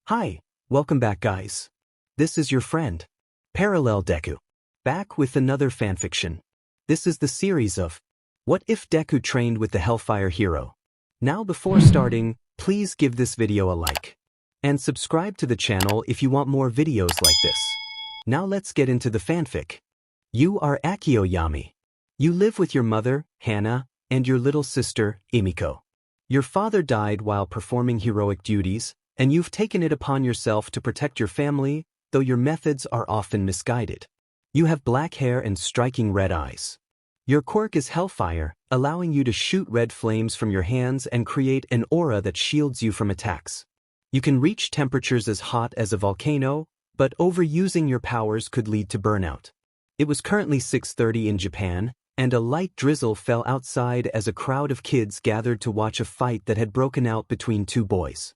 Hi, welcome back guys. This is your friend, Parallel Deku. Back with another fanfiction. This is the series of What If Deku Trained with the Hellfire Hero. Now before starting, please give this video a like. And subscribe to the channel if you want more videos like this. Now let's get into the fanfic. You are Akio Yami. You live with your mother, Hana, and your little sister, Emiko. Your father died while performing heroic duties, and you've taken it upon yourself to protect your family, though your methods are often misguided. You have black hair and striking red eyes. Your quirk is Hellfire, allowing you to shoot red flames from your hands and create an aura that shields you from attacks. You can reach temperatures as hot as a volcano, but overusing your powers could lead to burnout. It was currently 6:30 in Japan, and a light drizzle fell outside as a crowd of kids gathered to watch a fight that had broken out between two boys.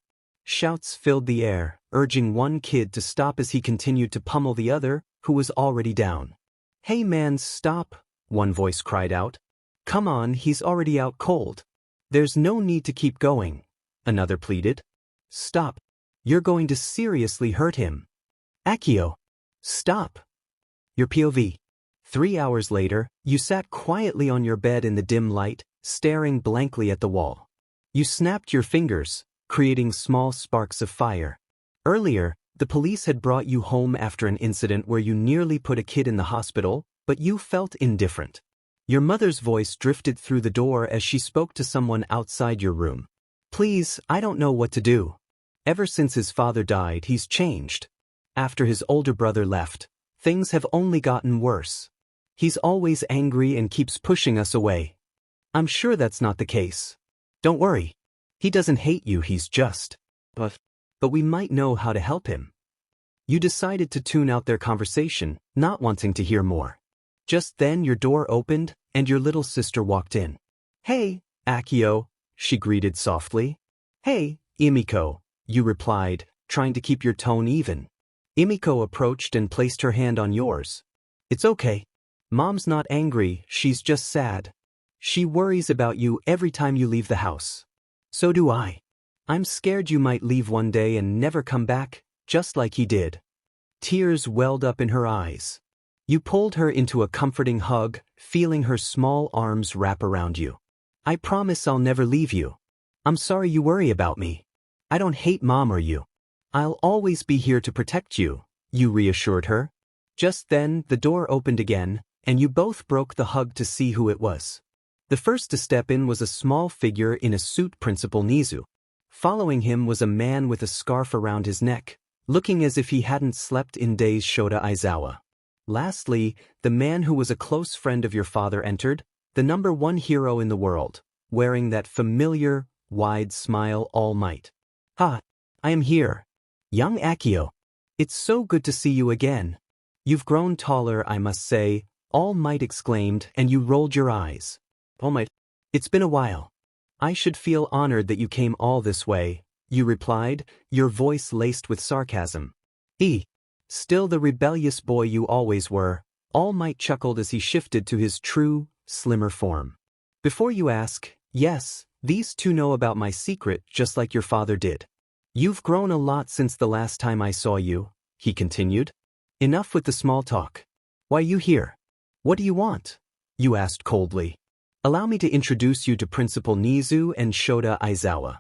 Shouts filled the air, urging one kid to stop as he continued to pummel the other, who was already down. "Hey man, stop," one voice cried out. "Come on, he's already out cold. There's no need to keep going," another pleaded. "Stop. You're going to seriously hurt him. Akio, stop." Your POV. 3 hours later, you sat quietly on your bed in the dim light, staring blankly at the wall. You snapped your fingers, creating small sparks of fire. Earlier, the police had brought you home after an incident where you nearly put a kid in the hospital, but you felt indifferent. Your mother's voice drifted through the door as she spoke to someone outside your room. "Please, I don't know what to do. Ever since his father died, he's changed. After his older brother left, things have only gotten worse. He's always angry and keeps pushing us away. I'm sure that's not the case. Don't worry. He doesn't hate you, he's just. But we might know how to help him." You decided to tune out their conversation, not wanting to hear more. Just then your door opened, and your little sister walked in. "Hey, Akio," she greeted softly. "Hey, Emiko," you replied, trying to keep your tone even. Emiko approached and placed her hand on yours. "It's okay. Mom's not angry, she's just sad. She worries about you every time you leave the house. So do I. I'm scared you might leave one day and never come back, just like he did." Tears welled up in her eyes. You pulled her into a comforting hug, feeling her small arms wrap around you. "I promise I'll never leave you. I'm sorry you worry about me. I don't hate Mom or you. I'll always be here to protect you," you reassured her. Just then, the door opened again, and you both broke the hug to see who it was. The first to step in was a small figure in a suit, Principal Nizu. Following him was a man with a scarf around his neck, looking as if he hadn't slept in days, Shota Aizawa. Lastly, the man who was a close friend of your father entered, the #1 hero in the world, wearing that familiar, wide smile, All Might. "Ha, I am here. Young Akio. It's so good to see you again. You've grown taller, I must say," All Might exclaimed, and you rolled your eyes. "All Might, it's been a while. I should feel honored that you came all this way," you replied, your voice laced with sarcasm. Still the rebellious boy you always were," All Might chuckled as he shifted to his true, slimmer form. "Before you ask, yes, these two know about my secret just like your father did. You've grown a lot since the last time I saw you," he continued. "Enough with the small talk. Why you here? What do you want?" you asked coldly. "Allow me to introduce you to Principal Nizu and Shota Aizawa.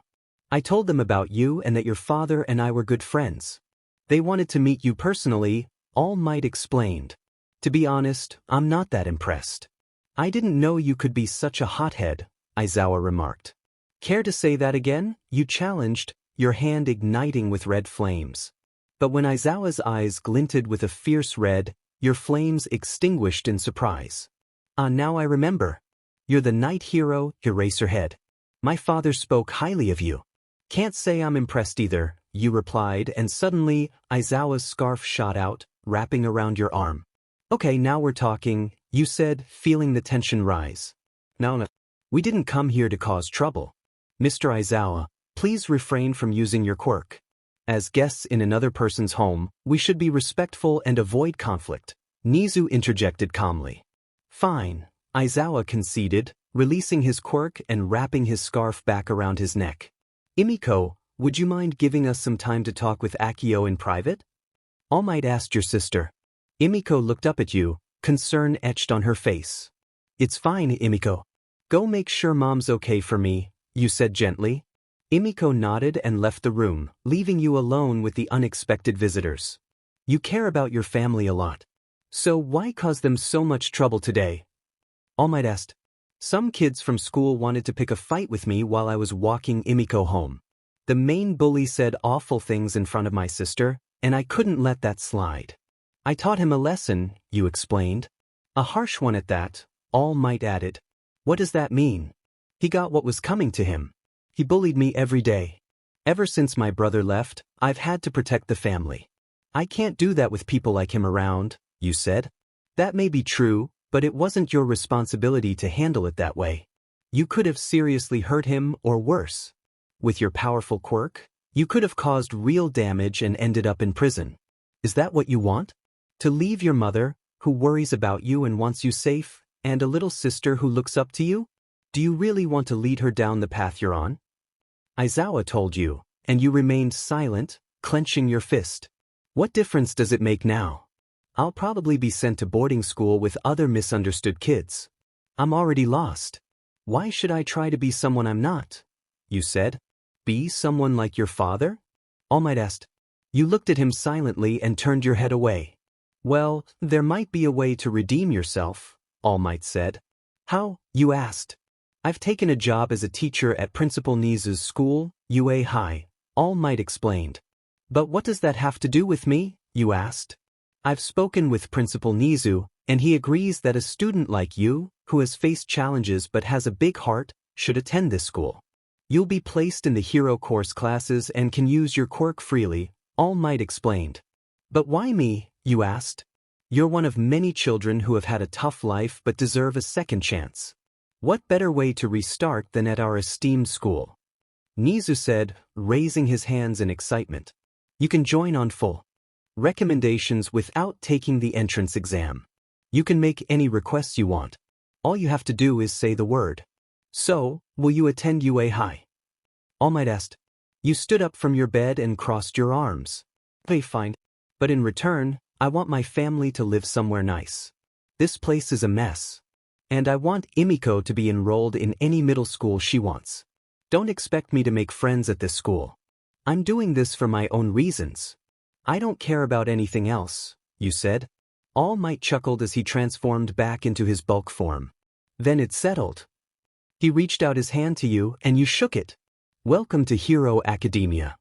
I told them about you and that your father and I were good friends. They wanted to meet you personally," All Might explained. "To be honest, I'm not that impressed." "I didn't know you could be such a hothead," Aizawa remarked. "Care to say that again?" you challenged, your hand igniting with red flames. But when Aizawa's eyes glinted with a fierce red, your flames extinguished in surprise. "Ah, now I remember. You're the night hero, Eraserhead. My father spoke highly of you." "Can't say I'm impressed either," you replied, and suddenly, Aizawa's scarf shot out, wrapping around your arm. "Okay, now we're talking," you said, feeling the tension rise. No, we didn't come here to cause trouble. Mr. Aizawa, please refrain from using your quirk. As guests in another person's home, we should be respectful and avoid conflict," Nizu interjected calmly. "Fine," Aizawa conceded, releasing his quirk and wrapping his scarf back around his neck. "Emiko, would you mind giving us some time to talk with Akio in private? All Might asked your sister. Emiko looked up at you, concern etched on her face. It's fine, Emiko. Go make sure mom's okay for me, you said gently. Emiko nodded and left the room, leaving you alone with the unexpected visitors. You care about your family a lot. So why cause them so much trouble today? All Might asked. Some kids from school wanted to pick a fight with me while I was walking Emiko home. The main bully said awful things in front of my sister, and I couldn't let that slide. I taught him a lesson, you explained. A harsh one at that, All Might added. What does that mean? He got what was coming to him. He bullied me every day. Ever since my brother left, I've had to protect the family. I can't do that with people like him around, you said. That may be true, but it wasn't your responsibility to handle it that way. You could have seriously hurt him or worse. With your powerful quirk, you could have caused real damage and ended up in prison. Is that what you want? To leave your mother, who worries about you and wants you safe, and a little sister who looks up to you? Do you really want to lead her down the path you're on? Aizawa told you, and you remained silent, clenching your fist. What difference does it make now? I'll probably be sent to boarding school with other misunderstood kids. I'm already lost. Why should I try to be someone I'm not? You said. Be someone like your father? All Might asked. You looked at him silently and turned your head away. Well, there might be a way to redeem yourself, All Might said. How? You asked. I've taken a job as a teacher at Principal Nizu's school, UA High, All Might explained. But what does that have to do with me? You asked. I've spoken with Principal Nizu, and he agrees that a student like you, who has faced challenges but has a big heart, should attend this school. You'll be placed in the hero course classes and can use your quirk freely, All Might explained. But why me? You asked. You're one of many children who have had a tough life but deserve a second chance. What better way to restart than at our esteemed school? Nizu said, raising his hands in excitement. You can join on full recommendations without taking the entrance exam. You can make any requests you want. All you have to do is say the word. So, will you attend UA High? All Might asked. You stood up from your bed and crossed your arms. Okay, fine. But in return, I want my family to live somewhere nice. This place is a mess. And I want Emiko to be enrolled in any middle school she wants. Don't expect me to make friends at this school. I'm doing this for my own reasons. I don't care about anything else, you said. All Might chuckled as he transformed back into his bulk form. Then it settled. He reached out his hand to you and you shook it. Welcome to Hero Academia.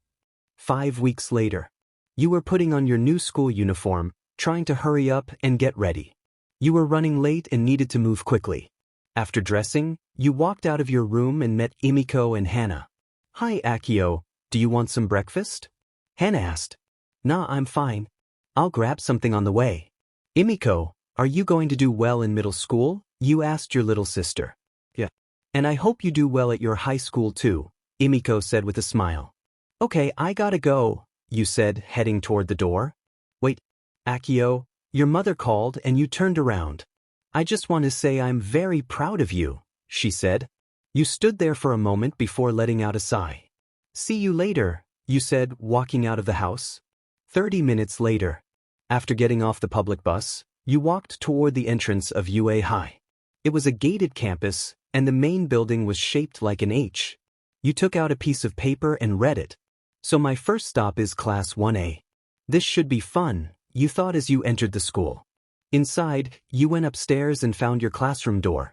5 weeks later. You were putting on your new school uniform, trying to hurry up and get ready. You were running late and needed to move quickly. After dressing, you walked out of your room and met Emiko and Hana. Hi Akio, do you want some breakfast? Hana asked. Nah, I'm fine. I'll grab something on the way. Emiko, are you going to do well in middle school? You asked your little sister. Yeah. And I hope you do well at your high school too, Emiko said with a smile. Okay, I gotta go, you said, heading toward the door. Wait, Akio, your mother called and you turned around. I just want to say I'm very proud of you, she said. You stood there for a moment before letting out a sigh. See you later, you said, walking out of the house. 30 minutes later. After getting off the public bus, you walked toward the entrance of UA High. It was a gated campus, and the main building was shaped like an H. You took out a piece of paper and read it. So my first stop is Class 1A. This should be fun, you thought as you entered the school. Inside, you went upstairs and found your classroom door.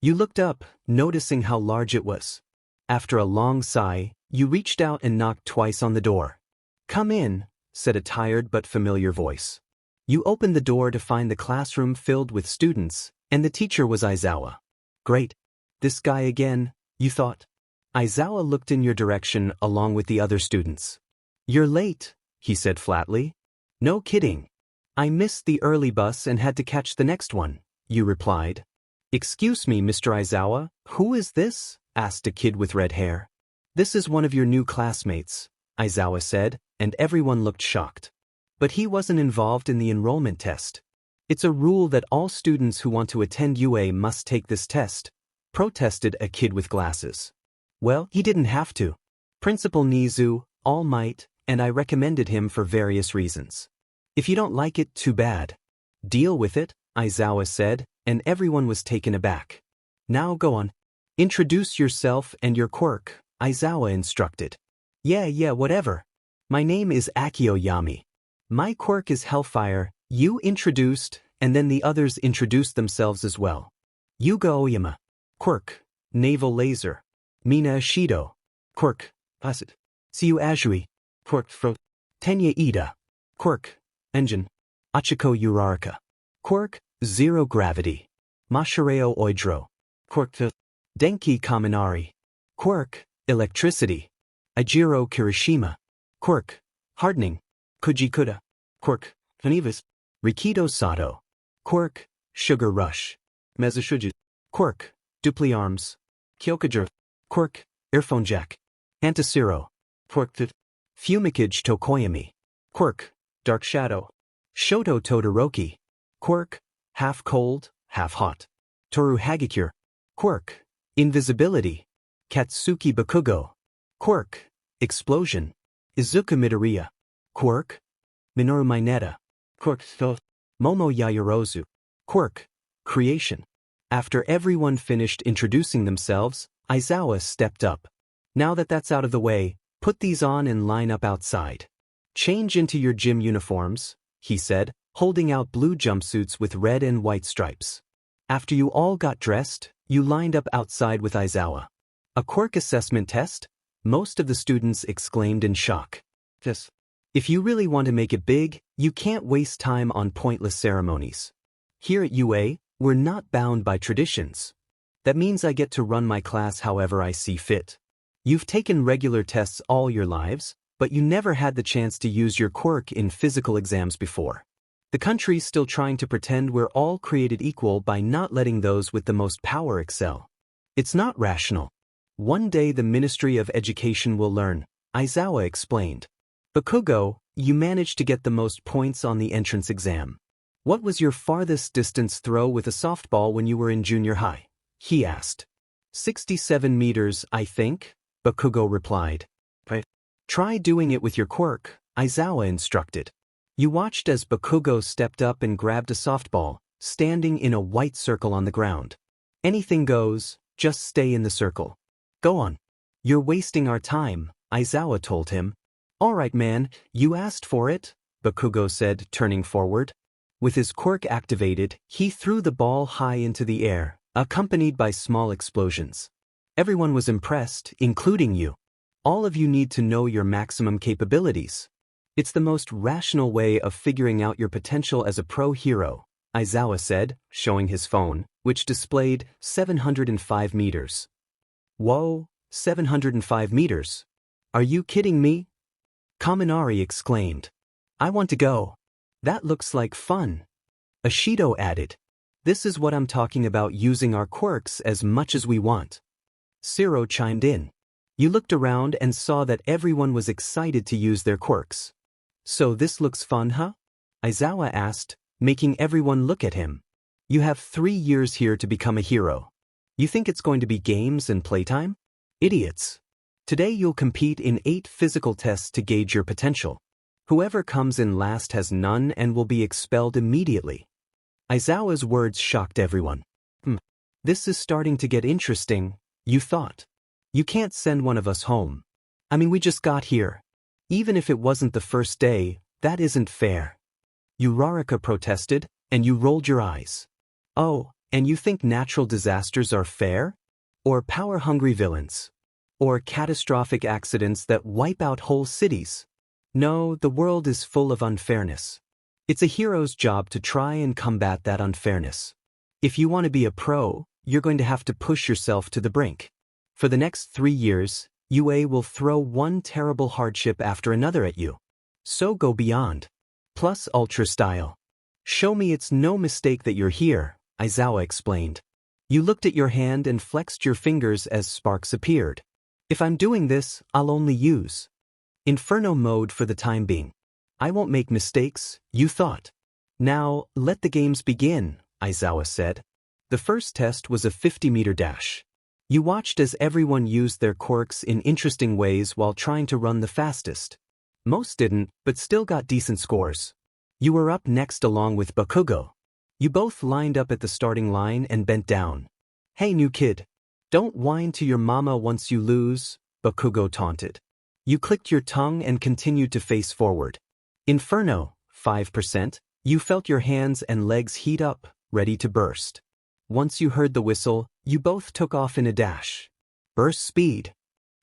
You looked up, noticing how large it was. After a long sigh, you reached out and knocked twice on the door. Come in, said a tired but familiar voice. You opened the door to find the classroom filled with students, and the teacher was Aizawa. Great. This guy again, you thought. Aizawa looked in your direction along with the other students. You're late, he said flatly. No kidding. I missed the early bus and had to catch the next one, you replied. Excuse me, Mr. Aizawa, who is this? Asked a kid with red hair. This is one of your new classmates, Aizawa said, and everyone looked shocked. But he wasn't involved in the enrollment test. It's a rule that all students who want to attend UA must take this test, protested a kid with glasses. Well, he didn't have to. Principal Nizu, All Might, and I recommended him for various reasons. If you don't like it, too bad. Deal with it, Aizawa said, and everyone was taken aback. Now go on. Introduce yourself and your quirk, Aizawa instructed. Yeah, whatever. My name is Akio Yami. My quirk is Hellfire. You introduced, and then the others introduced themselves as well. Yuga Oyama. Quirk. Naval Laser. Mina Ishido. Quirk. Acid. Siu Azui. Quirk. Tenya Ida. Quirk. Engine. Achiko Uraraka. Quirk. Zero Gravity. Mashireo Oidro. Quirk. Denki Kaminari. Quirk. Electricity. Ajiro Kirishima. Quirk. Hardening. Kujikuda. Quirk. Kanivas. Rikido Sato. Quirk. Sugar Rush. Mezushuju. Quirk. Dupli Arms. Kyokajur. Quirk. Earphone Jack. Antasiro. Quirk. Fumikage Tokoyami. Quirk. Dark Shadow. Shoto Todoroki. Quirk. Half Cold, Half Hot. Toru Hagikure. Quirk. Invisibility. Katsuki Bakugo. Quirk. Explosion. Izuku Midoriya. Quirk. Minoru Mineta. Quirk. Momo Yayorozu. Quirk. Creation. After everyone finished introducing themselves, Aizawa stepped up. Now that that's out of the way, put these on and line up outside. Change into your gym uniforms, he said, holding out blue jumpsuits with red and white stripes. After you all got dressed, you lined up outside with Aizawa. A quirk assessment test? Most of the students exclaimed in shock. Yes. If you really want to make it big, you can't waste time on pointless ceremonies. Here at UA, we're not bound by traditions. That means I get to run my class however I see fit. You've taken regular tests all your lives, but you never had the chance to use your quirk in physical exams before. The country's still trying to pretend we're all created equal by not letting those with the most power excel. It's not rational. One day the Ministry of Education will learn, Aizawa explained. Bakugo, you managed to get the most points on the entrance exam. What was your farthest distance throw with a softball when you were in junior high? He asked. 67 meters, I think, Bakugo replied. Try doing it with your quirk, Aizawa instructed. You watched as Bakugo stepped up and grabbed a softball, standing in a white circle on the ground. Anything goes, just stay in the circle. Go on. You're wasting our time, Aizawa told him. All right, man, you asked for it, Bakugo said, turning forward. With his quirk activated, he threw the ball high into the air, accompanied by small explosions. Everyone was impressed, including you. All of you need to know your maximum capabilities. It's the most rational way of figuring out your potential as a pro hero, Aizawa said, showing his phone, which displayed 705 meters. Whoa, 705 meters. Are you kidding me? Kaminari exclaimed. I want to go. That looks like fun. Ishido added. This is what I'm talking about, using our quirks as much as we want. Siro chimed in. You looked around and saw that everyone was excited to use their quirks. So this looks fun, huh? Aizawa asked, making everyone look at him. You have 3 years here to become a hero. You think it's going to be games and playtime? Idiots. Today you'll compete in 8 physical tests to gauge your potential. Whoever comes in last has none and will be expelled immediately. Aizawa's words shocked everyone. This is starting to get interesting, you thought. You can't send one of us home. I mean, we just got here. Even if it wasn't the first day, that isn't fair. Uraraka protested, and you rolled your eyes. Oh, and you think natural disasters are fair? Or power-hungry villains? Or catastrophic accidents that wipe out whole cities? No, the world is full of unfairness. It's a hero's job to try and combat that unfairness. If you want to be a pro, you're going to have to push yourself to the brink. For the next 3 years, UA will throw one terrible hardship after another at you. So go beyond. Plus Ultra Style. Show me it's no mistake that you're here, Aizawa explained. You looked at your hand and flexed your fingers as sparks appeared. If I'm doing this, I'll only use Inferno mode for the time being. I won't make mistakes, you thought. Now, let the games begin, Aizawa said. The first test was a 50-meter dash. You watched as everyone used their quirks in interesting ways while trying to run the fastest. Most didn't, but still got decent scores. You were up next along with Bakugo. You both lined up at the starting line and bent down. "Hey new kid. Don't whine to your mama once you lose," Bakugo taunted. You clicked your tongue and continued to face forward. Inferno, 5%, you felt your hands and legs heat up, ready to burst. Once you heard the whistle, you both took off in a dash. "Burst speed,"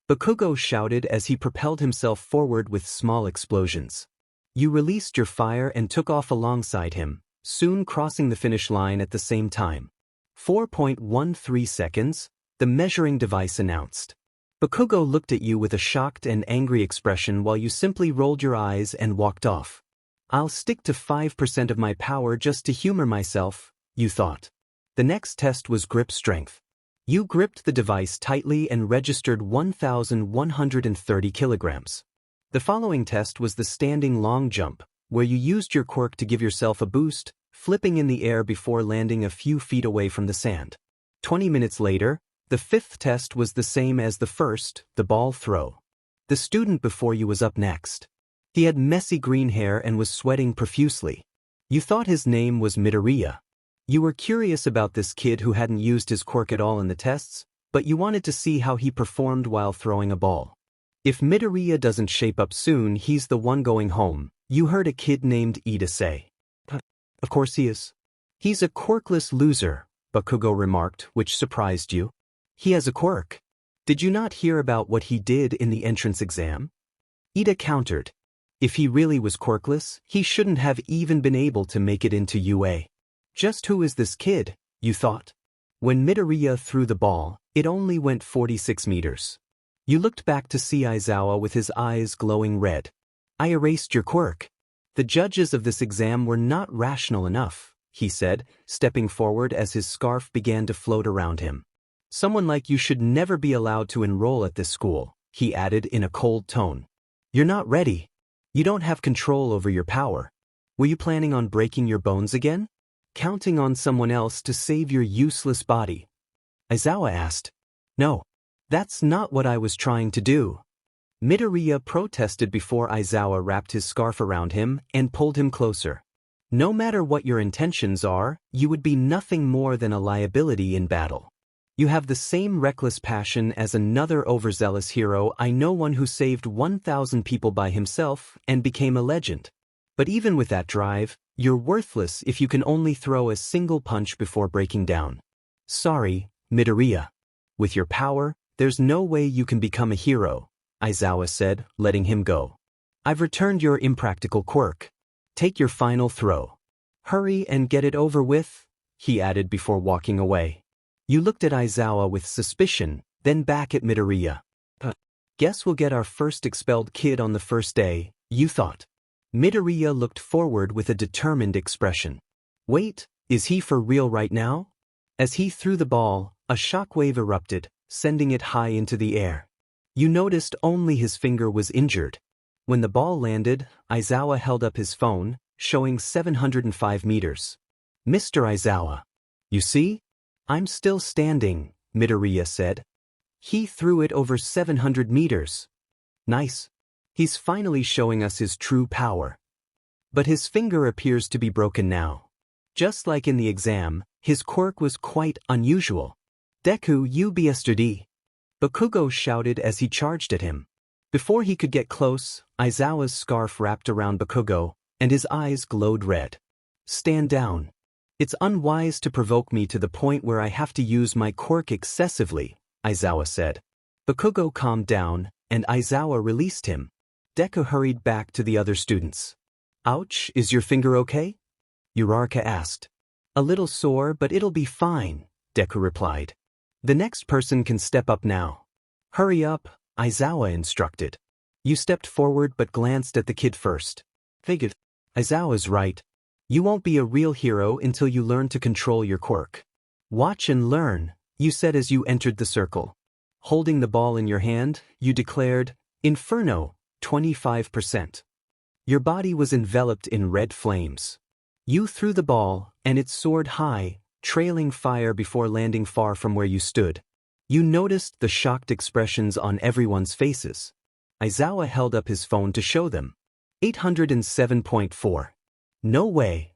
Bakugo shouted as he propelled himself forward with small explosions. You released your fire and took off alongside him, soon crossing the finish line at the same time. 4.13 seconds, the measuring device announced. Bakugo looked at you with a shocked and angry expression while you simply rolled your eyes and walked off. "I'll stick to 5% of my power just to humor myself," you thought. The next test was grip strength. You gripped the device tightly and registered 1,130 kilograms. The following test was the standing long jump, where you used your quirk to give yourself a boost, flipping in the air before landing a few feet away from the sand. 20 minutes later, the fifth test was the same as the first, the ball throw. The student before you was up next. He had messy green hair and was sweating profusely. You thought his name was Midoriya. You were curious about this kid who hadn't used his quirk at all in the tests, but you wanted to see how he performed while throwing a ball. "If Midoriya doesn't shape up soon, he's the one going home," you heard a kid named Ida say. "Of course he is. He's a quirkless loser," Bakugo remarked, which surprised you. "He has a quirk. Did you not hear about what he did in the entrance exam?" Ida countered. "If he really was quirkless, he shouldn't have even been able to make it into UA. Just who is this kid, you thought? When Midoriya threw the ball, it only went 46 meters. You looked back to see Aizawa with his eyes glowing red. "I erased your quirk. The judges of this exam were not rational enough," he said, stepping forward as his scarf began to float around him. "Someone like you should never be allowed to enroll at this school," he added in a cold tone. "You're not ready. You don't have control over your power. Were you planning on breaking your bones again? Counting on someone else to save your useless body?" Aizawa asked. "No. That's not what I was trying to do." Midoriya protested before Aizawa wrapped his scarf around him and pulled him closer. "No matter what your intentions are, you would be nothing more than a liability in battle. You have the same reckless passion as another overzealous hero I know, one who saved 1,000 people by himself and became a legend. But even with that drive, you're worthless if you can only throw a single punch before breaking down. Sorry, Midoriya. With your power, there's no way you can become a hero," Aizawa said, letting him go. "I've returned your impractical quirk. Take your final throw. Hurry and get it over with," he added before walking away. You looked at Aizawa with suspicion, then back at Midoriya. "Guess we'll get our first expelled kid on the first day," you thought. Midoriya looked forward with a determined expression. "Wait, is he for real right now?" As he threw the ball, a shockwave erupted, sending it high into the air. You noticed only his finger was injured. When the ball landed, Aizawa held up his phone, showing 705 meters. "Mr. Aizawa. You see? I'm still standing," Midoriya said. "He threw it over 700 meters. Nice. He's finally showing us his true power. But his finger appears to be broken now. Just like in the exam, his quirk was quite unusual. Deku, you yesterday," Bakugo shouted as he charged at him. Before he could get close, Aizawa's scarf wrapped around Bakugo, and his eyes glowed red. "Stand down. It's unwise to provoke me to the point where I have to use my quirk excessively," Aizawa said. Bakugo calmed down, and Aizawa released him. Deku hurried back to the other students. "Ouch, is your finger okay?" Uraraka asked. "A little sore, but it'll be fine," Deku replied. "The next person can step up now." "Hurry up," Aizawa instructed. You stepped forward but glanced at the kid first. "Figured. Aizawa's right. You won't be a real hero until you learn to control your quirk. Watch and learn," you said as you entered the circle. Holding the ball in your hand, you declared, "Inferno, 25%. Your body was enveloped in red flames. You threw the ball, and it soared high, trailing fire before landing far from where you stood. You noticed the shocked expressions on everyone's faces. Aizawa held up his phone to show them. 807.4. No way.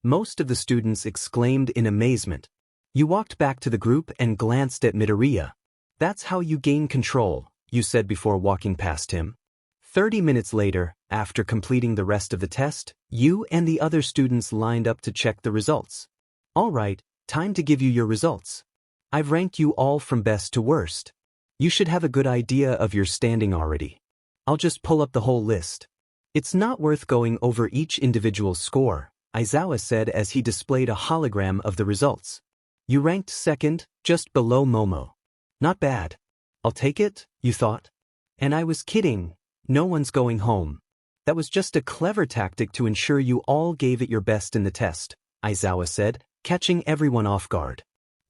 Most of the students exclaimed in amazement. You walked back to the group and glanced at Midoriya. That's how you gain control, you said before walking past him. 30 minutes later, after completing the rest of the test, you and the other students lined up to check the results. All right, time to give you your results. I've ranked you all from best to worst. You should have a good idea of your standing already. I'll just pull up the whole list. It's not worth going over each individual score, Aizawa said as he displayed a hologram of the results. You ranked second, just below Momo. Not bad. I'll take it, you thought? And I was kidding. No one's going home. That was just a clever tactic to ensure you all gave it your best in the test, Aizawa said, catching everyone off guard.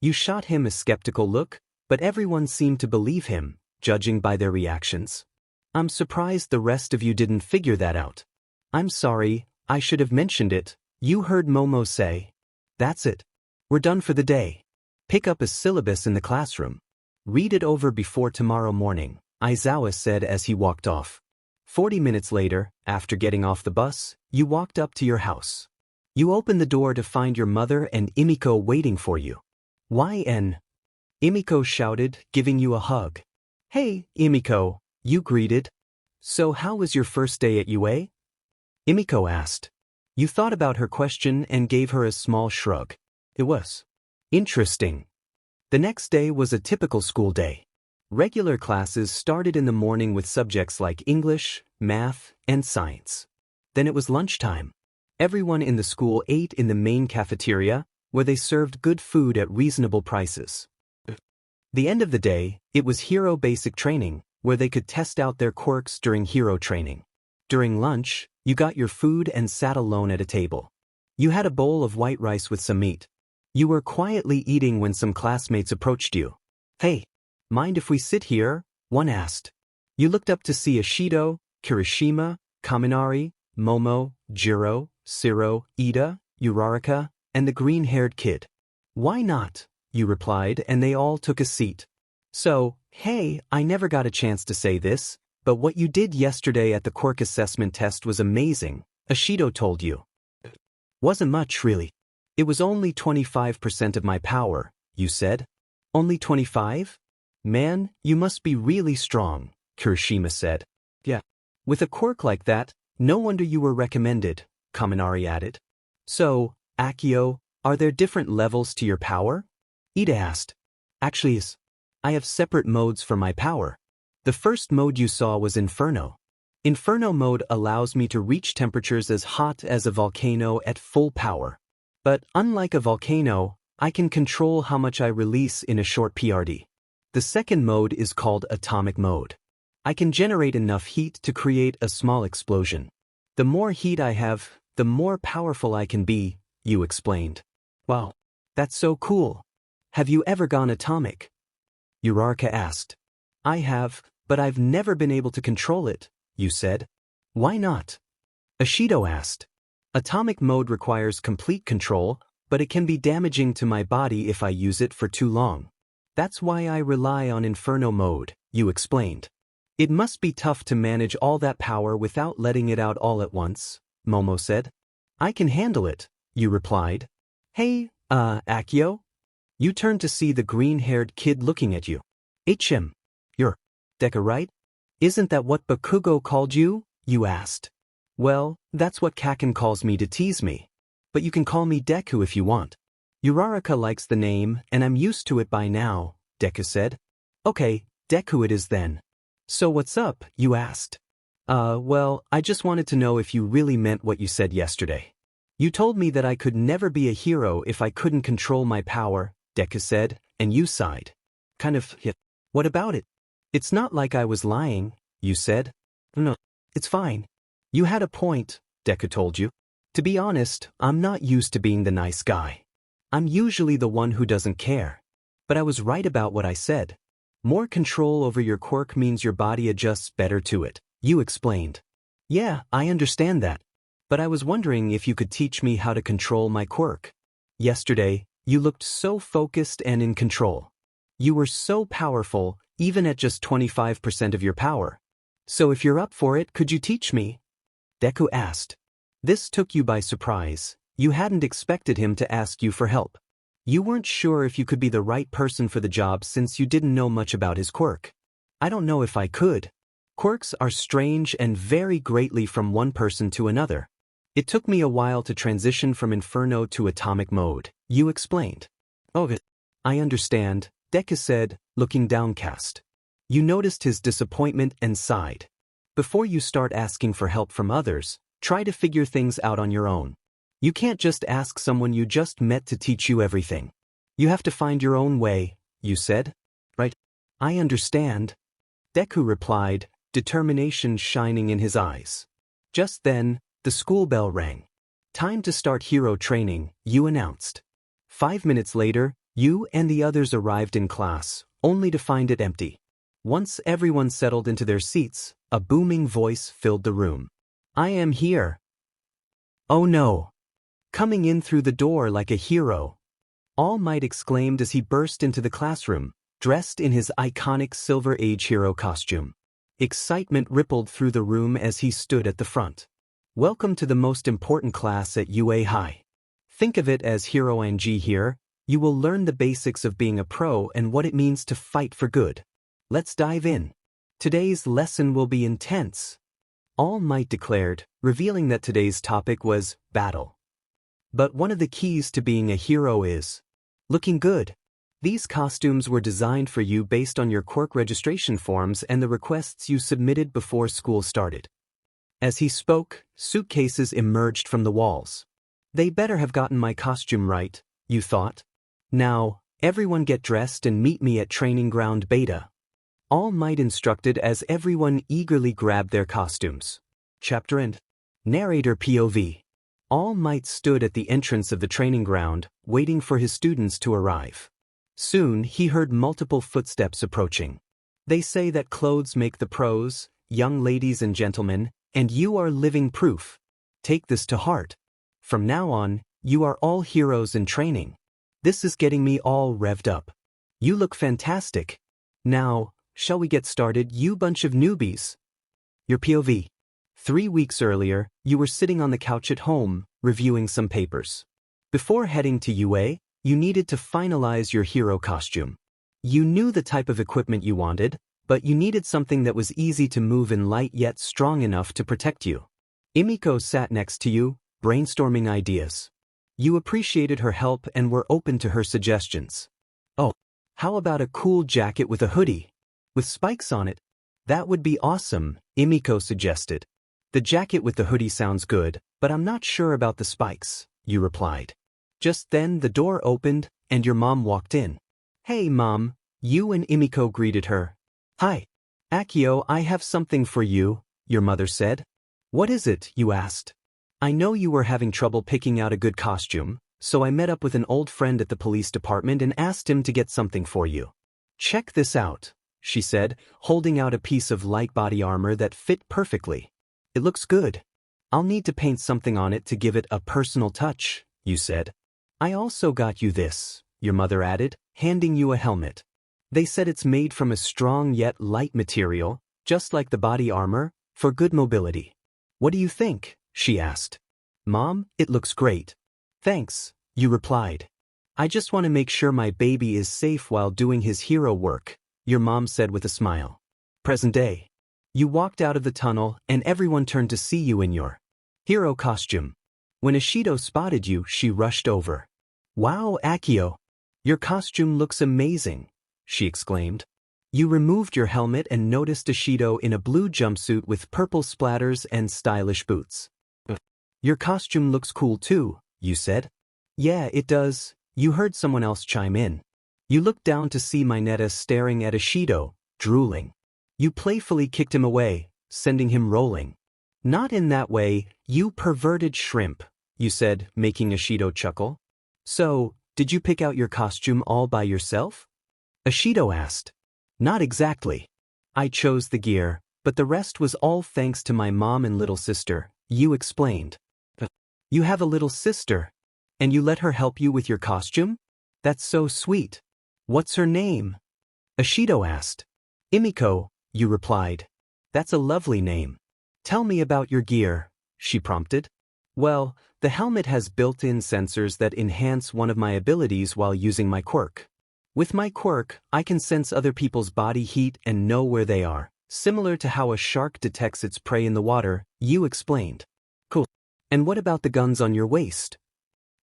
You shot him a skeptical look, but everyone seemed to believe him, judging by their reactions. I'm surprised the rest of you didn't figure that out. I'm sorry, I should have mentioned it, you heard Momo say. That's it. We're done for the day. Pick up a syllabus in the classroom. Read it over before tomorrow morning, Aizawa said as he walked off. 40 minutes later, after getting off the bus, you walked up to your house. You opened the door to find your mother and Imiko waiting for you. YN. Imiko shouted, giving you a hug. Hey, Imiko, you greeted. So how was your first day at UA? Imiko asked. You thought about her question and gave her a small shrug. It was interesting. The next day was a typical school day. Regular classes started in the morning with subjects like English, math, and science. Then it was lunchtime. Everyone in the school ate in the main cafeteria, where they served good food at reasonable prices. The end of the day, it was hero basic training, where they could test out their quirks during hero training. During lunch, you got your food and sat alone at a table. You had a bowl of white rice with some meat. You were quietly eating when some classmates approached you. Hey, mind if we sit here? One asked. You looked up to see Ashido, Kirishima, Kaminari, Momo, Jiro, Siro, Ida, Uraraka, and the green-haired kid. Why not? You replied, and they all took a seat. So, hey, I never got a chance to say this, but what you did yesterday at the Quirk assessment test was amazing, Ashido told you. Wasn't much, really. It was only 25% of my power, you said. Only 25? Man, you must be really strong, Kirishima said. Yeah. With a quirk like that, no wonder you were recommended, Kaminari added. So, Akio, are there different levels to your power? Ida asked. Actually, yes. I have separate modes for my power. The first mode you saw was Inferno. Inferno mode allows me to reach temperatures as hot as a volcano at full power. But unlike a volcano, I can control how much I release in a short PRD. The second mode is called Atomic mode. I can generate enough heat to create a small explosion. The more heat I have, the more powerful I can be, you explained. Wow, that's so cool. Have you ever gone atomic? Uraraka asked. I have, but I've never been able to control it, you said. Why not? Ashido asked. Atomic mode requires complete control, but it can be damaging to my body if I use it for too long. That's why I rely on Inferno mode, you explained. It must be tough to manage all that power without letting it out all at once, Momo said. I can handle it, you replied. Hey, Akio? You turned to see the green-haired kid looking at you. HM. You're Deku, right? Isn't that what Bakugo called you? You asked. Well, that's what Kaken calls me to tease me. But you can call me Deku if you want. Uraraka likes the name, and I'm used to it by now, Deku said. Okay, Deku it is then. So what's up, you asked. Well, I just wanted to know if you really meant what you said yesterday. You told me that I could never be a hero if I couldn't control my power, Deku said, and you sighed. Kind of, yeah. What about it? It's not like I was lying, you said. No, it's fine. You had a point, Deku told you. To be honest, I'm not used to being the nice guy. I'm usually the one who doesn't care. But I was right about what I said. More control over your quirk means your body adjusts better to it, you explained. Yeah, I understand that. But I was wondering if you could teach me how to control my quirk. Yesterday, you looked so focused and in control. You were so powerful, even at just 25% of your power. So if you're up for it, could you teach me? Deku asked. This took you by surprise. You hadn't expected him to ask you for help. You weren't sure if you could be the right person for the job since you didn't know much about his quirk. I don't know if I could. Quirks are strange and vary greatly from one person to another. It took me a while to transition from Inferno to Atomic Mode, you explained. Oh, I understand, Deku said, looking downcast. You noticed his disappointment and sighed. Before you start asking for help from others, try to figure things out on your own. You can't just ask someone you just met to teach you everything. You have to find your own way, you said. Right? I understand. Deku replied, determination shining in his eyes. Just then, the school bell rang. Time to start hero training, you announced. 5 minutes later, you and the others arrived in class, only to find it empty. Once everyone settled into their seats, a booming voice filled the room. I am here. Oh no. Coming in through the door like a hero. All Might exclaimed as he burst into the classroom, dressed in his iconic Silver Age hero costume. Excitement rippled through the room as he stood at the front. Welcome to the most important class at UA High. Think of it as Hero NG here. You will learn the basics of being a pro and what it means to fight for good. Let's dive in. Today's lesson will be intense. All Might declared, revealing that today's topic was battle. But one of the keys to being a hero is looking good. These costumes were designed for you based on your quirk registration forms and the requests you submitted before school started. As he spoke, suitcases emerged from the walls. They better have gotten my costume right, you thought. Now, everyone get dressed and meet me at Training Ground Beta. All Might instructed as everyone eagerly grabbed their costumes. Chapter End. Narrator POV. All Might stood at the entrance of the training ground, waiting for his students to arrive. Soon he heard multiple footsteps approaching. They say that clothes make the pros, young ladies and gentlemen, and you are living proof. Take this to heart. From now on, you are all heroes in training. This is getting me all revved up. You look fantastic. Now, shall we get started, you bunch of newbies? Your POV. 3 weeks earlier, you were sitting on the couch at home, reviewing some papers. Before heading to UA, you needed to finalize your hero costume. You knew the type of equipment you wanted, but you needed something that was easy to move and light yet strong enough to protect you. Emiko sat next to you, brainstorming ideas. You appreciated her help and were open to her suggestions. Oh, how about a cool jacket with a hoodie? With spikes on it? That would be awesome, Emiko suggested. The jacket with the hoodie sounds good, but I'm not sure about the spikes, you replied. Just then the door opened, and your mom walked in. Hey Mom, you and Emiko greeted her. Hi. Akio, I have something for you, your mother said. What is it, you asked. I know you were having trouble picking out a good costume, so I met up with an old friend at the police department and asked him to get something for you. Check this out, she said, holding out a piece of light body armor that fit perfectly. It looks good. I'll need to paint something on it to give it a personal touch, you said. I also got you this, your mother added, handing you a helmet. They said it's made from a strong yet light material, just like the body armor, for good mobility. What do you think? She asked. Mom, it looks great. Thanks, you replied. I just want to make sure my baby is safe while doing his hero work, your mom said with a smile. Present day. You walked out of the tunnel and everyone turned to see you in your hero costume. When Ashido spotted you, she rushed over. Wow, Akio! Your costume looks amazing, she exclaimed. You removed your helmet and noticed Ashido in a blue jumpsuit with purple splatters and stylish boots. Your costume looks cool too, you said. Yeah, it does, you heard someone else chime in. You looked down to see Mineta staring at Ashido, drooling. You playfully kicked him away, sending him rolling. Not in that way, you perverted shrimp, you said, making Ashido chuckle. So, did you pick out your costume all by yourself? Ashido asked. Not exactly. I chose the gear, but the rest was all thanks to my mom and little sister, you explained. You have a little sister, and you let her help you with your costume? That's so sweet. What's her name? Ashido asked. Imiko, you replied. That's a lovely name. Tell me about your gear, she prompted. Well, the helmet has built-in sensors that enhance one of my abilities while using my quirk. With my quirk, I can sense other people's body heat and know where they are, similar to how a shark detects its prey in the water, you explained. Cool. And what about the guns on your waist?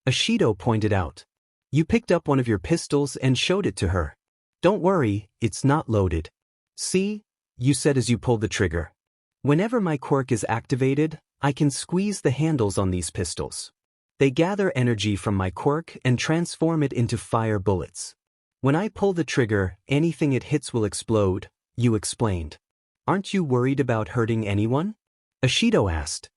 Ashido pointed out. You picked up one of your pistols and showed it to her. Don't worry, it's not loaded. See? You said as you pulled the trigger. Whenever my quirk is activated, I can squeeze the handles on these pistols. They gather energy from my quirk and transform it into fire bullets. When I pull the trigger, anything it hits will explode, you explained. Aren't you worried about hurting anyone? Ashido asked.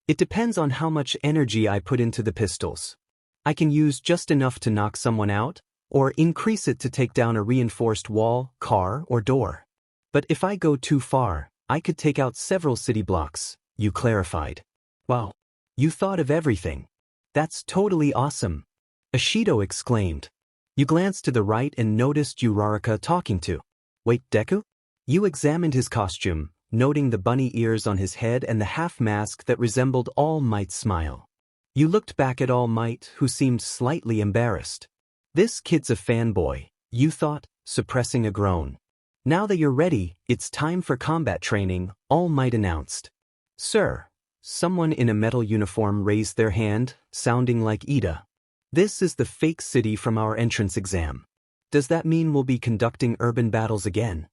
It depends on how much energy I put into the pistols. I can use just enough to knock someone out, or increase it to take down a reinforced wall, car, or door. But if I go too far, I could take out several city blocks, you clarified. Wow. You thought of everything. That's totally awesome. Ashido exclaimed. You glanced to the right and noticed Uraraka talking to. Wait, Deku? You examined his costume, noting the bunny ears on his head and the half-mask that resembled All Might's smile. You looked back at All Might, who seemed slightly embarrassed. This kid's a fanboy, you thought, suppressing a groan. Now that you're ready, it's time for combat training, All Might announced. Sir. Someone in a metal uniform raised their hand, sounding like Ida. This is the fake city from our entrance exam. Does that mean we'll be conducting urban battles again?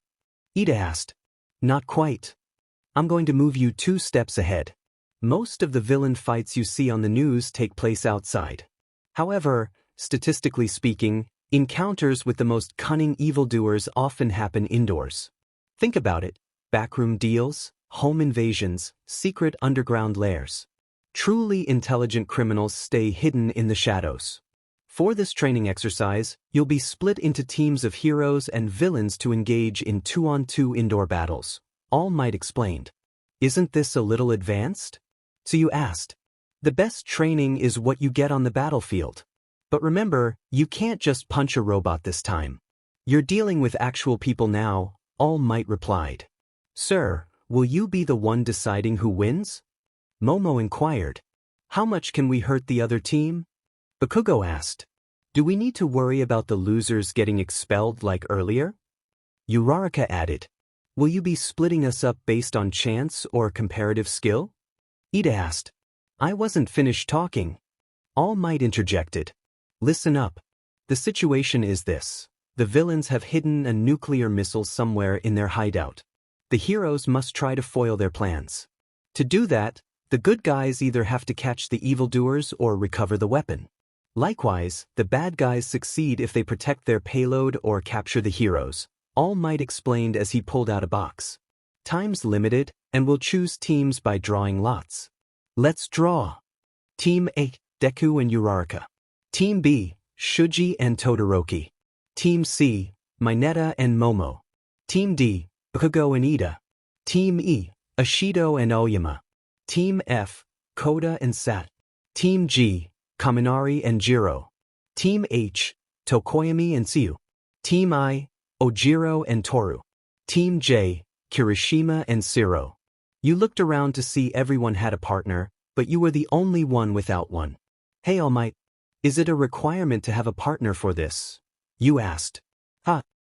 Ida asked. Not quite. I'm going to move you 2 steps ahead. Most of the villain fights you see on the news take place outside. However, statistically speaking, encounters with the most cunning evildoers often happen indoors. Think about it, backroom deals, home invasions, secret underground lairs. Truly intelligent criminals stay hidden in the shadows. For this training exercise, you'll be split into teams of heroes and villains to engage in 2-on-2 indoor battles, All Might explained. Isn't this a little advanced? So you asked. The best training is what you get on the battlefield. But remember, you can't just punch a robot this time. You're dealing with actual people now, All Might replied. Sir, will you be the one deciding who wins? Momo inquired. How much can we hurt the other team? Bakugo asked. Do we need to worry about the losers getting expelled like earlier? Uraraka added. Will you be splitting us up based on chance or comparative skill? Ida asked. I wasn't finished talking. All Might interjected. Listen up. The situation is this. The villains have hidden a nuclear missile somewhere in their hideout. The heroes must try to foil their plans. To do that, the good guys either have to catch the evildoers or recover the weapon. Likewise, the bad guys succeed if they protect their payload or capture the heroes, All Might explained as he pulled out a box. Time's limited, and we'll choose teams by drawing lots. Let's draw. Team A, Deku and Uraraka. Team B, Shuji and Todoroki. Team C, Mineta and Momo. Team D, Bakugo and Ida. Team E, Ashido and Oyama. Team F, Koda and Sat. Team G, Kaminari and Jiro. Team H, Tokoyami and Siu. Team I, Ojiro and Toru. Team J, Kirishima and Siro. You looked around to see everyone had a partner, but you were the only one without one. Hey All Might, is it a requirement to have a partner for this? You asked.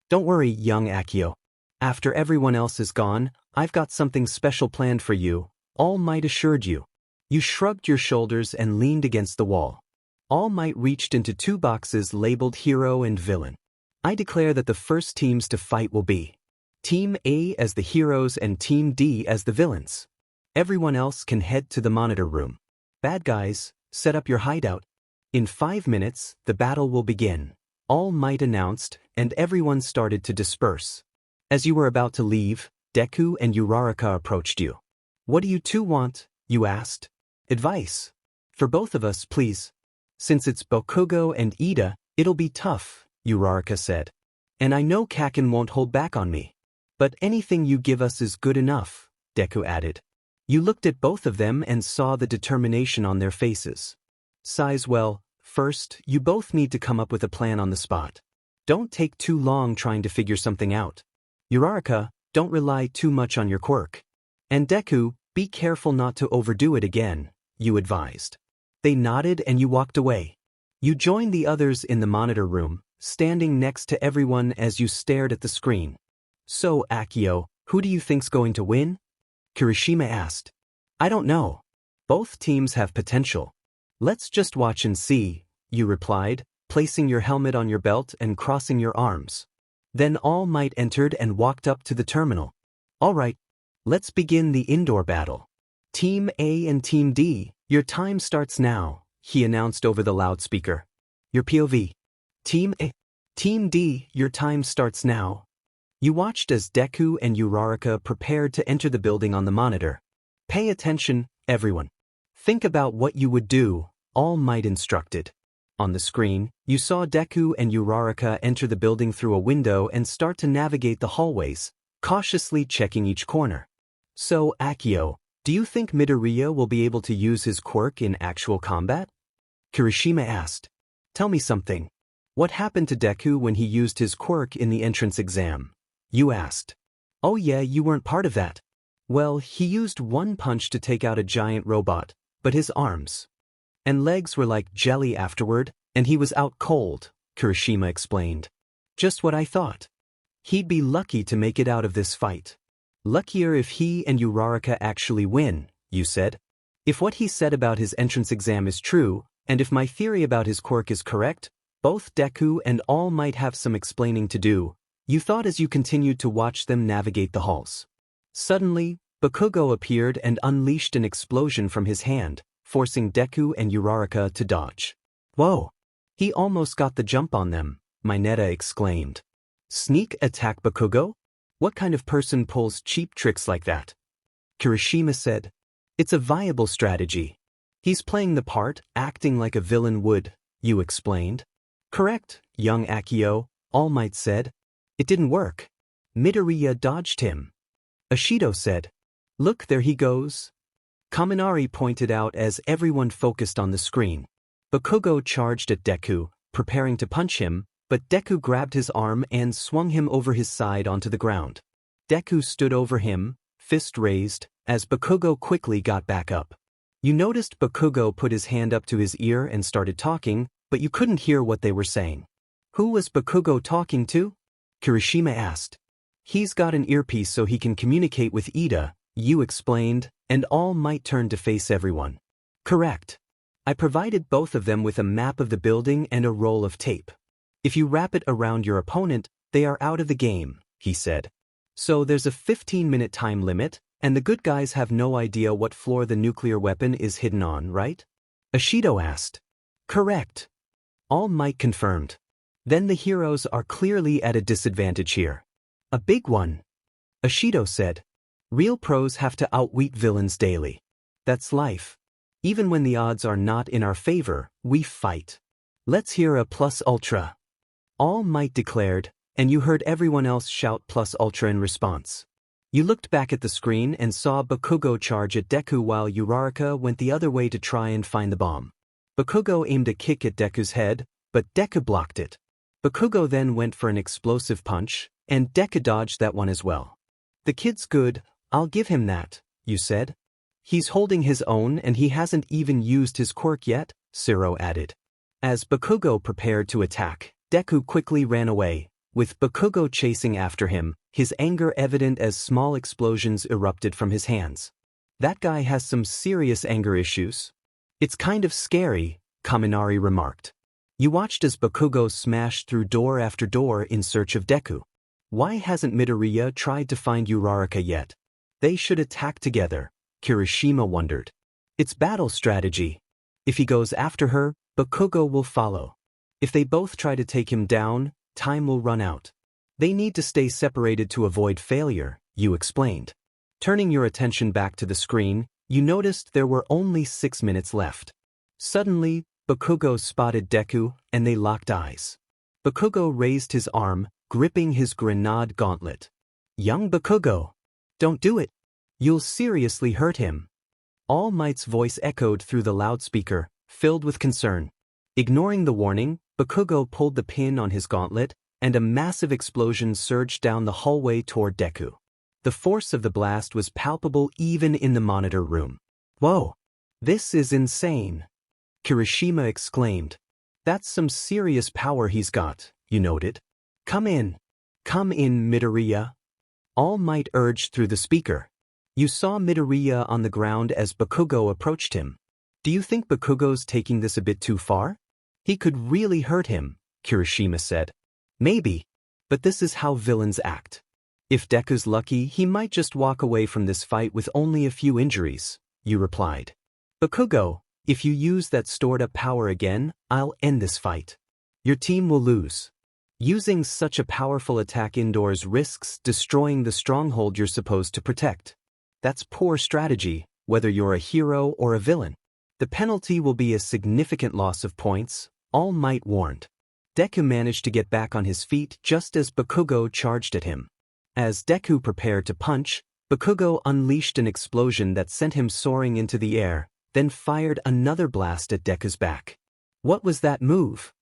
Don't worry, young Akio. After everyone else is gone, I've got something special planned for you, All Might assured you. You shrugged your shoulders and leaned against the wall. All Might reached into 2 boxes labeled hero and villain. I declare that the first teams to fight will be Team A as the heroes and Team D as the villains. Everyone else can head to the monitor room. Bad guys, set up your hideout. In 5 minutes, the battle will begin, All Might announced, and everyone started to disperse. As you were about to leave, Deku and Uraraka approached you. What do you two want? You asked. Advice. For both of us, please. Since it's Bakugo and Ida, it'll be tough, Uraraka said. And I know Kaken won't hold back on me. But anything you give us is good enough, Deku added. You looked at both of them and saw the determination on their faces. Sighs, well, first, you both need to come up with a plan on the spot. Don't take too long trying to figure something out. Uraraka, don't rely too much on your quirk. And Deku, be careful not to overdo it again, you advised. They nodded and you walked away. You joined the others in the monitor room, standing next to everyone as you stared at the screen. So, Akio, who do you think's going to win? Kirishima asked. I don't know. Both teams have potential. Let's just watch and see, you replied, placing your helmet on your belt and crossing your arms. Then All Might entered and walked up to the terminal. All right, let's begin the indoor battle. Team A and Team D, your time starts now, he announced over the loudspeaker. Your POV. Team A. Team D, your time starts now. You watched as Deku and Uraraka prepared to enter the building on the monitor. Pay attention, everyone. Think about what you would do, All Might instructed. On the screen, you saw Deku and Uraraka enter the building through a window and start to navigate the hallways, cautiously checking each corner. So, Akio, do you think Midoriya will be able to use his quirk in actual combat? Kirishima asked. Tell me something. What happened to Deku when he used his quirk in the entrance exam? You asked. Oh yeah, you weren't part of that. Well, he used one punch to take out a giant robot, but his arms and legs were like jelly afterward, and he was out cold, Kirishima explained. Just what I thought. He'd be lucky to make it out of this fight. Luckier if he and Uraraka actually win, you said. If what he said about his entrance exam is true, and if my theory about his quirk is correct, both Deku and All might have some explaining to do, you thought as you continued to watch them navigate the halls. Suddenly, Bakugo appeared and unleashed an explosion from his hand, forcing Deku and Uraraka to dodge. Whoa! He almost got the jump on them, Mineta exclaimed. Sneak attack Bakugo? What kind of person pulls cheap tricks like that? Kirishima said. It's a viable strategy. He's playing the part, acting like a villain would, you explained. Correct, young Akio, All Might said. It didn't work. Midoriya dodged him. Ashido said. Look, there he goes. Kaminari pointed out as everyone focused on the screen. Bakugo charged at Deku, preparing to punch him, but Deku grabbed his arm and swung him over his side onto the ground. Deku stood over him, fist raised, as Bakugo quickly got back up. You noticed Bakugo put his hand up to his ear and started talking, but you couldn't hear what they were saying. Who was Bakugo talking to? Kirishima asked. He's got an earpiece so he can communicate with Ida, you explained, and All Might turned to face everyone. Correct. I provided both of them with a map of the building and a roll of tape. If you wrap it around your opponent, they are out of the game, he said. So there's a 15-minute time limit, and the good guys have no idea what floor the nuclear weapon is hidden on, right? Ashido asked. Correct. All Might confirmed. Then the heroes are clearly at a disadvantage here. A big one. Ashido said. Real pros have to outwit villains daily. That's life. Even when the odds are not in our favor, we fight. Let's hear a plus ultra. All Might declared, and you heard everyone else shout plus ultra in response. You looked back at the screen and saw Bakugo charge at Deku while Uraraka went the other way to try and find the bomb. Bakugo aimed a kick at Deku's head, but Deku blocked it. Bakugo then went for an explosive punch, and Deku dodged that one as well. The kid's good, I'll give him that, you said. He's holding his own and he hasn't even used his quirk yet, Siro added. As Bakugo prepared to attack, Deku quickly ran away, with Bakugo chasing after him, his anger evident as small explosions erupted from his hands. That guy has some serious anger issues. It's kind of scary, Kaminari remarked. You watched as Bakugo smashed through door after door in search of Deku. Why hasn't Midoriya tried to find Uraraka yet? They should attack together, Kirishima wondered. It's battle strategy. If he goes after her, Bakugo will follow. If they both try to take him down, time will run out. They need to stay separated to avoid failure, you explained. Turning your attention back to the screen, you noticed there were only 6 minutes left. Suddenly, Bakugo spotted Deku, and they locked eyes. Bakugo raised his arm, gripping his grenade gauntlet. Young Bakugo! Don't do it! You'll seriously hurt him. All Might's voice echoed through the loudspeaker, filled with concern. Ignoring the warning, Bakugo pulled the pin on his gauntlet, and a massive explosion surged down the hallway toward Deku. The force of the blast was palpable even in the monitor room. "Whoa! This is insane!" Kirishima exclaimed. "That's some serious power he's got," you noted. Come in, Midoriya," All Might urged through the speaker. You saw Midoriya on the ground as Bakugo approached him. "Do you think Bakugo's taking this a bit too far? He could really hurt him," Kirishima said. "Maybe, but this is how villains act. If Deku's lucky, he might just walk away from this fight with only a few injuries," you replied. "Bakugo, if you use that stored-up power again, I'll end this fight. Your team will lose. Using such a powerful attack indoors risks destroying the stronghold you're supposed to protect. That's poor strategy, whether you're a hero or a villain. The penalty will be a significant loss of points," All Might warned. Deku managed to get back on his feet just as Bakugo charged at him. As Deku prepared to punch, Bakugo unleashed an explosion that sent him soaring into the air, then fired another blast at Deku's back. "What was that move?"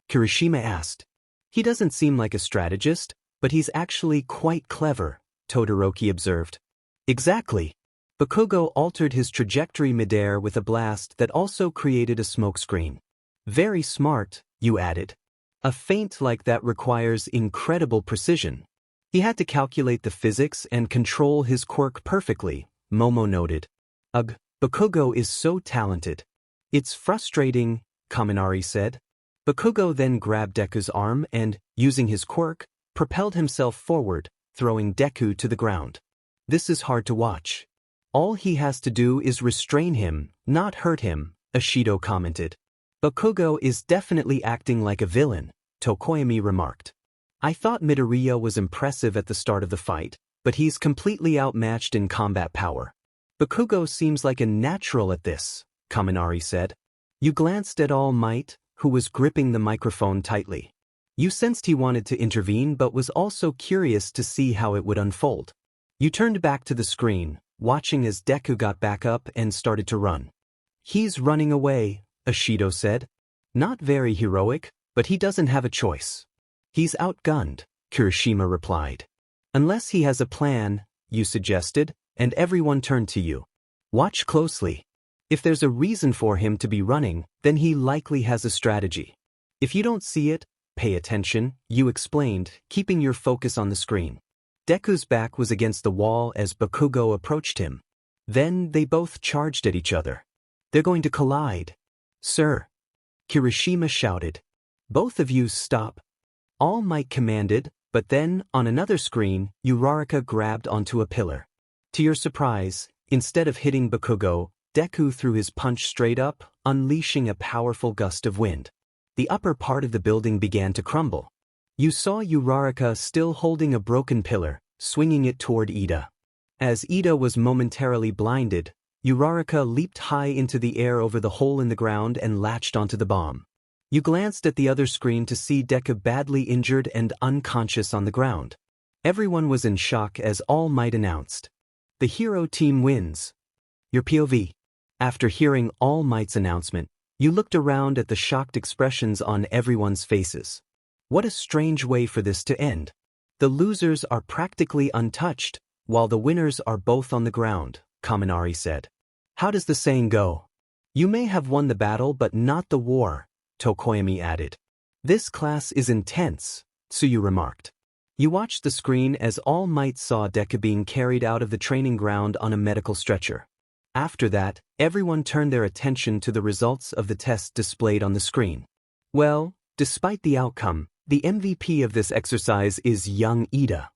Kirishima asked. "He doesn't seem like a strategist, but he's actually quite clever," Todoroki observed. "Exactly." Bakugo altered his trajectory midair with a blast that also created a smokescreen. "Very smart," you added. "A feint like that requires incredible precision. He had to calculate the physics and control his quirk perfectly," Momo noted. "Ugh, Bakugo is so talented." "It's frustrating," Kaminari said. Bakugo then grabbed Deku's arm and, using his quirk, propelled himself forward, throwing Deku to the ground. "This is hard to watch. All he has to do is restrain him, not hurt him," Ashido commented. "Bakugo is definitely acting like a villain," Tokoyami remarked. "I thought Midoriya was impressive at the start of the fight, but he's completely outmatched in combat power. Bakugo seems like a natural at this," Kaminari said. You glanced at All Might, who was gripping the microphone tightly. You sensed he wanted to intervene but was also curious to see how it would unfold. You turned back to the screen, watching as Deku got back up and started to run. "He's running away," Ashido said. "Not very heroic, but he doesn't have a choice." "He's outgunned," Kirishima replied. "Unless he has a plan," you suggested, and everyone turned to you. "Watch closely. If there's a reason for him to be running, then he likely has a strategy. If you don't see it, pay attention," you explained, keeping your focus on the screen. Deku's back was against the wall as Bakugo approached him. Then they both charged at each other. "They're going to collide." "Sir," Kirishima shouted. "Both of you stop." All Might commanded, but then, on another screen, Uraraka grabbed onto a pillar. To your surprise, instead of hitting Bakugo, Deku threw his punch straight up, unleashing a powerful gust of wind. The upper part of the building began to crumble. You saw Uraraka still holding a broken pillar, swinging it toward Ida. As Ida was momentarily blinded, Uraraka leaped high into the air over the hole in the ground and latched onto the bomb. You glanced at the other screen to see Deku badly injured and unconscious on the ground. Everyone was in shock as All Might announced. "The hero team wins." Your POV. After hearing All Might's announcement, you looked around at the shocked expressions on everyone's faces. What a strange way for this to end. The losers are practically untouched, while the winners are both on the ground, Kaminari said. "How does the saying go? You may have won the battle but not the war," Tokoyami added. "This class is intense," Tsuyu remarked. You watched the screen as All Might saw Deku being carried out of the training ground on a medical stretcher. After that, everyone turned their attention to the results of the test displayed on the screen. Well, despite the outcome, the MVP of this exercise is young Ida.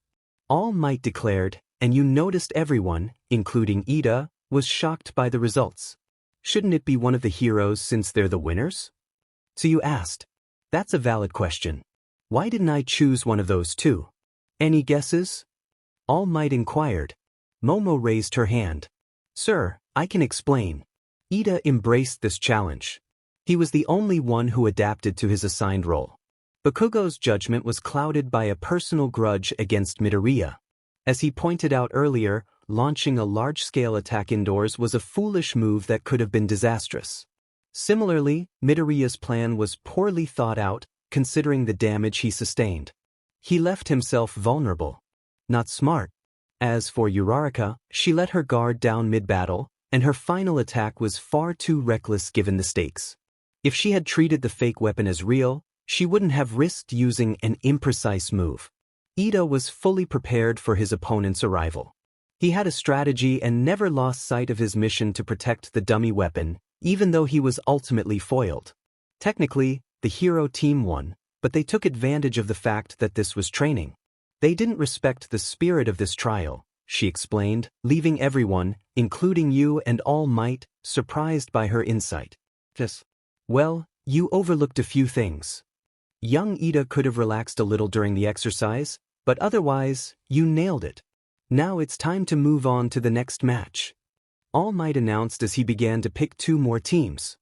All Might declared, and you noticed everyone, including Ida, was shocked by the results. Shouldn't it be one of the heroes since they're the winners? So you asked. That's a valid question. Why didn't I choose one of those two? Any guesses? All Might inquired. Momo raised her hand. Sir, I can explain. Ida embraced this challenge. He was the only one who adapted to his assigned role. Bakugo's judgment was clouded by a personal grudge against Midoriya. As he pointed out earlier, launching a large-scale attack indoors was a foolish move that could have been disastrous. Similarly, Midoriya's plan was poorly thought out, considering the damage he sustained. He left himself vulnerable. Not smart. As for Uraraka, she let her guard down mid-battle, and her final attack was far too reckless given the stakes. If she had treated the fake weapon as real, she wouldn't have risked using an imprecise move. Ida was fully prepared for his opponent's arrival. He had a strategy and never lost sight of his mission to protect the dummy weapon, even though he was ultimately foiled. Technically, the hero team won, but they took advantage of the fact that this was training. They didn't respect the spirit of this trial, she explained, leaving everyone, including you and All Might, surprised by her insight. Well, you overlooked a few things. Young Ida could have relaxed a little during the exercise, but otherwise, you nailed it. Now it's time to move on to the next match. All Might announced as he began to pick 2 more teams.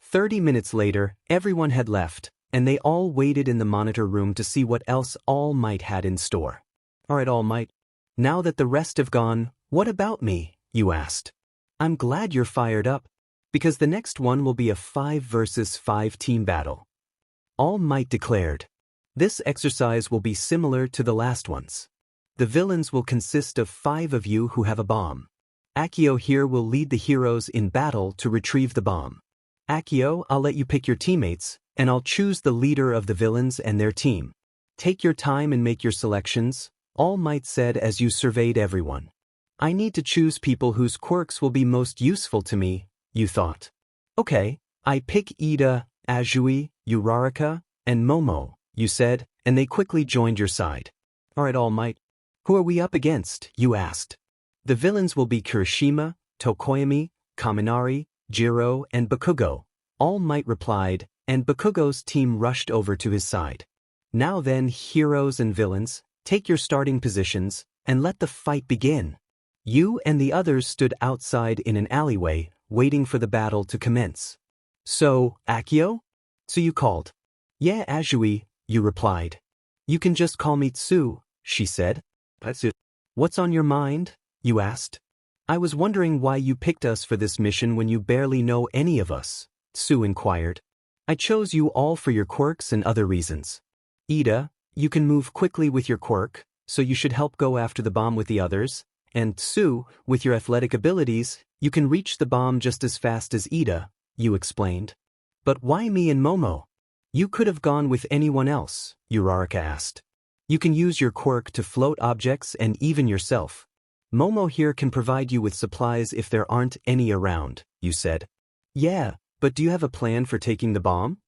30 minutes later, everyone had left, and they all waited in the monitor room to see what else All Might had in store. Alright, All Might. Now that the rest have gone, what about me, you asked. I'm glad you're fired up, because the next one will be a 5 versus 5 team battle. All Might declared. This exercise will be similar to the last ones. The villains will consist of 5 of you who have a bomb. Akio here will lead the heroes in battle to retrieve the bomb. Akio, I'll let you pick your teammates, and I'll choose the leader of the villains and their team. Take your time and make your selections, All Might said as you surveyed everyone. I need to choose people whose quirks will be most useful to me, you thought. Okay, I pick Ida, Azui, Uraraka, and Momo, you said, and they quickly joined your side. Alright, All Might. Who are we up against, you asked. The villains will be Kirishima, Tokoyami, Kaminari, Jiro, and Bakugo. All Might replied, and Bakugo's team rushed over to his side. Now then, heroes and villains, take your starting positions, and let the fight begin. You and the others stood outside in an alleyway, waiting for the battle to commence. So, Akio? So you called. Yeah, Azui, you replied. You can just call me Tsu, she said. That's it. What's on your mind? You asked. I was wondering why you picked us for this mission when you barely know any of us, Tsu inquired. I chose you all for your quirks and other reasons. Ida, you can move quickly with your quirk, so you should help go after the bomb with the others, and Tsu, with your athletic abilities, you can reach the bomb just as fast as Ida, you explained. But why me and Momo? You could have gone with anyone else, Uraraka asked. You can use your quirk to float objects and even yourself. Momo here can provide you with supplies if there aren't any around, you said. Yeah, but do you have a plan for taking the bomb?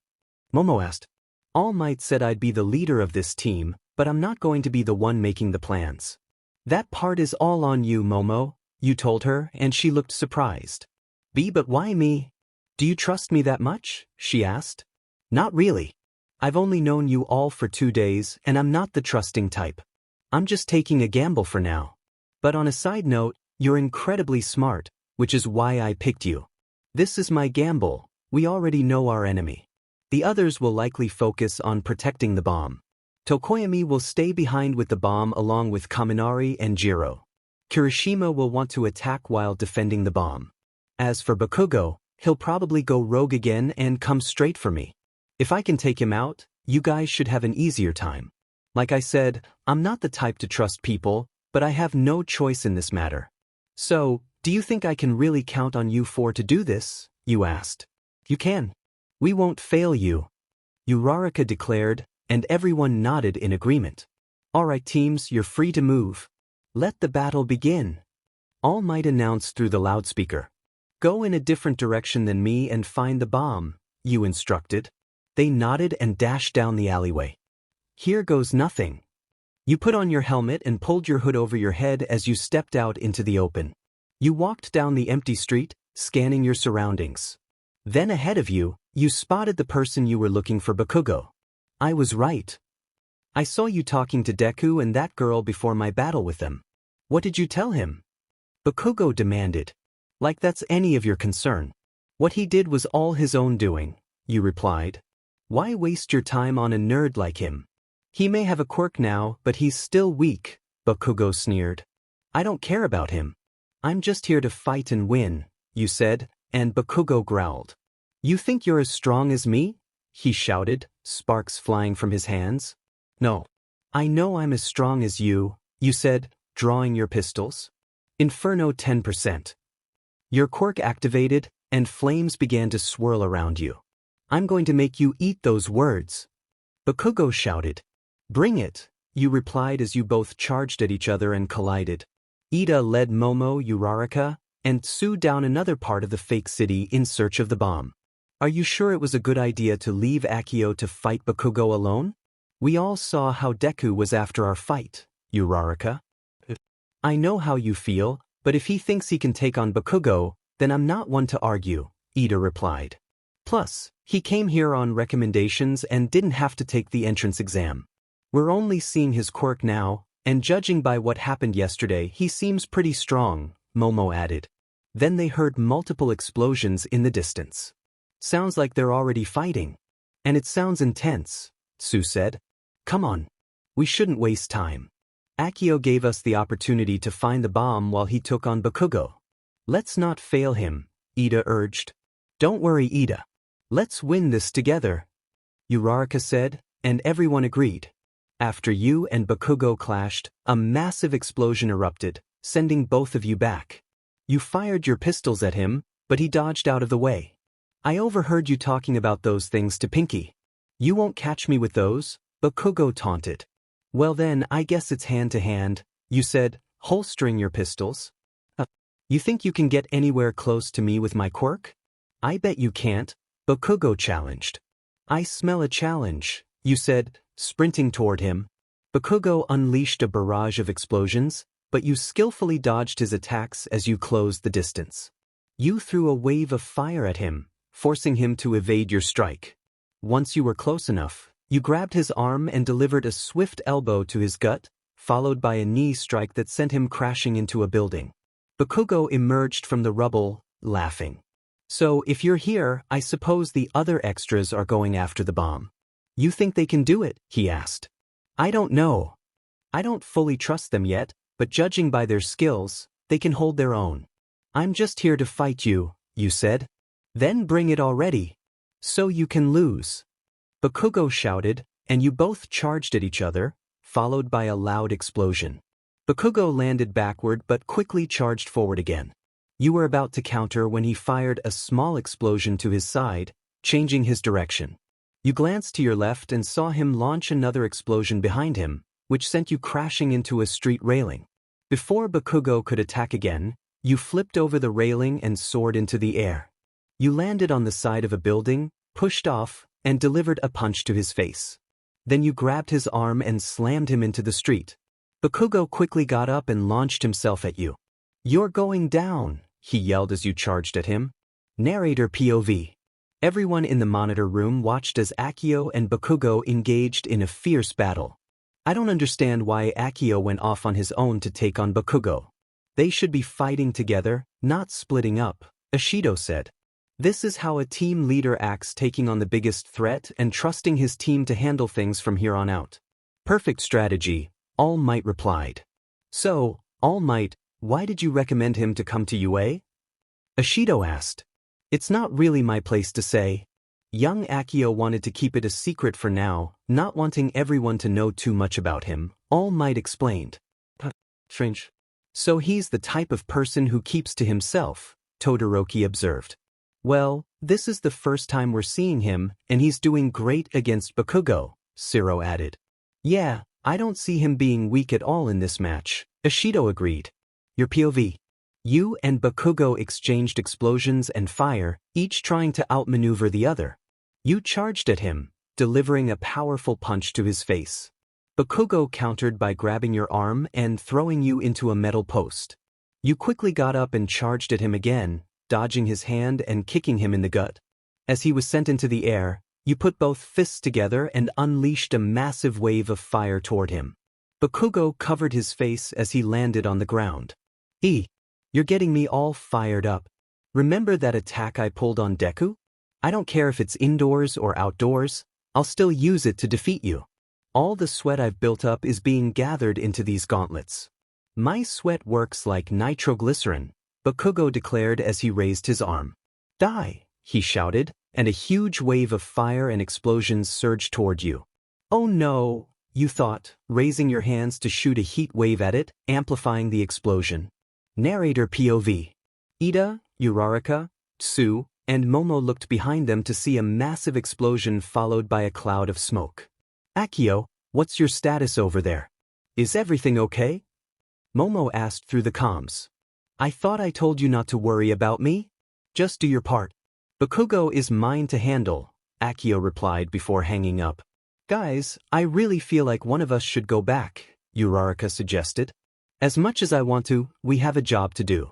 Momo asked. All Might said I'd be the leader of this team, but I'm not going to be the one making the plans. That part is all on you, Momo, you told her, and she looked surprised. But why me? Do you trust me that much? She asked. Not really. I've only known you all for 2 days, and I'm not the trusting type. I'm just taking a gamble for now. But on a side note, you're incredibly smart, which is why I picked you. This is my gamble. We already know our enemy. The others will likely focus on protecting the bomb. Tokoyami will stay behind with the bomb along with Kaminari and Jiro. Kirishima will want to attack while defending the bomb. As for Bakugo, he'll probably go rogue again and come straight for me. If I can take him out, you guys should have an easier time. Like I said, I'm not the type to trust people, but I have no choice in this matter. So, do you think I can really count on you 4 to do this? You asked. You can. We won't fail you, Uraraka declared, and everyone nodded in agreement. Alright teams, you're free to move. Let the battle begin. All Might announced through the loudspeaker. Go in a different direction than me and find the bomb, you instructed. They nodded and dashed down the alleyway. Here goes nothing. You put on your helmet and pulled your hood over your head as you stepped out into the open. You walked down the empty street, scanning your surroundings. Then ahead of you, you spotted the person you were looking for, Bakugo. I was right. I saw you talking to Deku and that girl before my battle with them. What did you tell him? Bakugo demanded. Like that's any of your concern. What he did was all his own doing, you replied. Why waste your time on a nerd like him? He may have a quirk now, but he's still weak, Bakugo sneered. I don't care about him. I'm just here to fight and win, you said, and Bakugo growled. You think you're as strong as me? He shouted, sparks flying from his hands. No. I know I'm as strong as you said, drawing your pistols. Inferno 10%. Your quirk activated, and flames began to swirl around you. I'm going to make you eat those words. Bakugo shouted. Bring it, you replied as you both charged at each other and collided. Ida led Momo, Uraraka, and Tsu down another part of the fake city in search of the bomb. Are you sure it was a good idea to leave Akio to fight Bakugo alone? We all saw how Deku was after our fight, Uraraka. I know how you feel, but if he thinks he can take on Bakugo, then I'm not one to argue, Ida replied. Plus, he came here on recommendations and didn't have to take the entrance exam. We're only seeing his quirk now, and judging by what happened yesterday, he seems pretty strong, Momo added. Then they heard multiple explosions in the distance. Sounds like they're already fighting. And it sounds intense, Tsu said. Come on. We shouldn't waste time. Akio gave us the opportunity to find the bomb while he took on Bakugo. Let's not fail him, Ida urged. Don't worry, Ida. Let's win this together, Uraraka said, and everyone agreed. After you and Bakugo clashed, a massive explosion erupted, sending both of you back. You fired your pistols at him, but he dodged out of the way. I overheard you talking about those things to Pinky. You won't catch me with those, Bakugo taunted. Well then, I guess it's hand-to-hand, you said, holstering your pistols. You think you can get anywhere close to me with my quirk? I bet you can't, Bakugo challenged. I smell a challenge, you said, sprinting toward him. Bakugo unleashed a barrage of explosions, but you skillfully dodged his attacks as you closed the distance. You threw a wave of fire at him, forcing him to evade your strike. Once you were close enough, you grabbed his arm and delivered a swift elbow to his gut, followed by a knee strike that sent him crashing into a building. Bakugo emerged from the rubble, laughing. So, if you're here, I suppose the other extras are going after the bomb. You think they can do it? He asked. I don't know. I don't fully trust them yet, but judging by their skills, they can hold their own. I'm just here to fight you, you said. Then bring it already. So you can lose. Bakugo shouted, and you both charged at each other, followed by a loud explosion. Bakugo landed backward but quickly charged forward again. You were about to counter when he fired a small explosion to his side, changing his direction. You glanced to your left and saw him launch another explosion behind him, which sent you crashing into a street railing. Before Bakugo could attack again, you flipped over the railing and soared into the air. You landed on the side of a building, pushed off, and delivered a punch to his face. Then you grabbed his arm and slammed him into the street. Bakugo quickly got up and launched himself at you. You're going down, he yelled as you charged at him. Narrator POV. Everyone in the monitor room watched as Akio and Bakugo engaged in a fierce battle. I don't understand why Akio went off on his own to take on Bakugo. They should be fighting together, not splitting up, Ishido said. This is how a team leader acts, taking on the biggest threat and trusting his team to handle things from here on out. Perfect strategy, All Might replied. So, All Might, why did you recommend him to come to UA? Ishido asked. It's not really my place to say. Young Akio wanted to keep it a secret for now, not wanting everyone to know too much about him, All Might explained. Strange. So he's the type of person who keeps to himself, Todoroki observed. Well, this is the first time we're seeing him, and he's doing great against Bakugo, Siro added. Yeah, I don't see him being weak at all in this match, Ishido agreed. Your POV. You and Bakugo exchanged explosions and fire, each trying to outmaneuver the other. You charged at him, delivering a powerful punch to his face. Bakugo countered by grabbing your arm and throwing you into a metal post. You quickly got up and charged at him again, dodging his hand and kicking him in the gut. As he was sent into the air, you put both fists together and unleashed a massive wave of fire toward him. Bakugo covered his face as he landed on the ground. You're getting me all fired up. Remember that attack I pulled on Deku? I don't care if it's indoors or outdoors, I'll still use it to defeat you. All the sweat I've built up is being gathered into these gauntlets. My sweat works like nitroglycerin, Bakugo declared as he raised his arm. Die, he shouted, and a huge wave of fire and explosions surged toward you. Oh no, you thought, raising your hands to shoot a heat wave at it, amplifying the explosion. Narrator POV. Ida, Uraraka, Tsu, and Momo looked behind them to see a massive explosion followed by a cloud of smoke. Akio, what's your status over there? Is everything okay? Momo asked through the comms. I thought I told you not to worry about me? Just do your part. Bakugo is mine to handle, Akio replied before hanging up. Guys, I really feel like one of us should go back, Uraraka suggested. As much as I want to, we have a job to do.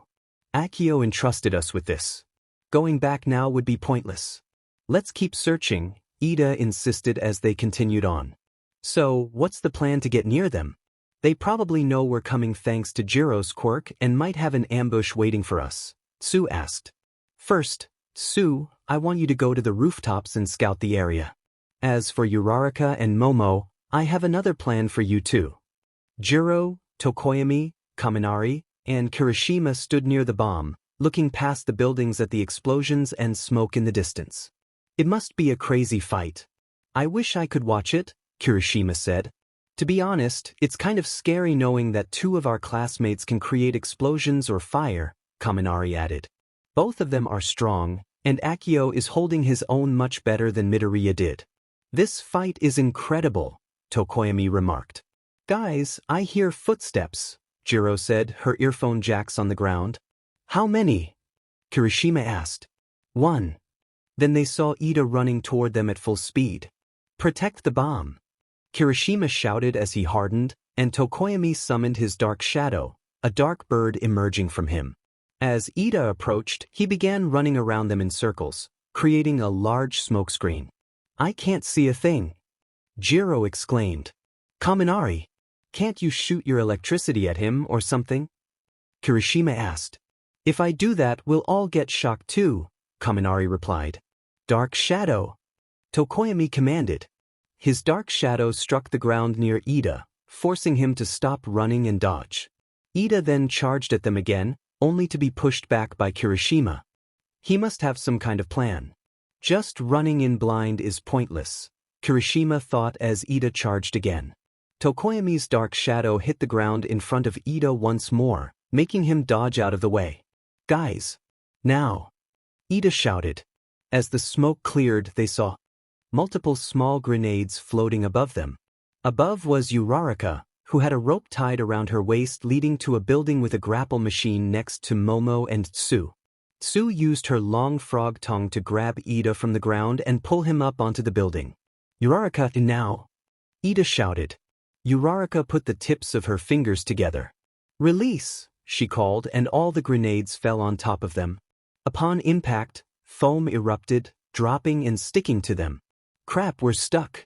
Akio entrusted us with this. Going back now would be pointless. Let's keep searching, Ida insisted as they continued on. So, what's the plan to get near them? They probably know we're coming thanks to Jiro's quirk and might have an ambush waiting for us, Tsu asked. First, Tsu, I want you to go to the rooftops and scout the area. As for Uraraka and Momo, I have another plan for you too. Jiro, Tokoyami, Kaminari, and Kirishima stood near the bomb, looking past the buildings at the explosions and smoke in the distance. It must be a crazy fight. I wish I could watch it, Kirishima said. To be honest, it's kind of scary knowing that two of our classmates can create explosions or fire, Kaminari added. Both of them are strong, and Akio is holding his own much better than Midoriya did. This fight is incredible, Tokoyami remarked. Guys, I hear footsteps, Jiro said, her earphone jacks on the ground. How many? Kirishima asked. 1. Then they saw Ida running toward them at full speed. Protect the bomb, Kirishima shouted as he hardened, and Tokoyami summoned his dark shadow, a dark bird emerging from him. As Ida approached, he began running around them in circles, creating a large smoke screen. I can't see a thing, Jiro exclaimed. Kaminari, can't you shoot your electricity at him or something? Kirishima asked. If I do that, we'll all get shocked too, Kaminari replied. Dark shadow, Tokoyami commanded. His dark shadow struck the ground near Ida, forcing him to stop running and dodge. Ida then charged at them again, only to be pushed back by Kirishima. He must have some kind of plan. Just running in blind is pointless, Kirishima thought as Ida charged again. Tokoyami's dark shadow hit the ground in front of Ida once more, making him dodge out of the way. Guys! Now! Ida shouted. As the smoke cleared, they saw multiple small grenades floating above them. Above was Uraraka, who had a rope tied around her waist leading to a building with a grapple machine next to Momo and Tsu. Tsu used her long frog tongue to grab Ida from the ground and pull him up onto the building. Uraraka, now! Ida shouted. Uraraka put the tips of her fingers together. Release, she called, and all the grenades fell on top of them. Upon impact, foam erupted, dropping and sticking to them. Crap, we're stuck,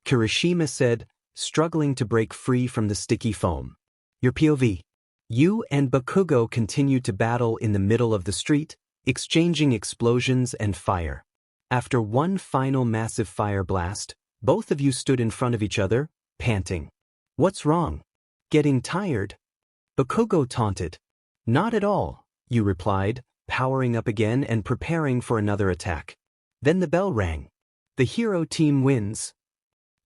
Kirishima said, struggling to break free from the sticky foam. Your POV. You and Bakugo continued to battle in the middle of the street, exchanging explosions and fire. After one final massive fire blast, both of you stood in front of each other, panting. What's wrong? Getting tired? Bakugo taunted. Not at all, you replied, powering up again and preparing for another attack. Then the bell rang. The hero team wins.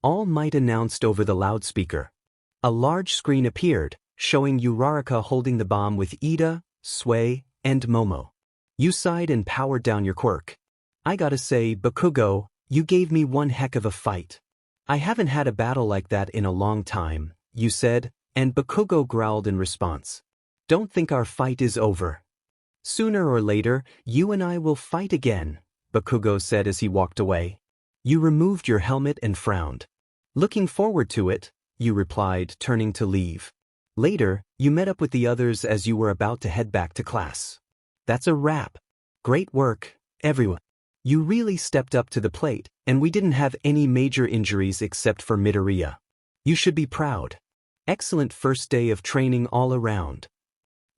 All Might announced over the loudspeaker. A large screen appeared, showing Uraraka holding the bomb with Ida, Sway, and Momo. You sighed and powered down your quirk. I gotta say, Bakugo, you gave me one heck of a fight. I haven't had a battle like that in a long time, you said, and Bakugo growled in response. Don't think our fight is over. Sooner or later, you and I will fight again, Bakugo said as he walked away. You removed your helmet and frowned. Looking forward to it, you replied, turning to leave. Later, you met up with the others as you were about to head back to class. That's a wrap. Great work, everyone. You really stepped up to the plate, and we didn't have any major injuries except for Midoriya. You should be proud. Excellent first day of training all around.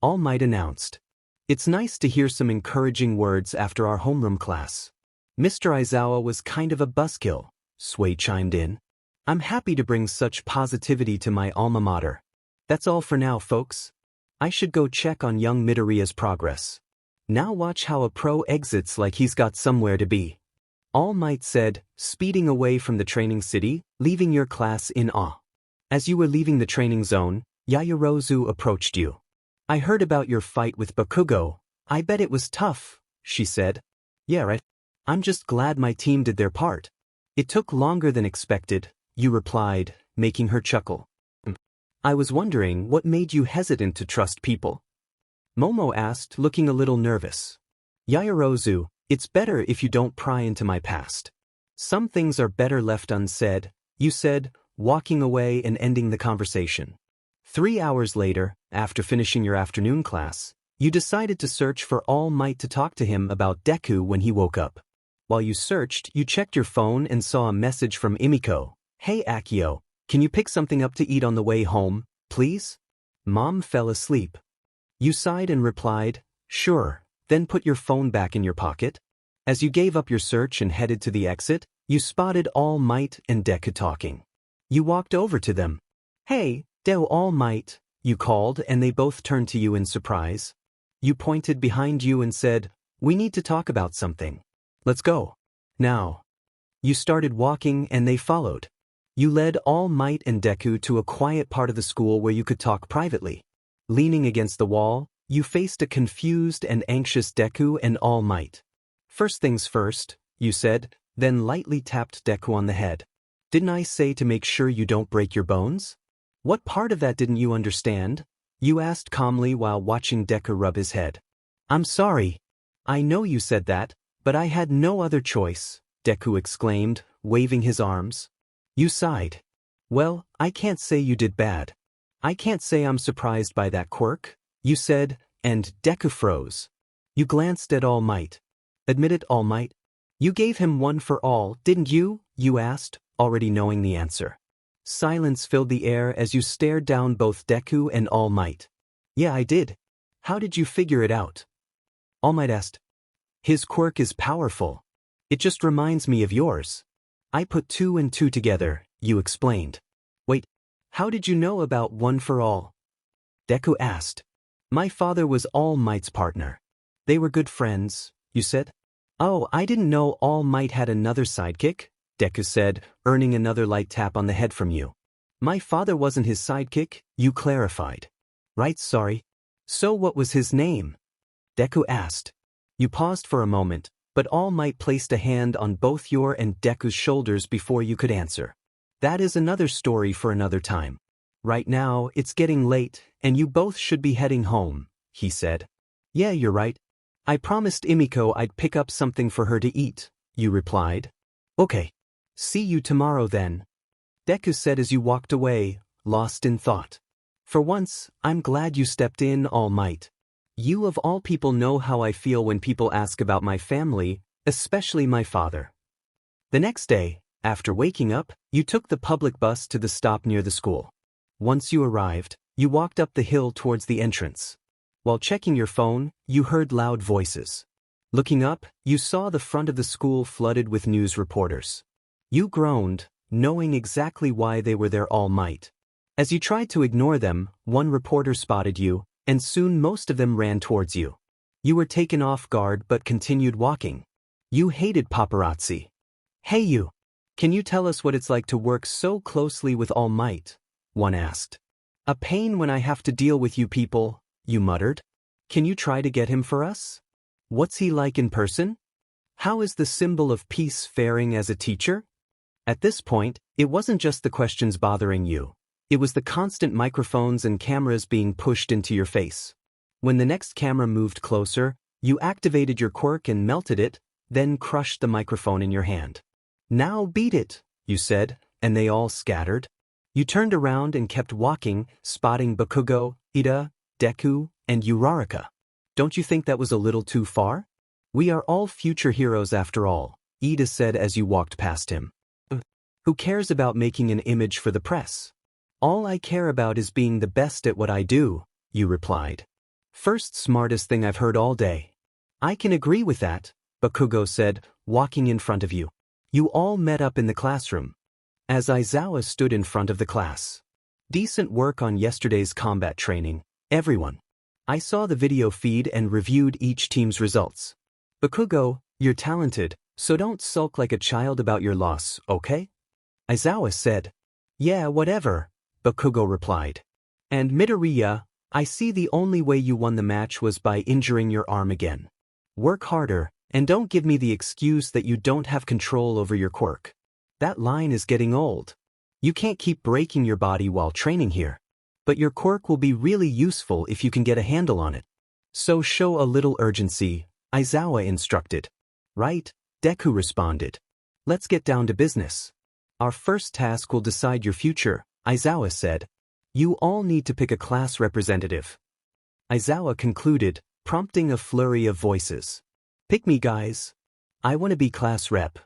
All Might announced. It's nice to hear some encouraging words after our homeroom class. Mr. Aizawa was kind of a buzzkill, Sway chimed in. I'm happy to bring such positivity to my alma mater. That's all for now, folks. I should go check on young Midoriya's progress. Now watch how a pro exits like he's got somewhere to be. All Might said, speeding away from the training city, leaving your class in awe. As you were leaving the training zone, Yaoyorozu approached you. I heard about your fight with Bakugo. I bet it was tough, she said. Yeah, right. I'm just glad my team did their part. It took longer than expected, you replied, making her chuckle. I was wondering what made you hesitant to trust people. Momo asked, looking a little nervous. Yaoyorozu, it's better if you don't pry into my past. Some things are better left unsaid, you said, walking away and ending the conversation. 3 hours later, after finishing your afternoon class, you decided to search for All Might to talk to him about Deku when he woke up. While you searched, you checked your phone and saw a message from Imiko. Hey Akio, can you pick something up to eat on the way home, please? Mom fell asleep. You sighed and replied, sure, then put your phone back in your pocket. As you gave up your search and headed to the exit, you spotted All Might and Deku talking. You walked over to them. Hey, Deo All Might, you called, and they both turned to you in surprise. You pointed behind you and said, we need to talk about something. Let's go. Now. You started walking and they followed. You led All Might and Deku to a quiet part of the school where you could talk privately. Leaning against the wall, you faced a confused and anxious Deku and All Might. First things first, you said, then lightly tapped Deku on the head. Didn't I say to make sure you don't break your bones? What part of that didn't you understand? You asked calmly while watching Deku rub his head. I'm sorry. I know you said that, but I had no other choice, Deku exclaimed, waving his arms. You sighed. Well, I can't say you did bad. I can't say I'm surprised by that quirk, you said, and Deku froze. You glanced at All Might. Admit it, All Might. You gave him one for all, didn't you? You asked, already knowing the answer. Silence filled the air as you stared down both Deku and All Might. Yeah, I did. How did you figure it out? All Might asked. His quirk is powerful. It just reminds me of yours. I put 2 and 2 together, you explained. Wait, how did you know about one for all? Deku asked. My father was All Might's partner. They were good friends, you said. Oh, I didn't know All Might had another sidekick, Deku said, earning another light tap on the head from you. My father wasn't his sidekick, you clarified. Right, sorry. So what was his name? Deku asked. You paused for a moment, but All Might placed a hand on both your and Deku's shoulders before you could answer. That is another story for another time. Right now, it's getting late, and you both should be heading home, he said. Yeah, you're right. I promised Imiko I'd pick up something for her to eat, you replied. Okay. See you tomorrow then. Deku said as you walked away, lost in thought. For once, I'm glad you stepped in, All Might. You of all people know how I feel when people ask about my family, especially my father. The next day, after waking up, you took the public bus to the stop near the school. Once you arrived, you walked up the hill towards the entrance. While checking your phone, you heard loud voices. Looking up, you saw the front of the school flooded with news reporters. You groaned, knowing exactly why they were there, All Might. As you tried to ignore them, one reporter spotted you, and soon most of them ran towards you. You were taken off guard but continued walking. You hated paparazzi. Hey you! Can you tell us what it's like to work so closely with All Might? One asked. A pain when I have to deal with you people, you muttered. Can you try to get him for us? What's he like in person? How is the symbol of peace faring as a teacher? At this point, it wasn't just the questions bothering you. It was the constant microphones and cameras being pushed into your face. When the next camera moved closer, you activated your quirk and melted it, then crushed the microphone in your hand. Now beat it, you said, and they all scattered. You turned around and kept walking, spotting Bakugo, Ida, Deku, and Uraraka. Don't you think that was a little too far? We are all future heroes after all, Ida said as you walked past him. Who cares about making an image for the press? All I care about is being the best at what I do, you replied. First smartest thing I've heard all day. I can agree with that, Bakugo said, walking in front of you. You all met up in the classroom. As Aizawa stood in front of the class. Decent work on yesterday's combat training, everyone. I saw the video feed and reviewed each team's results. Bakugo, you're talented, so don't sulk like a child about your loss, okay? Aizawa said. Yeah, whatever, Bakugo replied. And Midoriya, I see the only way you won the match was by injuring your arm again. Work harder, and don't give me the excuse that you don't have control over your quirk. That line is getting old. You can't keep breaking your body while training here. But your quirk will be really useful if you can get a handle on it. So show a little urgency, Aizawa instructed. Right, Deku responded. Let's get down to business. Our first task will decide your future, Aizawa said. You all need to pick a class representative. Aizawa concluded, prompting a flurry of voices. Pick me, guys. I want to be class rep.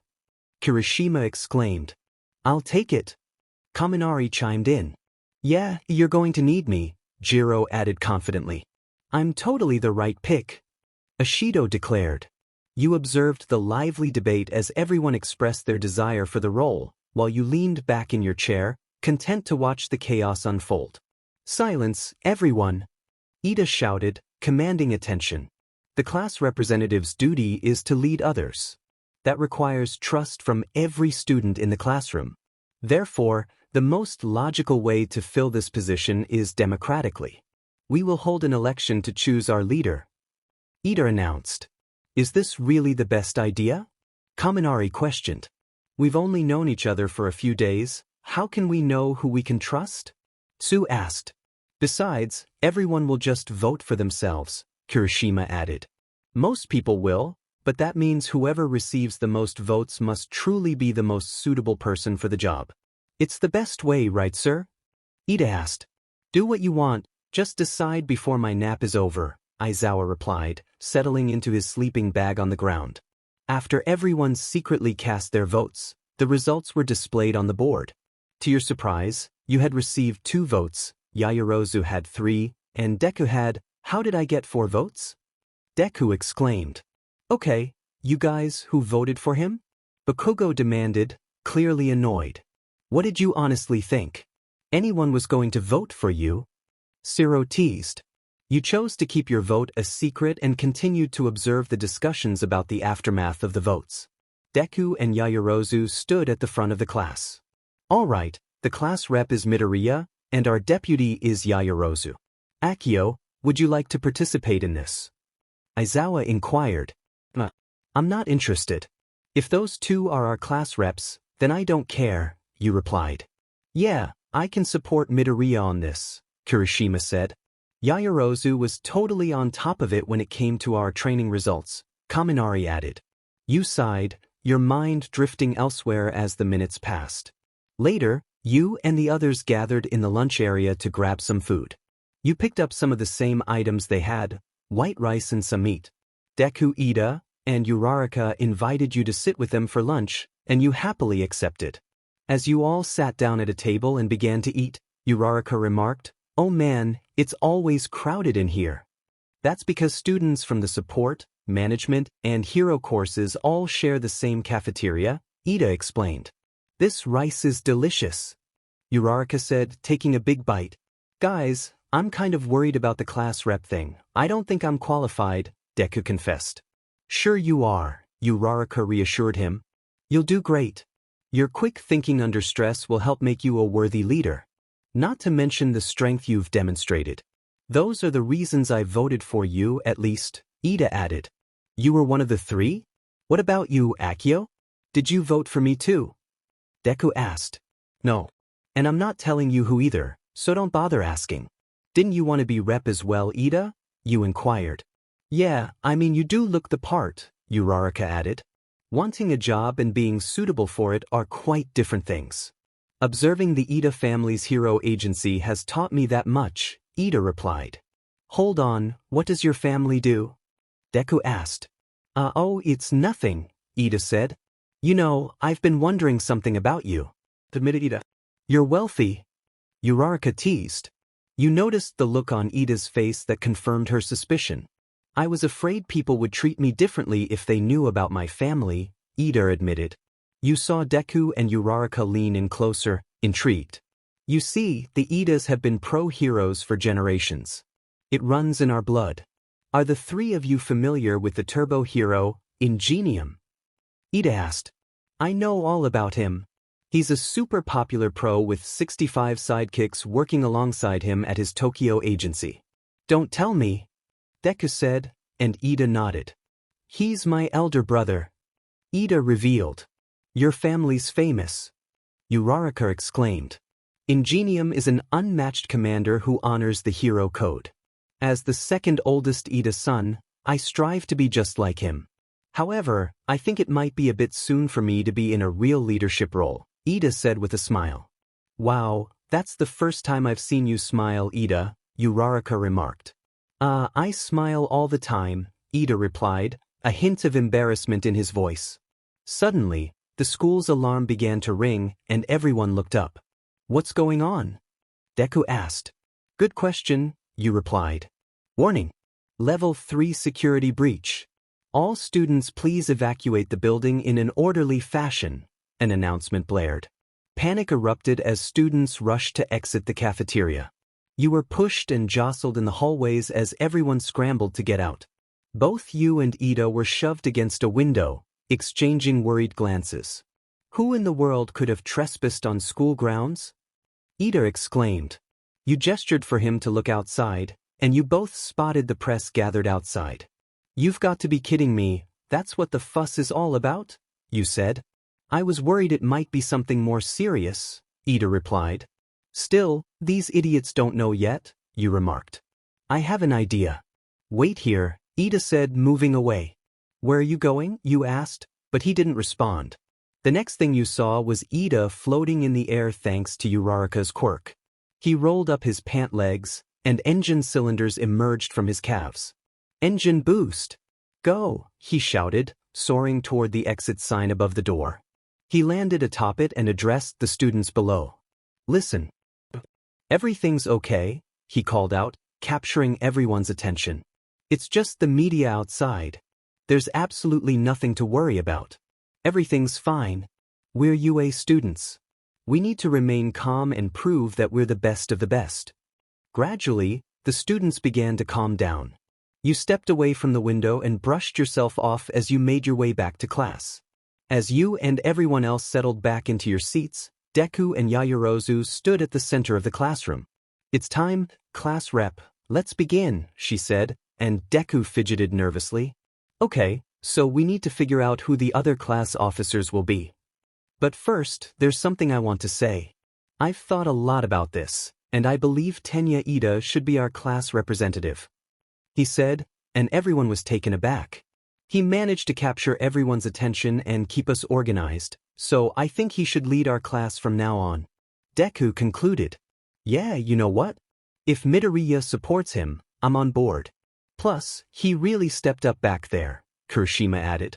Kirishima exclaimed. I'll take it. Kaminari chimed in. Yeah, you're going to need me, Jiro added confidently. I'm totally the right pick. Ashido declared. You observed the lively debate as everyone expressed their desire for the role, while you leaned back in your chair, content to watch the chaos unfold. Silence, everyone! Ida shouted, commanding attention. The class representative's duty is to lead others. That requires trust from every student in the classroom. Therefore, the most logical way to fill this position is democratically. We will hold an election to choose our leader. Ida announced. Is this really the best idea? Kaminari questioned. We've only known each other for a few days. How can we know who we can trust? Tsu asked. Besides, everyone will just vote for themselves, Kirishima added. Most people will, but that means whoever receives the most votes must truly be the most suitable person for the job. It's the best way, right, sir? Ida asked. Do what you want, just decide before my nap is over, Aizawa replied, settling into his sleeping bag on the ground. After everyone secretly cast their votes, the results were displayed on the board. To your surprise, you had received 2 votes, Yaoyorozu had 3, and Deku had, how did I get 4 votes? Deku exclaimed. Okay, you guys who voted for him? Bakugo demanded, clearly annoyed. What did you honestly think? Anyone was going to vote for you? Siro teased. You chose to keep your vote a secret and continued to observe the discussions about the aftermath of the votes. Deku and Yaoyorozu stood at the front of the class. All right, the class rep is Midoriya, and our deputy is Yaoyorozu. Akio, would you like to participate in this? Aizawa inquired. I'm not interested. If those 2 are our class reps, then I don't care, you replied. Yeah, I can support Midoriya on this, Kirishima said. Yaoyorozu was totally on top of it when it came to our training results, Kaminari added. You sighed, your mind drifting elsewhere as the minutes passed. Later, you and the others gathered in the lunch area to grab some food. You picked up some of the same items they had, white rice and some meat. Deku, Ida, and Uraraka invited you to sit with them for lunch, and you happily accepted. As you all sat down at a table and began to eat, Uraraka remarked, Oh man, it's always crowded in here. That's because students from the support, management, and hero courses all share the same cafeteria, Ida explained. This rice is delicious, Uraraka said, taking a big bite. Guys, I'm kind of worried about the class rep thing. I don't think I'm qualified, Deku confessed. Sure you are, Uraraka reassured him. You'll do great. Your quick thinking under stress will help make you a worthy leader. Not to mention the strength you've demonstrated. Those are the reasons I voted for you, at least, Ida added. You were one of the 3? What about you, Akio? Did you vote for me too? Deku asked. No. And I'm not telling you who either, so don't bother asking. Didn't you want to be rep as well, Ida? You inquired. Yeah, I mean you do look the part, Uraraka added. Wanting a job and being suitable for it are quite different things. Observing the Ida family's hero agency has taught me that much, Ida replied. Hold on, what does your family do? Deku asked. Oh, it's nothing, Ida said. You know, I've been wondering something about you, admitted Ida. You're wealthy, Uraraka teased. You noticed the look on Ida's face that confirmed her suspicion. I was afraid people would treat me differently if they knew about my family, Ida admitted. You saw Deku and Uraraka lean in closer, intrigued. You see, the Idas have been pro-heroes for generations. It runs in our blood. Are the 3 of you familiar with the turbo hero, Ingenium? Ida asked. I know all about him. He's a super popular pro with 65 sidekicks working alongside him at his Tokyo agency. Don't tell me, Deku said, and Ida nodded. He's my elder brother. Ida revealed. Your family's famous. Uraraka exclaimed. Ingenium is an unmatched commander who honors the hero code. As the second oldest Ida's son, I strive to be just like him. However, I think it might be a bit soon for me to be in a real leadership role, Ida said with a smile. Wow, that's the first time I've seen you smile, Ida, Uraraka remarked. I smile all the time, Ida replied, a hint of embarrassment in his voice. Suddenly, the school's alarm began to ring and everyone looked up. What's going on? Deku asked. Good question, Yu replied. Warning. Level 3 security breach. All students please evacuate the building in an orderly fashion, an announcement blared. Panic erupted as students rushed to exit the cafeteria. You were pushed and jostled in the hallways as everyone scrambled to get out. Both Yu and Ida were shoved against a window, exchanging worried glances. Who in the world could have trespassed on school grounds? Ida exclaimed. You gestured for him to look outside, and you both spotted the press gathered outside. You've got to be kidding me, that's what the fuss is all about? You said. I was worried it might be something more serious, Ida replied. Still, these idiots don't know yet, Yu remarked. I have an idea. Wait here, Ida said, moving away. Where are you going? Yu asked, but he didn't respond. The next thing you saw was Ida floating in the air thanks to Uraraka's quirk. He rolled up his pant legs, and engine cylinders emerged from his calves. Engine boost! Go! He shouted, soaring toward the exit sign above the door. He landed atop it and addressed the students below. Listen. Everything's okay, he called out, capturing everyone's attention. It's just the media outside. There's absolutely nothing to worry about. Everything's fine. We're UA students. We need to remain calm and prove that we're the best of the best. Gradually, the students began to calm down. You stepped away from the window and brushed yourself off as you made your way back to class. As you and everyone else settled back into your seats, Deku and Yaoyorozu stood at the center of the classroom. It's time, class rep, let's begin, she said, and Deku fidgeted nervously. Okay, so we need to figure out who the other class officers will be. But first, there's something I want to say. I've thought a lot about this, and I believe Tenya Ida should be our class representative. He said, and everyone was taken aback. He managed to capture everyone's attention and keep us organized, so I think he should lead our class from now on. Deku concluded. Yeah, you know what? If Midoriya supports him, I'm on board. Plus, he really stepped up back there, Kirishima added.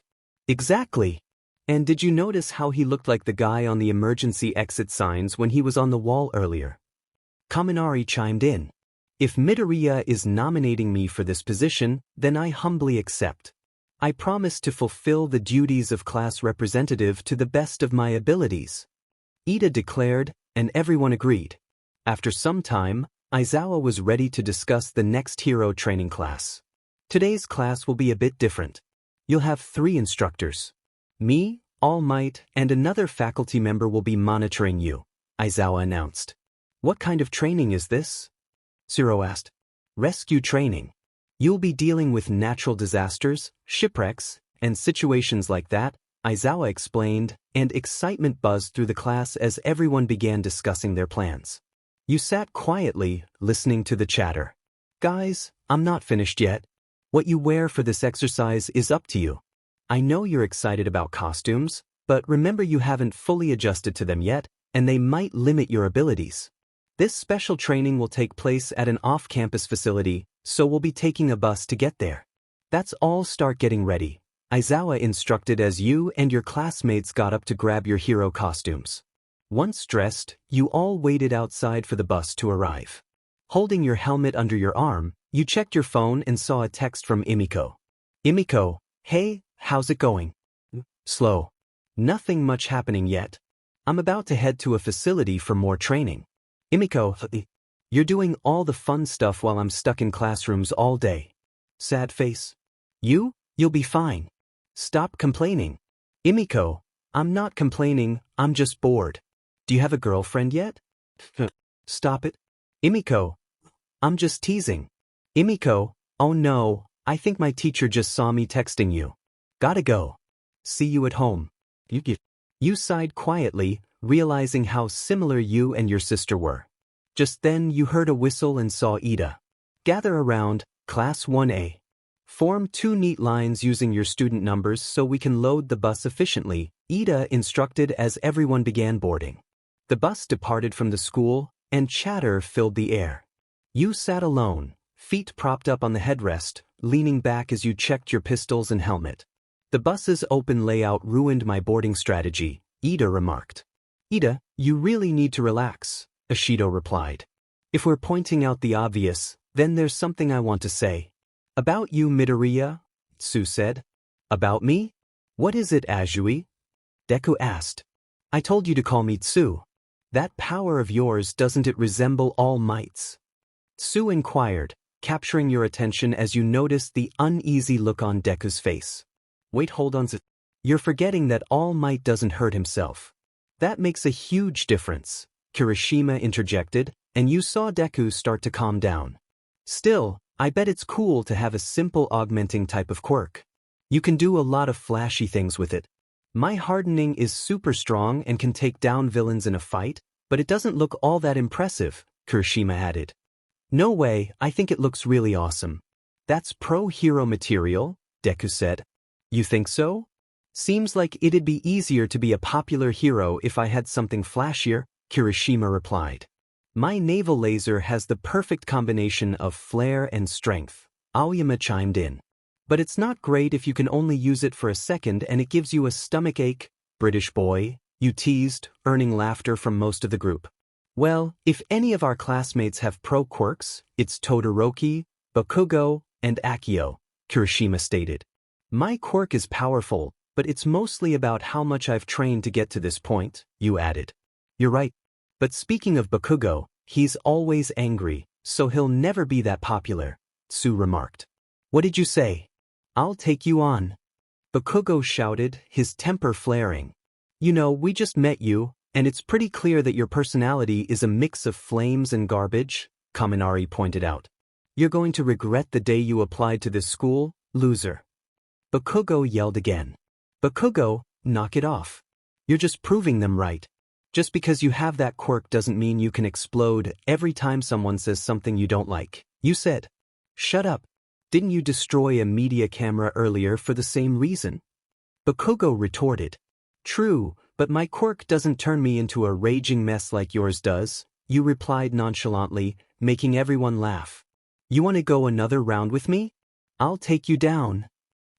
Exactly. And did you notice how he looked like the guy on the emergency exit signs when he was on the wall earlier? Kaminari chimed in. If Midoriya is nominating me for this position, then I humbly accept. I promise to fulfill the duties of class representative to the best of my abilities. Ida declared, and everyone agreed. After some time, Aizawa was ready to discuss the next hero training class. Today's class will be a bit different. You'll have 3 instructors. Me, All Might, and another faculty member will be monitoring you, Aizawa announced. What kind of training is this? Zero asked. Rescue training. You'll be dealing with natural disasters, shipwrecks, and situations like that, Aizawa explained, and excitement buzzed through the class as everyone began discussing their plans. You sat quietly, listening to the chatter. Guys, I'm not finished yet. What you wear for this exercise is up to you. I know you're excited about costumes, but remember you haven't fully adjusted to them yet, and they might limit your abilities. This special training will take place at an off-campus facility, so we'll be taking a bus to get there. That's all, start getting ready, Aizawa instructed as you and your classmates got up to grab your hero costumes. Once dressed, you all waited outside for the bus to arrive. Holding your helmet under your arm, you checked your phone and saw a text from Imiko. Imiko, hey, how's it going? Slow. Nothing much happening yet. I'm about to head to a facility for more training. Imiko, you're doing all the fun stuff while I'm stuck in classrooms all day. Sad face. You'll be fine. Stop complaining. Imiko, I'm not complaining, I'm just bored. Do you have a girlfriend yet? Stop it. Imiko. I'm just teasing. Imiko, oh no, I think my teacher just saw me texting you. Gotta go. See you at home. You sighed quietly, realizing how similar you and your sister were. Just then you heard a whistle and saw Ida. Gather around, Class 1A. Form 2 neat lines using your student numbers so we can load the bus efficiently, Ida instructed as everyone began boarding. The bus departed from the school, and chatter filled the air. You sat alone, feet propped up on the headrest, leaning back as you checked your pistols and helmet. The bus's open layout ruined my boarding strategy, Ida remarked. Ida, you really need to relax, Ashido replied. If we're pointing out the obvious, then there's something I want to say. About you, Midoriya, Tsu said. About me? What is it, Azui? Deku asked. I told you to call me Tsu. That power of yours, doesn't it resemble All Might's? Tsu inquired, capturing your attention as you noticed the uneasy look on Deku's face. Wait, hold on. You're forgetting that All Might doesn't hurt himself. That makes a huge difference, Kirishima interjected, and you saw Deku start to calm down. Still, I bet it's cool to have a simple augmenting type of quirk. You can do a lot of flashy things with it. My hardening is super strong and can take down villains in a fight, but it doesn't look all that impressive, Kirishima added. No way, I think it looks really awesome. That's pro-hero material, Deku said. You think so? Seems like it'd be easier to be a popular hero if I had something flashier, Kirishima replied. My naval laser has the perfect combination of flare and strength, Aoyama chimed in. But it's not great if you can only use it for a second and it gives you a stomachache, British boy, you teased, earning laughter from most of the group. Well, if any of our classmates have pro quirks, it's Todoroki, Bakugo, and Akio, Kirishima stated. My quirk is powerful, but it's mostly about how much I've trained to get to this point, you added. You're right. But speaking of Bakugo, he's always angry, so he'll never be that popular, Tsu remarked. What did you say? I'll take you on. Bakugo shouted, his temper flaring. You know, we just met you, and it's pretty clear that your personality is a mix of flames and garbage, Kaminari pointed out. You're going to regret the day you applied to this school, loser. Bakugo yelled again. Bakugo, knock it off. You're just proving them right. Just because you have that quirk doesn't mean you can explode every time someone says something you don't like, you said. Shut up. Didn't you destroy a media camera earlier for the same reason? Bakugo retorted. True, but my quirk doesn't turn me into a raging mess like yours does, you replied nonchalantly, making everyone laugh. You want to go another round with me? I'll take you down.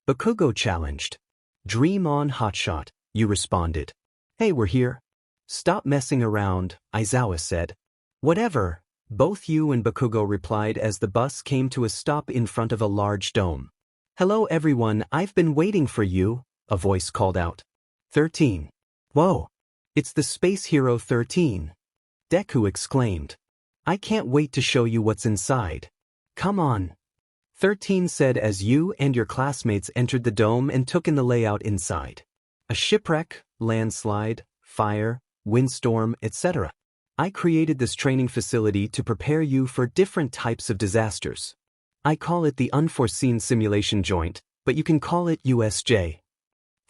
Bakugo challenged. Dream on, hotshot, you responded. Hey, we're here. Stop messing around, Aizawa said. Whatever, both you and Bakugo replied as the bus came to a stop in front of a large dome. Hello everyone, I've been waiting for you, a voice called out. 13. Whoa, it's the Space Hero 13. Deku exclaimed. I can't wait to show you what's inside. Come on. 13 said as you and your classmates entered the dome and took in the layout inside. A shipwreck, landslide, fire, windstorm, etc. I created this training facility to prepare you for different types of disasters. I call it the Unforeseen Simulation Joint, but you can call it USJ.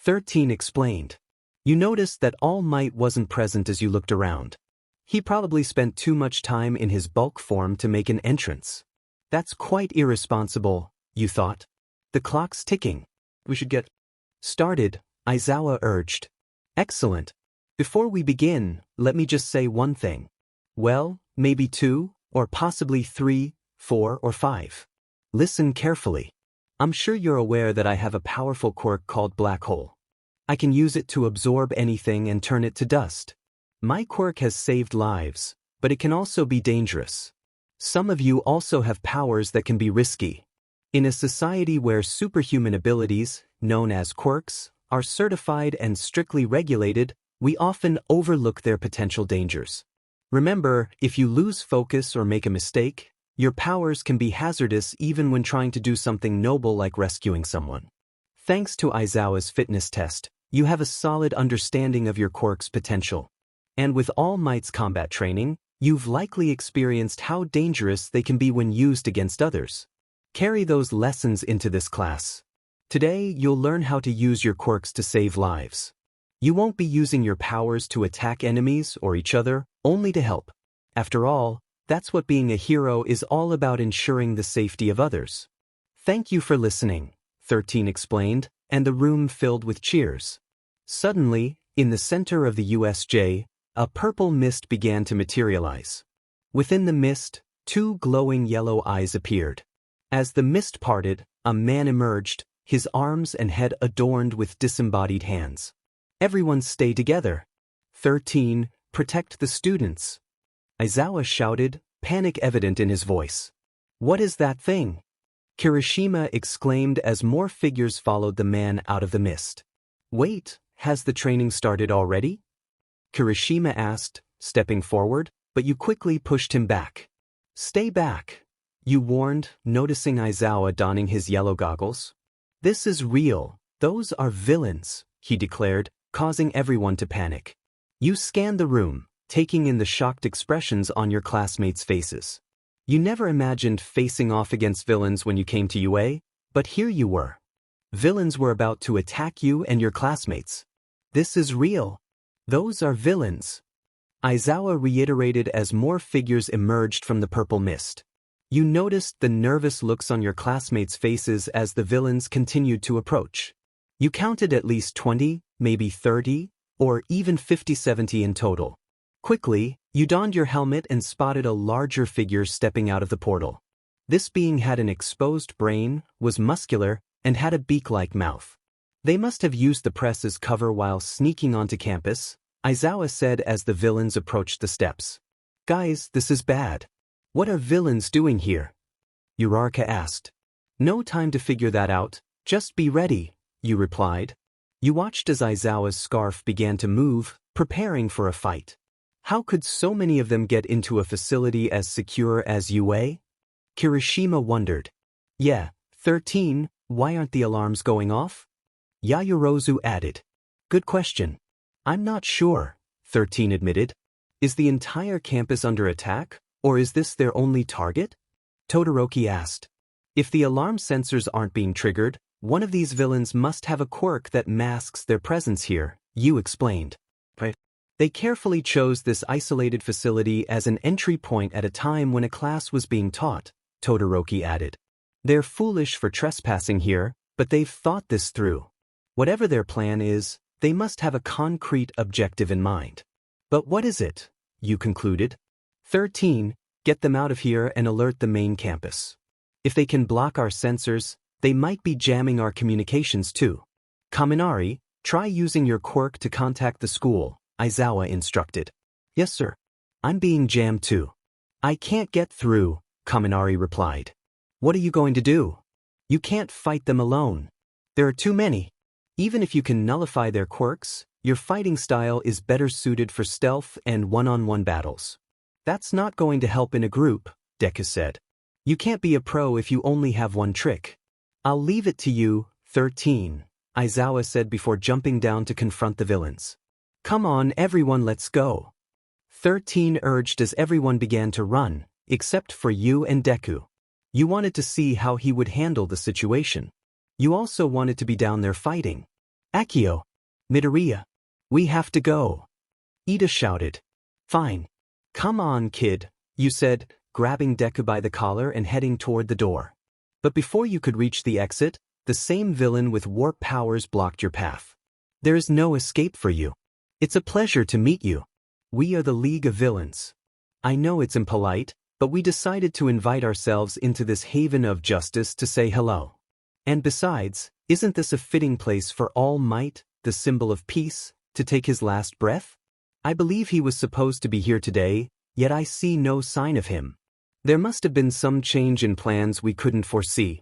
13 explained. You noticed that All Might wasn't present as you looked around. He probably spent too much time in his bulk form to make an entrance. That's quite irresponsible, you thought. The clock's ticking. We should get started, Aizawa urged. Excellent. Before we begin, let me just say one thing. Well, maybe 2, or possibly 3, 4, or 5. Listen carefully. I'm sure you're aware that I have a powerful quirk called Black Hole. I can use it to absorb anything and turn it to dust. My quirk has saved lives, but it can also be dangerous. Some of you also have powers that can be risky. In a society where superhuman abilities, known as quirks, are certified and strictly regulated, we often overlook their potential dangers. Remember, if you lose focus or make a mistake, your powers can be hazardous even when trying to do something noble like rescuing someone. Thanks to Aizawa's fitness test, you have a solid understanding of your quirk's potential. And with All Might's combat training, you've likely experienced how dangerous they can be when used against others. Carry those lessons into this class. Today, you'll learn how to use your quirks to save lives. You won't be using your powers to attack enemies or each other, only to help. After all, that's what being a hero is all about, ensuring the safety of others. Thank you for listening, 13 explained, and the room filled with cheers. Suddenly, in the center of the USJ, a purple mist began to materialize. Within the mist, two glowing yellow eyes appeared. As the mist parted, a man emerged, his arms and head adorned with disembodied hands. Everyone stay together. 13, protect the students. Aizawa shouted, panic evident in his voice. What is that thing? Kirishima exclaimed as more figures followed the man out of the mist. Wait, has the training started already? Kirishima asked, stepping forward, but you quickly pushed him back. Stay back, you warned, noticing Aizawa donning his yellow goggles. This is real, those are villains, he declared, causing everyone to panic. You scanned the room, taking in the shocked expressions on your classmates' faces. You never imagined facing off against villains when you came to UA, but here you were. Villains were about to attack you and your classmates. This is real. Those are villains. Aizawa reiterated as more figures emerged from the purple mist. You noticed the nervous looks on your classmates' faces as the villains continued to approach. You counted at least 20, maybe 30, or even 50-70 in total. Quickly, you donned your helmet and spotted a larger figure stepping out of the portal. This being had an exposed brain, was muscular, and had a beak-like mouth. They must have used the press as cover while sneaking onto campus, Aizawa said as the villains approached the steps. Guys, this is bad. What are villains doing here? Uraraka asked. No time to figure that out, just be ready, you replied. You watched as Aizawa's scarf began to move, preparing for a fight. How could so many of them get into a facility as secure as UA? Kirishima wondered. Yeah, 13, why aren't the alarms going off? Yayorozu added. Good question. I'm not sure, 13 admitted. Is the entire campus under attack, or is this their only target? Todoroki asked. If the alarm sensors aren't being triggered, one of these villains must have a quirk that masks their presence here, you explained. They carefully chose this isolated facility as an entry point at a time when a class was being taught, Todoroki added. They're foolish for trespassing here, but they've thought this through. Whatever their plan is, they must have a concrete objective in mind. But what is it? You concluded. 13, get them out of here and alert the main campus. If they can block our sensors, they might be jamming our communications too. Kaminari, try using your quirk to contact the school, Aizawa instructed. Yes sir. I'm being jammed too. I can't get through, Kaminari replied. What are you going to do? You can't fight them alone. There are too many. Even if you can nullify their quirks, your fighting style is better suited for stealth and one-on-one battles. That's not going to help in a group, Deku said. You can't be a pro if you only have one trick. I'll leave it to you, 13, Aizawa said before jumping down to confront the villains. Come on everyone, let's go. 13 urged as everyone began to run, except for you and Deku. You wanted to see how he would handle the situation. You also wanted to be down there fighting. Akio, Midoriya, we have to go. Ida shouted. Fine. Come on, kid, you said, grabbing Deku by the collar and heading toward the door. But before you could reach the exit, the same villain with warp powers blocked your path. There is no escape for you. It's a pleasure to meet you. We are the League of Villains. I know it's impolite, but we decided to invite ourselves into this haven of justice to say hello. And besides, isn't this a fitting place for All Might, the symbol of peace, to take his last breath? I believe he was supposed to be here today, yet I see no sign of him. There must have been some change in plans we couldn't foresee.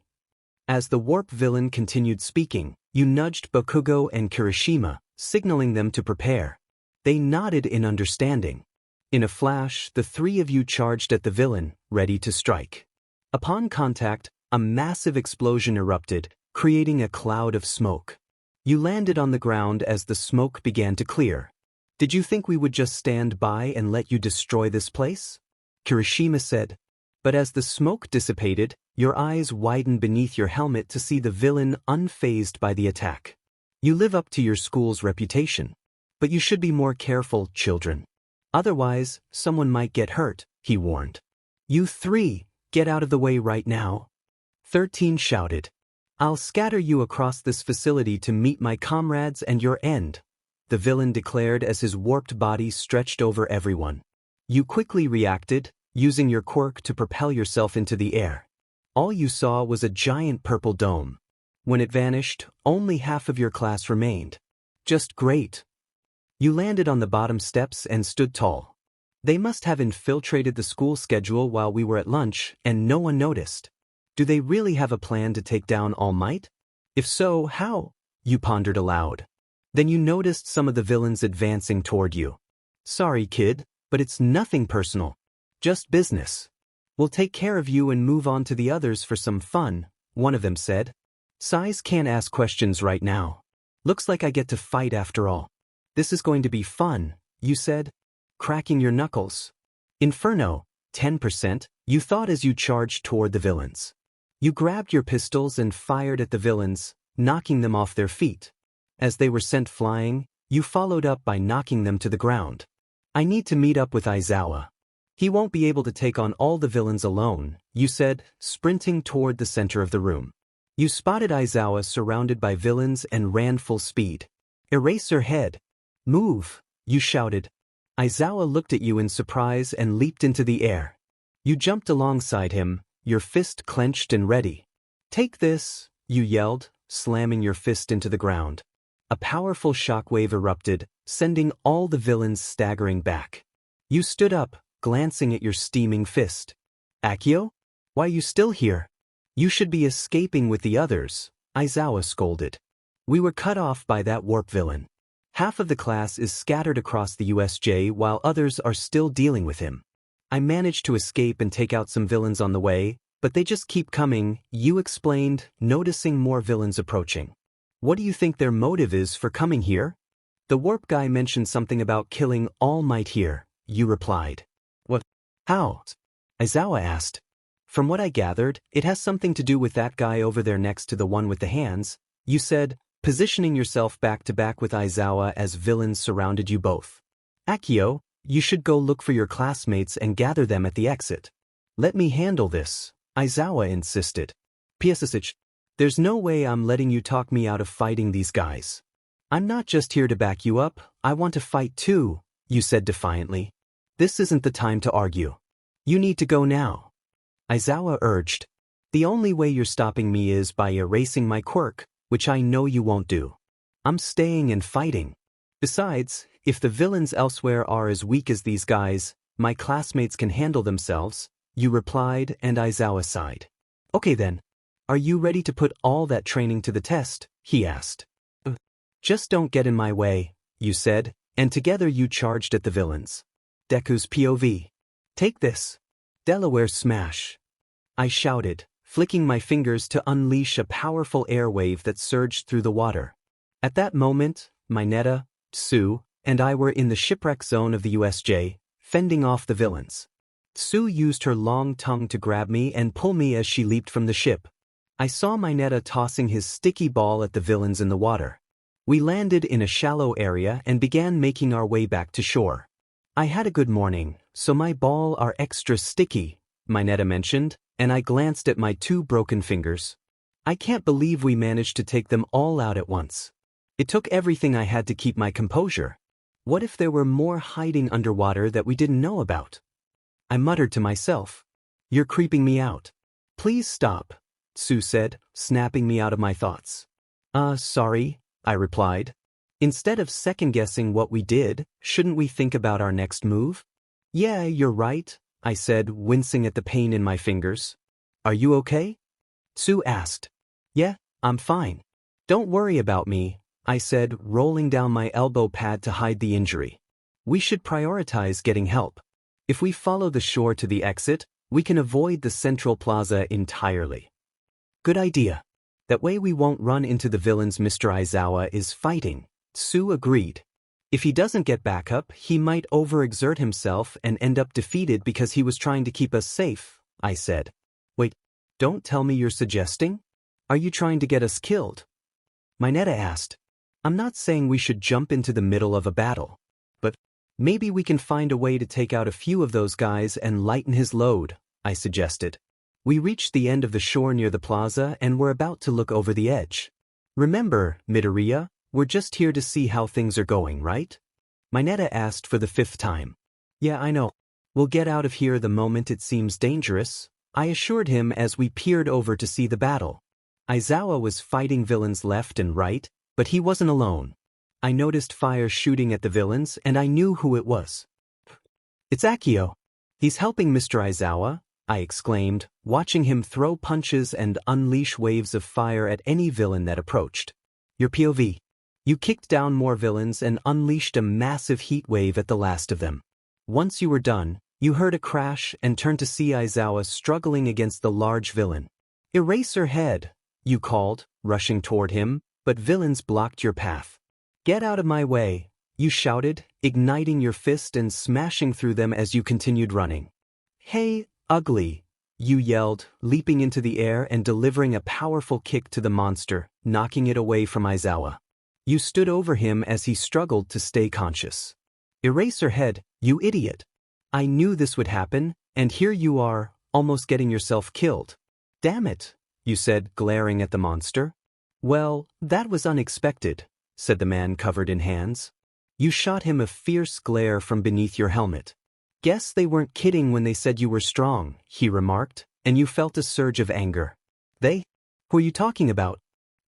As the warp villain continued speaking, you nudged Bakugo and Kirishima, signaling them to prepare. They nodded in understanding. In a flash, the three of you charged at the villain, ready to strike. Upon contact, a massive explosion erupted, creating a cloud of smoke. You landed on the ground as the smoke began to clear. Did you think we would just stand by and let you destroy this place? Kirishima said. But as the smoke dissipated, your eyes widened beneath your helmet to see the villain unfazed by the attack. You live up to your school's reputation. But you should be more careful, children. Otherwise, someone might get hurt, he warned. You three, get out of the way right now. 13 shouted. I'll scatter you across this facility to meet my comrades and your end, the villain declared as his warped body stretched over everyone. You quickly reacted, using your quirk to propel yourself into the air. All you saw was a giant purple dome. When it vanished, only half of your class remained. Just great. You landed on the bottom steps and stood tall. They must have infiltrated the school schedule while we were at lunch, and no one noticed. Do they really have a plan to take down All Might? If so, how? You pondered aloud. Then you noticed some of the villains advancing toward you. Sorry, kid, but it's nothing personal. Just business. We'll take care of you and move on to the others for some fun, one of them said. Sais can't ask questions right now. Looks like I get to fight after all. This is going to be fun, you said, cracking your knuckles. Inferno, 10%, you thought as you charged toward the villains. You grabbed your pistols and fired at the villains, knocking them off their feet. As they were sent flying, you followed up by knocking them to the ground. I need to meet up with Aizawa. He won't be able to take on all the villains alone, you said, sprinting toward the center of the room. You spotted Aizawa surrounded by villains and ran full speed. Erase her head. Move, you shouted. Aizawa looked at you in surprise and leaped into the air. You jumped alongside him, your fist clenched and ready. Take this, you yelled, slamming your fist into the ground. A powerful shockwave erupted, sending all the villains staggering back. You stood up, glancing at your steaming fist. Akio? Why are you still here? You should be escaping with the others, Aizawa scolded. We were cut off by that warp villain. Half of the class is scattered across the USJ while others are still dealing with him. I managed to escape and take out some villains on the way, but they just keep coming, you explained, noticing more villains approaching. What do you think their motive is for coming here? The warp guy mentioned something about killing All Might here, you replied. What? How? Aizawa asked. From what I gathered, it has something to do with that guy over there next to the one with the hands, you said, positioning yourself back to back with Aizawa as villains surrounded you both. Akio, you should go look for your classmates and gather them at the exit. Let me handle this, Aizawa insisted. PSSH, there's no way I'm letting you talk me out of fighting these guys. I'm not just here to back you up, I want to fight too, you said defiantly. This isn't the time to argue. You need to go now. Aizawa urged. The only way you're stopping me is by erasing my quirk, which I know you won't do. I'm staying and fighting. Besides, if the villains elsewhere are as weak as these guys, my classmates can handle themselves, you replied, and Aizawa sighed. Okay then. Are you ready to put all that training to the test? He asked. Just don't get in my way, you said, and together you charged at the villains. Deku's POV. Take this. Delaware smash. I shouted, flicking my fingers to unleash a powerful airwave that surged through the water. At that moment, Mineta, Tsu, and I were in the shipwreck zone of the USJ, fending off the villains. Tsu used her long tongue to grab me and pull me as she leaped from the ship. I saw Mineta tossing his sticky ball at the villains in the water. We landed in a shallow area and began making our way back to shore. I had a good morning, so my ball are extra sticky, Mineta mentioned, and I glanced at my 2 broken fingers. I can't believe we managed to take them all out at once. It took everything I had to keep my composure. What if there were more hiding underwater that we didn't know about? I muttered to myself. You're creeping me out. Please stop, Tsu said, snapping me out of my thoughts. Sorry, I replied. Instead of second-guessing what we did, shouldn't we think about our next move? Yeah, you're right, I said, wincing at the pain in my fingers. Are you okay? Tsu asked. Yeah, I'm fine. Don't worry about me, I said, rolling down my elbow pad to hide the injury. We should prioritize getting help. If we follow the shore to the exit, we can avoid the central plaza entirely. Good idea. That way we won't run into the villains Mr. Aizawa is fighting, Tsu agreed. If he doesn't get back up, he might overexert himself and end up defeated because he was trying to keep us safe, I said. Wait, don't tell me you're suggesting? Are you trying to get us killed? Mineta asked. I'm not saying we should jump into the middle of a battle. But maybe we can find a way to take out a few of those guys and lighten his load, I suggested. We reached the end of the shore near the plaza and were about to look over the edge. Remember, Midoriya, we're just here to see how things are going, right? Mineta asked for the 5th time. Yeah, I know. We'll get out of here the moment it seems dangerous, I assured him as we peered over to see the battle. Aizawa was fighting villains left and right, but he wasn't alone. I noticed fire shooting at the villains and I knew who it was. It's Akio. He's helping Mr. Aizawa, I exclaimed, watching him throw punches and unleash waves of fire at any villain that approached. Your POV. You kicked down more villains and unleashed a massive heat wave at the last of them. Once you were done, you heard a crash and turned to see Aizawa struggling against the large villain. Eraserhead, you called, rushing toward him, but villains blocked your path. Get out of my way, you shouted, igniting your fist and smashing through them as you continued running. Hey, ugly, you yelled, leaping into the air and delivering a powerful kick to the monster, knocking it away from Aizawa. You stood over him as he struggled to stay conscious. Eraserhead, you idiot. I knew this would happen, and here you are, almost getting yourself killed. Damn it, you said, glaring at the monster. Well, that was unexpected, said the man covered in hands. You shot him a fierce glare from beneath your helmet. Guess they weren't kidding when they said you were strong, he remarked, and you felt a surge of anger. They? Who are you talking about?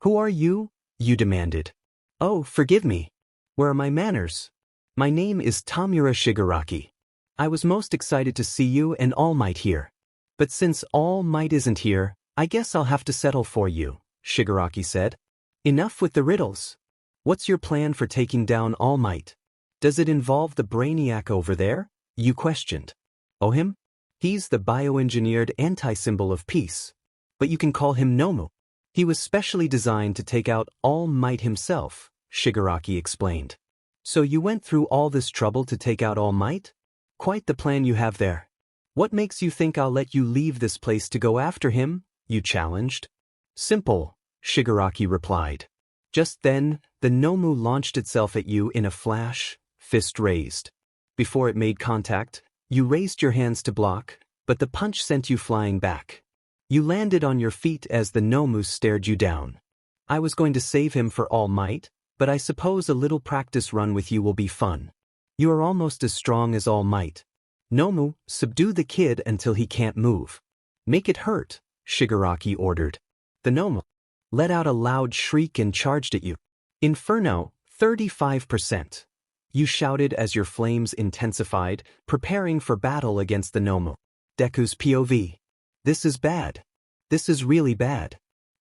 Who are you? You demanded. Oh, forgive me. Where are my manners? My name is Tamura Shigaraki. I was most excited to see you and All Might here. But since All Might isn't here, I guess I'll have to settle for you, Shigaraki said. Enough with the riddles. What's your plan for taking down All Might? Does it involve the brainiac over there? You questioned. Oh, him? He's the bioengineered anti-symbol of peace. But you can call him Nomu. He was specially designed to take out All Might himself, Shigaraki explained. So you went through all this trouble to take out All Might? Quite the plan you have there. What makes you think I'll let you leave this place to go after him? You challenged. Simple, Shigaraki replied. Just then, the Nomu launched itself at you in a flash, fist raised. Before it made contact, you raised your hands to block, but the punch sent you flying back. You landed on your feet as the Nomu stared you down. I was going to save him for All Might, but I suppose a little practice run with you will be fun. You are almost as strong as All Might. Nomu, subdue the kid until he can't move. Make it hurt, Shigaraki ordered. The Nomu let out a loud shriek and charged at you. Inferno, 35%. You shouted as your flames intensified, preparing for battle against the Nomu. Deku's POV. This is bad. This is really bad.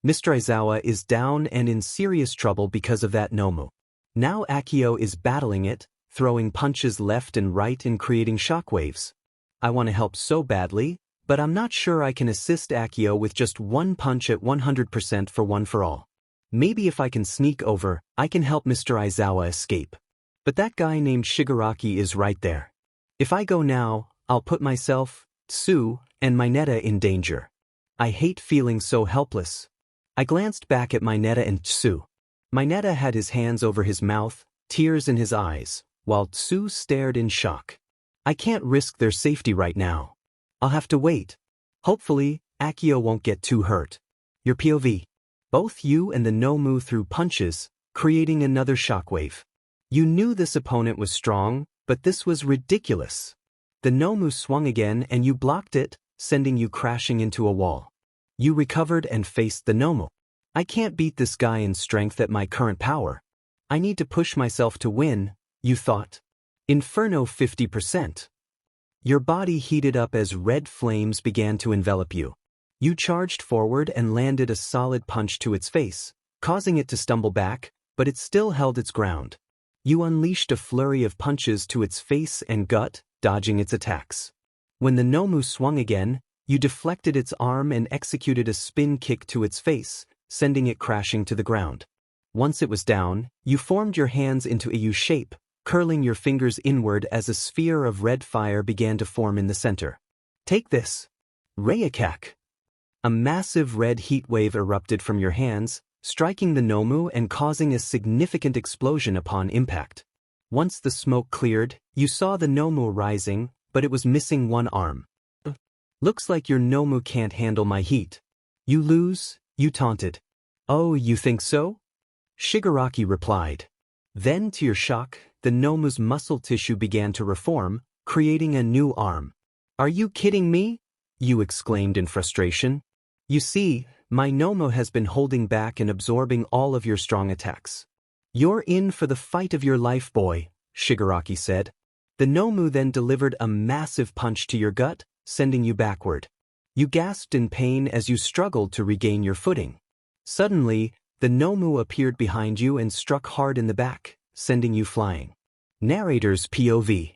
Mr. Aizawa is down and in serious trouble because of that Nomu. Now Akio is battling it, throwing punches left and right and creating shockwaves. I want to help so badly, but I'm not sure I can assist Akio with just one punch at 100% for one for all. Maybe if I can sneak over, I can help Mr. Aizawa escape. But that guy named Shigaraki is right there. If I go now, I'll put myself, Tsu, and Mineta in danger. I hate feeling so helpless. I glanced back at Mineta and Tsu. Mineta had his hands over his mouth, tears in his eyes, while Tsu stared in shock. I can't risk their safety right now. I'll have to wait. Hopefully, Akio won't get too hurt. Your POV. Both you and the Nomu threw punches, creating another shockwave. You knew this opponent was strong, but this was ridiculous. The Nomu swung again and you blocked it, sending you crashing into a wall. You recovered and faced the Nomu. I can't beat this guy in strength at my current power. I need to push myself to win, you thought. Inferno 50%. Your body heated up as red flames began to envelop you. You charged forward and landed a solid punch to its face, causing it to stumble back, but it still held its ground. You unleashed a flurry of punches to its face and gut, dodging its attacks. When the Nomu swung again, you deflected its arm and executed a spin kick to its face, sending it crashing to the ground. Once it was down, you formed your hands into a U shape, curling your fingers inward as a sphere of red fire began to form in the center. Take this. Rayakak. A massive red heat wave erupted from your hands, striking the Nomu and causing a significant explosion upon impact. Once the smoke cleared, you saw the Nomu rising, but it was missing one arm. Looks like your Nomu can't handle my heat. You lose, you taunted. Oh, you think so? Shigaraki replied. Then, to your shock, the Nomu's muscle tissue began to reform, creating a new arm. Are you kidding me? You exclaimed in frustration. You see, my Nomu has been holding back and absorbing all of your strong attacks. You're in for the fight of your life, boy, Shigaraki said. The Nomu then delivered a massive punch to your gut, sending you backward. You gasped in pain as you struggled to regain your footing. Suddenly, the Nomu appeared behind you and struck hard in the back, sending you flying. Narrator's POV.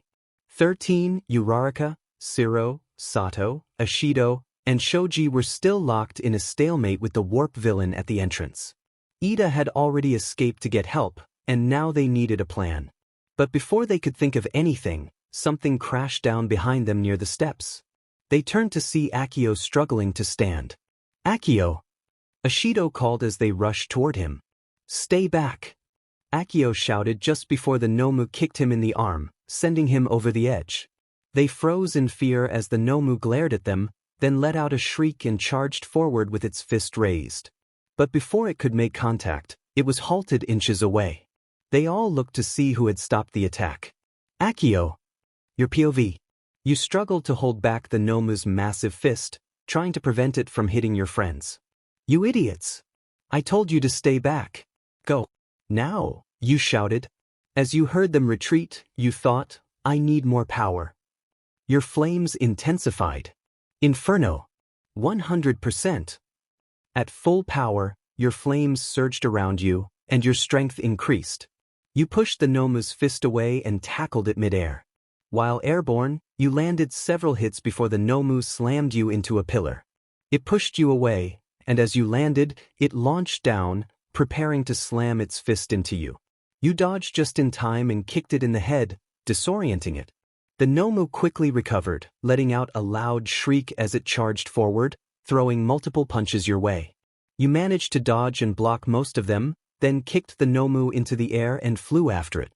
13, Uraraka, Shiro, Sato, Ashido, and Shoji were still locked in a stalemate with the warp villain at the entrance. Ida had already escaped to get help, and now they needed a plan. But before they could think of anything, something crashed down behind them near the steps. They turned to see Akio struggling to stand. Akio! Ashido called as they rushed toward him. Stay back! Akio shouted just before the Nomu kicked him in the arm, sending him over the edge. They froze in fear as the Nomu glared at them, then let out a shriek and charged forward with its fist raised. But before it could make contact, it was halted inches away. They all looked to see who had stopped the attack. Akio! Your POV. You struggled to hold back the Nomu's massive fist, trying to prevent it from hitting your friends. You idiots! I told you to stay back. Go. Now, you shouted. As you heard them retreat, you thought, I need more power. Your flames intensified. Inferno. 100%. At full power, your flames surged around you, and your strength increased. You pushed the Nomu's fist away and tackled it midair. While airborne, you landed several hits before the Nomu slammed you into a pillar. It pushed you away, and as you landed, it launched down, preparing to slam its fist into you. You dodged just in time and kicked it in the head, disorienting it. The Nomu quickly recovered, letting out a loud shriek as it charged forward, throwing multiple punches your way. You managed to dodge and block most of them, then kicked the Nomu into the air and flew after it.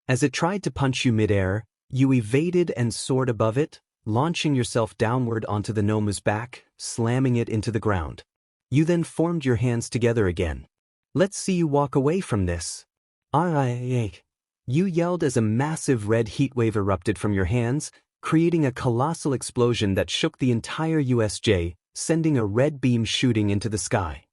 As it tried to punch you midair, you evaded and soared above it, launching yourself downward onto the Nomu's back, slamming it into the ground. You then formed your hands together again. Let's see you walk away from this. You yelled as a massive red heatwave erupted from your hands, creating a colossal explosion that shook the entire USJ, sending a red beam shooting into the sky.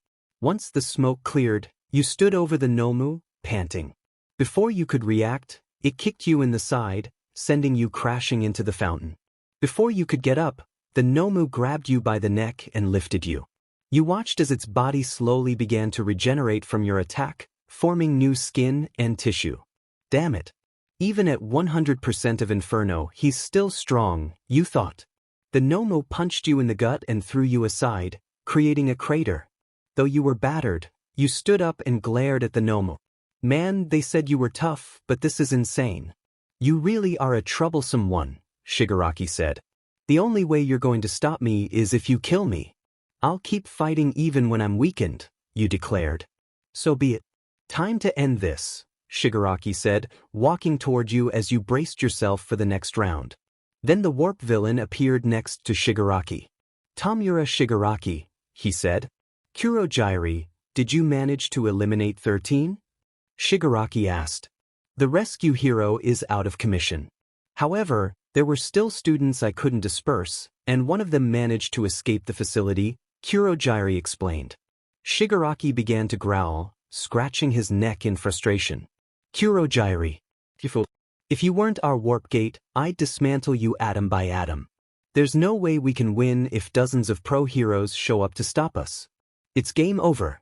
Once the smoke cleared, you stood over the Nomu, panting. Before you could react, it kicked you in the side, sending you crashing into the fountain. Before you could get up, the Nomu grabbed you by the neck and lifted you. You watched as its body slowly began to regenerate from your attack, forming new skin and tissue. Damn it. Even at 100% of Inferno, he's still strong, you thought. The Nomu punched you in the gut and threw you aside, creating a crater. Though you were battered, you stood up and glared at the Nomu. Man, they said you were tough, but this is insane. You really are a troublesome one, Shigaraki said. The only way you're going to stop me is if you kill me. I'll keep fighting even when I'm weakened, you declared. So be it. Time to end this, Shigaraki said, walking toward you as you braced yourself for the next round. Then the warp villain appeared next to Shigaraki. Tomura Shigaraki, he said. Kurojairi, did you manage to eliminate 13? Shigaraki asked. The rescue hero is out of commission. However, there were still students I couldn't disperse, and one of them managed to escape the facility, Kurojairi explained. Shigaraki began to growl, scratching his neck in frustration. Kurojairi. If you weren't our warp gate, I'd dismantle you atom by atom. There's no way we can win if dozens of pro heroes show up to stop us. It's game over.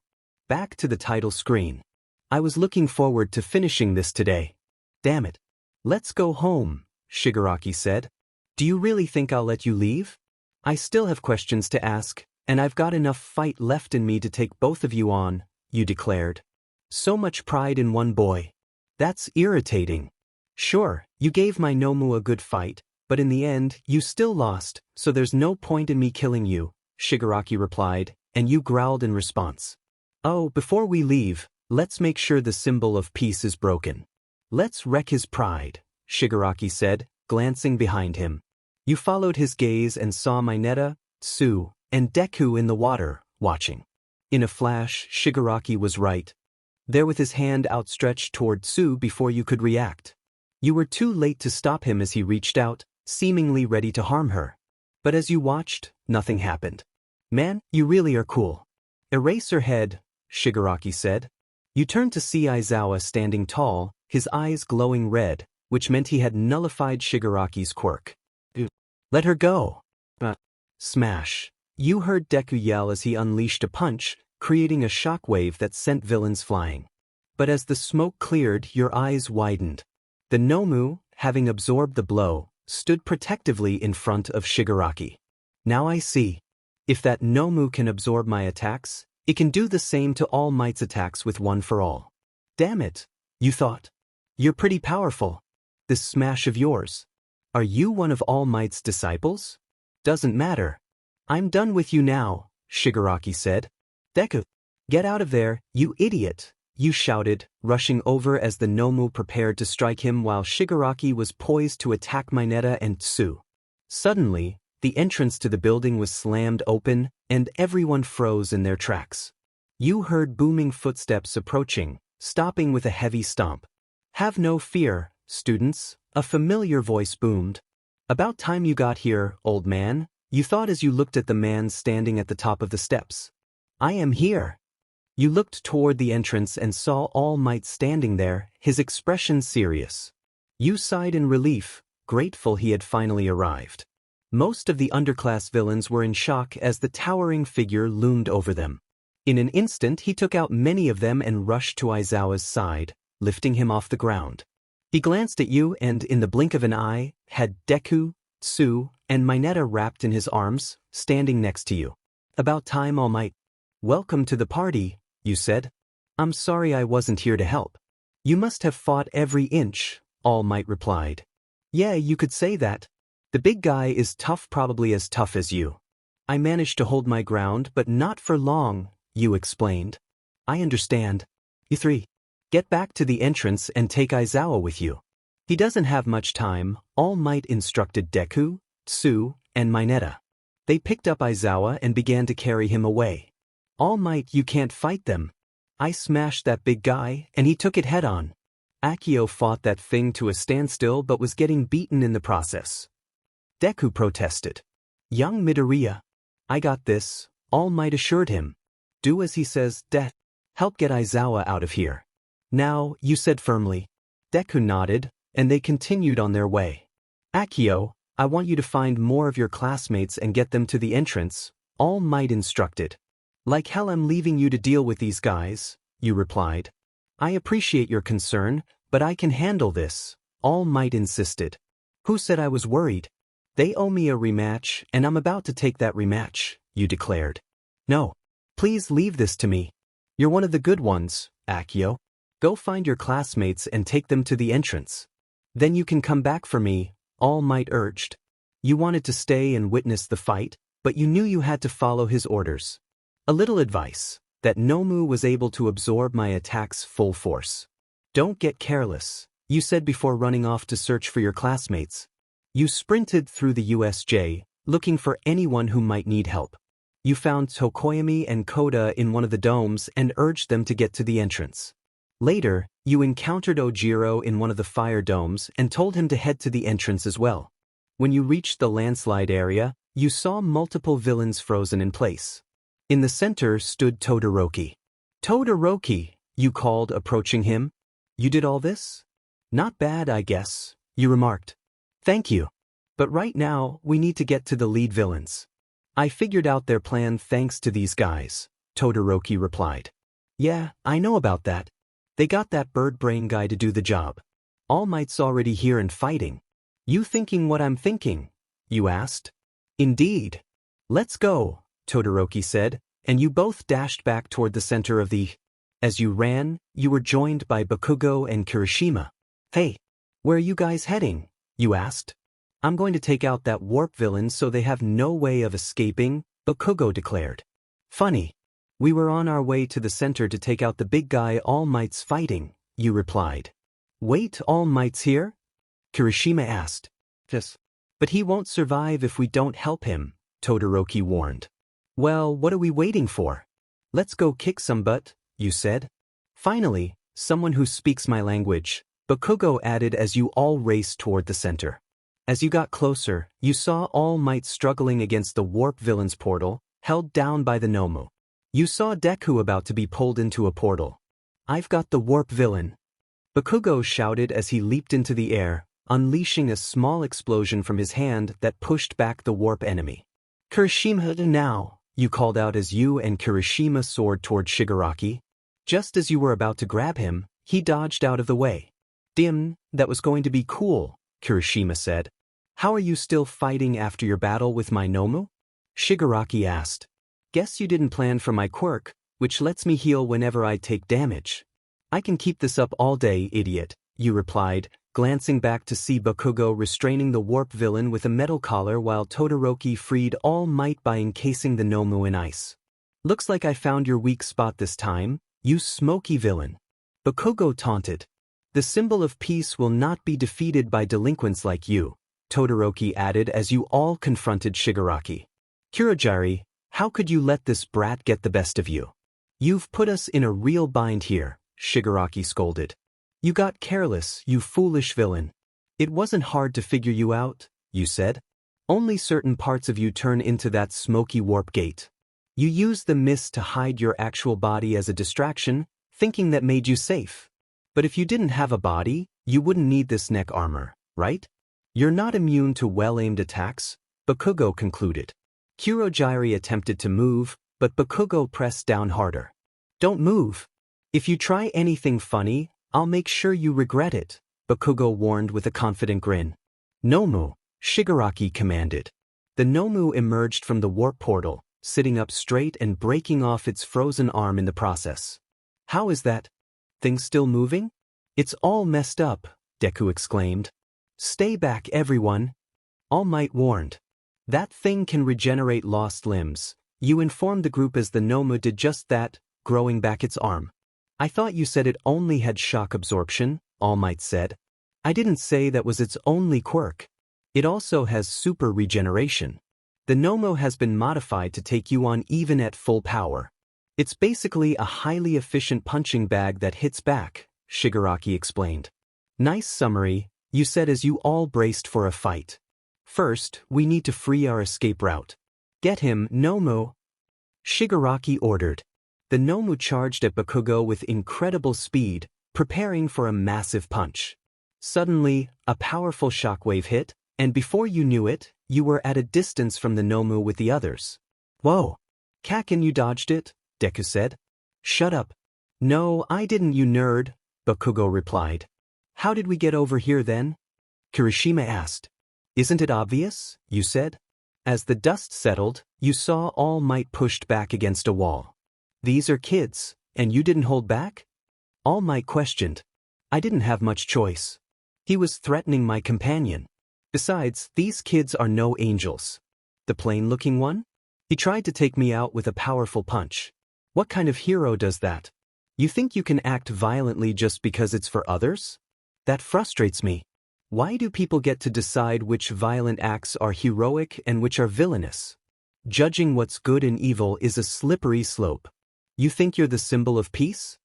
Back to the title screen. I was looking forward to finishing this today. Damn it. Let's go home, Shigaraki said. Do you really think I'll let you leave? I still have questions to ask, and I've got enough fight left in me to take both of you on, you declared. So much pride in one boy. That's irritating. Sure, you gave my Nomu a good fight, but in the end, you still lost, so there's no point in me killing you, Shigaraki replied, and you growled in response. Oh, before we leave, let's make sure the symbol of peace is broken. Let's wreck his pride, Shigaraki said, glancing behind him. You followed his gaze and saw Mineta, Tsu, and Deku in the water, watching. In a flash, Shigaraki was right. There with his hand outstretched toward Tsu before you could react. You were too late to stop him as he reached out, seemingly ready to harm her. But as you watched, nothing happened. Man, you really are cool. Erase her head, Shigaraki said. You turned to see Aizawa standing tall, his eyes glowing red, which meant he had nullified Shigaraki's quirk. Let her go. Smash. You heard Deku yell as he unleashed a punch, creating a shockwave that sent villains flying. But as the smoke cleared, your eyes widened. The Nomu, having absorbed the blow, stood protectively in front of Shigaraki. Now I see. If that Nomu can absorb my attacks, it can do the same to All Might's attacks with one for all. Damn it, you thought. You're pretty powerful. This smash of yours. Are you one of All Might's disciples? Doesn't matter. I'm done with you now, Shigaraki said. Deku, get out of there, you idiot, you shouted, rushing over as the Nomu prepared to strike him while Shigaraki was poised to attack Mineta and Tsu. Suddenly, the entrance to the building was slammed open, and everyone froze in their tracks. You heard booming footsteps approaching, stopping with a heavy stomp. Have no fear, students, a familiar voice boomed. About time you got here, old man, you thought as you looked at the man standing at the top of the steps. I am here. You looked toward the entrance and saw All Might standing there, his expression serious. You sighed in relief, grateful he had finally arrived. Most of the underclass villains were in shock as the towering figure loomed over them. In an instant he took out many of them and rushed to Aizawa's side, lifting him off the ground. He glanced at you and, in the blink of an eye, had Deku, Tsu, and Mineta wrapped in his arms, standing next to you. About time, All Might. Welcome to the party, you said. I'm sorry I wasn't here to help. You must have fought every inch, All Might replied. Yeah, you could say that. The big guy is tough, probably as tough as you. I managed to hold my ground, but not for long, you explained. I understand. You three. Get back to the entrance and take Aizawa with you. He doesn't have much time, All Might instructed Deku, Tsu, and Mineta. They picked up Aizawa and began to carry him away. All Might, you can't fight them. I smashed that big guy, and he took it head-on. Akio fought that thing to a standstill but was getting beaten in the process. Deku protested. Young Midoriya. I got this, All Might assured him. Do as he says, help get Aizawa out of here. Now, you said firmly. Deku nodded, and they continued on their way. Akio, I want you to find more of your classmates and get them to the entrance, All Might instructed. Like hell I'm leaving you to deal with these guys, you replied. I appreciate your concern, but I can handle this, All Might insisted. Who said I was worried? They owe me a rematch, and I'm about to take that rematch, you declared. No. Please leave this to me. You're one of the good ones, Akio. Go find your classmates and take them to the entrance. Then you can come back for me, All Might urged. You wanted to stay and witness the fight, but you knew you had to follow his orders. A little advice, that Nomu was able to absorb my attacks full force. Don't get careless, you said before running off to search for your classmates. You sprinted through the USJ, looking for anyone who might need help. You found Tokoyami and Koda in one of the domes and urged them to get to the entrance. Later, you encountered Ojiro in one of the fire domes and told him to head to the entrance as well. When you reached the landslide area, you saw multiple villains frozen in place. In the center stood Todoroki. Todoroki, you called, approaching him. You did all this? Not bad, I guess, you remarked. Thank you. But right now, we need to get to the lead villains. I figured out their plan thanks to these guys, Todoroki replied. Yeah, I know about that. They got that bird brain guy to do the job. All Might's already here and fighting. You thinking what I'm thinking? You asked. Indeed. Let's go, Todoroki said, and you both dashed back toward the center of the... As you ran, you were joined by Bakugo and Kirishima. Hey, Where are you guys heading? You asked. I'm going to take out that warp villain so they have no way of escaping, Bakugo declared. Funny. We were on our way to the center to take out the big guy All Might's fighting, you replied. Wait, All Might's here? Kirishima asked. Yes. But he won't survive if we don't help him, Todoroki warned. Well, what are we waiting for? Let's go kick some butt, you said. Finally, someone who speaks my language, Bakugo added as you all raced toward the center. As you got closer, you saw All Might struggling against the warp villain's portal, held down by the Nomu. You saw Deku about to be pulled into a portal. I've got the warp villain, Bakugo shouted as he leaped into the air, unleashing a small explosion from his hand that pushed back the warp enemy. Kirishima now, you called out as you and Kirishima soared toward Shigaraki. Just as you were about to grab him, he dodged out of the way. Dim, that was going to be cool, Kirishima said. How are you still fighting after your battle with my Nomu? Shigaraki asked. Guess you didn't plan for my quirk, which lets me heal whenever I take damage. I can keep this up all day, idiot, you replied, glancing back to see Bakugo restraining the warp villain with a metal collar while Todoroki freed All Might by encasing the Nomu in ice. Looks like I found your weak spot this time, you smoky villain. Bakugo taunted. The symbol of peace will not be defeated by delinquents like you, Todoroki added as you all confronted Shigaraki. Kurogiri, how could you let this brat get the best of you? You've put us in a real bind here, Shigaraki scolded. You got careless, you foolish villain. It wasn't hard to figure you out, you said. Only certain parts of you turn into that smoky warp gate. You used the mist to hide your actual body as a distraction, thinking that made you safe. But if you didn't have a body, you wouldn't need this neck armor, right? You're not immune to well-aimed attacks, Bakugo concluded. Kurogiri attempted to move, but Bakugo pressed down harder. Don't move. If you try anything funny, I'll make sure you regret it, Bakugo warned with a confident grin. Nomu, Shigaraki commanded. The Nomu emerged from the warp portal, sitting up straight and breaking off its frozen arm in the process. How is that? Thing still moving? It's all messed up, Deku exclaimed. Stay back, everyone. All Might warned. That thing can regenerate lost limbs. You informed the group as the Nomu did just that, growing back its arm. I thought you said it only had shock absorption, All Might said. I didn't say that was its only quirk. It also has super regeneration. The Nomu has been modified to take you on even at full power. It's basically a highly efficient punching bag that hits back, Shigaraki explained. Nice summary, you said as you all braced for a fight. First, we need to free our escape route. Get him, Nomu. Shigaraki ordered. The Nomu charged at Bakugo with incredible speed, preparing for a massive punch. Suddenly, a powerful shockwave hit, and before you knew it, you were at a distance from the Nomu with the others. Whoa! Kakin, you dodged it, Deku said. Shut up. No, I didn't, you nerd, Bakugo replied. How did we get over here then? Kirishima asked. Isn't it obvious? You said. As the dust settled, you saw All Might pushed back against a wall. These are kids, and you didn't hold back? All Might questioned. I didn't have much choice. He was threatening my companion. Besides, these kids are no angels. The plain-looking one? He tried to take me out with a powerful punch. What kind of hero does that? You think you can act violently just because it's for others? That frustrates me. Why do people get to decide which violent acts are heroic and which are villainous? Judging what's good and evil is a slippery slope. You think you're the symbol of peace?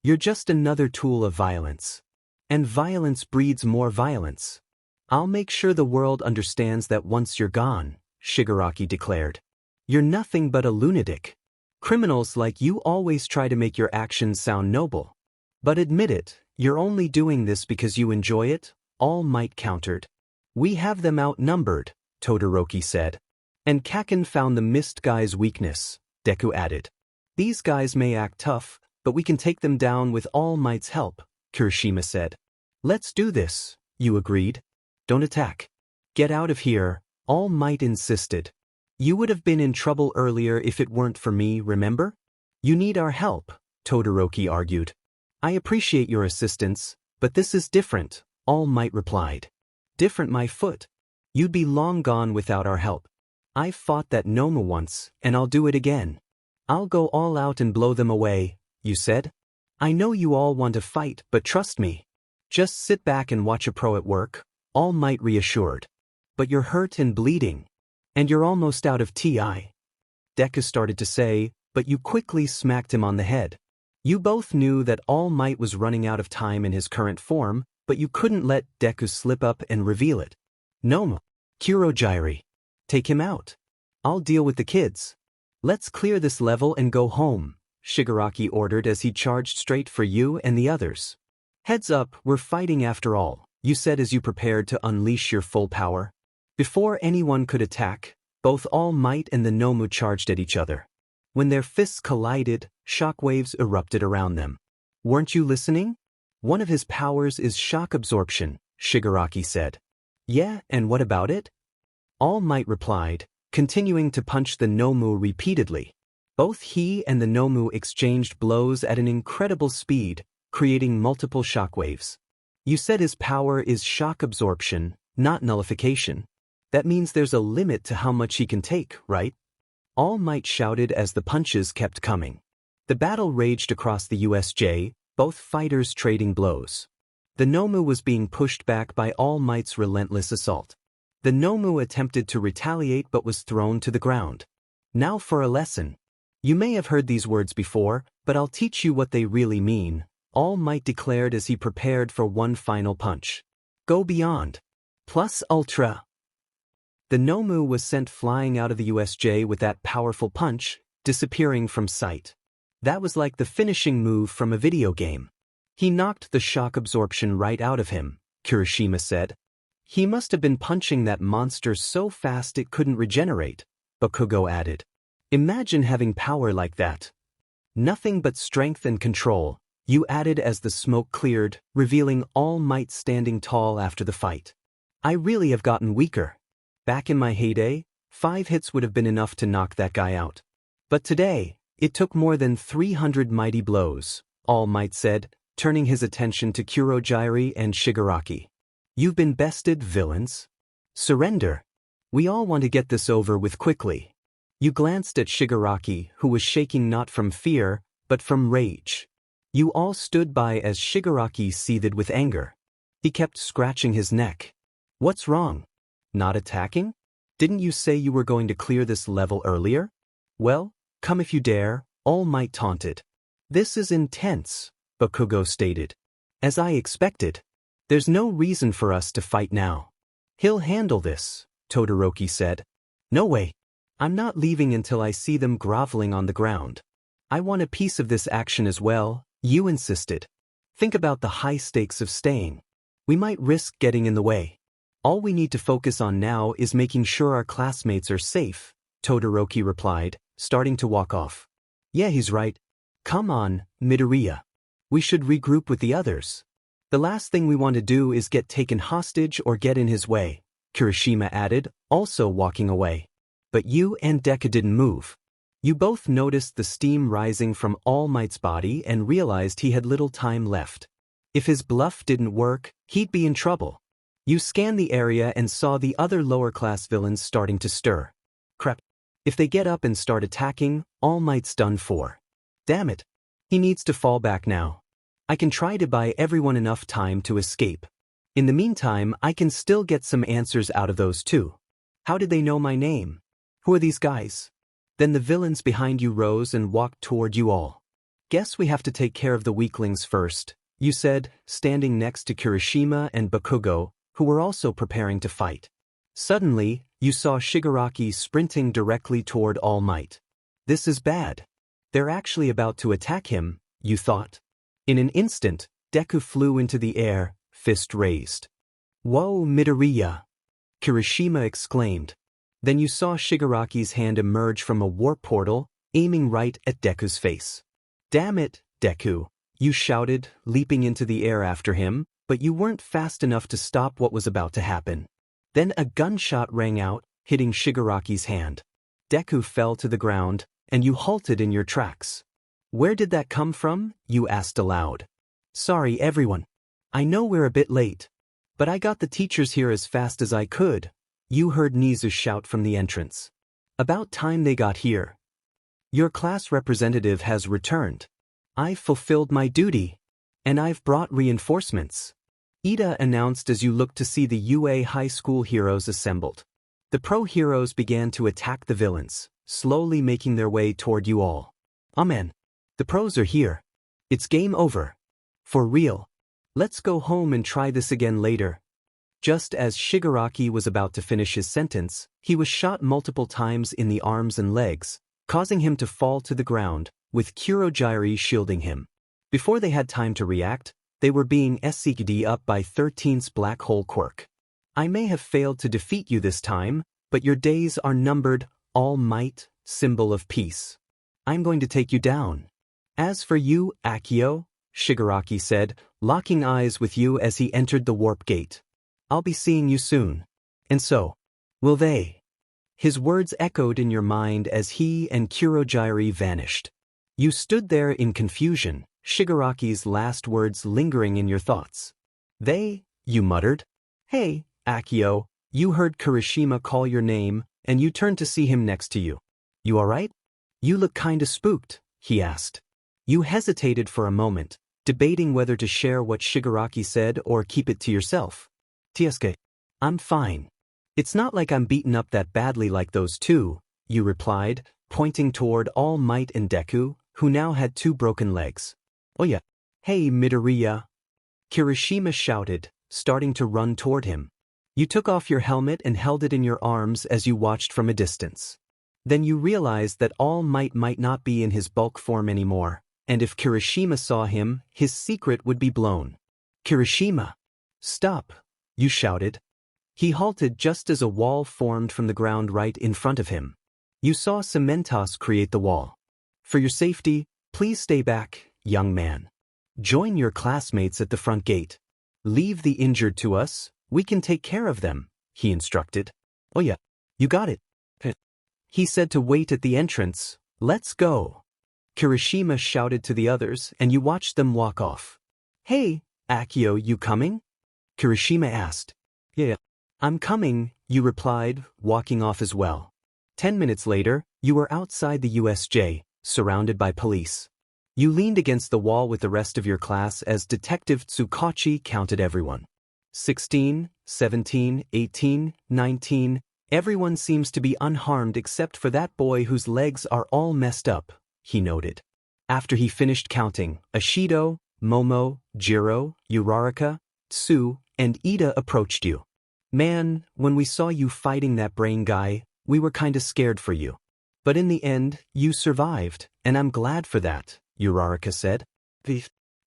You're just another tool of violence. And violence breeds more violence. I'll make sure the world understands that once you're gone, Shigaraki declared. You're nothing but a lunatic. Criminals like you always try to make your actions sound noble. But admit it, you're only doing this because you enjoy it, All Might countered. We have them outnumbered, Todoroki said. And Kakin found the mist guy's weakness, Deku added. These guys may act tough, but we can take them down with All Might's help, Kirishima said. Let's do this, you agreed. Don't attack. Get out of here, All Might insisted. You would have been in trouble earlier if it weren't for me, remember? You need our help, Todoroki argued. I appreciate your assistance, but this is different, All Might replied. Different my foot. You'd be long gone without our help. I've fought that Noma once, and I'll do it again. I'll go all out and blow them away, you said. I know you all want to fight, but trust me. Just sit back and watch a pro at work, All Might reassured. But you're hurt and bleeding. And you're almost out of TI. Deku started to say, but you quickly smacked him on the head. You both knew that All Might was running out of time in his current form, but you couldn't let Deku slip up and reveal it. Noma. Kurogyri. Take him out. I'll deal with the kids. Let's clear this level and go home, Shigaraki ordered as he charged straight for you and the others. Heads up, we're fighting after all, you said as you prepared to unleash your full power. Before anyone could attack, both All Might and the Nomu charged at each other. When their fists collided, shockwaves erupted around them. Weren't you listening? One of his powers is shock absorption, Shigaraki said. Yeah, and what about it? All Might replied, continuing to punch the Nomu repeatedly. Both he and the Nomu exchanged blows at an incredible speed, creating multiple shockwaves. You said his power is shock absorption, not nullification. That means there's a limit to how much he can take, right? All Might shouted as the punches kept coming. The battle raged across the USJ, both fighters trading blows. The Nomu was being pushed back by All Might's relentless assault. The Nomu attempted to retaliate but was thrown to the ground. Now for a lesson. You may have heard these words before, but I'll teach you what they really mean, All Might declared as he prepared for one final punch. Go beyond. Plus Ultra. The Nomu was sent flying out of the USJ with that powerful punch, disappearing from sight. That was like the finishing move from a video game. He knocked the shock absorption right out of him, Kirishima said. He must have been punching that monster so fast it couldn't regenerate, Bakugo added. Imagine having power like that. Nothing but strength and control, you added as the smoke cleared, revealing All Might standing tall after the fight. I really have gotten weaker. Back in my heyday, 5 hits would have been enough to knock that guy out. But today, it took more than 300 mighty blows, All Might said, turning his attention to Kurogyri and Shigaraki. You've been bested, villains. Surrender. We all want to get this over with quickly. You glanced at Shigaraki, who was shaking not from fear, but from rage. You all stood by as Shigaraki seethed with anger. He kept scratching his neck. What's wrong? Not attacking? Didn't you say you were going to clear this level earlier? Well, come if you dare, All Might taunted. This is intense, Bakugo stated. As I expected. There's no reason for us to fight now. He'll handle this, Todoroki said. No way. I'm not leaving until I see them groveling on the ground. I want a piece of this action as well, you insisted. Think about the high stakes of staying. We might risk getting in the way. All we need to focus on now is making sure our classmates are safe, Todoroki replied, starting to walk off. Yeah, he's right. Come on, Midoriya. We should regroup with the others. The last thing we want to do is get taken hostage or get in his way, Kirishima added, also walking away. But you and Deku didn't move. You both noticed the steam rising from All Might's body and realized he had little time left. If his bluff didn't work, he'd be in trouble. You scanned the area and saw the other lower-class villains starting to stir. Crap. If they get up and start attacking, All Might's done for. Damn it. He needs to fall back now. I can try to buy everyone enough time to escape. In the meantime, I can still get some answers out of those two. How did they know my name? Who are these guys? Then the villains behind you rose and walked toward you all. Guess we have to take care of the weaklings first, you said, standing next to Kirishima and Bakugo, who were also preparing to fight. Suddenly, you saw Shigaraki sprinting directly toward All Might. This is bad. They're actually about to attack him, you thought. In an instant, Deku flew into the air, fist raised. Whoa, Midoriya! Kirishima exclaimed. Then you saw Shigaraki's hand emerge from a warp portal, aiming right at Deku's face. Damn it, Deku, you shouted, leaping into the air after him, but you weren't fast enough to stop what was about to happen. Then a gunshot rang out, hitting Shigaraki's hand. Deku fell to the ground, and you halted in your tracks. Where did that come from? You asked aloud. Sorry, everyone. I know we're a bit late. But I got the teachers here as fast as I could, you heard Nizu shout from the entrance. About time they got here. Your class representative has returned. I've fulfilled my duty. And I've brought reinforcements. Ida announced as you looked to see the UA High School heroes assembled. The pro heroes began to attack the villains, slowly making their way toward you all. Amen. The pros are here. It's game over. For real. Let's go home and try this again later. Just as Shigaraki was about to finish his sentence, he was shot multiple times in the arms and legs, causing him to fall to the ground, with Kurogyari shielding him. Before they had time to react, they were being SC'd up by 13's black hole Quirk. I may have failed to defeat you this time, but your days are numbered, All Might, symbol of peace. I'm going to take you down. As for you, Akio, Shigaraki said, locking eyes with you as he entered the warp gate. I'll be seeing you soon. And so, will they? His words echoed in your mind as he and Kurogyari vanished. You stood there in confusion, Shigaraki's last words lingering in your thoughts. They, you muttered. Hey, Akio, you heard Kirishima call your name, and you turned to see him next to you. You alright? You look kinda spooked, he asked. You hesitated for a moment, debating whether to share what Shigaraki said or keep it to yourself. Tiesuke, I'm fine. It's not like I'm beaten up that badly like those two, you replied, pointing toward All Might and Deku, who now had 2 broken legs. Oh yeah. Hey, Midoriya. Kirishima shouted, starting to run toward him. You took off your helmet and held it in your arms as you watched from a distance. Then you realized that All Might not be in his bulk form anymore, and if Kirishima saw him, his secret would be blown. Kirishima! Stop! You shouted. He halted just as a wall formed from the ground right in front of him. You saw Cementos create the wall. For your safety, please stay back, young man. Join your classmates at the front gate. Leave the injured to us, we can take care of them, he instructed. Oh yeah, you got it. He said to wait at the entrance. Let's go. Kirishima shouted to the others and you watched them walk off. Hey, Akio, you coming? Kirishima asked. Yeah, I'm coming, you replied, walking off as well. 10 minutes later, you were outside the USJ, surrounded by police. You leaned against the wall with the rest of your class as Detective Tsukachi counted everyone. 16, 17, 18, 19, everyone seems to be unharmed except for that boy whose legs are all messed up, he noted. After he finished counting, Ashido, Momo, Jiro, Uraraka, Tsu, and Ida approached you. Man, when we saw you fighting that brain guy, we were kinda scared for you. But in the end, you survived, and I'm glad for that, Uraraka said.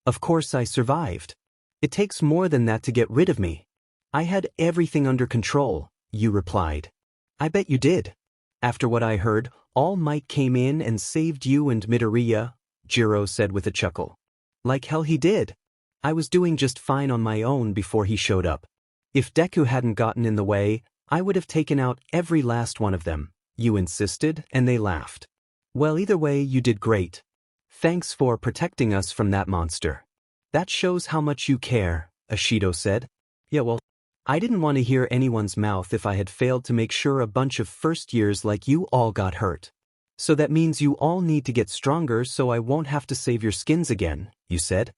Of course I survived. It takes more than that to get rid of me. I had everything under control, you replied. I bet you did. After what I heard, All Might came in and saved you and Midoriya, Jiro said with a chuckle. Like hell he did. I was doing just fine on my own before he showed up. If Deku hadn't gotten in the way, I would have taken out every last one of them, you insisted, and they laughed. Well, either way, you did great. Thanks for protecting us from that monster. That shows how much you care, Ashido said. Yeah, well, I didn't want to hear anyone's mouth if I had failed to make sure a bunch of first years like you all got hurt. So that means you all need to get stronger so I won't have to save your skins again, you said.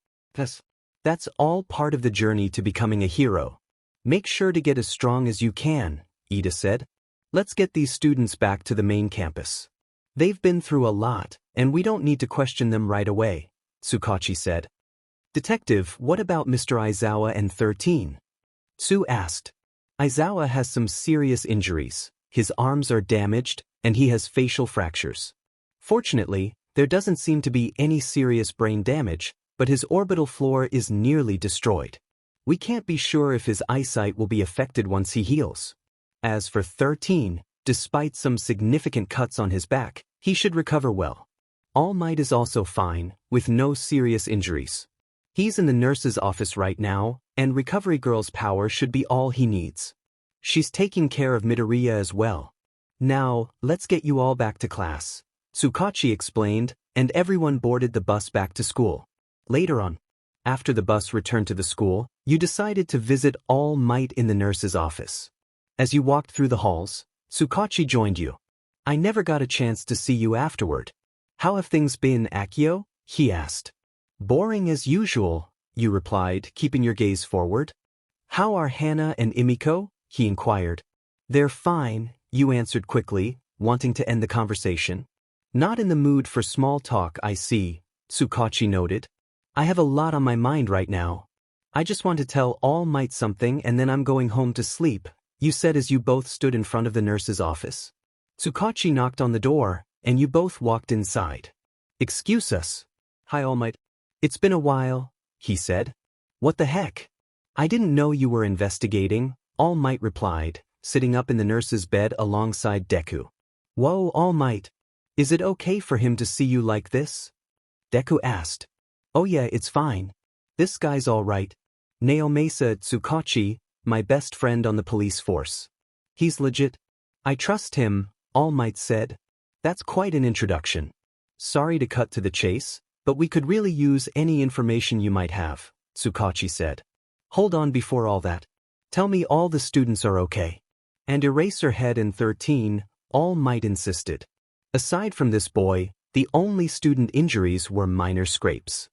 That's all part of the journey to becoming a hero. Make sure to get as strong as you can, Ida said. Let's get these students back to the main campus. They've been through a lot, and we don't need to question them right away, Tsukachi said. Detective, what about Mr. Aizawa and 13? Tsu asked. Aizawa has some serious injuries. His arms are damaged, and he has facial fractures. Fortunately, there doesn't seem to be any serious brain damage, but his orbital floor is nearly destroyed. We can't be sure if his eyesight will be affected once he heals. As for 13, despite some significant cuts on his back, he should recover well. All Might is also fine, with no serious injuries. He's in the nurse's office right now, and Recovery Girl's power should be all he needs. She's taking care of Midoriya as well. Now, let's get you all back to class, Tsukachi explained, and everyone boarded the bus back to school. Later on, after the bus returned to the school, You decided to visit All Might in the nurse's office. As you walked through the halls, Tsukachi joined you. I never got a chance to see you afterward. How have things been, Akio? He asked. Boring as usual, you replied, keeping your gaze forward. How are Hana and Imiko? He inquired. They're fine, you answered quickly, wanting to end the conversation. Not in the mood for small talk, I see, Tsukachi noted. I have a lot on my mind right now. I just want to tell All Might something and then I'm going home to sleep, you said as you both stood in front of the nurse's office. Tsukachi knocked on the door, and you both walked inside. Excuse us. Hi All Might. It's been a while, he said. What the heck? I didn't know you were investigating, All Might replied, sitting up in the nurse's bed alongside Deku. Whoa, All Might. Is it okay for him to see you like this? Deku asked. Oh yeah, it's fine. This guy's all right. Naomasa Tsukachi, my best friend on the police force. He's legit. I trust him, All Might said. That's quite an introduction. Sorry to cut to the chase, but we could really use any information you might have, Tsukachi said. Hold on before all that. Tell me all the students are okay. And Eraserhead and 13, All Might insisted. Aside from this boy, the only student injuries were minor scrapes.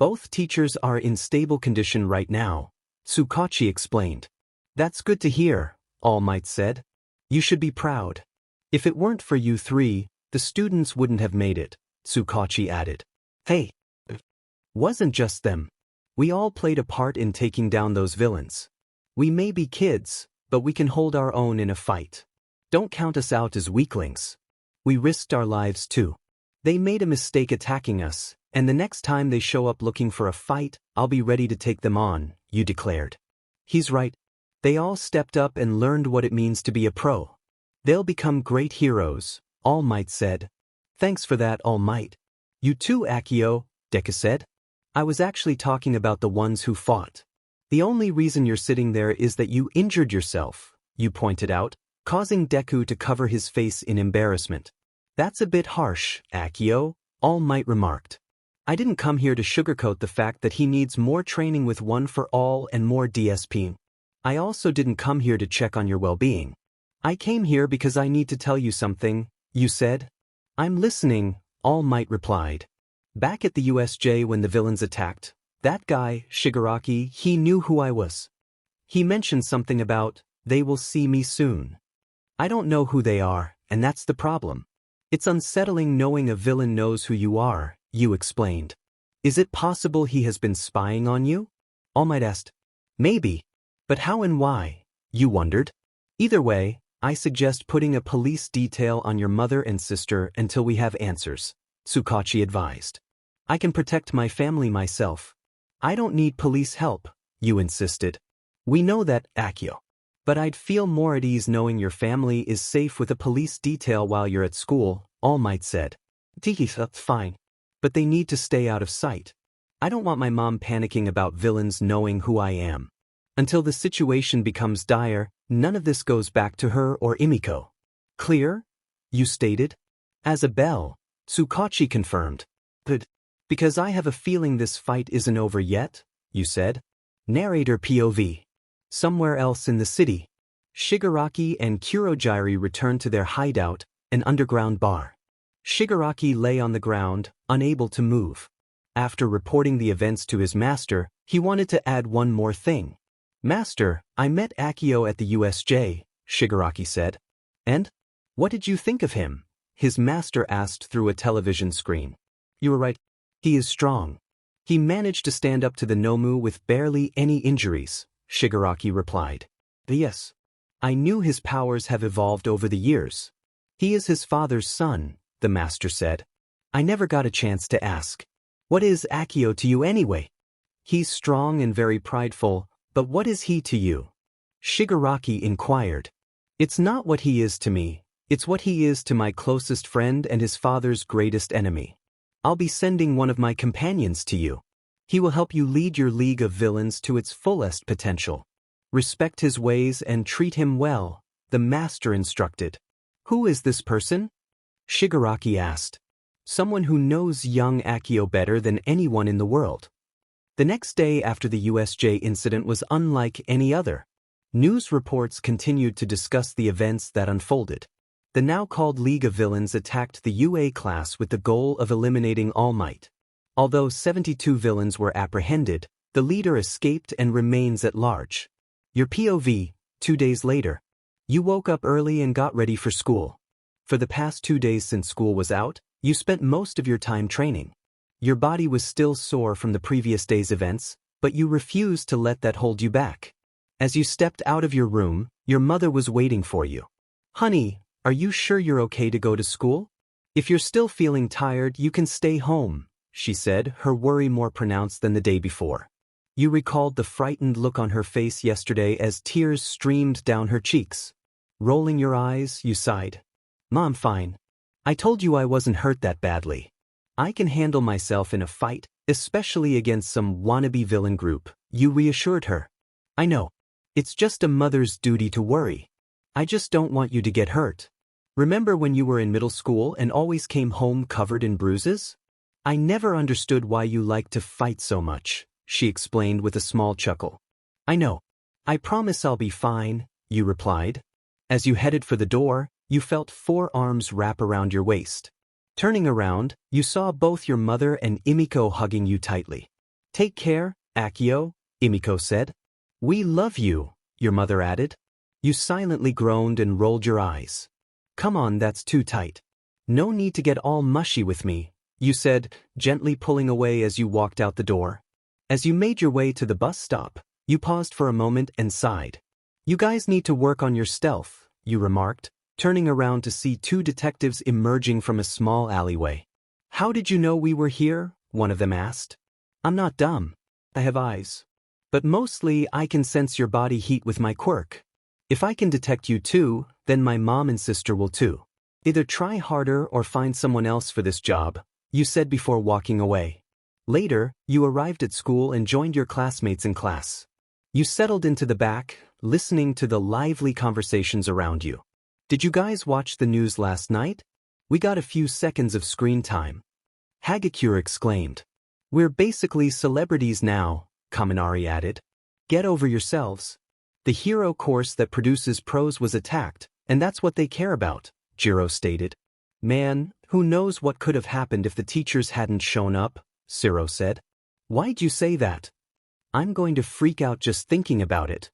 Both teachers are in stable condition right now, Tsukachi explained. That's good to hear, All Might said. You should be proud. If it weren't for you three, the students wouldn't have made it, Tsukachi added. Hey. Wasn't just them. We all played a part in taking down those villains. We may be kids, but we can hold our own in a fight. Don't count us out as weaklings. We risked our lives too. They made a mistake attacking us, and the next time they show up looking for a fight, I'll be ready to take them on, you declared. He's right. They all stepped up and learned what it means to be a pro. They'll become great heroes, All Might said. Thanks for that, All Might. You too, Akio, Deku said. I was actually talking about the ones who fought. The only reason you're sitting there is that you injured yourself, you pointed out, causing Deku to cover his face in embarrassment. That's a bit harsh, Akio, All Might remarked. I didn't come here to sugarcoat the fact that he needs more training with One for All and more DSP. I also didn't come here to check on your well-being. I came here because I need to tell you something, you said. I'm listening, All Might replied. Back at the USJ when the villains attacked, that guy, Shigaraki, he knew who I was. He mentioned something about, they will see me soon. I don't know who they are, and that's the problem. It's unsettling knowing a villain knows who you are, you explained. Is it possible he has been spying on you? All Might asked. Maybe. But how and why? You wondered. Either way, I suggest putting a police detail on your mother and sister until we have answers, Tsukachi advised. I can protect my family myself. I don't need police help, you insisted. We know that, Akio. But I'd feel more at ease knowing your family is safe with a police detail while you're at school, All Might said. That's fine. But they need to stay out of sight. I don't want my mom panicking about villains knowing who I am. Until the situation becomes dire, none of this goes back to her or Imiko. Clear? You stated. As a bell, Tsukachi confirmed. But, because I have a feeling this fight isn't over yet, you said. Narrator POV. Somewhere else in the city, Shigaraki and Kurogiri returned to their hideout, an underground bar. Shigaraki lay on the ground, unable to move. After reporting the events to his master, he wanted to add one more thing. Master, I met Akio at the USJ, Shigaraki said. And? What did you think of him? His master asked through a television screen. You were right. He is strong. He managed to stand up to the Nomu with barely any injuries, Shigaraki replied. Yes. I knew his powers have evolved over the years. He is his father's son, the master said. I never got a chance to ask. What is Akio to you anyway? He's strong and very prideful, but what is he to you? Shigaraki inquired. It's not what he is to me, it's what he is to my closest friend and his father's greatest enemy. I'll be sending one of my companions to you. He will help you lead your League of Villains to its fullest potential. Respect his ways and treat him well, the master instructed. Who is this person? Shigaraki asked. Someone who knows young Akio better than anyone in the world. The next day after the USJ incident was unlike any other. News reports continued to discuss the events that unfolded. The now-called League of Villains attacked the UA class with the goal of eliminating All Might. Although 72 villains were apprehended, the leader escaped and remains at large. Your POV, 2 days later. You woke up early and got ready for school. For the past 2 days since school was out, you spent most of your time training. Your body was still sore from the previous day's events, but you refused to let that hold you back. As you stepped out of your room, your mother was waiting for you. Honey, are you sure you're okay to go to school? If you're still feeling tired, you can stay home, she said, her worry more pronounced than the day before. You recalled the frightened look on her face yesterday as tears streamed down her cheeks. Rolling your eyes, you sighed. Mom, fine. I told you I wasn't hurt that badly. I can handle myself in a fight, especially against some wannabe villain group, you reassured her. I know. It's just a mother's duty to worry. I just don't want you to get hurt. Remember when you were in middle school and always came home covered in bruises? I never understood why you liked to fight so much, she explained with a small chuckle. I know. I promise I'll be fine, you replied. As you headed for the door, you felt 4 arms wrap around your waist. Turning around, you saw both your mother and Imiko hugging you tightly. Take care, Akio, Imiko said. We love you, your mother added. You silently groaned and rolled your eyes. Come on, that's too tight. No need to get all mushy with me, you said, gently pulling away as you walked out the door. As you made your way to the bus stop, you paused for a moment and sighed. You guys need to work on your stealth, you remarked, turning around to see 2 detectives emerging from a small alleyway. How did you know we were here? One of them asked. I'm not dumb. I have eyes. But mostly I can sense your body heat with my quirk. If I can detect you too, then my mom and sister will too. Either try harder or find someone else for this job, you said before walking away. Later, you arrived at school and joined your classmates in class. You settled into the back, listening to the lively conversations around you. Did you guys watch the news last night? We got a few seconds of screen time. Hagakure exclaimed. We're basically celebrities now, Kaminari added. Get over yourselves. The hero course that produces pros was attacked, and that's what they care about, Jiro stated. Man, who knows what could have happened if the teachers hadn't shown up, Siro said. Why'd you say that? I'm going to freak out just thinking about it.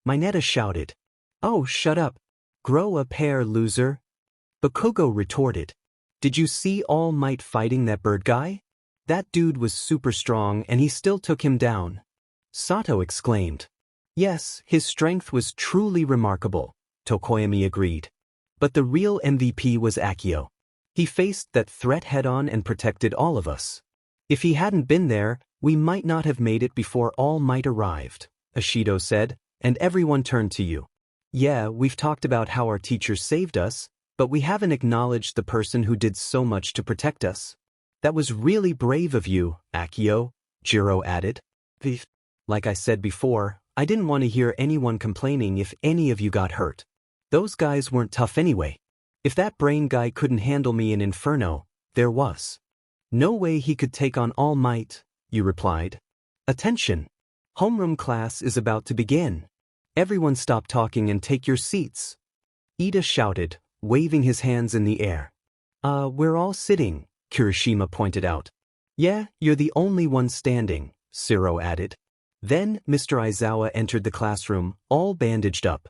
Mineta shouted. Oh, shut up. Grow a pair, loser. Bakugo retorted. Did you see All Might fighting that bird guy? That dude was super strong and he still took him down. Sato exclaimed. Yes, his strength was truly remarkable, Tokoyami agreed. But the real MVP was Akio. He faced that threat head-on and protected all of us. If he hadn't been there, we might not have made it before All Might arrived, Ashido said, and everyone turned to you. Yeah, we've talked about how our teachers saved us, but we haven't acknowledged the person who did so much to protect us. That was really brave of you, Akio, Jiro added. Like I said before, I didn't want to hear anyone complaining if any of you got hurt. Those guys weren't tough anyway. If that brain guy couldn't handle me in Inferno, there was no way he could take on All Might, you replied. Attention! Homeroom class is about to begin. Everyone stop talking and take your seats. Ida shouted, waving his hands in the air. We're all sitting, Kirishima pointed out. Yeah, you're the only one standing, Siro added. Then Mr. Aizawa entered the classroom, all bandaged up.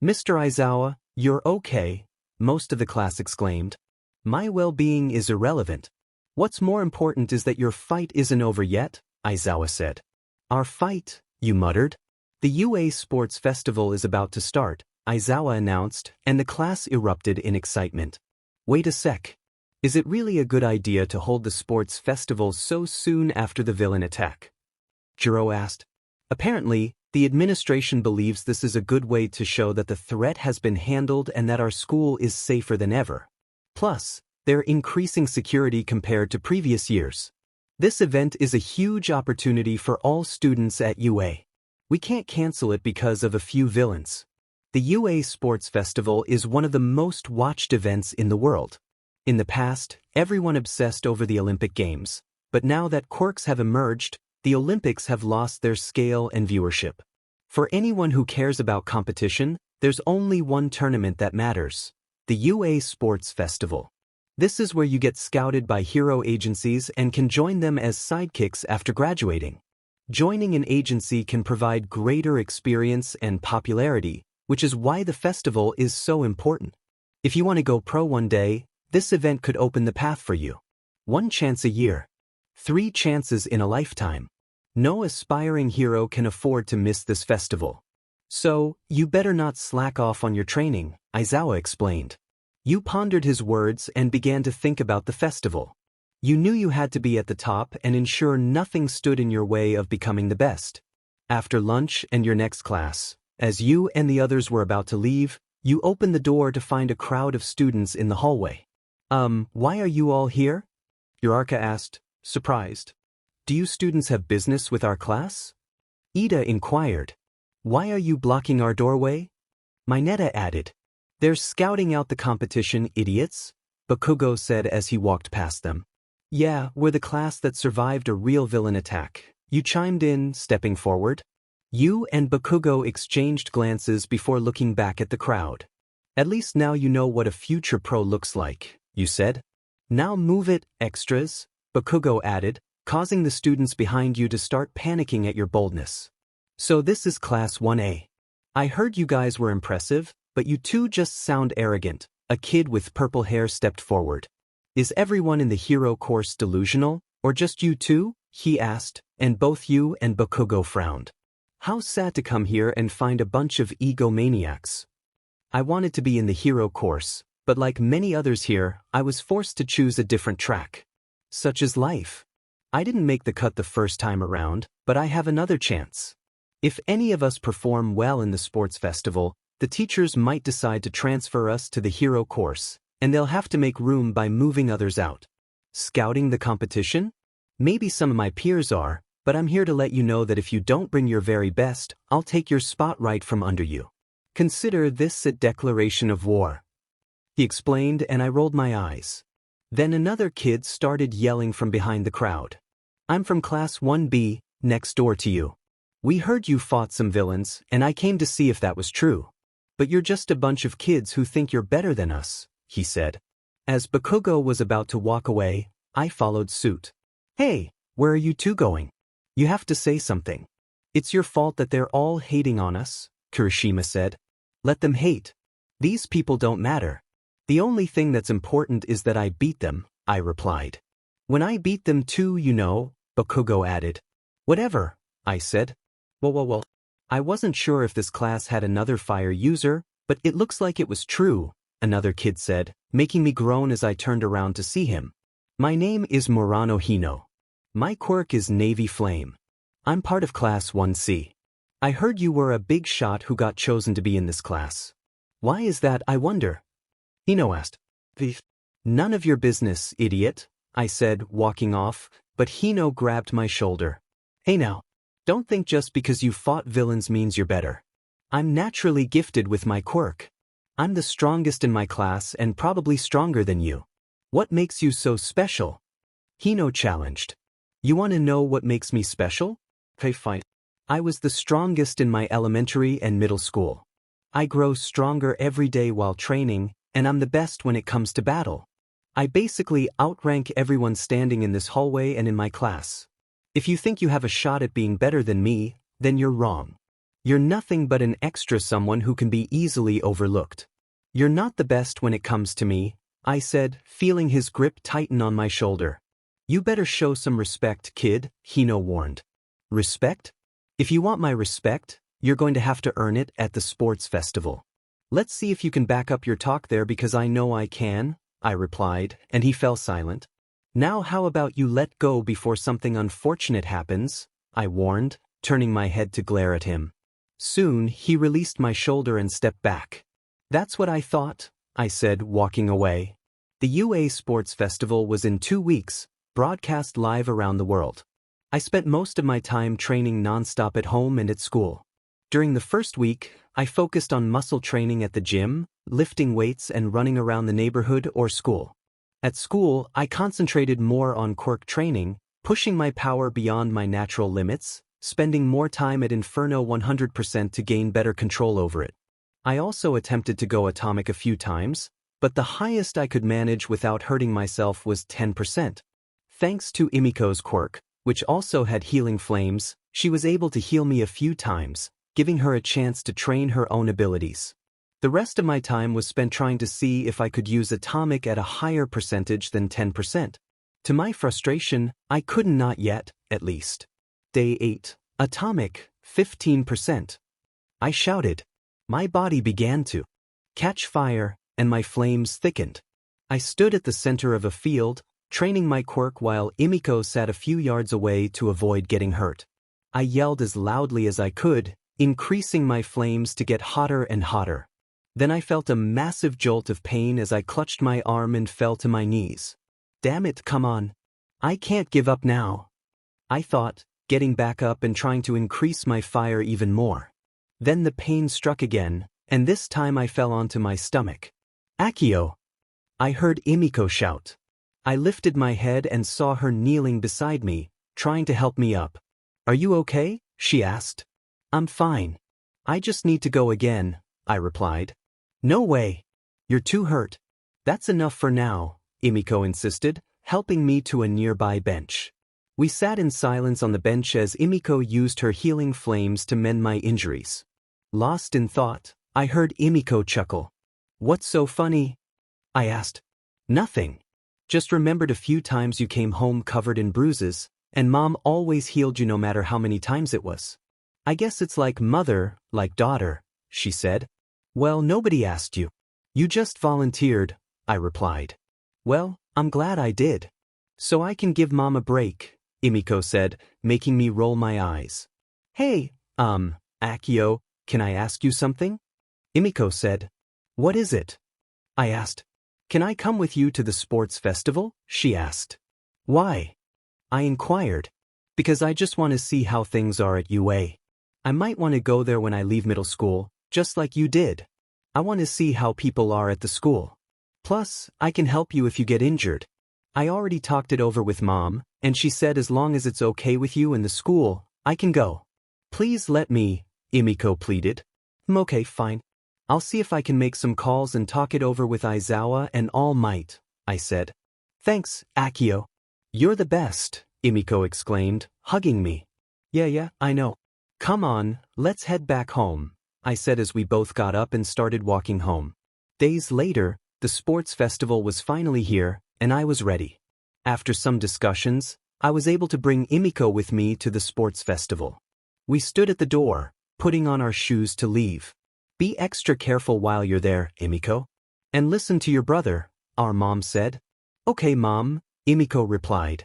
Mr. Aizawa, you're okay, most of the class exclaimed. My well-being is irrelevant. What's more important is that your fight isn't over yet, Aizawa said. Our fight, you muttered. The UA Sports Festival is about to start, Aizawa announced, and the class erupted in excitement. Wait a sec. Is it really a good idea to hold the sports festival so soon after the villain attack? Jiro asked. Apparently, the administration believes this is a good way to show that the threat has been handled and that our school is safer than ever. Plus, they're increasing security compared to previous years. This event is a huge opportunity for all students at UA. We can't cancel it because of a few villains. The UA Sports Festival is one of the most watched events in the world. In the past, everyone obsessed over the Olympic Games, but now that quirks have emerged, the Olympics have lost their scale and viewership. For anyone who cares about competition, there's only one tournament that matters: the UA Sports Festival. This is where you get scouted by hero agencies and can join them as sidekicks after graduating. Joining an agency can provide greater experience and popularity, which is why the festival is so important. If you want to go pro one day, this event could open the path for you. 1 chance a year. 3 chances in a lifetime. No aspiring hero can afford to miss this festival. So, you better not slack off on your training, Aizawa explained. Yu pondered his words and began to think about the festival. You knew you had to be at the top and ensure nothing stood in your way of becoming the best. After lunch and your next class, as you and the others were about to leave, you opened the door to find a crowd of students in the hallway. Why are you all here?" Uraraka asked, surprised. "Do you students have business with our class?" Ida inquired. "Why are you blocking our doorway?" Mineta added. "They're scouting out the competition, idiots," Bakugo said as he walked past them. "Yeah, we're the class that survived a real villain attack," Yu chimed in, stepping forward. Yu and Bakugo exchanged glances before looking back at the crowd. "At least now you know what a future pro looks like," Yu said. "Now move it, extras," Bakugo added, causing the students behind you to start panicking at your boldness. "So this is Class 1A. I heard you guys were impressive, but you two just sound arrogant," a kid with purple hair stepped forward. "Is everyone in the hero course delusional, or just you two?" he asked, and both Yu and Bakugo frowned. "How sad to come here and find a bunch of egomaniacs. I wanted to be in the hero course, but like many others here, I was forced to choose a different track. Such is life. I didn't make the cut the first time around, but I have another chance. If any of us perform well in the sports festival, the teachers might decide to transfer us to the hero course, and they'll have to make room by moving others out. Scouting the competition? Maybe some of my peers are, but I'm here to let you know that if you don't bring your very best, I'll take your spot right from under you. Consider this a declaration of war," he explained, and I rolled my eyes. Then another kid started yelling from behind the crowd. "I'm from Class 1B, next door to you. We heard you fought some villains, and I came to see if that was true. But you're just a bunch of kids who think you're better than us," he said. As Bakugo was about to walk away, I followed suit. "Hey, where are you two going? You have to say something. It's your fault that they're all hating on us," Kirishima said. "Let them hate. These people don't matter. The only thing that's important is that I beat them," I replied. "When I beat them too, you know," Bakugo added. "Whatever," I said. Well. I wasn't sure if this class had another fire user, but it looks like it was true," another kid said, making me groan as I turned around to see him. "My name is Murano Hino. My quirk is Navy Flame. I'm part of Class 1C. I heard you were a big shot who got chosen to be in this class. Why is that, I wonder?" Hino asked. "None of your business, idiot," I said, walking off, but Hino grabbed my shoulder. "Hey now. Don't think just because you fought villains means you're better. I'm naturally gifted with my quirk. I'm the strongest in my class and probably stronger than you. What makes you so special?" Hino challenged. "You want to know what makes me special? Okay, fine. I was the strongest in my elementary and middle school. I grow stronger every day while training, and I'm the best when it comes to battle. I basically outrank everyone standing in this hallway and in my class. If you think you have a shot at being better than me, then you're wrong. You're nothing but an extra, someone who can be easily overlooked. You're not the best when it comes to me," I said, feeling his grip tighten on my shoulder. "You better show some respect, kid," Hino warned. "Respect? If you want my respect, you're going to have to earn it at the sports festival. Let's see if you can back up your talk there, because I know I can," I replied, and he fell silent. "Now how about you let go before something unfortunate happens," I warned, turning my head to glare at him. Soon he released my shoulder and stepped back. "That's what I thought," I said, walking away. The UA Sports Festival was in 2 weeks, broadcast live around the world. I spent most of my time training non-stop at home and at school. During the first week, I focused on muscle training at the gym, lifting weights and running around the neighborhood or school. At school, I concentrated more on quirk training, pushing my power beyond my natural limits, spending more time at Inferno 100% to gain better control over it. I also attempted to go atomic a few times, but the highest I could manage without hurting myself was 10%. Thanks to Emiko's quirk, which also had healing flames, she was able to heal me a few times, giving her a chance to train her own abilities. The rest of my time was spent trying to see if I could use atomic at a higher percentage than 10%. To my frustration, I could not yet, at least. Day 8. Atomic, 15%. I shouted. My body began to catch fire, and my flames thickened. I stood at the center of a field, training my quirk while Emiko sat a few yards away to avoid getting hurt. I yelled as loudly as I could, increasing my flames to get hotter and hotter. Then I felt a massive jolt of pain as I clutched my arm and fell to my knees. Damn it, come on. I can't give up now, I thought, getting back up and trying to increase my fire even more. Then the pain struck again, and this time I fell onto my stomach. Akio! I heard Emiko shout. I lifted my head and saw her kneeling beside me, trying to help me up. Are you okay? She asked. I'm fine. I just need to go again, I replied. No way. You're too hurt. That's enough for now, Emiko insisted, helping me to a nearby bench. We sat in silence on the bench as Emiko used her healing flames to mend my injuries. Lost in thought, I heard Emiko chuckle. What's so funny? I asked. Nothing. Just remembered a few times you came home covered in bruises, and Mom always healed you no matter how many times it was. I guess it's like mother, like daughter, she said. Well, nobody asked you. You just volunteered, I replied. Well, I'm glad I did. So I can give Mom a break, Emiko said, making me roll my eyes. Hey, Akio, can I ask you something? Emiko said. What is it? I asked. Can I come with you to the sports festival? She asked. Why? I inquired. Because I just want to see how things are at UA. I might want to go there when I leave middle school, just like you did. I want to see how people are at the school. Plus, I can help you if you get injured. I already talked it over with Mom, and she said as long as it's okay with you and the school, I can go. Please let me, Emiko pleaded. Okay, fine. I'll see if I can make some calls and talk it over with Aizawa and All Might, I said. Thanks, Akio. You're the best, Emiko exclaimed, hugging me. Yeah, I know. Come on, let's head back home, I said as we both got up and started walking home. Days later, the sports festival was finally here, and I was ready. After some discussions, I was able to bring Emiko with me to the sports festival. We stood at the door, putting on our shoes to leave. Be extra careful while you're there, Emiko. And listen to your brother, our mom said. Okay, Mom, Emiko replied.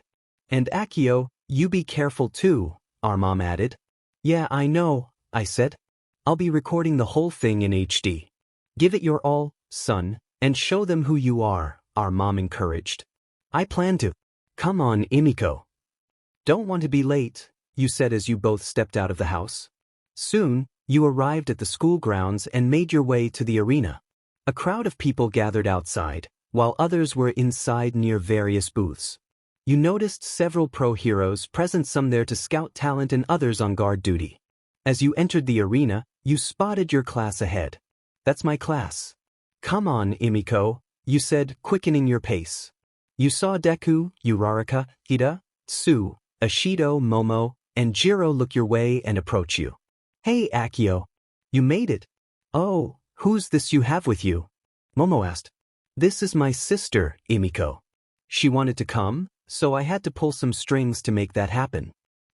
And Akio, you be careful too, our mom added. Yeah, I know, I said. I'll be recording the whole thing in HD. Give it your all, son, and show them who you are, our mom encouraged. I plan to. Come on, Emiko. Don't want to be late, you said as you both stepped out of the house. Soon, you arrived at the school grounds and made your way to the arena. A crowd of people gathered outside, while others were inside near various booths. You noticed several pro heroes present, some there to scout talent and others on guard duty. As you entered the arena, you spotted your class ahead. That's my class. Come on, Emiko, you said, quickening your pace. You saw Deku, Uraraka, Ida, Tsu, Ashido, Momo, and Jiro look your way and approach you. Hey, Akio. You made it. Oh, who's this you have with you? Momo asked. This is my sister, Emiko. She wanted to come, so I had to pull some strings to make that happen.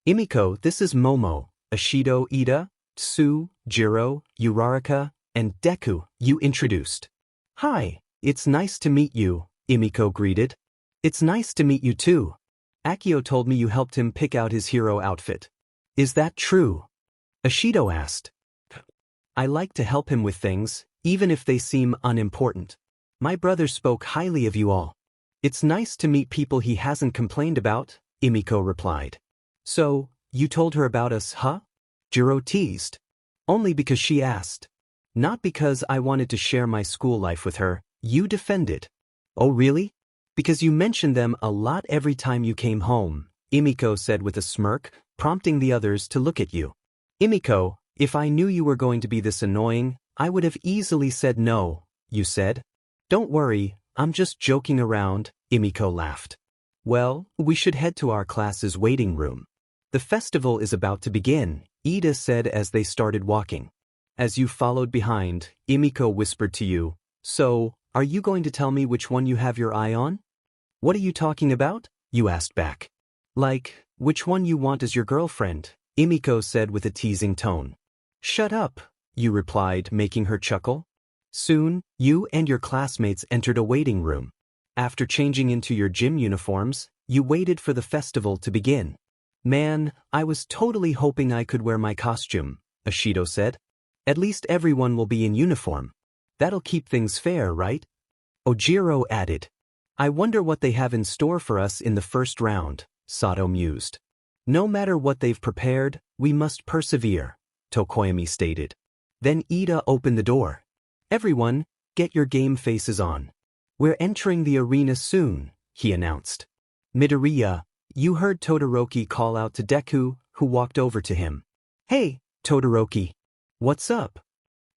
Emiko, this is Momo, Ashido, Ida, Tsu, Jiro, Uraraka, and Deku, you introduced. Hi, it's nice to meet you, Emiko greeted. It's nice to meet you too. Akio told me you helped him pick out his hero outfit. Is that true? Ashido asked. I like to help him with things, even if they seem unimportant. My brother spoke highly of you all. It's nice to meet people he hasn't complained about, Emiko replied. So, you told her about us, huh? Jiro teased. Only because she asked. Not because I wanted to share my school life with her, you defended. Oh really? Because you mentioned them a lot every time you came home, Emiko said with a smirk, prompting the others to look at you. Emiko, if I knew you were going to be this annoying, I would have easily said no, you said. Don't worry, I'm just joking around, Emiko laughed. Well, we should head to our class's waiting room. The festival is about to begin, Ida said as they started walking. As you followed behind, Emiko whispered to you, so, are you going to tell me which one you have your eye on? What are you talking about? You asked back. Like, which one you want as your girlfriend, Emiko said with a teasing tone. Shut up, you replied, making her chuckle. Soon, you and your classmates entered a waiting room. After changing into your gym uniforms, you waited for the festival to begin. Man, I was totally hoping I could wear my costume, Ashido said. At least everyone will be in uniform. That'll keep things fair, right? Ojiro added. I wonder what they have in store for us in the first round, Sato mused. No matter what they've prepared, we must persevere, Tokoyami stated. Then Ida opened the door. Everyone, get your game faces on. We're entering the arena soon, he announced. Midoriya, you heard Todoroki call out to Deku, who walked over to him. Hey, Todoroki. What's up?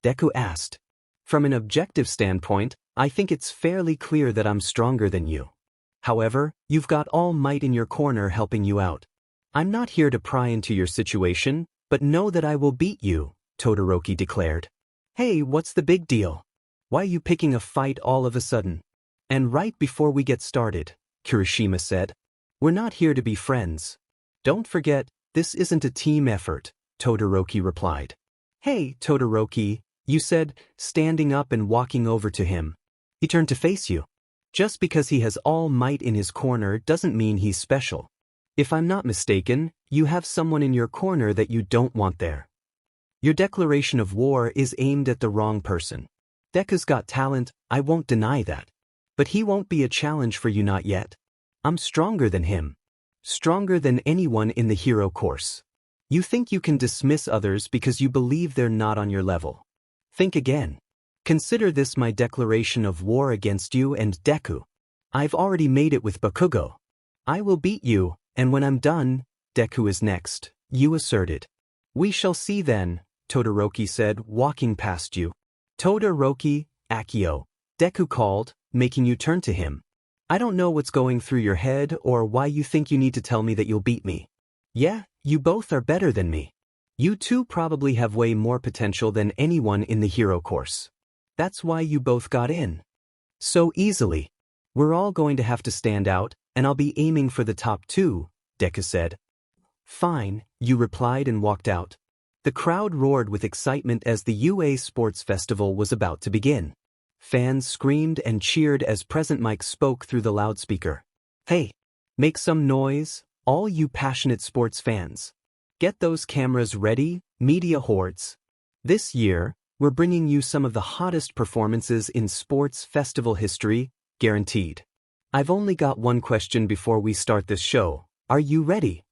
Deku asked. From an objective standpoint, I think it's fairly clear that I'm stronger than you. However, you've got All Might in your corner helping you out. I'm not here to pry into your situation, but know that I will beat you, Todoroki declared. Hey, what's the big deal? Why are you picking a fight all of a sudden? And right before we get started, Kirishima said. We're not here to be friends. Don't forget, this isn't a team effort, Todoroki replied. Hey, Todoroki, you said, standing up and walking over to him. He turned to face you. Just because he has All Might in his corner doesn't mean he's special. If I'm not mistaken, you have someone in your corner that you don't want there. Your declaration of war is aimed at the wrong person. Deku's got talent, I won't deny that. But he won't be a challenge for you not yet. I'm stronger than him. Stronger than anyone in the hero course. You think you can dismiss others because you believe they're not on your level. Think again. Consider this my declaration of war against you and Deku. I've already made it with Bakugo. I will beat you, and when I'm done, Deku is next, you asserted. We shall see then, Todoroki said, walking past you. Todoroki, Akio, Deku called, making you turn to him. I don't know what's going through your head or why you think you need to tell me that you'll beat me. Yeah, you both are better than me. You two probably have way more potential than anyone in the hero course. That's why you both got in. So easily. We're all going to have to stand out, and I'll be aiming for the top 2, Deku said. Fine, you replied and walked out. The crowd roared with excitement as the UA Sports Festival was about to begin. Fans screamed and cheered as Present Mike spoke through the loudspeaker. Hey, make some noise, all you passionate sports fans. Get those cameras ready, media hordes. This year, we're bringing you some of the hottest performances in sports festival history, guaranteed. I've only got one question before we start this show. Are you ready?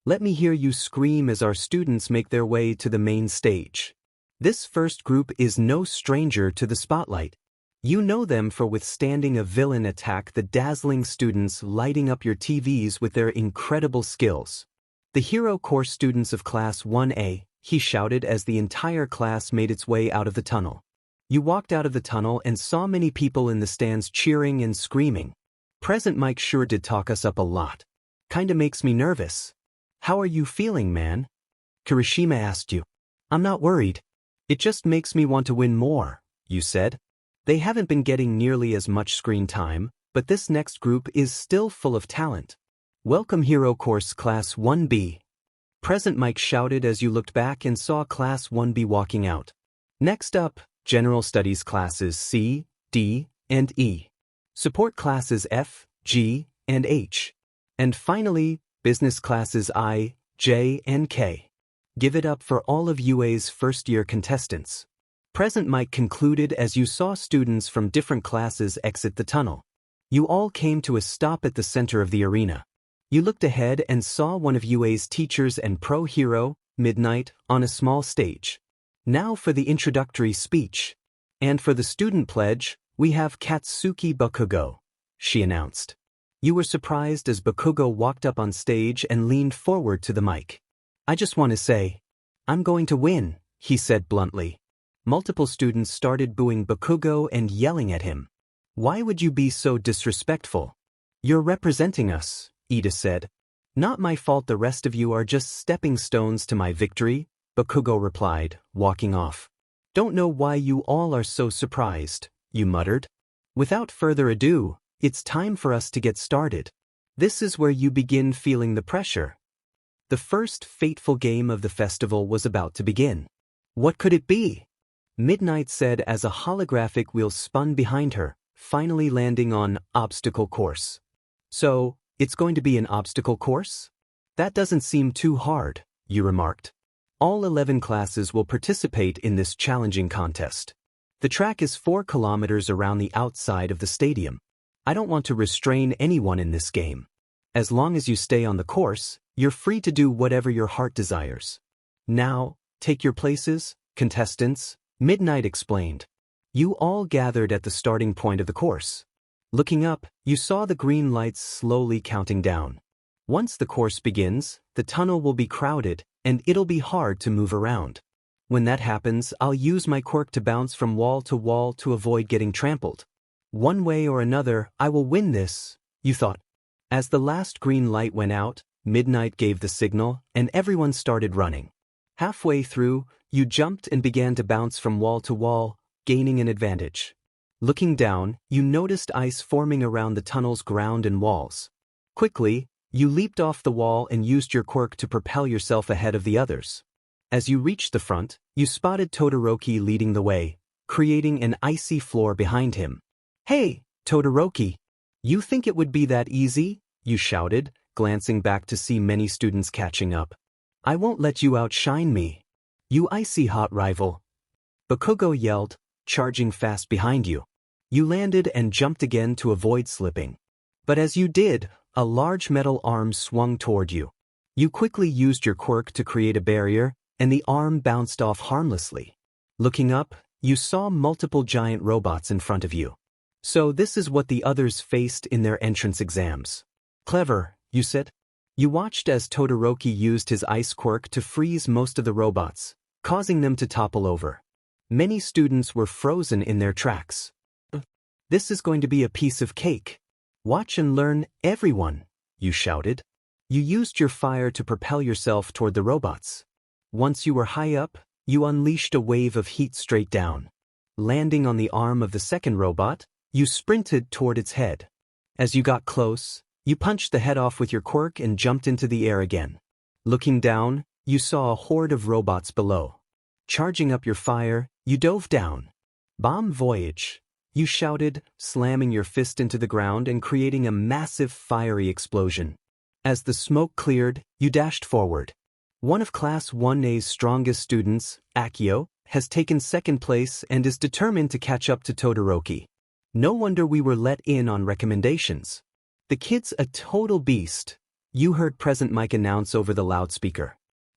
Let me hear you scream as our students make their way to the main stage. This first group is no stranger to the spotlight. You know them for withstanding a villain attack, the dazzling students lighting up your TVs with their incredible skills. The hero course students of Class 1A, he shouted as the entire class made its way out of the tunnel. You walked out of the tunnel and saw many people in the stands cheering and screaming. Present Mike sure did talk us up a lot. Kinda makes me nervous. How are you feeling, man? Kirishima asked you. I'm not worried. It just makes me want to win more, you said. They haven't been getting nearly as much screen time, but this next group is still full of talent. Welcome Hero Course Class 1B. Present Mike shouted as you looked back and saw Class 1B walking out. Next up, General Studies Classes C, D, and E. Support Classes F, G, and H. And finally, Business Classes I, J, and K. Give it up for all of UA's first-year contestants. Present Mike concluded as you saw students from different classes exit the tunnel. You all came to a stop at the center of the arena. You looked ahead and saw one of UA's teachers and pro hero, Midnight, on a small stage. Now for the introductory speech. And for the student pledge, we have Katsuki Bakugo, she announced. You were surprised as Bakugo walked up on stage and leaned forward to the mic. I just want to say, I'm going to win, he said bluntly. Multiple students started booing Bakugo and yelling at him. Why would you be so disrespectful? You're representing us, Ida said. Not my fault, the rest of you are just stepping stones to my victory, Bakugo replied, walking off. Don't know why you all are so surprised, you muttered. Without further ado, it's time for us to get started. This is where you begin feeling the pressure. The first fateful game of the festival was about to begin. What could it be? Midnight said as a holographic wheel spun behind her, finally landing on obstacle course. So, it's going to be an obstacle course? That doesn't seem too hard, you remarked. All 11 classes will participate in this challenging contest. The track is 4 kilometers around the outside of the stadium. I don't want to restrain anyone in this game. As long as you stay on the course, you're free to do whatever your heart desires. Now, take your places, contestants, Midnight explained. You all gathered at the starting point of the course. Looking up, you saw the green lights slowly counting down. Once the course begins, the tunnel will be crowded, and it'll be hard to move around. When that happens, I'll use my quirk to bounce from wall to avoid getting trampled. One way or another, I will win this, you thought. As the last green light went out, Midnight gave the signal, and everyone started running. Halfway through, you jumped and began to bounce from wall to wall, gaining an advantage. Looking down, you noticed ice forming around the tunnel's ground and walls. Quickly, you leaped off the wall and used your quirk to propel yourself ahead of the others. As you reached the front, you spotted Todoroki leading the way, creating an icy floor behind him. Hey, Todoroki! You think it would be that easy? You shouted, glancing back to see many students catching up. I won't let you outshine me. You icy hot rival. Bakugo yelled, charging fast behind you. You landed and jumped again to avoid slipping. But as you did, a large metal arm swung toward you. You quickly used your quirk to create a barrier, and the arm bounced off harmlessly. Looking up, you saw multiple giant robots in front of you. So this is what the others faced in their entrance exams. Clever, you said. You watched as Todoroki used his ice quirk to freeze most of the robots, causing them to topple over. Many students were frozen in their tracks. This is going to be a piece of cake. Watch and learn, everyone, you shouted. You used your fire to propel yourself toward the robots. Once you were high up, you unleashed a wave of heat straight down. Landing on the arm of the second robot, you sprinted toward its head. As you got close, you punched the head off with your quirk and jumped into the air again. Looking down, you saw a horde of robots below. Charging up your fire, you dove down. Bomb voyage, you shouted, slamming your fist into the ground and creating a massive fiery explosion. As the smoke cleared, you dashed forward. One of Class 1A's strongest students, Akio, has taken second place and is determined to catch up to Todoroki. No wonder we were let in on recommendations. The kid's a total beast, you heard Present Mike announce over the loudspeaker.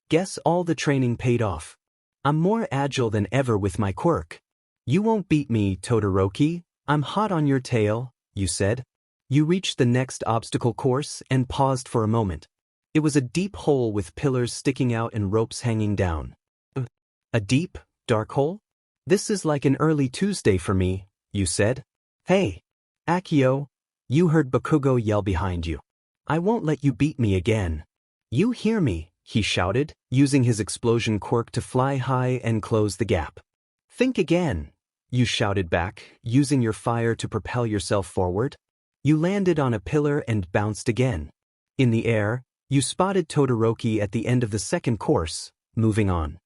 Guess all the training paid off. I'm more agile than ever with my quirk. You won't beat me, Todoroki. I'm hot on your tail, you said. You reached the next obstacle course and paused for a moment. It was a deep hole with pillars sticking out and ropes hanging down. A deep, dark hole? This is like an early Tuesday for me, you said. Hey, Akio, you heard Bakugo yell behind you. I won't let you beat me again. You hear me, he shouted, using his explosion quirk to fly high and close the gap. Think again, you shouted back, using your fire to propel yourself forward. You landed on a pillar and bounced again. In the air, you spotted Todoroki at the end of the second course, moving on.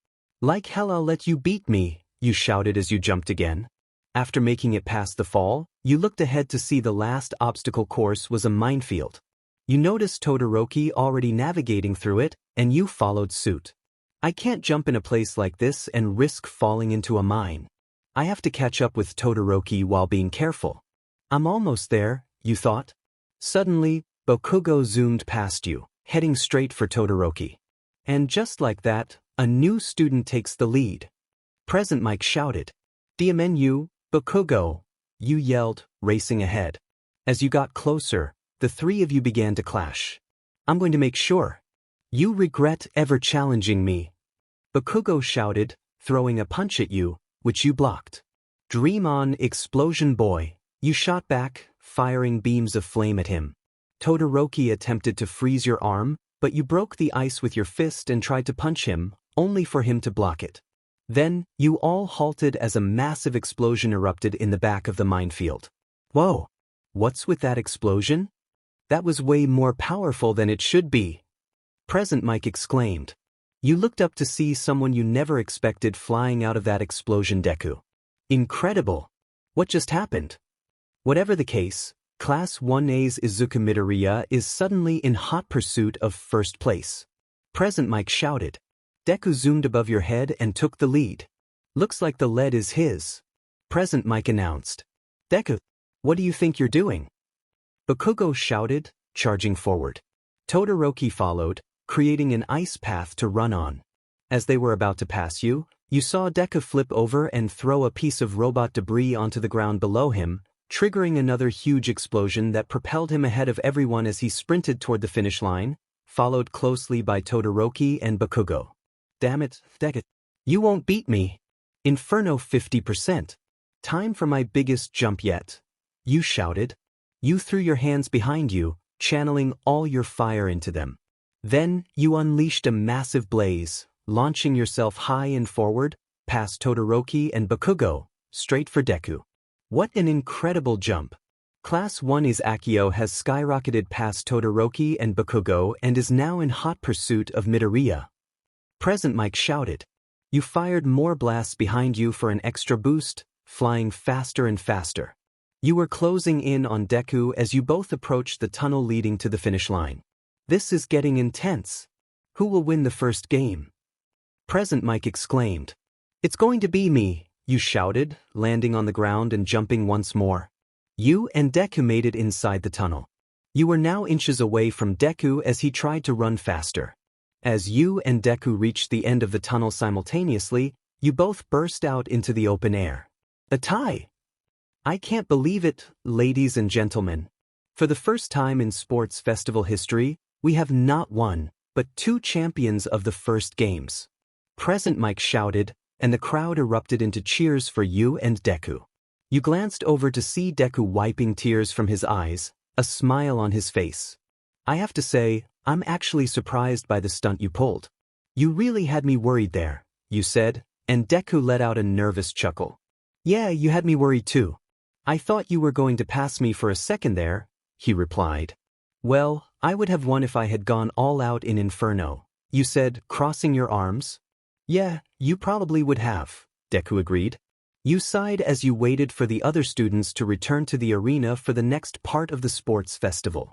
Like hell I'll let you beat me, you shouted as you jumped again. After making it past the fall, you looked ahead to see the last obstacle course was a minefield. You noticed Todoroki already navigating through it, and you followed suit. I can't jump in a place like this and risk falling into a mine. I have to catch up with Todoroki while being careful. I'm almost there, you thought. Suddenly, Bakugo zoomed past you, heading straight for Todoroki. And just like that, a new student takes the lead. Present Mike shouted. DMNU, Bakugo, you yelled, racing ahead. As you got closer, the three of you began to clash. I'm going to make sure you regret ever challenging me, Bakugo shouted, throwing a punch at you, which you blocked. Dream on, explosion boy, you shot back, firing beams of flame at him. Todoroki attempted to freeze your arm, but you broke the ice with your fist and tried to punch him, only for him to block it. Then, you all halted as a massive explosion erupted in the back of the minefield. Whoa! What's with that explosion? That was way more powerful than it should be. Present Mike exclaimed. You looked up to see someone you never expected flying out of that explosion, Deku. Incredible! What just happened? Whatever the case, Class 1A's Izuku Midoriya is suddenly in hot pursuit of first place. Present Mike shouted. Deku zoomed above your head and took the lead. Looks like the lead is his. Present Mike announced. Deku, what do you think you're doing? Bakugo shouted, charging forward. Todoroki followed, creating an ice path to run on. As they were about to pass you, you saw Deku flip over and throw a piece of robot debris onto the ground below him, triggering another huge explosion that propelled him ahead of everyone as he sprinted toward the finish line, followed closely by Todoroki and Bakugo. Damn it, Deku. You won't beat me. Inferno 50%. Time for my biggest jump yet. You shouted. You threw your hands behind you, channeling all your fire into them. Then, you unleashed a massive blaze, launching yourself high and forward, past Todoroki and Bakugo, straight for Deku. What an incredible jump! Class 1's Akio has skyrocketed past Todoroki and Bakugo and is now in hot pursuit of Midoriya. Present Mike shouted. You fired more blasts behind you for an extra boost, flying faster and faster. You were closing in on Deku as you both approached the tunnel leading to the finish line. This is getting intense. Who will win the first game? Present Mike exclaimed. It's going to be me, you shouted, landing on the ground and jumping once more. You and Deku made it inside the tunnel. You were now inches away from Deku as he tried to run faster. As you and Deku reached the end of the tunnel simultaneously, you both burst out into the open air. A tie! I can't believe it, ladies and gentlemen. For the first time in sports festival history, we have not one, but two champions of the first games. Present Mike shouted, and the crowd erupted into cheers for you and Deku. You glanced over to see Deku wiping tears from his eyes, a smile on his face. I have to say, I'm actually surprised by the stunt you pulled. You really had me worried there, you said, and Deku let out a nervous chuckle. Yeah, you had me worried too. I thought you were going to pass me for a second there, he replied. Well, I would have won if I had gone all out in Inferno, you said, crossing your arms. Yeah, you probably would have, Deku agreed. You sighed as you waited for the other students to return to the arena for the next part of the sports festival.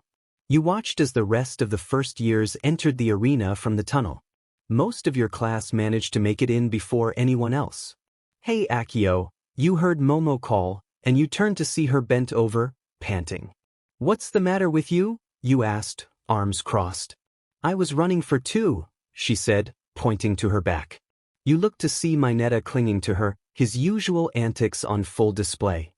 You watched as the rest of the first years entered the arena from the tunnel. Most of your class managed to make it in before anyone else. Hey Akio, you heard Momo call, and you turned to see her bent over, panting. What's the matter with you? You asked, arms crossed. I was running for two, she said, pointing to her back. You looked to see Mineta clinging to her, his usual antics on full display.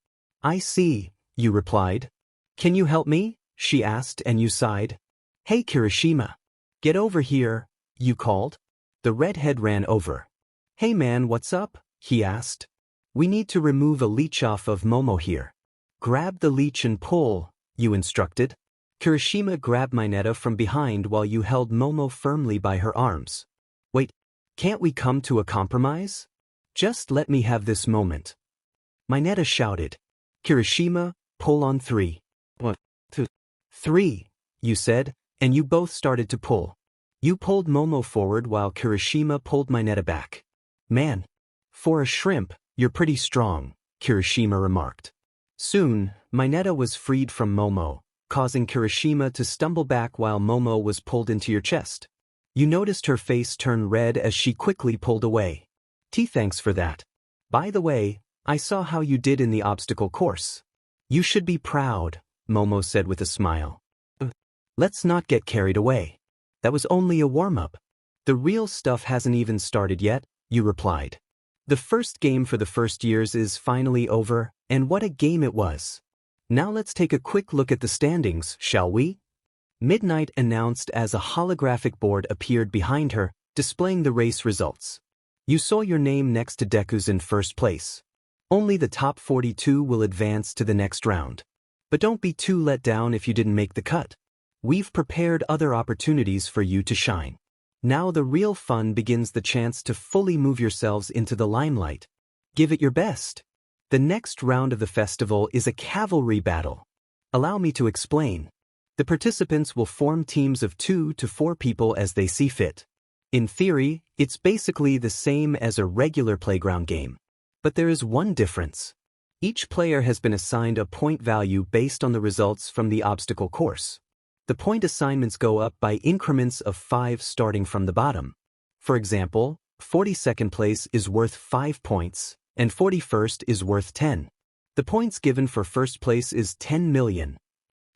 I see, you replied. Can you help me? She asked, and you sighed. Hey Kirishima. Get over here, you called. The redhead ran over. Hey man, what's up? He asked. We need to remove a leech off of Momo here. Grab the leech and pull, you instructed. Kirishima grabbed Mineta from behind while you held Momo firmly by her arms. Wait, can't we come to a compromise? Just let me have this moment. Mineta shouted. Kirishima, pull on 3. 1, 2, 3, you said, and you both started to pull. You pulled Momo forward while Kirishima pulled Mineta back. Man, for a shrimp, you're pretty strong, Kirishima remarked. Soon, Mineta was freed from Momo, causing Kirishima to stumble back while Momo was pulled into your chest. You noticed her face turn red as she quickly pulled away. Thanks for that. By the way, I saw how you did in the obstacle course. You should be proud, Momo said with a smile. Let's not get carried away. That was only a warm-up. The real stuff hasn't even started yet, you replied. The first game for the first years is finally over, and what a game it was. Now let's take a quick look at the standings, shall we? Midnight announced as a holographic board appeared behind her, displaying the race results. You saw your name next to Deku's in first place. Only the top 42 will advance to the next round. But don't be too let down if you didn't make the cut. We've prepared other opportunities for you to shine. Now the real fun begins, the chance to fully move yourselves into the limelight. Give it your best. The next round of the festival is a cavalry battle. Allow me to explain. The participants will form teams of 2 to 4 people as they see fit. In theory, it's basically the same as a regular playground game. But there is one difference. Each player has been assigned a point value based on the results from the obstacle course. The point assignments go up by increments of 5 starting from the bottom. For example, 42nd place is worth 5 points, and 41st is worth 10. The points given for first place is 10 million.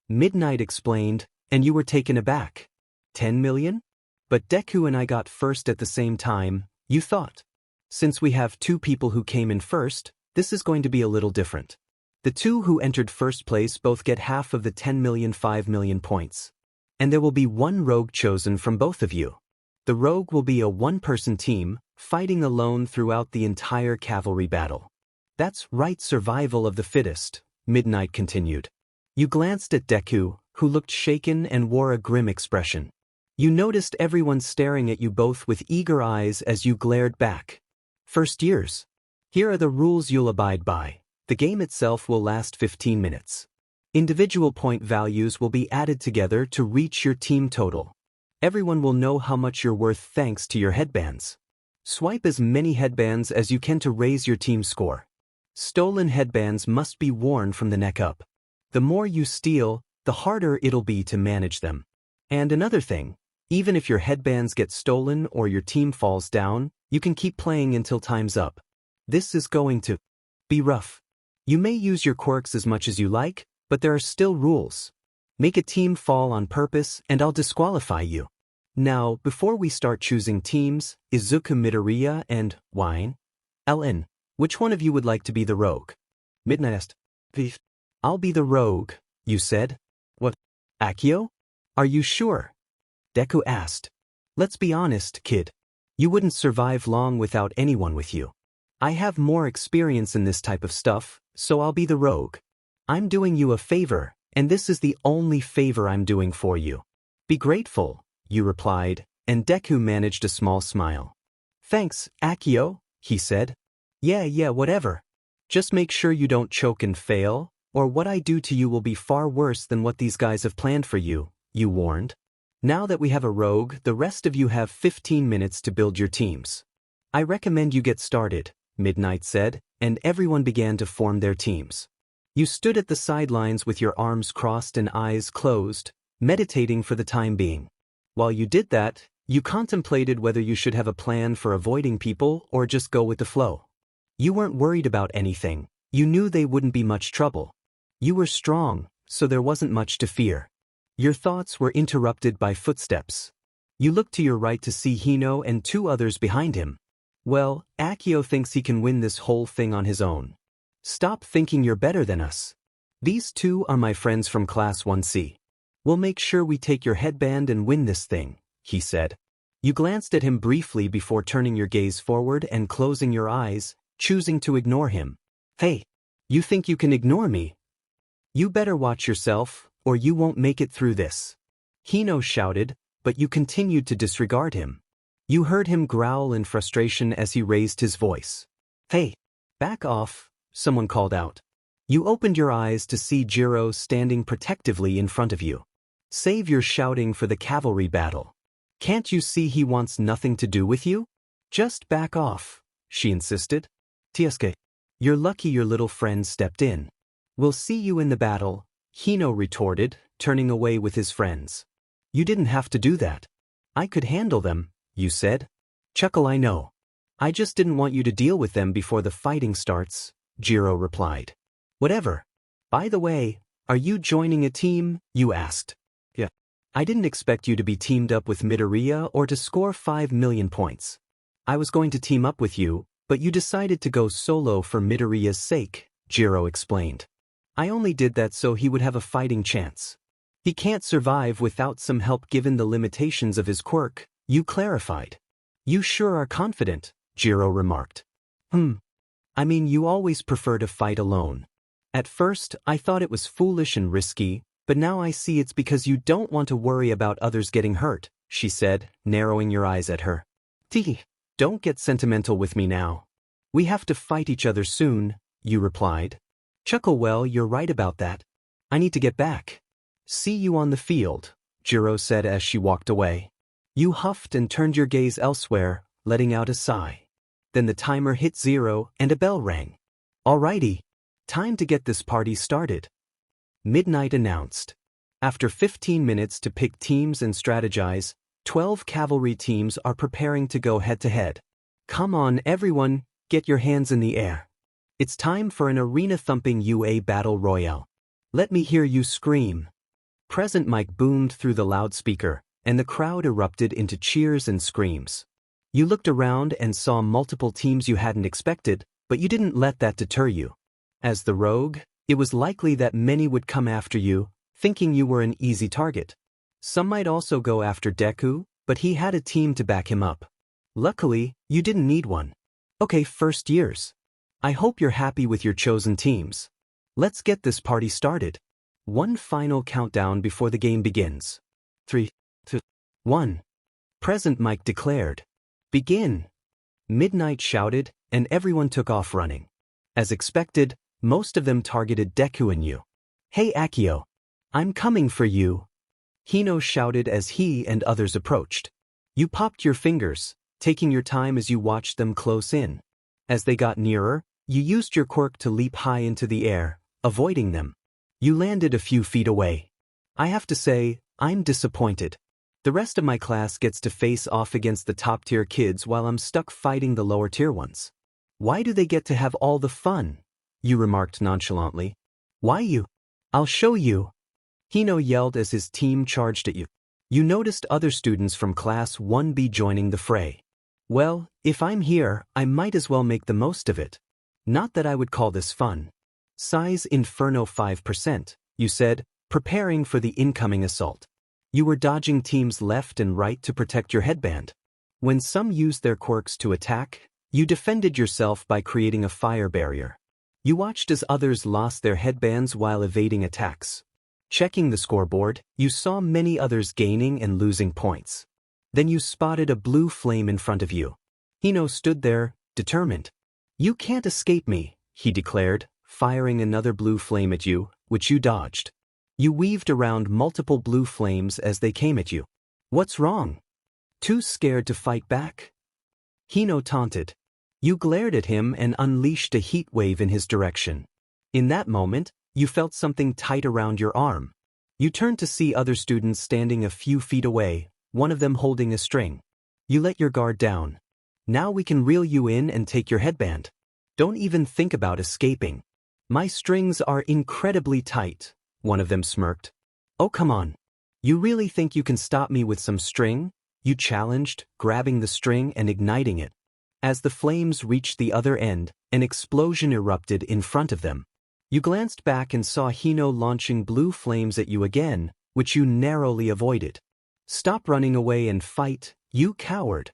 Midnight explained, and you were taken aback. 10 million? But Deku and I got first at the same time, you thought. Since we have 2 people who came in first, this is going to be a little different. The 2 who entered first place both get half of the 10 million 5 million points. And there will be 1 rogue chosen from both of you. The rogue will be a 1-person team, fighting alone throughout the entire cavalry battle. That's right, survival of the fittest, Midnight continued. You glanced at Deku, who looked shaken and wore a grim expression. You noticed everyone staring at you both with eager eyes as you glared back. First years. Here are the rules you'll abide by. The game itself will last 15 minutes. Individual point values will be added together to reach your team total. Everyone will know how much you're worth thanks to your headbands. Swipe as many headbands as you can to raise your team score. Stolen headbands must be worn from the neck up. The more you steal, the harder it'll be to manage them. And another thing, even if your headbands get stolen or your team falls down, you can keep playing until time's up. This is going to be rough. You may use your quirks as much as you like, but there are still rules. Make a team fall on purpose and I'll disqualify you. Now, before we start choosing teams, Izuku Midoriya and Wine, LN, which one of you would like to be the rogue? Midnight asked. I'll be the rogue, you said. What? Akio? Are you sure? Deku asked. Let's be honest, kid. You wouldn't survive long without anyone with you. I have more experience in this type of stuff, so I'll be the rogue. I'm doing you a favor, and this is the only favor I'm doing for you. Be grateful, you replied, and Deku managed a small smile. Thanks, Akio, he said. Yeah, whatever. Just make sure you don't choke and fail, or what I do to you will be far worse than what these guys have planned for you, you warned. Now that we have a rogue, the rest of you have 15 minutes to build your teams. I recommend you get started, Midnight said, and everyone began to form their teams. You stood at the sidelines with your arms crossed and eyes closed, meditating for the time being. While you did that, you contemplated whether you should have a plan for avoiding people or just go with the flow. You weren't worried about anything. You knew they wouldn't be much trouble. You were strong, so there wasn't much to fear. Your thoughts were interrupted by footsteps. You looked to your right to see Hino and 2 others behind him. Well, Akio thinks he can win this whole thing on his own. Stop thinking you're better than us. These 2 are my friends from Class 1C. We'll make sure we take your headband and win this thing, he said. You glanced at him briefly before turning your gaze forward and closing your eyes, choosing to ignore him. Hey, you think you can ignore me? You better watch yourself, or you won't make it through this. Hino shouted, but you continued to disregard him. You heard him growl in frustration as he raised his voice. Hey, back off, someone called out. You opened your eyes to see Jiro standing protectively in front of you. Save your shouting for the cavalry battle. Can't you see he wants nothing to do with you? Just back off, she insisted. Tiesuke, you're lucky your little friend stepped in. We'll see you in the battle, Hino retorted, turning away with his friends. You didn't have to do that. I could handle them, you said. Chuckle, I know. I just didn't want you to deal with them before the fighting starts, Jiro replied. Whatever. By the way, are you joining a team? You asked. Yeah. I didn't expect you to be teamed up with Midoriya or to score 5 million points. I was going to team up with you, but you decided to go solo for Midoriya's sake, Jiro explained. I only did that so he would have a fighting chance. He can't survive without some help given the limitations of his quirk, you clarified. You sure are confident, Jiro remarked. I mean, you always prefer to fight alone. At first, I thought it was foolish and risky, but now I see it's because you don't want to worry about others getting hurt, she said, narrowing your eyes at her. Don't get sentimental with me now. We have to fight each other soon, you replied. Chuckle, well, you're right about that. I need to get back. See you on the field, Jiro said as she walked away. You huffed and turned your gaze elsewhere, letting out a sigh. Then the timer hit 0 and a bell rang. Alrighty. Time to get this party started. Midnight announced. After 15 minutes to pick teams and strategize, 12 cavalry teams are preparing to go head-to-head. Come on, everyone, get your hands in the air. It's time for an arena-thumping UA battle royale. Let me hear you scream. Present mic boomed through the loudspeaker, and the crowd erupted into cheers and screams. You looked around and saw multiple teams you hadn't expected, but you didn't let that deter you. As the rogue, it was likely that many would come after you, thinking you were an easy target. Some might also go after Deku, but he had a team to back him up. Luckily, you didn't need one. Okay, first years. I hope you're happy with your chosen teams. Let's get this party started. One final countdown before the game begins. 3, 2, 1. Present mic declared. Begin. Midnight shouted, and everyone took off running. As expected, most of them targeted Deku and you. Hey Akio. I'm coming for you. Hino shouted as he and others approached. You popped your fingers, taking your time as you watched them close in. As they got nearer, you used your quirk to leap high into the air, avoiding them. You landed a few feet away. I have to say, I'm disappointed. The rest of my class gets to face off against the top-tier kids while I'm stuck fighting the lower-tier ones. Why do they get to have all the fun? You remarked nonchalantly. Why you? I'll show you. Hino yelled as his team charged at you. You noticed other students from Class 1B joining the fray. Well, if I'm here, I might as well make the most of it. Not that I would call this fun. Size Inferno 5%, you said, preparing for the incoming assault. You were dodging teams left and right to protect your headband. When some used their quirks to attack, you defended yourself by creating a fire barrier. You watched as others lost their headbands while evading attacks. Checking the scoreboard, you saw many others gaining and losing points. Then you spotted a blue flame in front of you. Hino stood there, determined. You can't escape me, he declared, firing another blue flame at you, which you dodged. You weaved around multiple blue flames as they came at you. What's wrong? Too scared to fight back? Hino taunted. You glared at him and unleashed a heat wave in his direction. In that moment, you felt something tight around your arm. You turned to see other students standing a few feet away, one of them holding a string. You let your guard down. Now we can reel you in and take your headband. Don't even think about escaping. My strings are incredibly tight, one of them smirked. Oh, come on. You really think you can stop me with some string? You challenged, grabbing the string and igniting it. As the flames reached the other end, an explosion erupted in front of them. You glanced back and saw Hino launching blue flames at you again, which you narrowly avoided. Stop running away and fight, you coward.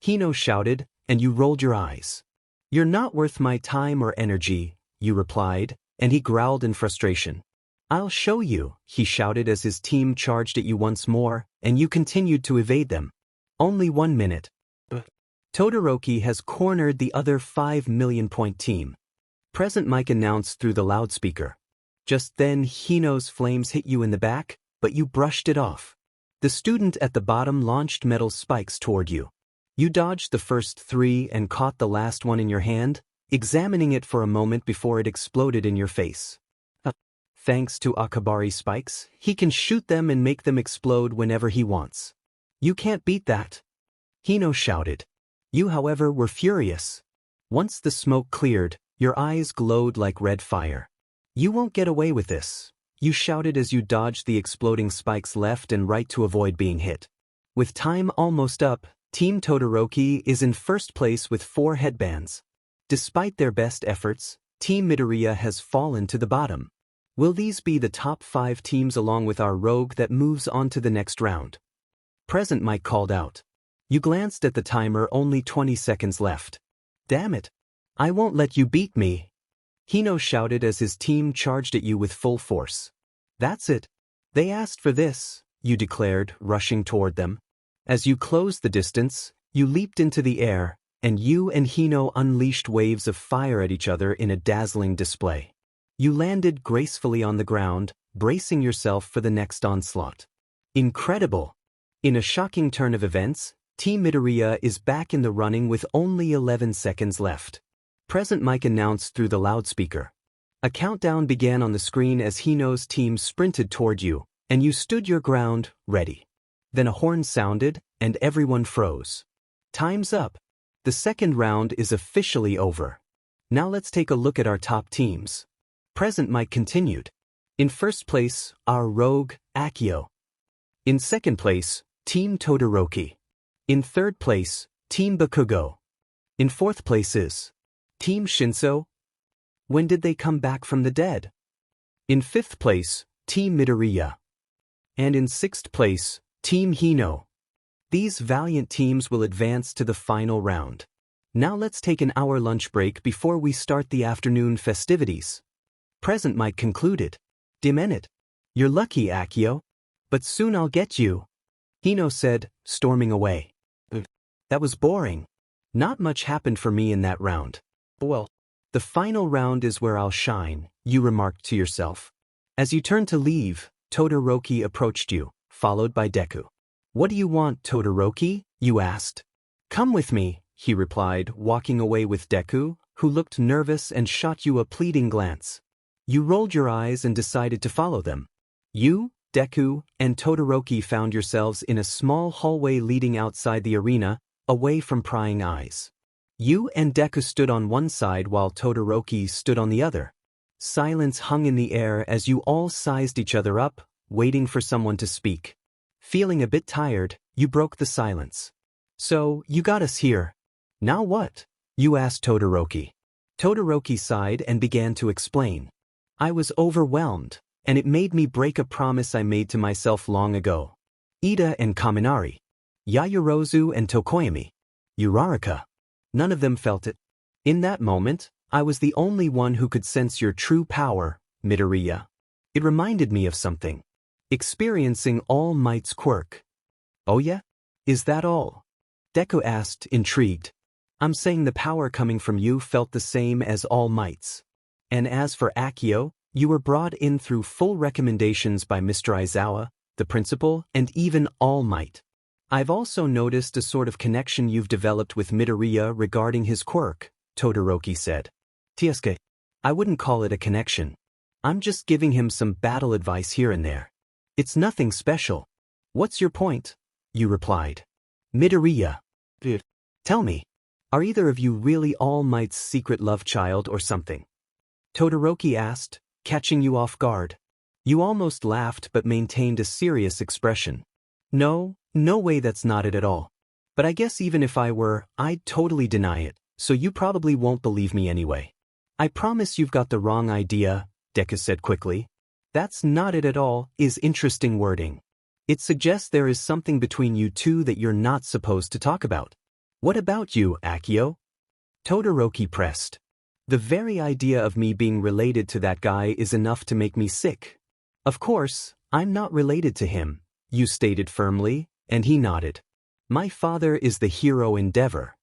Hino shouted, and you rolled your eyes. You're not worth my time or energy, you replied, and he growled in frustration. I'll show you, he shouted as his team charged at you once more, and you continued to evade them. Only 1 minute. Todoroki has cornered the other 5 million-point team. Present mic announced through the loudspeaker. Just then Hino's flames hit you in the back, but you brushed it off. The student at the bottom launched metal spikes toward you. You dodged the first 3 and caught the last one in your hand, examining it for a moment before it exploded in your face. Thanks to Akabari spikes, he can shoot them and make them explode whenever he wants. You can't beat that. Hino shouted. You, however, were furious. Once the smoke cleared, your eyes glowed like red fire. You won't get away with this, you shouted as you dodged the exploding spikes left and right to avoid being hit. With time almost up, Team Todoroki is in first place with 4 headbands. Despite their best efforts, Team Midoriya has fallen to the bottom. Will these be the top 5 teams along with our rogue that moves on to the next round? Present Mike called out. You glanced at the timer, only 20 seconds left. Damn it. I won't let you beat me. Hino shouted as his team charged at you with full force. That's it. They asked for this, you declared, rushing toward them. As you closed the distance, you leaped into the air, and you and Hino unleashed waves of fire at each other in a dazzling display. You landed gracefully on the ground, bracing yourself for the next onslaught. Incredible! In a shocking turn of events, Team Midoriya is back in the running with only 11 seconds left. Present Mike announced through the loudspeaker. A countdown began on the screen as Hino's team sprinted toward you, and you stood your ground, ready. Then a horn sounded, and everyone froze. Time's up. The second round is officially over. Now let's take a look at our top teams. Present Mike continued. In first place, our rogue, Akio. In second place, Team Todoroki. In third place, Team Bakugo. In fourth place is Team Shinso. When did they come back from the dead? In fifth place, Team Midoriya. And in sixth place, Team Hino. These valiant teams will advance to the final round. Now let's take an hour lunch break before we start the afternoon festivities. Present Mike concluded. Damn it. You're lucky, Akio. But soon I'll get you. Hino said, storming away. That was boring. Not much happened for me in that round. Well, the final round is where I'll shine, you remarked to yourself. As you turned to leave, Todoroki approached you, followed by Deku. What do you want, Todoroki? You asked. Come with me, he replied, walking away with Deku, who looked nervous and shot you a pleading glance. You rolled your eyes and decided to follow them. You, Deku, and Todoroki found yourselves in a small hallway leading outside the arena, away from prying eyes. You and Deku stood on one side while Todoroki stood on the other. Silence hung in the air as you all sized each other up, waiting for someone to speak. Feeling a bit tired, you broke the silence. So, you got us here. Now what? You asked Todoroki. Todoroki sighed and began to explain. I was overwhelmed, and it made me break a promise I made to myself long ago. Ida and Kaminari. Yaoyorozu and Tokoyami. Uraraka. None of them felt it. In that moment, I was the only one who could sense your true power, Midoriya. It reminded me of something. Experiencing All Might's quirk. Oh yeah? Is that all? Deku asked, intrigued. I'm saying the power coming from you felt the same as All Might's. And as for Akio, you were brought in through full recommendations by Mr. Aizawa, the principal, and even All Might. I've also noticed a sort of connection you've developed with Midoriya regarding his quirk, Todoroki said. Tiesuke, I wouldn't call it a connection. I'm just giving him some battle advice here and there. It's nothing special. What's your point? You replied. Midoriya. Tell me, are either of you really All Might's secret love child or something? Todoroki asked, catching you off guard. You almost laughed but maintained a serious expression. No way, that's not it at all. But I guess even if I were, I'd totally deny it, so you probably won't believe me anyway. I promise you've got the wrong idea, Deku said quickly. That's not it at all, is interesting wording. It suggests there is something between you two that you're not supposed to talk about. What about you, Akio? Todoroki pressed. The very idea of me being related to that guy is enough to make me sick. Of course, I'm not related to him, you stated firmly, and he nodded. My father is the hero Endeavor.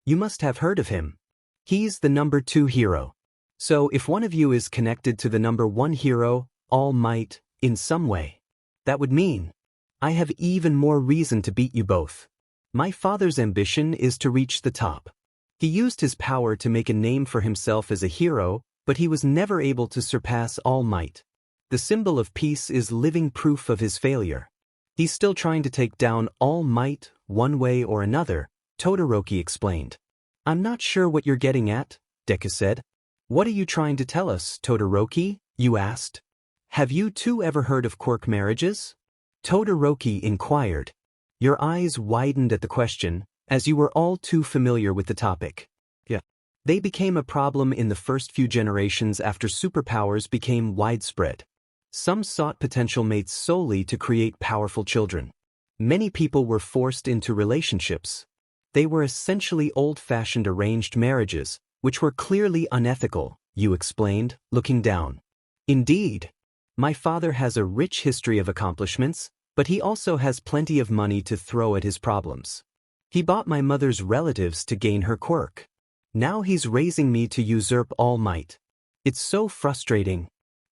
You must have heard of him. He's the number 2 hero. So if one of you is connected to the number 1 hero, All Might, in some way, that would mean I have even more reason to beat you both. My father's ambition is to reach the top. He used his power to make a name for himself as a hero, but he was never able to surpass All Might. The symbol of peace is living proof of his failure. He's still trying to take down All Might, one way or another, Todoroki explained. I'm not sure what you're getting at, Deku said. What are you trying to tell us, Todoroki? You asked. Have you two ever heard of quirk marriages? Todoroki inquired. Your eyes widened at the question, as you were all too familiar with the topic. Yeah. They became a problem in the first few generations after superpowers became widespread. Some sought potential mates solely to create powerful children. Many people were forced into relationships. They were essentially old-fashioned arranged marriages, which were clearly unethical, you explained, looking down. Indeed. My father has a rich history of accomplishments, but he also has plenty of money to throw at his problems. He bought my mother's relatives to gain her quirk. Now he's raising me to usurp all might. It's so frustrating.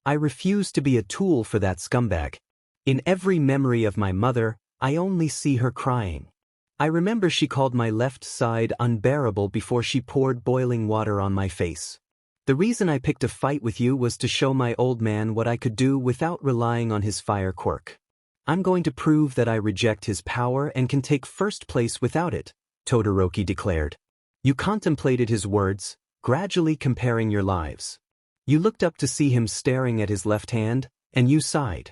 I refuse to be a tool for that scumbag. In every memory of my mother, I only see her crying. I remember she called my left side unbearable before she poured boiling water on my face. The reason I picked a fight with you was to show my old man what I could do without relying on his fire quirk. I'm going to prove that I reject his power and can take first place without it, Todoroki declared. You contemplated his words, gradually comparing your lives. You looked up to see him staring at his left hand, and you sighed.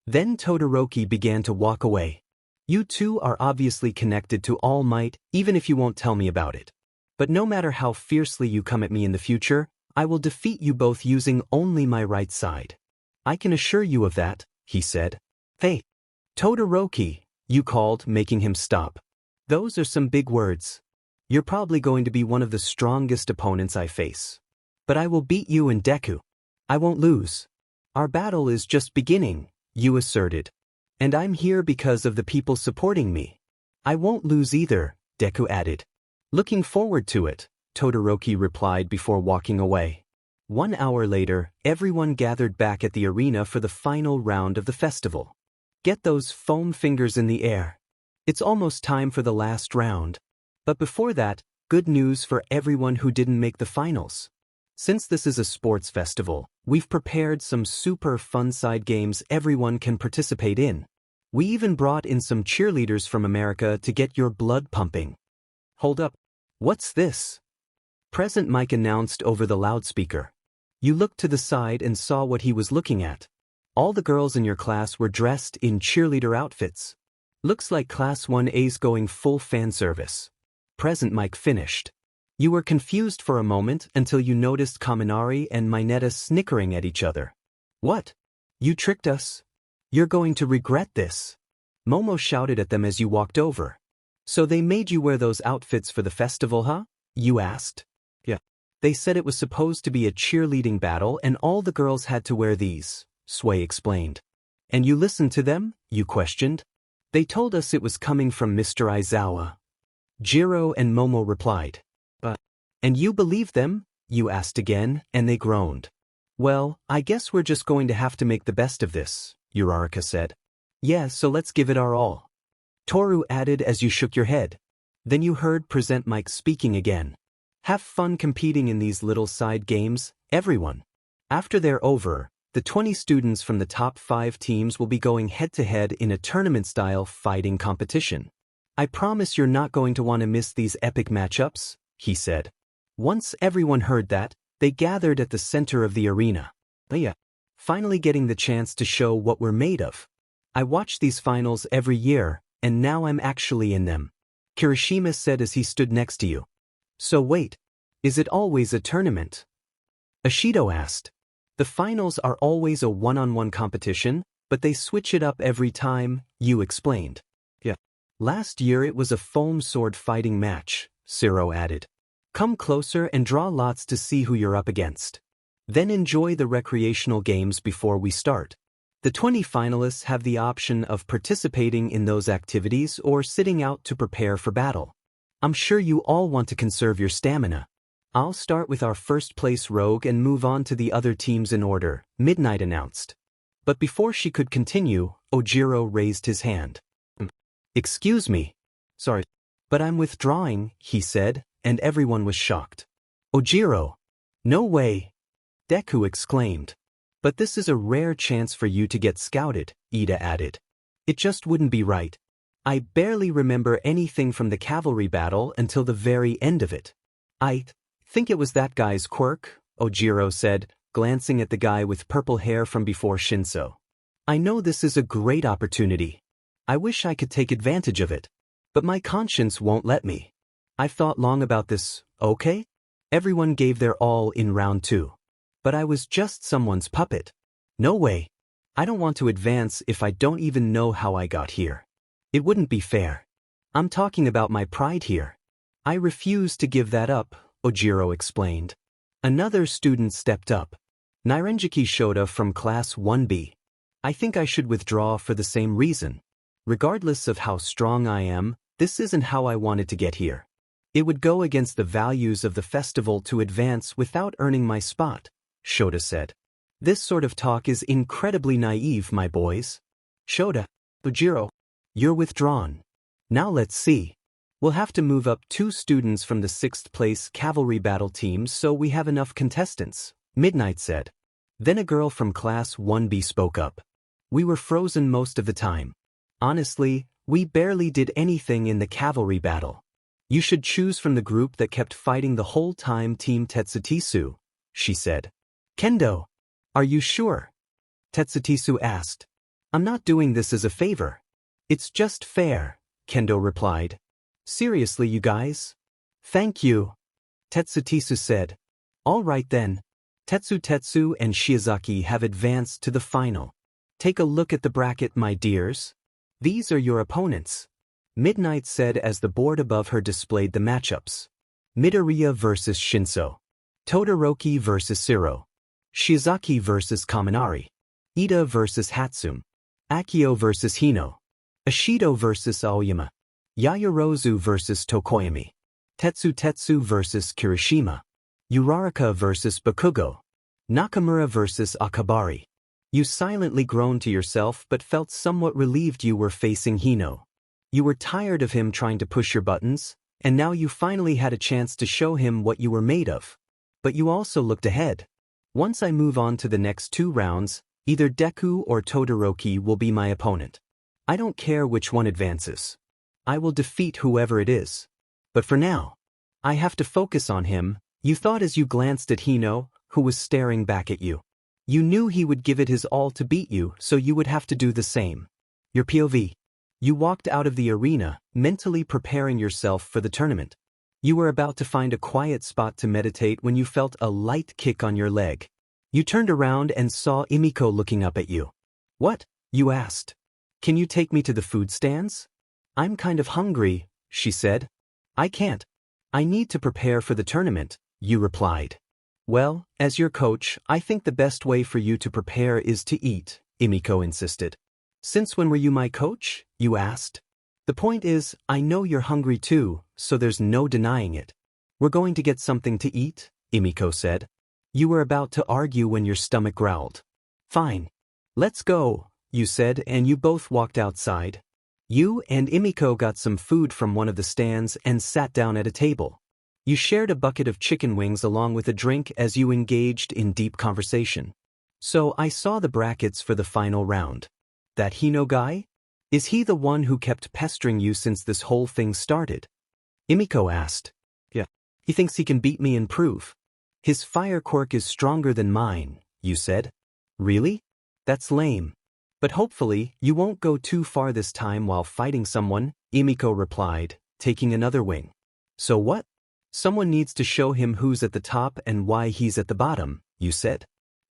Then Todoroki began to walk away. You two are obviously connected to All Might, even if you won't tell me about it. But no matter how fiercely you come at me in the future, I will defeat you both using only my right side. I can assure you of that, he said. Hey, Todoroki, you called, making him stop. Those are some big words. You're probably going to be one of the strongest opponents I face. But I will beat you and Deku. I won't lose. Our battle is just beginning, you asserted. And I'm here because of the people supporting me. I won't lose either, Deku added. Looking forward to it, Todoroki replied before walking away. 1 hour later, everyone gathered back at the arena for the final round of the festival. Get those foam fingers in the air. It's almost time for the last round. But before that, good news for everyone who didn't make the finals. Since this is a sports festival, we've prepared some super fun side games everyone can participate in. We even brought in some cheerleaders from America to get your blood pumping. Hold up. What's this? Present Mike announced over the loudspeaker. You looked to the side and saw what he was looking at. All the girls in your class were dressed in cheerleader outfits. Looks like Class 1A's going full fan service. Present Mike finished. You were confused for a moment until you noticed Kaminari and Mineta snickering at each other. What? You tricked us? You're going to regret this. Momo shouted at them as you walked over. So they made you wear those outfits for the festival, huh? You asked. Yeah. They said it was supposed to be a cheerleading battle and all the girls had to wear these, Sway explained. And you listened to them? You questioned. They told us it was coming from Mr. Aizawa. Jiro and Momo replied. And you believed them? You asked again, and they groaned. Well, I guess we're just going to have to make the best of this, Uraraka said. Yeah, so let's give it our all. Toru added as you shook your head. Then you heard Present Mike speaking again. Have fun competing in these little side games, everyone. After they're over, the 20 students from the top 5 teams will be going head-to-head in a tournament-style fighting competition. I promise you're not going to want to miss these epic matchups, he said. Once everyone heard that, they gathered at the center of the arena. Finally getting the chance to show what we're made of. I watch these finals every year, and now I'm actually in them. Kirishima said as he stood next to you. So wait, is it always a tournament? Ashido asked. The finals are always a one-on-one competition, but they switch it up every time, you explained. Yeah. Last year it was a foam sword fighting match, Siro added. Come closer and draw lots to see who you're up against. Then enjoy the recreational games before we start. The 20 finalists have the option of participating in those activities or sitting out to prepare for battle. I'm sure you all want to conserve your stamina. I'll start with our first place rogue and move on to the other teams in order, Midnight announced. But before she could continue, Ojiro raised his hand. Excuse me. Sorry. But I'm withdrawing, he said, and everyone was shocked. Ojiro. No way. Deku exclaimed. But this is a rare chance for you to get scouted, Ida added. It just wouldn't be right. I barely remember anything from the cavalry battle until the very end of it. I think it was that guy's quirk, Ojiro said, glancing at the guy with purple hair from before Shinso. I know this is a great opportunity. I wish I could take advantage of it. But my conscience won't let me. I've thought long about this, okay? Everyone gave their all in round 2. But I was just someone's puppet. No way. I don't want to advance if I don't even know how I got here. It wouldn't be fair. I'm talking about my pride here. I refuse to give that up, Ojiro explained. Another student stepped up. Nairenjiki Shota from Class 1B. I think I should withdraw for the same reason. Regardless of how strong I am, this isn't how I wanted to get here. It would go against the values of the festival to advance without earning my spot, Shota said. This sort of talk is incredibly naive, my boys. Shota, Ojiro, you're withdrawn. Now let's see. We'll have to move up 2 students from the 6th place cavalry battle team so we have enough contestants, Midnight said. Then a girl from Class 1B spoke up. We were frozen most of the time. Honestly, we barely did anything in the cavalry battle. You should choose from the group that kept fighting the whole time, Team Tetsutisu, she said. Kendo, are you sure? Tetsutisu asked. I'm not doing this as a favor. It's just fair, Kendo replied. Seriously, you guys? Thank you, Tetsutisu said. All right then. Tetsu and Shiozaki have advanced to the final. Take a look at the bracket, my dears. These are your opponents, Midnight said as the board above her displayed the matchups. Midoriya vs. Shinso. Todoroki vs. Siro. Shiozaki vs. Kaminari. Ida vs. Hatsum. Akio vs. Hino. Ashido vs. Aoyama. Yayorozu vs. Tokoyami. Tetsu vs. Kirishima. Uraraka vs. Bakugo. Nakamura vs. Akabari. You silently groaned to yourself but felt somewhat relieved you were facing Hino. You were tired of him trying to push your buttons, and now you finally had a chance to show him what you were made of. But you also looked ahead. Once I move on to the next 2 rounds, either Deku or Todoroki will be my opponent. I don't care which one advances. I will defeat whoever it is. But for now, I have to focus on him, you thought as you glanced at Hino, who was staring back at you. You knew he would give it his all to beat you, so you would have to do the same. Your POV. You walked out of the arena, mentally preparing yourself for the tournament. You were about to find a quiet spot to meditate when you felt a light kick on your leg. You turned around and saw Emiko looking up at you. What? You asked. Can you take me to the food stands? I'm kind of hungry, she said. I can't. I need to prepare for the tournament, you replied. Well, as your coach, I think the best way for you to prepare is to eat, Emiko insisted. Since when were you my coach? You asked. The point is, I know you're hungry too, so there's no denying it. We're going to get something to eat, Emiko said. You were about to argue when your stomach growled. Fine. Let's go, you said, and you both walked outside. You and Emiko got some food from one of the stands and sat down at a table. You shared a bucket of chicken wings along with a drink as you engaged in deep conversation. So I saw the brackets for the final round. That Hino guy? Is he the one who kept pestering you since this whole thing started? Emiko asked. Yeah. He thinks he can beat me and prove. His fire quirk is stronger than mine, you said. Really? That's lame. But hopefully, you won't go too far this time while fighting someone, Emiko replied, taking another wing. So what? Someone needs to show him who's at the top and why he's at the bottom, you said.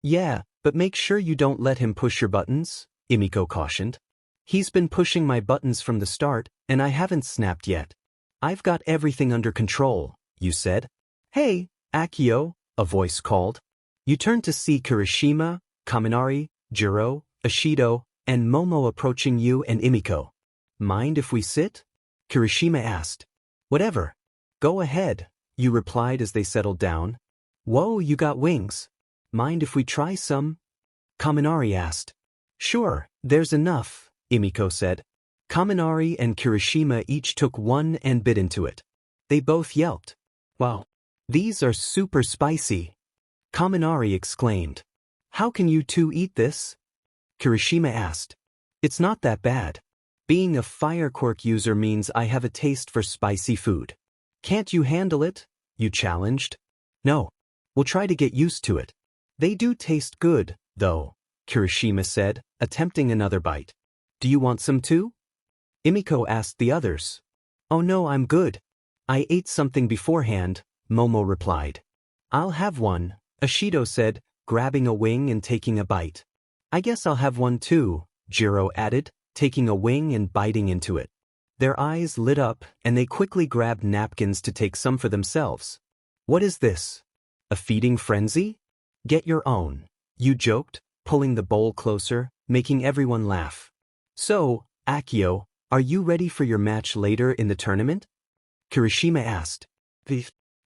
Yeah, but make sure you don't let him push your buttons, Emiko cautioned. He's been pushing my buttons from the start, and I haven't snapped yet. I've got everything under control, you said. Hey, Akio, a voice called. You turned to see Kirishima, Kaminari, Jiro, Ashido, and Momo approaching you and Emiko. Mind if we sit? Kirishima asked. Whatever. Go ahead, you replied as they settled down. Whoa, you got wings. Mind if we try some? Kaminari asked. Sure, there's enough, Emiko said. Kaminari and Kirishima each took one and bit into it. They both yelped. Wow, these are super spicy. Kaminari exclaimed. How can you two eat this? Kirishima asked. It's not that bad. Being a fire quirk user means I have a taste for spicy food. Can't you handle it? You challenged. No. We'll try to get used to it. They do taste good, though, Kirishima said, attempting another bite. Do you want some too? Emiko asked the others. Oh no, I'm good. I ate something beforehand, Momo replied. I'll have one, Ashido said, grabbing a wing and taking a bite. I guess I'll have one too, Jiro added, taking a wing and biting into it. Their eyes lit up and they quickly grabbed napkins to take some for themselves. What is this? A feeding frenzy? Get your own, you joked, pulling the bowl closer, making everyone laugh. So, Akio, are you ready for your match later in the tournament? Kirishima asked.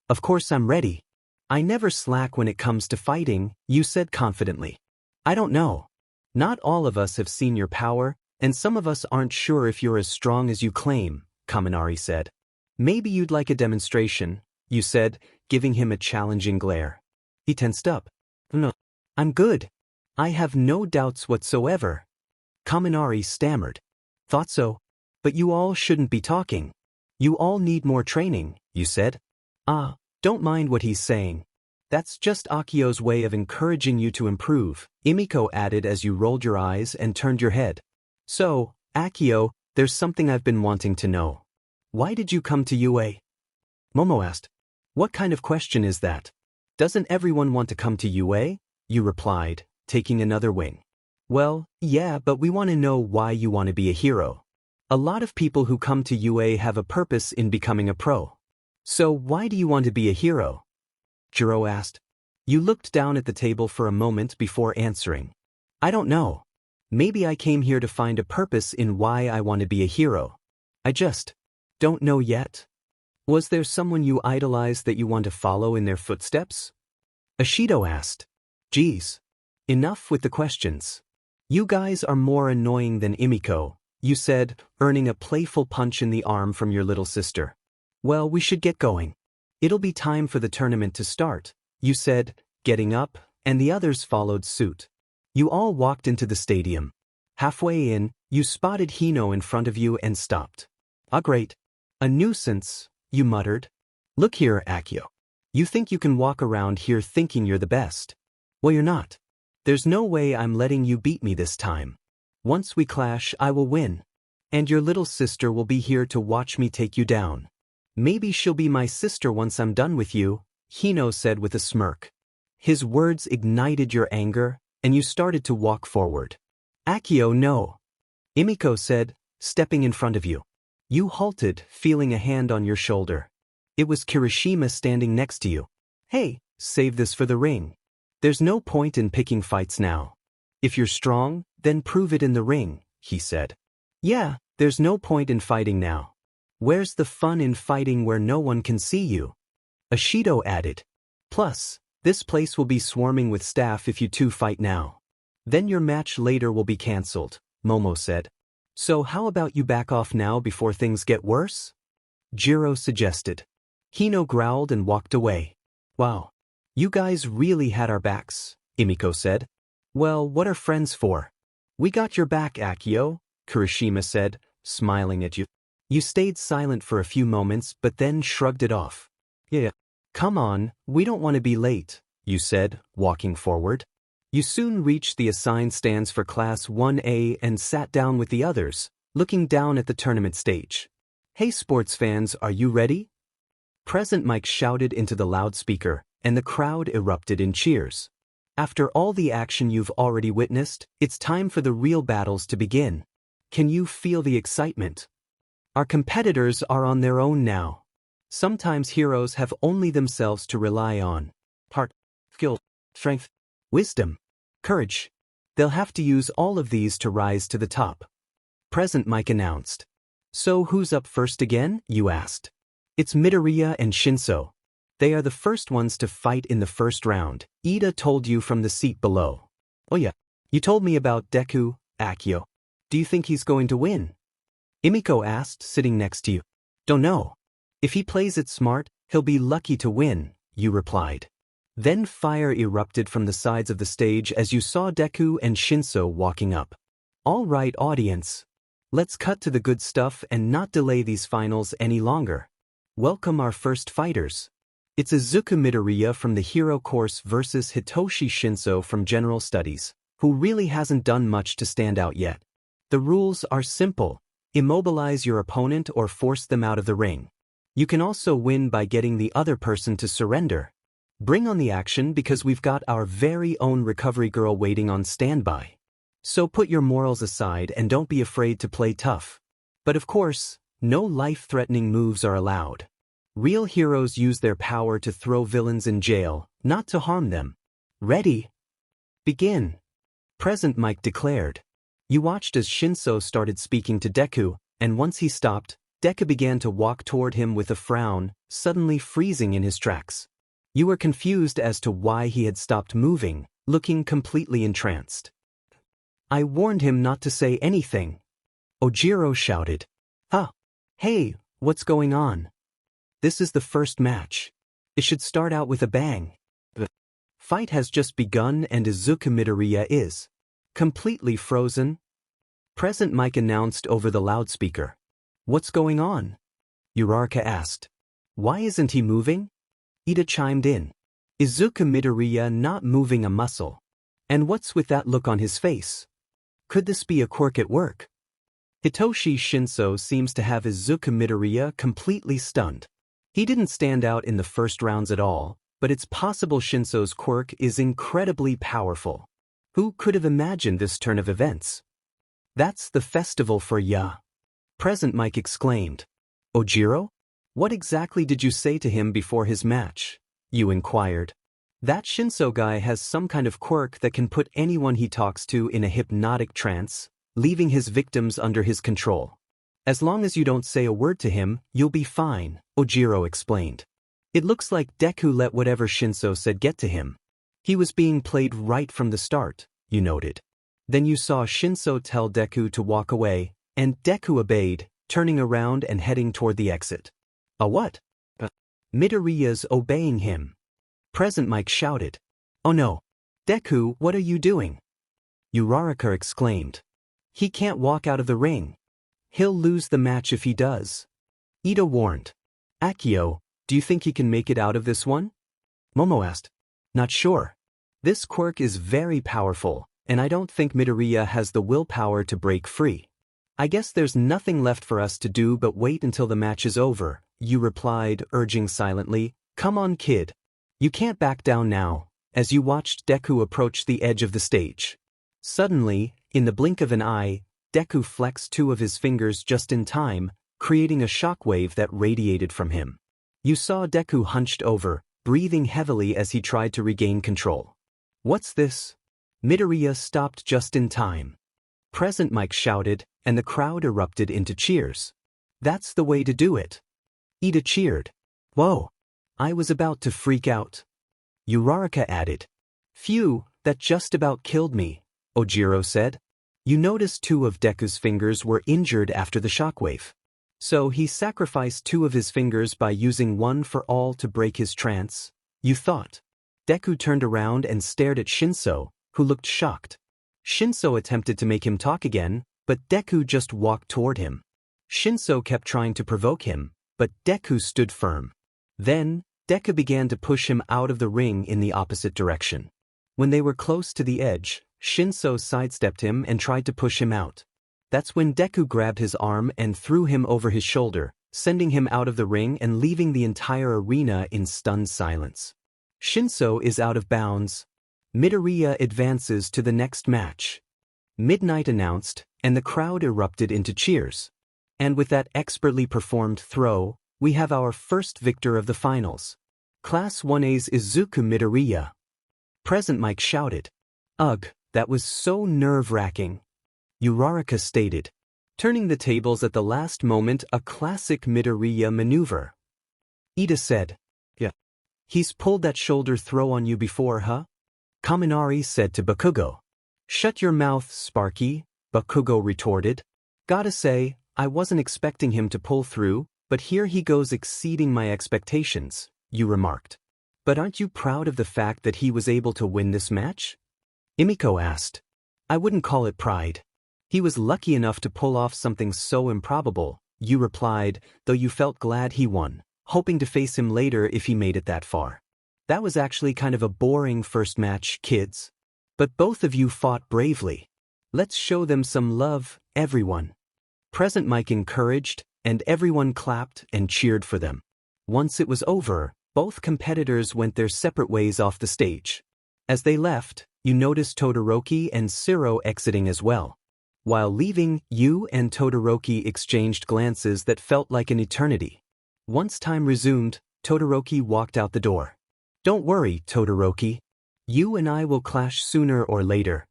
Of course I'm ready. I never slack when it comes to fighting, you said confidently. I don't know. Not all of us have seen your power, and some of us aren't sure if you're as strong as you claim, Kaminari said. Maybe you'd like a demonstration, you said, giving him a challenging glare. He tensed up. No, I'm good. I have no doubts whatsoever. Kaminari stammered. Thought so. But you all shouldn't be talking. You all need more training, you said. Don't mind what he's saying. That's just Akio's way of encouraging you to improve, Emiko added as you rolled your eyes and turned your head. So, Akio, there's something I've been wanting to know. Why did you come to UA? Momo asked. What kind of question is that? Doesn't everyone want to come to UA? You replied, taking another wing. Well, yeah, but we want to know why you want to be a hero. A lot of people who come to UA have a purpose in becoming a pro. So why do you want to be a hero? Jiro asked. You looked down at the table for a moment before answering. I don't know. Maybe I came here to find a purpose in why I want to be a hero. I just don't know yet. Was there someone you idolize that you want to follow in their footsteps? Ashido asked. Geez. Enough with the questions. You guys are more annoying than Emiko, you said, earning a playful punch in the arm from your little sister. Well, we should get going. It'll be time for the tournament to start, you said, getting up, and the others followed suit. You all walked into the stadium. Halfway in, you spotted Hino in front of you and stopped. Ah, great. A nuisance, you muttered. Look here, Akio. You think you can walk around here thinking you're the best. Well, you're not. There's no way I'm letting you beat me this time. Once we clash, I will win. And your little sister will be here to watch me take you down. Maybe she'll be my sister once I'm done with you, Hino said with a smirk. His words ignited your anger, and you started to walk forward. Akio, no. Emiko said, stepping in front of you. You halted, feeling a hand on your shoulder. It was Kirishima standing next to you. Hey, save this for the ring. There's no point in picking fights now. If you're strong, then prove it in the ring, he said. Yeah, there's no point in fighting now. Where's the fun in fighting where no one can see you? Ashido added. Plus, this place will be swarming with staff if you two fight now. Then your match later will be cancelled, Momo said. So how about you back off now before things get worse? Jiro suggested. Hino growled and walked away. Wow. You guys really had our backs, Emiko said. Well, what are friends for? We got your back, Akio, Kirishima said, smiling at you. You stayed silent for a few moments but then shrugged it off. Yeah. Come on, we don't want to be late, you said, walking forward. You soon reached the assigned stands for Class 1A and sat down with the others, looking down at the tournament stage. Hey sports fans, are you ready? Present Mike shouted into the loudspeaker, and the crowd erupted in cheers. After all the action you've already witnessed, it's time for the real battles to begin. Can you feel the excitement? Our competitors are on their own now. Sometimes heroes have only themselves to rely on. Heart, skill, strength, wisdom, courage. They'll have to use all of these to rise to the top. Present Mike announced. So who's up first again, you asked. It's Midoriya and Shinso. They are the first ones to fight in the first round, Ida told you from the seat below. Oh yeah, you told me about Deku, Akio. Do you think he's going to win? Emiko asked, sitting next to you. Don't know. If he plays it smart, he'll be lucky to win, you replied. Then fire erupted from the sides of the stage as you saw Deku and Shinso walking up. All right, audience. Let's cut to the good stuff and not delay these finals any longer. Welcome our first fighters. It's Izuku Midoriya from the Hero Course versus Hitoshi Shinso from General Studies, who really hasn't done much to stand out yet. The rules are simple. Immobilize your opponent or force them out of the ring. You can also win by getting the other person to surrender. Bring on the action because we've got our very own recovery girl waiting on standby. So put your morals aside and don't be afraid to play tough. But of course, no life-threatening moves are allowed. Real heroes use their power to throw villains in jail, not to harm them. Ready? Begin. Present Mike declared. You watched as Shinso started speaking to Deku, and once he stopped, Deku began to walk toward him with a frown, suddenly freezing in his tracks. You were confused as to why he had stopped moving, looking completely entranced. I warned him not to say anything. Ojiro shouted. Huh. Hey, what's going on? This is the first match. It should start out with a bang. The fight has just begun and Izuku Midoriya is completely frozen. Present Mike announced over the loudspeaker. What's going on? Uraraka asked. Why isn't he moving? Ida chimed in. Izuku Midoriya not moving a muscle. And what's with that look on his face? Could this be a quirk at work? Hitoshi Shinso seems to have Izuku Midoriya completely stunned. He didn't stand out in the first rounds at all, but it's possible Shinso's quirk is incredibly powerful. Who could have imagined this turn of events? That's the festival for ya. Present Mike exclaimed. Ojiro? What exactly did you say to him before his match? You inquired. That Shinso guy has some kind of quirk that can put anyone he talks to in a hypnotic trance, leaving his victims under his control. As long as you don't say a word to him, you'll be fine, Ojiro explained. It looks like Deku let whatever Shinso said get to him. He was being played right from the start, you noted. Then you saw Shinso tell Deku to walk away, and Deku obeyed, turning around and heading toward the exit. A what? Midoriya's obeying him. Present Mike shouted. Oh no. Deku, what are you doing? Uraraka exclaimed. He can't walk out of the ring. He'll lose the match if he does. Ida warned. Akio, do you think he can make it out of this one? Momo asked. Not sure. This quirk is very powerful, and I don't think Midoriya has the willpower to break free. I guess there's nothing left for us to do but wait until the match is over, you replied, urging silently. Come on, kid. You can't back down now, as you watched Deku approach the edge of the stage. Suddenly, in the blink of an eye, Deku flexed two of his fingers just in time, creating a shockwave that radiated from him. You saw Deku hunched over, breathing heavily as he tried to regain control. What's this? Midoriya stopped just in time. Present Mike shouted, and the crowd erupted into cheers. That's the way to do it. Ida cheered. Whoa. I was about to freak out. Uraraka added. Phew, that just about killed me, Ojiro said. You noticed two of Deku's fingers were injured after the shockwave. So he sacrificed two of his fingers by using one for all to break his trance, you thought. Deku turned around and stared at Shinso, who looked shocked. Shinso attempted to make him talk again, but Deku just walked toward him. Shinso kept trying to provoke him, but Deku stood firm. Then, Deku began to push him out of the ring in the opposite direction. When they were close to the edge, Shinso sidestepped him and tried to push him out. That's when Deku grabbed his arm and threw him over his shoulder, sending him out of the ring and leaving the entire arena in stunned silence. Shinso is out of bounds. Midoriya advances to the next match. Midnight announced, and the crowd erupted into cheers. And with that expertly performed throw, we have our first victor of the finals. Class 1A's Izuku Midoriya. Present Mike shouted. Ugh, that was so nerve-wracking. Uraraka stated, turning the tables at the last moment, a classic Midoriya maneuver. Ida said, yeah. He's pulled that shoulder throw on you before, huh? Kaminari said to Bakugo. Shut your mouth, Sparky, Bakugo retorted. Gotta say, I wasn't expecting him to pull through, but here he goes exceeding my expectations, you remarked. But aren't you proud of the fact that he was able to win this match? Emiko asked. I wouldn't call it pride. He was lucky enough to pull off something so improbable, you replied, though you felt glad he won, hoping to face him later if he made it that far. That was actually kind of a boring first match, kids. But both of you fought bravely. Let's show them some love, everyone. Present Mike encouraged, and everyone clapped and cheered for them. Once it was over, both competitors went their separate ways off the stage. As they left, you noticed Todoroki and Shiro exiting as well. While leaving, you and Todoroki exchanged glances that felt like an eternity. Once time resumed, Todoroki walked out the door. Don't worry, Todoroki. You and I will clash sooner or later.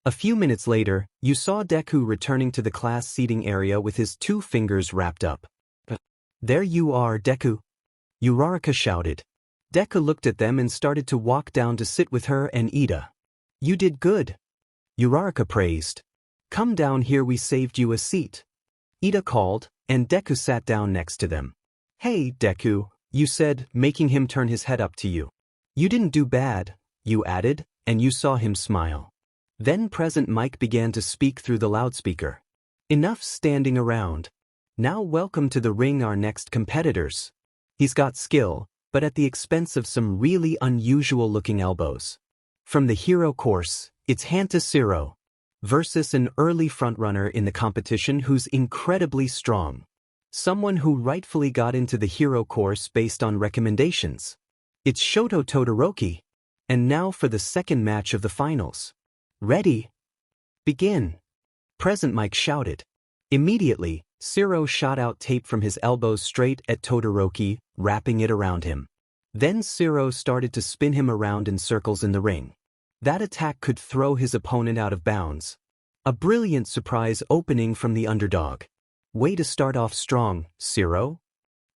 A few minutes later, you saw Deku returning to the class seating area with his 2 fingers wrapped up. There you are, Deku. Uraraka shouted. Deku looked at them and started to walk down to sit with her and Ida. You did good. Uraraka praised. Come down here, we saved you a seat. Ida called, and Deku sat down next to them. Hey, Deku, you said, making him turn his head up to you. You didn't do bad, you added, and you saw him smile. Then Present Mike began to speak through the loudspeaker. Enough standing around. Now welcome to the ring our next competitors. He's got skill, but at the expense of some really unusual looking elbows. From the hero course, it's Hanta Shiro versus an early frontrunner in the competition who's incredibly strong. Someone who rightfully got into the hero course based on recommendations. It's Shoto Todoroki. And now for the second match of the finals. Ready? Begin. Present Mike shouted. Immediately, Shiro shot out tape from his elbows straight at Todoroki, wrapping it around him. Then Shiro started to spin him around in circles in the ring. That attack could throw his opponent out of bounds. A brilliant surprise opening from the underdog. Way to start off strong, Shiro.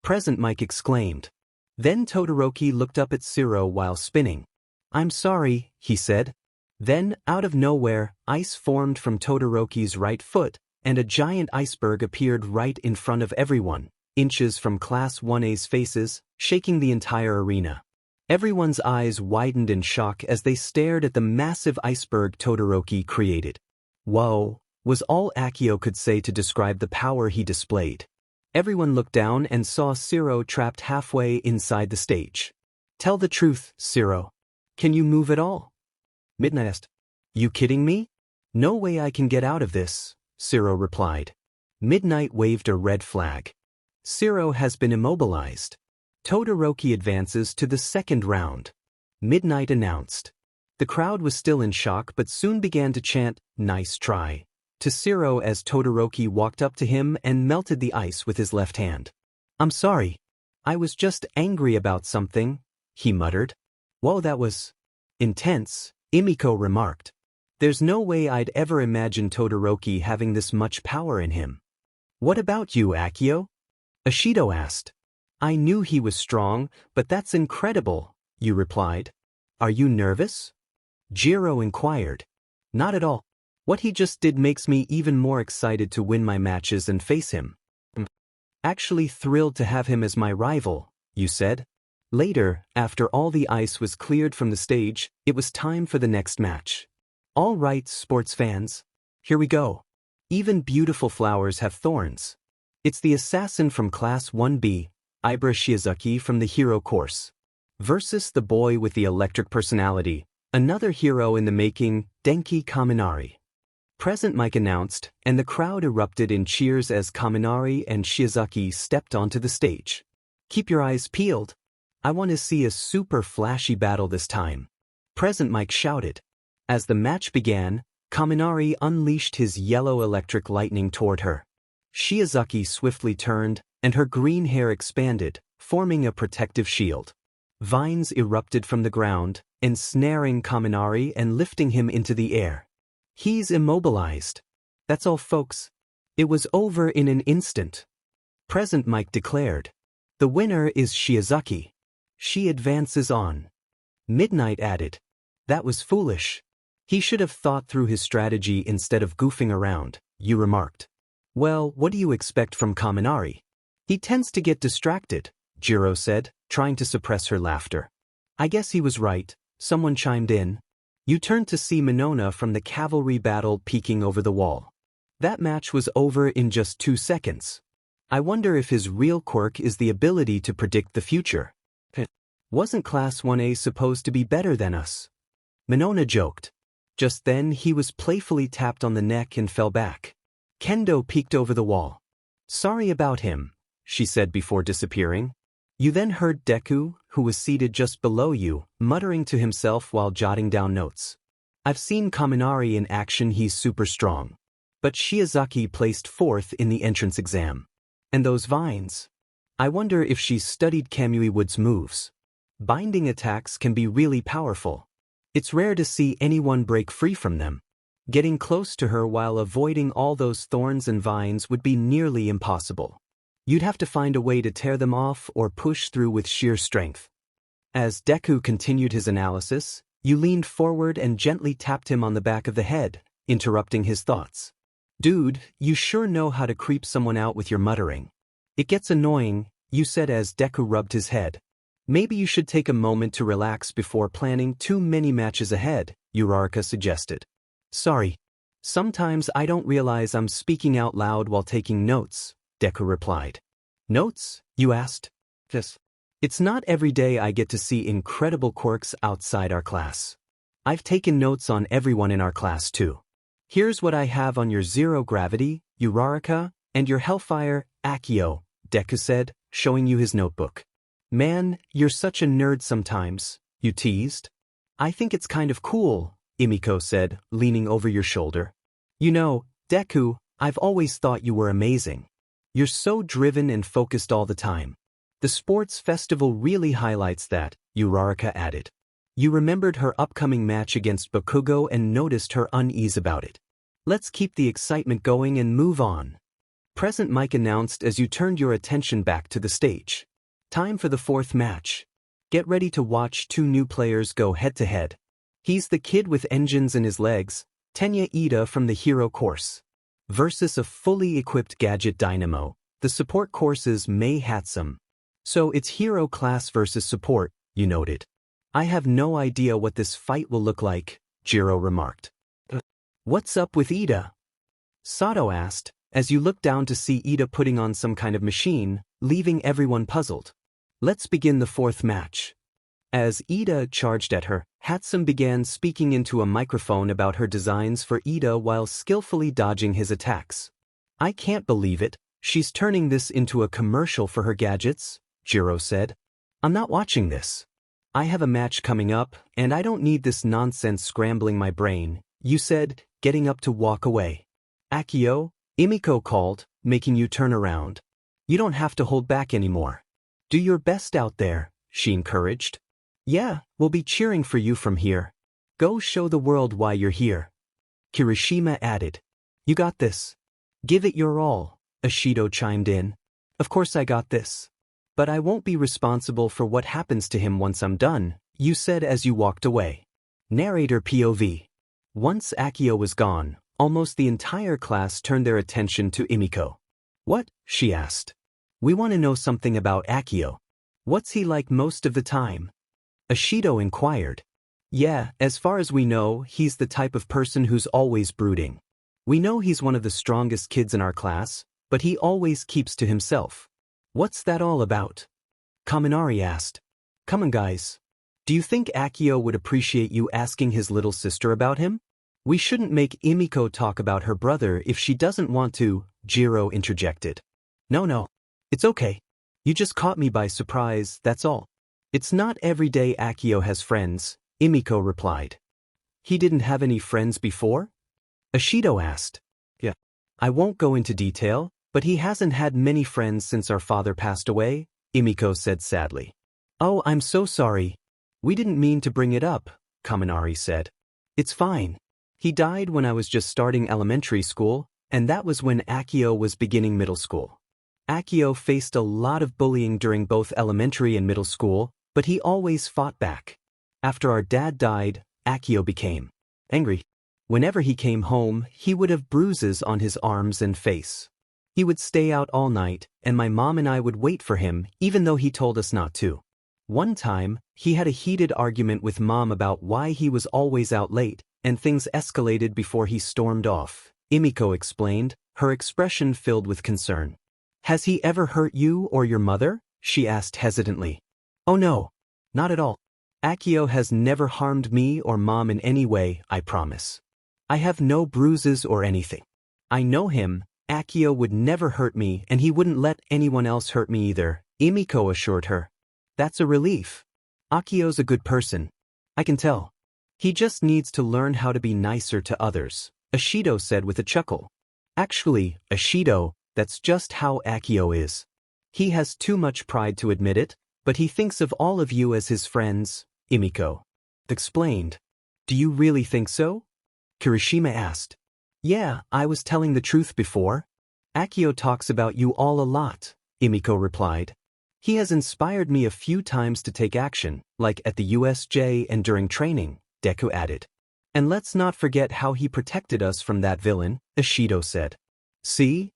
Present Mike exclaimed. Then Todoroki looked up at Shiro while spinning. I'm sorry, he said. Then, out of nowhere, ice formed from Todoroki's right foot, and a giant iceberg appeared right in front of everyone, inches from Class 1A's faces, shaking the entire arena. Everyone's eyes widened in shock as they stared at the massive iceberg Todoroki created. Whoa, was all Akio could say to describe the power he displayed. Everyone looked down and saw Shiro trapped halfway inside the stage. Tell the truth, Shiro. Can you move at all? Midnight asked. You kidding me? No way I can get out of this, Shiro replied. Midnight waved a red flag. Shiro has been immobilized. Todoroki advances to the second round. Midnight announced. The crowd was still in shock but soon began to chant, nice try, to Shiro as Todoroki walked up to him and melted the ice with his left hand. I'm sorry. I was just angry about something, he muttered. Whoa, that was intense, Imiko remarked. There's no way I'd ever imagine Todoroki having this much power in him. What about you, Akio? Ashido asked. I knew he was strong, but that's incredible, you replied. Are you nervous? Jiro inquired. Not at all. What he just did makes me even more excited to win my matches and face him. Actually thrilled to have him as my rival, you said. Later, after all the ice was cleared from the stage, it was time for the next match. All right, sports fans. Here we go. Even beautiful flowers have thorns. It's the assassin from Class 1B, Ibra Shizuki from the hero course, versus the boy with the electric personality, another hero in the making, Denki Kaminari. Present Mike announced, and the crowd erupted in cheers as Kaminari and Shizuki stepped onto the stage. Keep your eyes peeled. I want to see a super flashy battle this time. Present Mike shouted. As the match began, Kaminari unleashed his yellow electric lightning toward her. Shizuki swiftly turned, and her green hair expanded, forming a protective shield. Vines erupted from the ground, ensnaring Kaminari and lifting him into the air. He's immobilized. That's all, folks. It was over in an instant. Present Mike declared. The winner is Shizuki. She advances on. Midnight added. That was foolish. He should have thought through his strategy instead of goofing around, you remarked. Well, what do you expect from Kaminari? He tends to get distracted, Jiro said, trying to suppress her laughter. I guess he was right, someone chimed in. You turned to see Minona from the cavalry battle peeking over the wall. That match was over in just 2 seconds. I wonder if his real quirk is the ability to predict the future. Wasn't Class 1A supposed to be better than us? Minona joked. Just then he was playfully tapped on the neck and fell back. Kendo peeked over the wall. Sorry about him, she said before disappearing. You then heard Deku, who was seated just below you, muttering to himself while jotting down notes. I've seen Kaminari in action, he's super strong. But Shiozaki placed 4th in the entrance exam. And those vines. I wonder if she's studied Kamui Wood's moves. Binding attacks can be really powerful. It's rare to see anyone break free from them. Getting close to her while avoiding all those thorns and vines would be nearly impossible. You'd have to find a way to tear them off or push through with sheer strength. As Deku continued his analysis, you leaned forward and gently tapped him on the back of the head, interrupting his thoughts. Dude, you sure know how to creep someone out with your muttering. It gets annoying, you said as Deku rubbed his head. Maybe you should take a moment to relax before planning too many matches ahead, Uraraka suggested. Sorry. Sometimes I don't realize I'm speaking out loud while taking notes, Deku replied. Notes? You asked. Yes. It's not every day I get to see incredible quirks outside our class. I've taken notes on everyone in our class too. Here's what I have on your zero gravity, Uraraka, and your Hellfire, Akio, Deku said, showing you his notebook. Man, you're such a nerd sometimes, you teased. I think it's kind of cool, Emiko said, leaning over your shoulder. You know, Deku, I've always thought you were amazing. You're so driven and focused all the time. The sports festival really highlights that, Uraraka added. You remembered her upcoming match against Bakugo and noticed her unease about it. Let's keep the excitement going and move on. Present Mike announced as you turned your attention back to the stage. Time for the 4th match. Get ready to watch 2 new players go head-to-head. He's the kid with engines in his legs, Tenya Ida from the Hero course. Versus a fully equipped Gadget Dynamo, the support course's Mei Hatsum. So it's Hero class versus support, you noted. I have no idea what this fight will look like, Jiro remarked. What's up with Ida? Sato asked, as you looked down to see Ida putting on some kind of machine, leaving everyone puzzled. Let's begin the 4th match. As Ida charged at her, Hatsum began speaking into a microphone about her designs for Ida while skillfully dodging his attacks. I can't believe it, she's turning this into a commercial for her gadgets, Jiro said. I'm not watching this. I have a match coming up, and I don't need this nonsense scrambling my brain, you said, getting up to walk away. Akio, Emiko called, making you turn around. You don't have to hold back anymore. Do your best out there, she encouraged. Yeah, we'll be cheering for you from here. Go show the world why you're here. Kirishima added. You got this. Give it your all, Ashido chimed in. Of course I got this. But I won't be responsible for what happens to him once I'm done, you said as you walked away. Narrator POV. Once Akio was gone, almost the entire class turned their attention to Emiko. What? She asked. We want to know something about Akio. What's he like most of the time? Ashido inquired. Yeah, as far as we know, he's the type of person who's always brooding. We know he's one of the strongest kids in our class, but he always keeps to himself. What's that all about? Kaminari asked. Come on guys. Do you think Akio would appreciate you asking his little sister about him? We shouldn't make Emiko talk about her brother if she doesn't want to, Jiro interjected. No. It's okay. You just caught me by surprise, that's all. It's not every day Akio has friends, Emiko replied. He didn't have any friends before? Ashido asked. Yeah. I won't go into detail, but he hasn't had many friends since our father passed away, Emiko said sadly. Oh, I'm so sorry. We didn't mean to bring it up, Kaminari said. It's fine. He died when I was just starting elementary school, and that was when Akio was beginning middle school. Akio faced a lot of bullying during both elementary and middle school, but he always fought back. After our dad died, Akio became angry. Whenever he came home, he would have bruises on his arms and face. He would stay out all night, and my mom and I would wait for him, even though he told us not to. One time, he had a heated argument with Mom about why he was always out late, and things escalated before he stormed off, Emiko explained, her expression filled with concern. Has he ever hurt you or your mother? She asked hesitantly. Oh no, not at all. Akio has never harmed me or Mom in any way, I promise. I have no bruises or anything. I know him, Akio would never hurt me and he wouldn't let anyone else hurt me either, Emiko assured her. That's a relief. Akio's a good person. I can tell. He just needs to learn how to be nicer to others, Ashido said with a chuckle. Actually, Ashido, that's just how Akio is. He has too much pride to admit it, but he thinks of all of you as his friends, Emiko explained. Do you really think so? Kirishima asked. Yeah, I was telling the truth before. Akio talks about you all a lot, Emiko replied. He has inspired me a few times to take action, like at the USJ and during training, Deku added. And let's not forget how he protected us from that villain, Ashido said. See?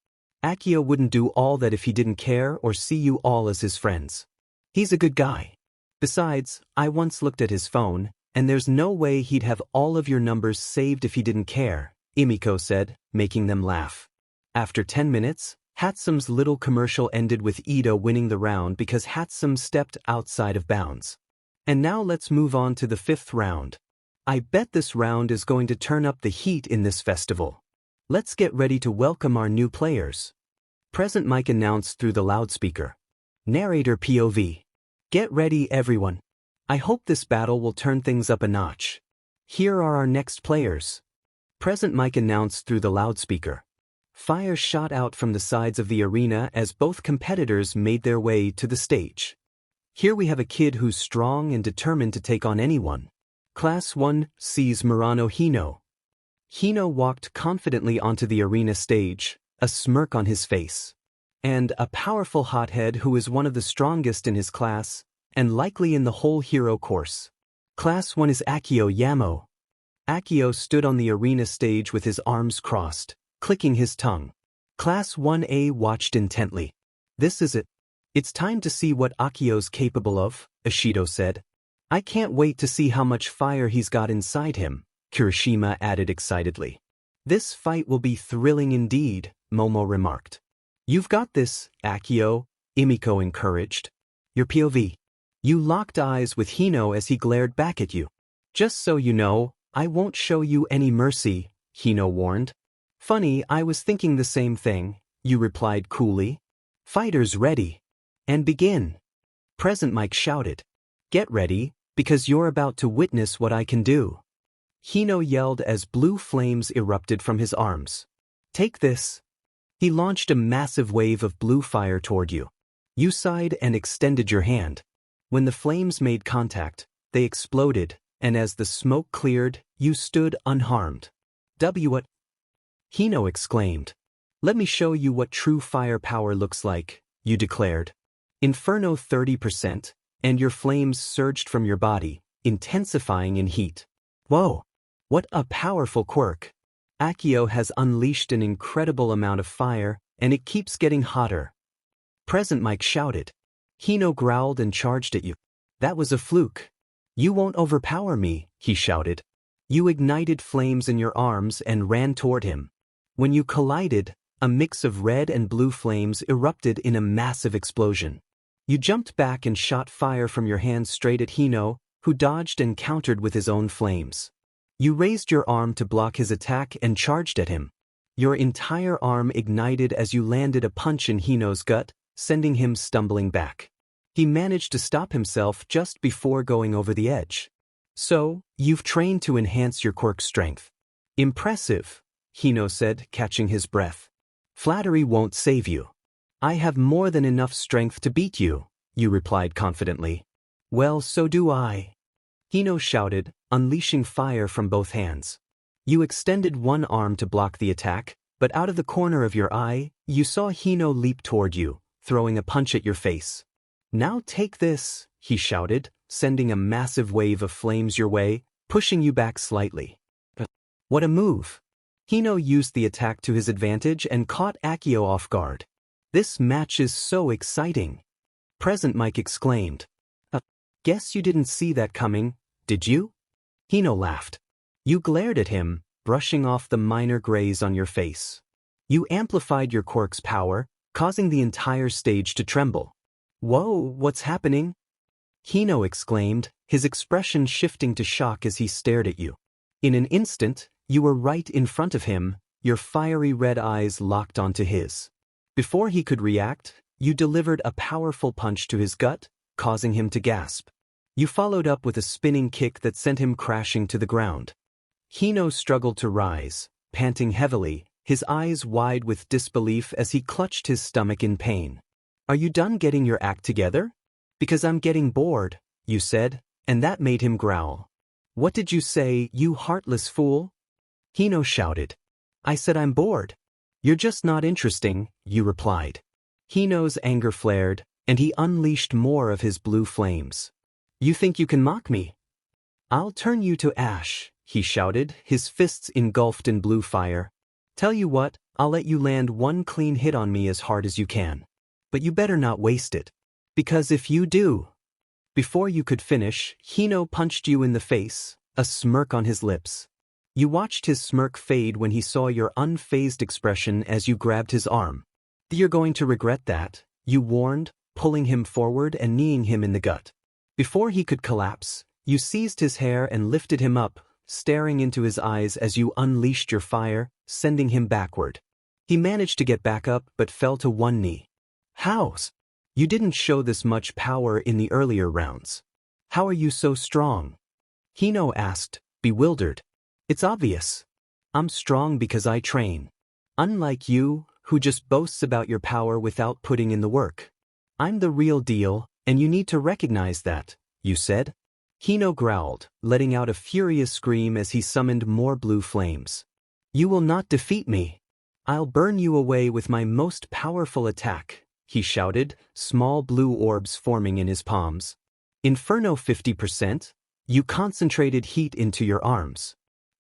Akio wouldn't do all that if he didn't care or see you all as his friends. He's a good guy. Besides, I once looked at his phone, and there's no way he'd have all of your numbers saved if he didn't care, Emiko said, making them laugh. After 10 minutes, Hatsume's little commercial ended with Ito winning the round because Hatsume stepped outside of bounds. And now let's move on to the 5th round. I bet this round is going to turn up the heat in this festival. Let's get ready to welcome our new players. Present mic announced through the loudspeaker. Narrator POV. Get ready, everyone. I hope this battle will turn things up a notch. Here are our next players. Present mic announced through the loudspeaker. Fire shot out from the sides of the arena as both competitors made their way to the stage. Here we have a kid who's strong and determined to take on anyone. Class 1 sees Murano Hino. Hino walked confidently onto the arena stage, a smirk on his face. And a powerful hothead who is one of the strongest in his class, and likely in the whole hero course. Class 1 is Akio Yamo. Akio stood on the arena stage with his arms crossed, clicking his tongue. Class 1A watched intently. This is it. It's time to see what Akio's capable of, Ashido said. I can't wait to see how much fire he's got inside him, Kirishima added excitedly. This fight will be thrilling indeed, Momo remarked. You've got this, Akio, Emiko encouraged. Your POV. You locked eyes with Hino as he glared back at you. Just so you know, I won't show you any mercy, Hino warned. Funny, I was thinking the same thing, you replied coolly. Fighters ready. And begin. Present mic shouted. Get ready, because you're about to witness what I can do. Hino yelled as blue flames erupted from his arms. Take this. He launched a massive wave of blue fire toward you. You sighed and extended your hand. When the flames made contact, they exploded, and as the smoke cleared, you stood unharmed. What? Hino exclaimed. Let me show you what true fire power looks like, you declared. Inferno 30%, and your flames surged from your body, intensifying in heat. Whoa! What a powerful quirk! Akio has unleashed an incredible amount of fire, and it keeps getting hotter. Present mic shouted. Hino growled and charged at you. That was a fluke. You won't overpower me, he shouted. You ignited flames in your arms and ran toward him. When you collided, a mix of red and blue flames erupted in a massive explosion. You jumped back and shot fire from your hands straight at Hino, who dodged and countered with his own flames. You raised your arm to block his attack and charged at him. Your entire arm ignited as you landed a punch in Hino's gut, sending him stumbling back. He managed to stop himself just before going over the edge. So, you've trained to enhance your quirk strength. Impressive, Hino said, catching his breath. Flattery won't save you. I have more than enough strength to beat you, you replied confidently. Well, so do I. Hino shouted, unleashing fire from both hands. You extended one arm to block the attack, but out of the corner of your eye, you saw Hino leap toward you, throwing a punch at your face. Now take this, he shouted, sending a massive wave of flames your way, pushing you back slightly. What a move! Hino used the attack to his advantage and caught Akio off guard. This match is so exciting! Present mic exclaimed. Guess you didn't see that coming, did you? Hino laughed. You glared at him, brushing off the minor grays on your face. You amplified your quirk's power, causing the entire stage to tremble. Whoa, what's happening? Hino exclaimed, his expression shifting to shock as he stared at you. In an instant, you were right in front of him, your fiery red eyes locked onto his. Before he could react, you delivered a powerful punch to his gut, causing him to gasp. You followed up with a spinning kick that sent him crashing to the ground. Hino struggled to rise, panting heavily, his eyes wide with disbelief as he clutched his stomach in pain. Are you done getting your act together? Because I'm getting bored, you said, and that made him growl. What did you say, you heartless fool? Hino shouted. I said I'm bored. You're just not interesting, you replied. Hino's anger flared, and he unleashed more of his blue flames. You think you can mock me? I'll turn you to ash, he shouted, his fists engulfed in blue fire. Tell you what, I'll let you land one clean hit on me as hard as you can. But you better not waste it. Because if you do... Before you could finish, Hino punched you in the face, a smirk on his lips. You watched his smirk fade when he saw your unfazed expression as you grabbed his arm. You're going to regret that, you warned, pulling him forward and kneeing him in the gut. Before he could collapse, you seized his hair and lifted him up, staring into his eyes as you unleashed your fire, sending him backward. He managed to get back up but fell to one knee. How's? You didn't show this much power in the earlier rounds. How are you so strong? Hino asked, bewildered. It's obvious. I'm strong because I train. Unlike you, who just boasts about your power without putting in the work. I'm the real deal, and you need to recognize that, you said. Hino growled, letting out a furious scream as he summoned more blue flames. You will not defeat me. I'll burn you away with my most powerful attack, he shouted, small blue orbs forming in his palms. Inferno 50%? You concentrated heat into your arms.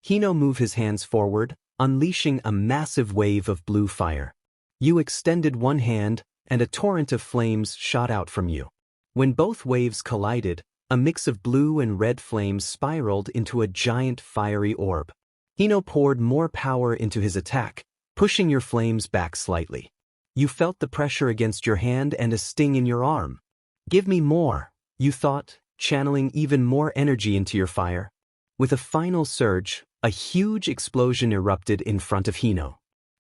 Hino moved his hands forward, unleashing a massive wave of blue fire. You extended one hand, and a torrent of flames shot out from you. When both waves collided, a mix of blue and red flames spiraled into a giant fiery orb. Hino poured more power into his attack, pushing your flames back slightly. You felt the pressure against your hand and a sting in your arm. Give me more, you thought, channeling even more energy into your fire. With a final surge, a huge explosion erupted in front of Hino.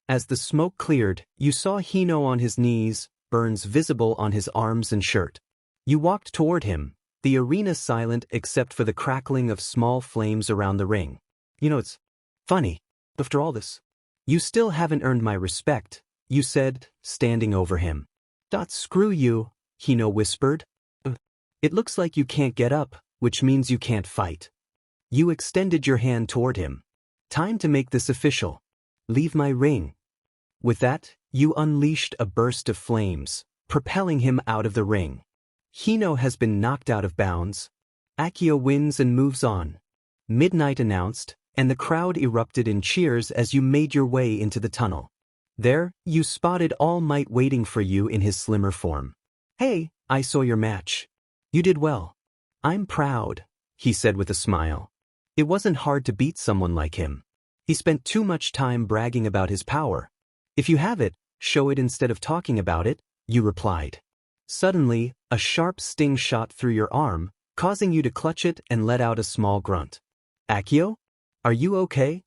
As the smoke cleared, you saw Hino on his knees, burns visible on his arms and shirt. You walked toward him, the arena silent except for the crackling of small flames around the ring. It's funny. After all this, you still haven't earned my respect, you said, standing over him. Screw you, Hino whispered. It looks like you can't get up, which means you can't fight. You extended your hand toward him. Time to make this official. Leave my ring. With that, you unleashed a burst of flames, propelling him out of the ring. Hino has been knocked out of bounds. Akio wins and moves on. Midnight announced, and the crowd erupted in cheers as you made your way into the tunnel. There, you spotted All Might waiting for you in his slimmer form. Hey, I saw your match. You did well. I'm proud, he said with a smile. It wasn't hard to beat someone like him. He spent too much time bragging about his power. If you have it, show it instead of talking about it, you replied. Suddenly, a sharp sting shot through your arm, causing you to clutch it and let out a small grunt. Akio? Are you okay?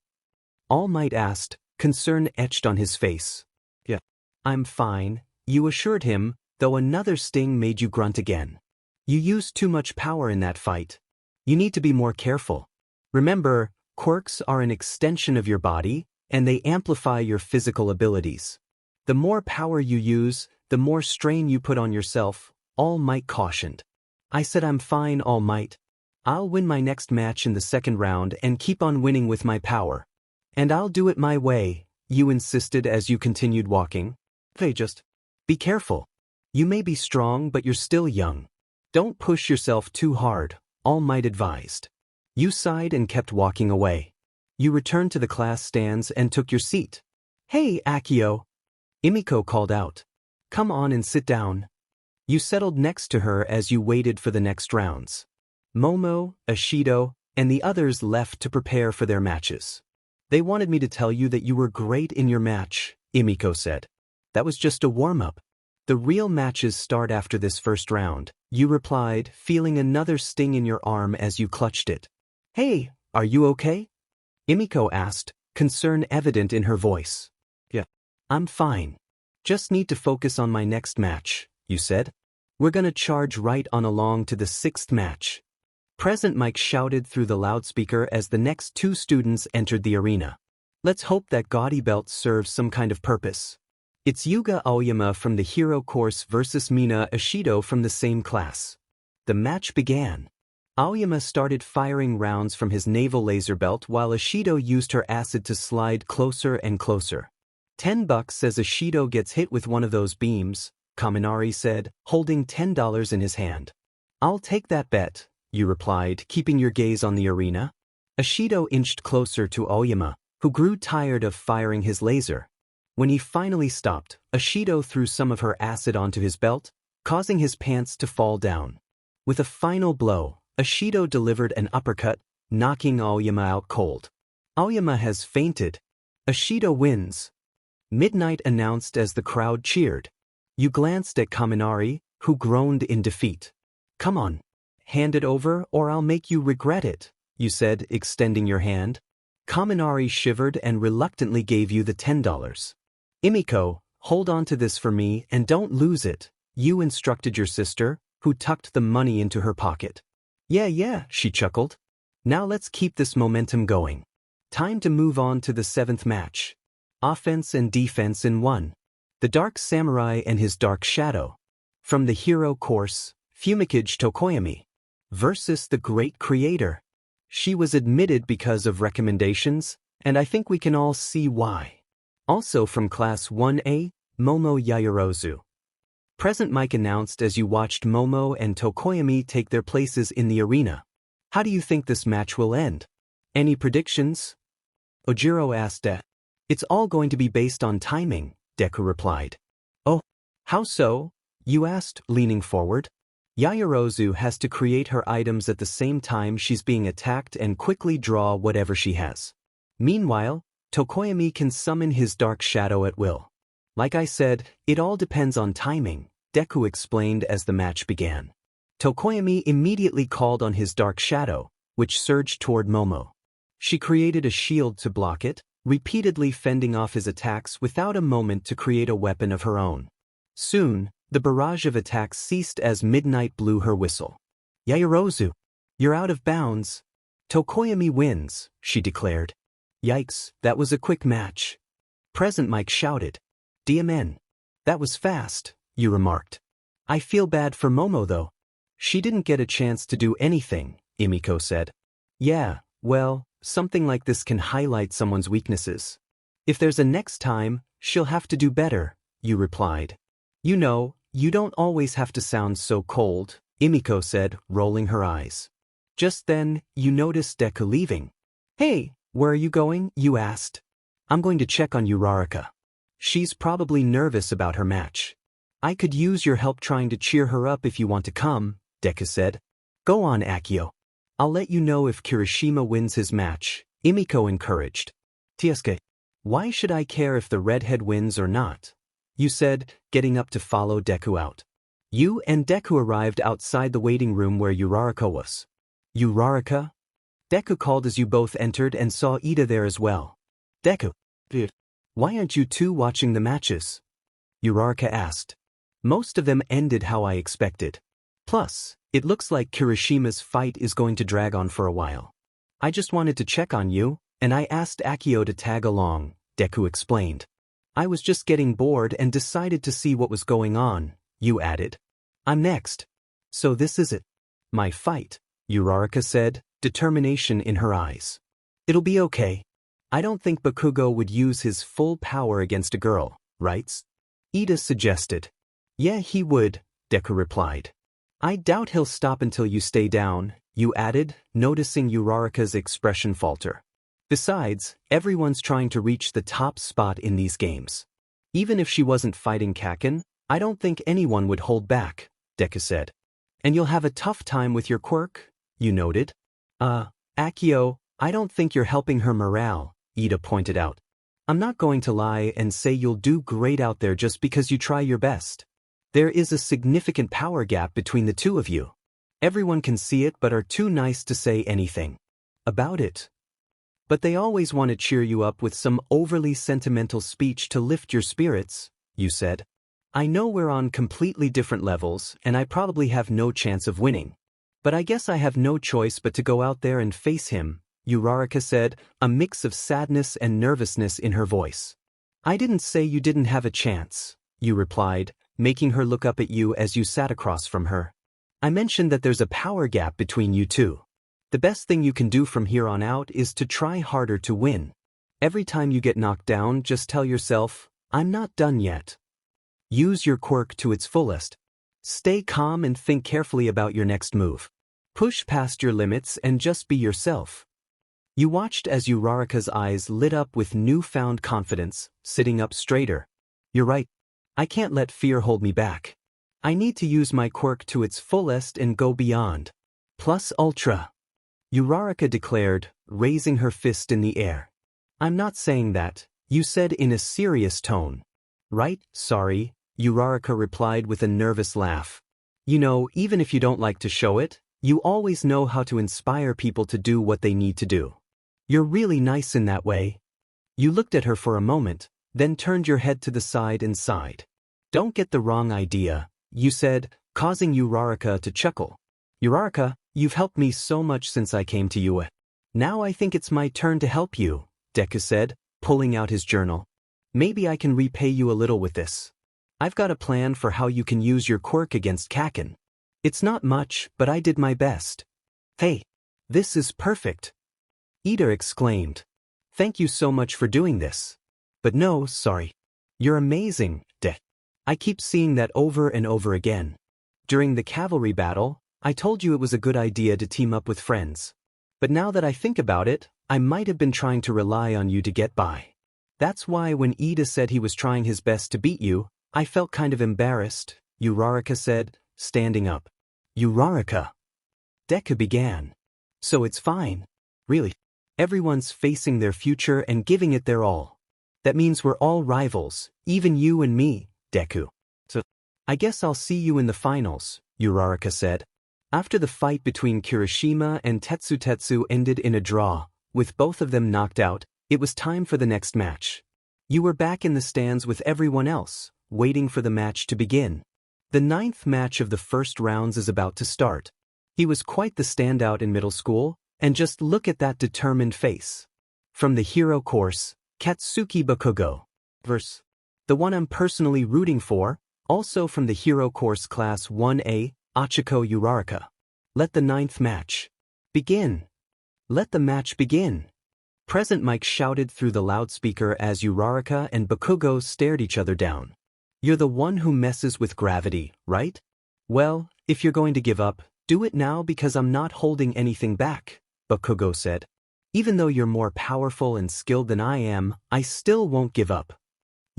All Might asked, concern etched on his face. Yeah. I'm fine, you assured him, though another sting made you grunt again. You used too much power in that fight. You need to be more careful. Remember, quirks are an extension of your body, and they amplify your physical abilities. The more power you use, the more strain you put on yourself, All Might cautioned. I said I'm fine, All Might. I'll win my next match in the second round and keep on winning with my power. And I'll do it my way, you insisted as you continued walking. Hey, just be careful. You may be strong, but you're still young. Don't push yourself too hard, All Might advised. You sighed and kept walking away. You returned to the class stands and took your seat. Hey, Akio. Imiko called out. Come on and sit down. You settled next to her as you waited for the next rounds. Momo, Ashido, and the others left to prepare for their matches. They wanted me to tell you that you were great in your match, Imiko said. That was just a warm-up. The real matches start after this first round, you replied, feeling another sting in your arm as you clutched it. Hey, are you okay? Imiko asked, concern evident in her voice. Yeah. I'm fine. Just need to focus on my next match, you said. We're gonna charge right on along to the 6th match. Present Mike shouted through the loudspeaker as the next two students entered the arena. Let's hope that gaudy belt serves some kind of purpose. It's Yuga Aoyama from the Hero course versus Mina Ishido from the same class. The match began. Aoyama started firing rounds from his naval laser belt while Ishido used her acid to slide closer and closer. $10 as Ishido gets hit with one of those beams, Kaminari said, holding $10 in his hand. I'll take that bet, you replied, keeping your gaze on the arena. Ishido inched closer to Aoyama, who grew tired of firing his laser. When he finally stopped, Ishido threw some of her acid onto his belt, causing his pants to fall down. With a final blow, Ishido delivered an uppercut, knocking Aoyama out cold. Aoyama has fainted. Ishido wins. Midnight announced as the crowd cheered. You glanced at Kaminari, who groaned in defeat. Come on. Hand it over or I'll make you regret it, you said, extending your hand. Kaminari shivered and reluctantly gave you the $10. Imiko, hold on to this for me and don't lose it, you instructed your sister, who tucked the money into her pocket. Yeah, she chuckled. Now let's keep this momentum going. Time to move on to the 7th match. Offense and defense in 1. The Dark Samurai and his Dark Shadow. From the Hero course, Fumikage Tokoyami. Versus the Great Creator. She was admitted because of recommendations, and I think we can all see why. Also from Class 1A, Momo Yaoyorozu. Present Mike announced as you watched Momo and Tokoyami take their places in the arena. How do you think this match will end? Any predictions? Ojiro asked. It's all going to be based on timing, Deku replied. Oh, how so? You asked, leaning forward. Yaoyorozu has to create her items at the same time she's being attacked and quickly draw whatever she has. Meanwhile, Tokoyami can summon his Dark Shadow at will. Like I said, it all depends on timing, Deku explained as the match began. Tokoyami immediately called on his Dark Shadow, which surged toward Momo. She created a shield to block it, repeatedly fending off his attacks without a moment to create a weapon of her own. Soon, the barrage of attacks ceased as Midnight blew her whistle. Yaoyorozu, you're out of bounds. Tokoyami wins, she declared. Yikes, that was a quick match. Present Mike shouted. DMN. That was fast, you remarked. I feel bad for Momo though. She didn't get a chance to do anything, Imiko said. Yeah, well, something like this can highlight someone's weaknesses. If there's a next time, she'll have to do better, you replied. You know, you don't always have to sound so cold, Imiko said, rolling her eyes. Just then, you noticed Deku leaving. Hey, where are you going? You asked. I'm going to check on Uraraka. She's probably nervous about her match. I could use your help trying to cheer her up if you want to come, Deku said. Go on, Akio. I'll let you know if Kirishima wins his match, Imiko encouraged. Tiesuke, why should I care if the redhead wins or not? You said, getting up to follow Deku out. You and Deku arrived outside the waiting room where Uraraka was. Uraraka? Deku called as you both entered and saw Ida there as well. Deku. Why aren't you two watching the matches? Uraraka asked. Most of them ended how I expected. Plus, it looks like Kirishima's fight is going to drag on for a while. I just wanted to check on you, and I asked Akio to tag along, Deku explained. I was just getting bored and decided to see what was going on, you added. I'm next. So this is it. My fight, Uraraka said, determination in her eyes. It'll be okay. I don't think Bakugo would use his full power against a girl, right? Ida suggested. Yeah, he would, Deku replied. I doubt he'll stop until you stay down, you added, noticing Uraraka's expression falter. Besides, everyone's trying to reach the top spot in these games. Even if she wasn't fighting Kaken, I don't think anyone would hold back, Deku said. And you'll have a tough time with your Quirk, you noted. Akio, I don't think you're helping her morale, Ida pointed out. I'm not going to lie and say you'll do great out there just because you try your best. There is a significant power gap between the two of you. Everyone can see it but are too nice to say anything about it. But they always want to cheer you up with some overly sentimental speech to lift your spirits, you said. I know we're on completely different levels and I probably have no chance of winning. But I guess I have no choice but to go out there and face him, Uraraka said, a mix of sadness and nervousness in her voice. I didn't say you didn't have a chance, you replied, making her look up at you as you sat across from her. I mentioned that there's a power gap between you two. The best thing you can do from here on out is to try harder to win. Every time you get knocked down, just tell yourself, I'm not done yet. Use your quirk to its fullest. Stay calm and think carefully about your next move. Push past your limits and just be yourself. You watched as Uraraka's eyes lit up with newfound confidence, sitting up straighter. You're right. I can't let fear hold me back. I need to use my quirk to its fullest and go beyond. Plus ultra. Uraraka declared, raising her fist in the air. I'm not saying that, you said in a serious tone. Right, sorry, Uraraka replied with a nervous laugh. You know, even if you don't like to show it, you always know how to inspire people to do what they need to do. You're really nice in that way. You looked at her for a moment, then turned your head to the side and sighed. Don't get the wrong idea, you said, causing Uraraka to chuckle. Uraraka, you've helped me so much since I came to you. Now I think it's my turn to help you, Deku said, pulling out his journal. Maybe I can repay you a little with this. I've got a plan for how you can use your quirk against Kaken. It's not much, but I did my best. Hey, this is perfect. Ida exclaimed. Thank you so much for doing this. But no, sorry. You're amazing, Deku. I keep seeing that over and over again. During the cavalry battle, I told you it was a good idea to team up with friends. But now that I think about it, I might have been trying to rely on you to get by. That's why when Ida said he was trying his best to beat you, I felt kind of embarrassed, Uraraka said, standing up. Uraraka. Deku began. So it's fine. Really. Everyone's facing their future and giving it their all. That means we're all rivals, even you and me, Deku. So, I guess I'll see you in the finals, Uraraka said. After the fight between Kirishima and Tetsu ended in a draw, with both of them knocked out, it was time for the next match. You were back in the stands with everyone else, waiting for the match to begin. The 9th match of the first rounds is about to start. He was quite the standout in middle school, and just look at that determined face. From the hero course, Katsuki Bakugo. Verse. The one I'm personally rooting for, also from the hero course class 1A, Achiko Uraraka. Let the 9th match begin. Let the match begin. Present Mike shouted through the loudspeaker as Uraraka and Bakugo stared each other down. You're the one who messes with gravity, right? Well, if you're going to give up, do it now because I'm not holding anything back, Bakugo said. Even though you're more powerful and skilled than I am, I still won't give up.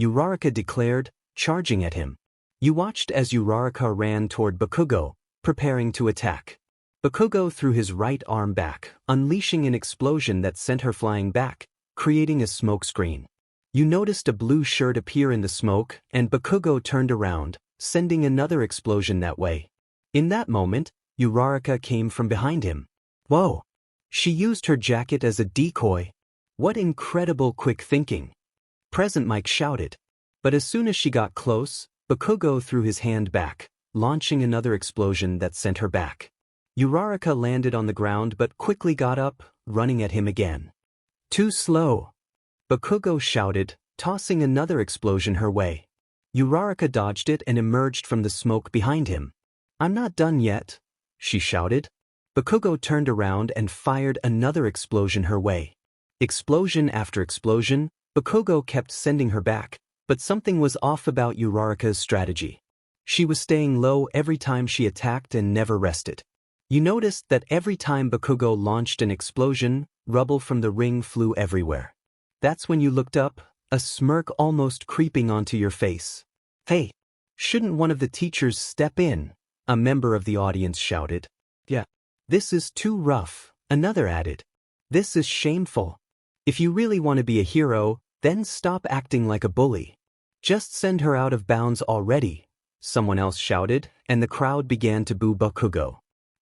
Uraraka declared, charging at him. You watched as Uraraka ran toward Bakugo, preparing to attack. Bakugo threw his right arm back, unleashing an explosion that sent her flying back, creating a smoke screen. You noticed a blue shirt appear in the smoke, and Bakugo turned around, sending another explosion that way. In that moment, Uraraka came from behind him. Whoa! She used her jacket as a decoy. What incredible quick thinking! Present Mike shouted. But as soon as she got close, Bakugo threw his hand back, launching another explosion that sent her back. Uraraka landed on the ground but quickly got up, running at him again. Too slow! Bakugo shouted, tossing another explosion her way. Uraraka dodged it and emerged from the smoke behind him. I'm not done yet, she shouted. Bakugo turned around and fired another explosion her way. Explosion after explosion, Bakugo kept sending her back, but something was off about Uraraka's strategy. She was staying low every time she attacked and never rested. You noticed that every time Bakugo launched an explosion, rubble from the ring flew everywhere. That's when you looked up, a smirk almost creeping onto your face. Hey, shouldn't one of the teachers step in? A member of the audience shouted. Yeah. This is too rough, another added. This is shameful. If you really want to be a hero, then stop acting like a bully. Just send her out of bounds already, someone else shouted, and the crowd began to boo Bakugo.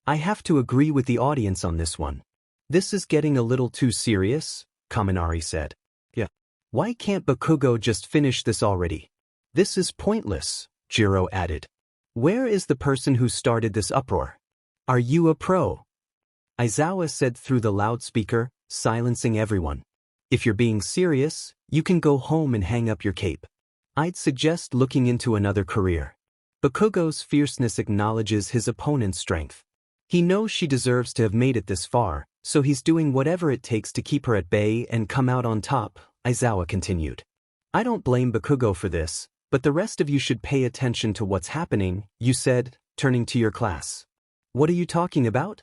I have to agree with the audience on this one. This is getting a little too serious, Kaminari said. Yeah. Why can't Bakugo just finish this already? This is pointless, Jiro added. Where is the person who started this uproar? Are you a pro? Aizawa said through the loudspeaker, silencing everyone. If you're being serious, you can go home and hang up your cape. I'd suggest looking into another career. Bakugo's fierceness acknowledges his opponent's strength. He knows she deserves to have made it this far, so he's doing whatever it takes to keep her at bay and come out on top, Aizawa continued. I don't blame Bakugo for this, but the rest of you should pay attention to what's happening, you said, turning to your class. What are you talking about?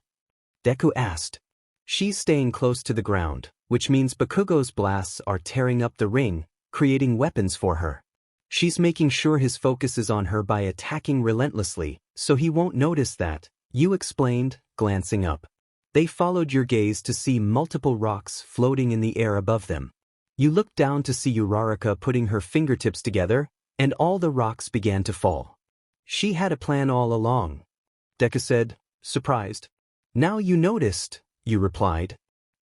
Deku asked. She's staying close to the ground, which means Bakugo's blasts are tearing up the ring, creating weapons for her. She's making sure his focus is on her by attacking relentlessly, so he won't notice that, you explained, glancing up. They followed your gaze to see multiple rocks floating in the air above them. You looked down to see Uraraka putting her fingertips together, and all the rocks began to fall. She had a plan all along, Deku said, surprised. Now you noticed, you replied.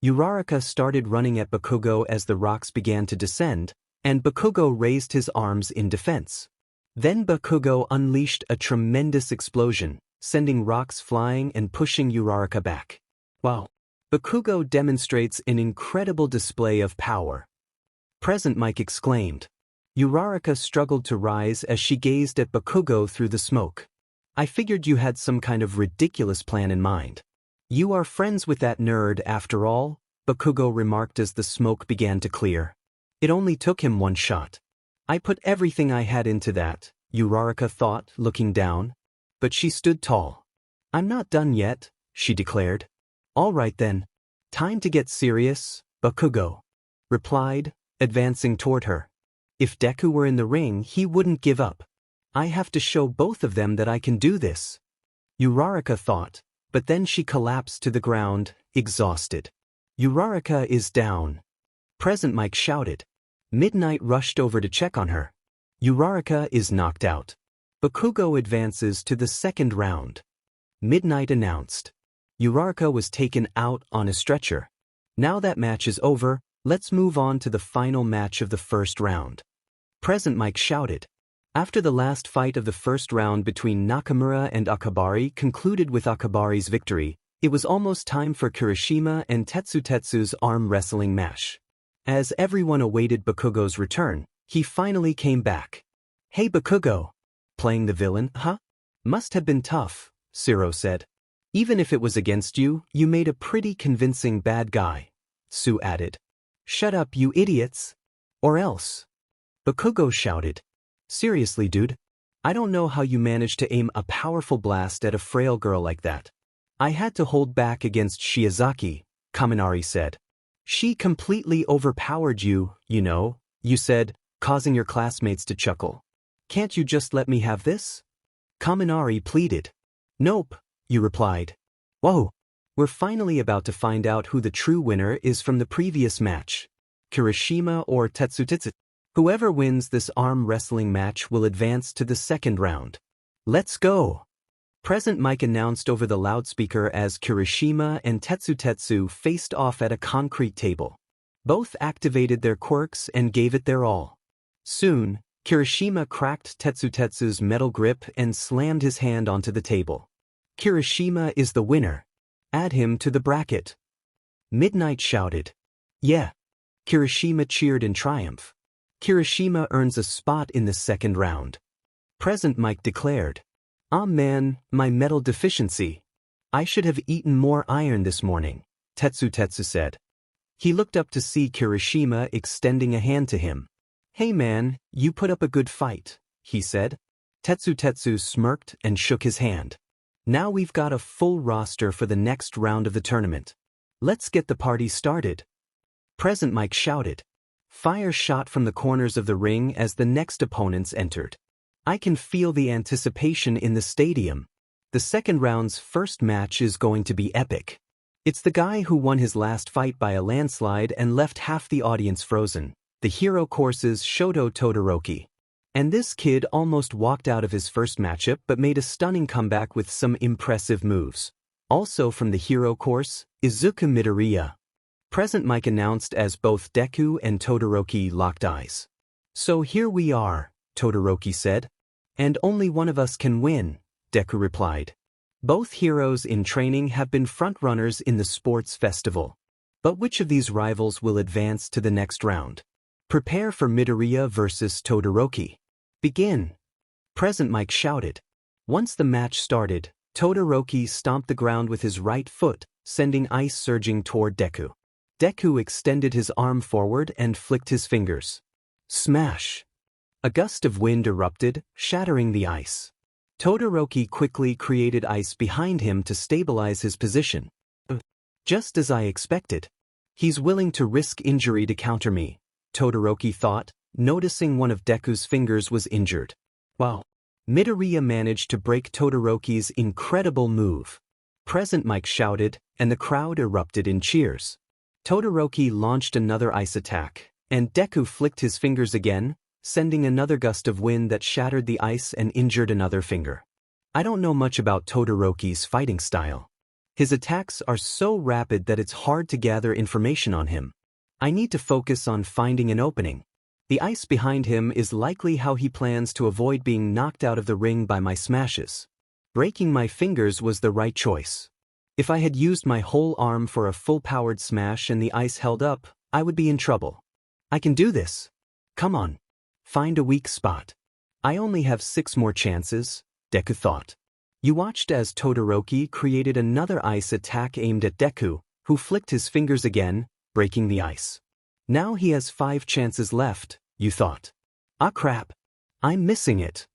Uraraka started running at Bakugo as the rocks began to descend, and Bakugo raised his arms in defense. Then Bakugo unleashed a tremendous explosion, sending rocks flying and pushing Uraraka back. Wow! Bakugo demonstrates an incredible display of power. Present Mike exclaimed. Uraraka struggled to rise as she gazed at Bakugo through the smoke. I figured you had some kind of ridiculous plan in mind. You are friends with that nerd after all, Bakugo remarked as the smoke began to clear. It only took him one shot. I put everything I had into that, Uraraka thought, looking down. But she stood tall. I'm not done yet, she declared. All right then. Time to get serious, Bakugo replied, advancing toward her. If Deku were in the ring, he wouldn't give up. I have to show both of them that I can do this, Uraraka thought, but then she collapsed to the ground, exhausted. Uraraka is down. Present Mike shouted. Midnight rushed over to check on her. Uraraka is knocked out. Bakugo advances to the second round. Midnight announced. Uraraka was taken out on a stretcher. Now that match is over, let's move on to the final match of the first round. Present Mike shouted. After the last fight of the first round between Nakamura and Akabari concluded with Akabari's victory, it was almost time for Kirishima and Tetsutetsu's arm wrestling match. As everyone awaited Bakugo's return, he finally came back. Hey Bakugo. Playing the villain, huh? Must have been tough, Siro said. Even if it was against you, you made a pretty convincing bad guy, Sue added. Shut up, you idiots. Or else. Bakugo shouted. Seriously, dude. I don't know how you managed to aim a powerful blast at a frail girl like that. I had to hold back against Shiozaki, Kaminari said. She completely overpowered you, you said, causing your classmates to chuckle. Can't you just let me have this? Kaminari pleaded. Nope, you replied. Whoa, we're finally about to find out who the true winner is from the previous match. Kirishima or Tetsutetsu. Whoever wins this arm wrestling match will advance to the second round. Let's go! Present Mike announced over the loudspeaker as Kirishima and Tetsutetsu faced off at a concrete table. Both activated their quirks and gave it their all. Soon, Kirishima cracked Tetsutetsu's metal grip and slammed his hand onto the table. Kirishima is the winner. Add him to the bracket. Midnight shouted. Yeah. Kirishima cheered in triumph. Kirishima earns a spot in the second round. Present Mike declared. Ah man, my metal deficiency. I should have eaten more iron this morning, Tetsutetsu said. He looked up to see Kirishima extending a hand to him. Hey man, you put up a good fight, he said. Tetsutetsu smirked and shook his hand. Now we've got a full roster for the next round of the tournament. Let's get the party started. Present Mike shouted. Fire shot from the corners of the ring as the next opponents entered. I can feel the anticipation in the stadium. The second round's first match is going to be epic. It's the guy who won his last fight by a landslide and left half the audience frozen, the Hero Course's Shoto Todoroki. And this kid almost walked out of his first matchup but made a stunning comeback with some impressive moves. Also from the Hero Course, Izuku Midoriya. Present Mike announced as both Deku and Todoroki locked eyes. So here we are, Todoroki said. And only one of us can win, Deku replied. Both heroes in training have been frontrunners in the sports festival. But which of these rivals will advance to the next round? Prepare for Midoriya versus Todoroki. Begin. Present Mike shouted. Once the match started, Todoroki stomped the ground with his right foot, sending ice surging toward Deku. Deku extended his arm forward and flicked his fingers. Smash! A gust of wind erupted, shattering the ice. Todoroki quickly created ice behind him to stabilize his position. Just as I expected. He's willing to risk injury to counter me, Todoroki thought, noticing one of Deku's fingers was injured. Wow! Midoriya managed to break Todoroki's incredible move. Present Mike shouted, and the crowd erupted in cheers. Todoroki launched another ice attack, and Deku flicked his fingers again, sending another gust of wind that shattered the ice and injured another finger. I don't know much about Todoroki's fighting style. His attacks are so rapid that it's hard to gather information on him. I need to focus on finding an opening. The ice behind him is likely how he plans to avoid being knocked out of the ring by my smashes. Breaking my fingers was the right choice. If I had used my whole arm for a full-powered smash and the ice held up, I would be in trouble. I can do this. Come on. Find a weak spot. I only have 6 more chances, Deku thought. You watched as Todoroki created another ice attack aimed at Deku, who flicked his fingers again, breaking the ice. Now he has 5 chances left, you thought. Ah crap. I'm missing it.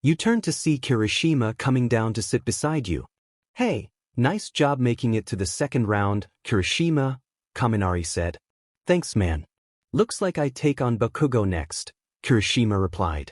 You turned to see Kirishima coming down to sit beside you. Hey, nice job making it to the second round, Kirishima, Kaminari said. Thanks man. Looks like I take on Bakugo next, Kirishima replied.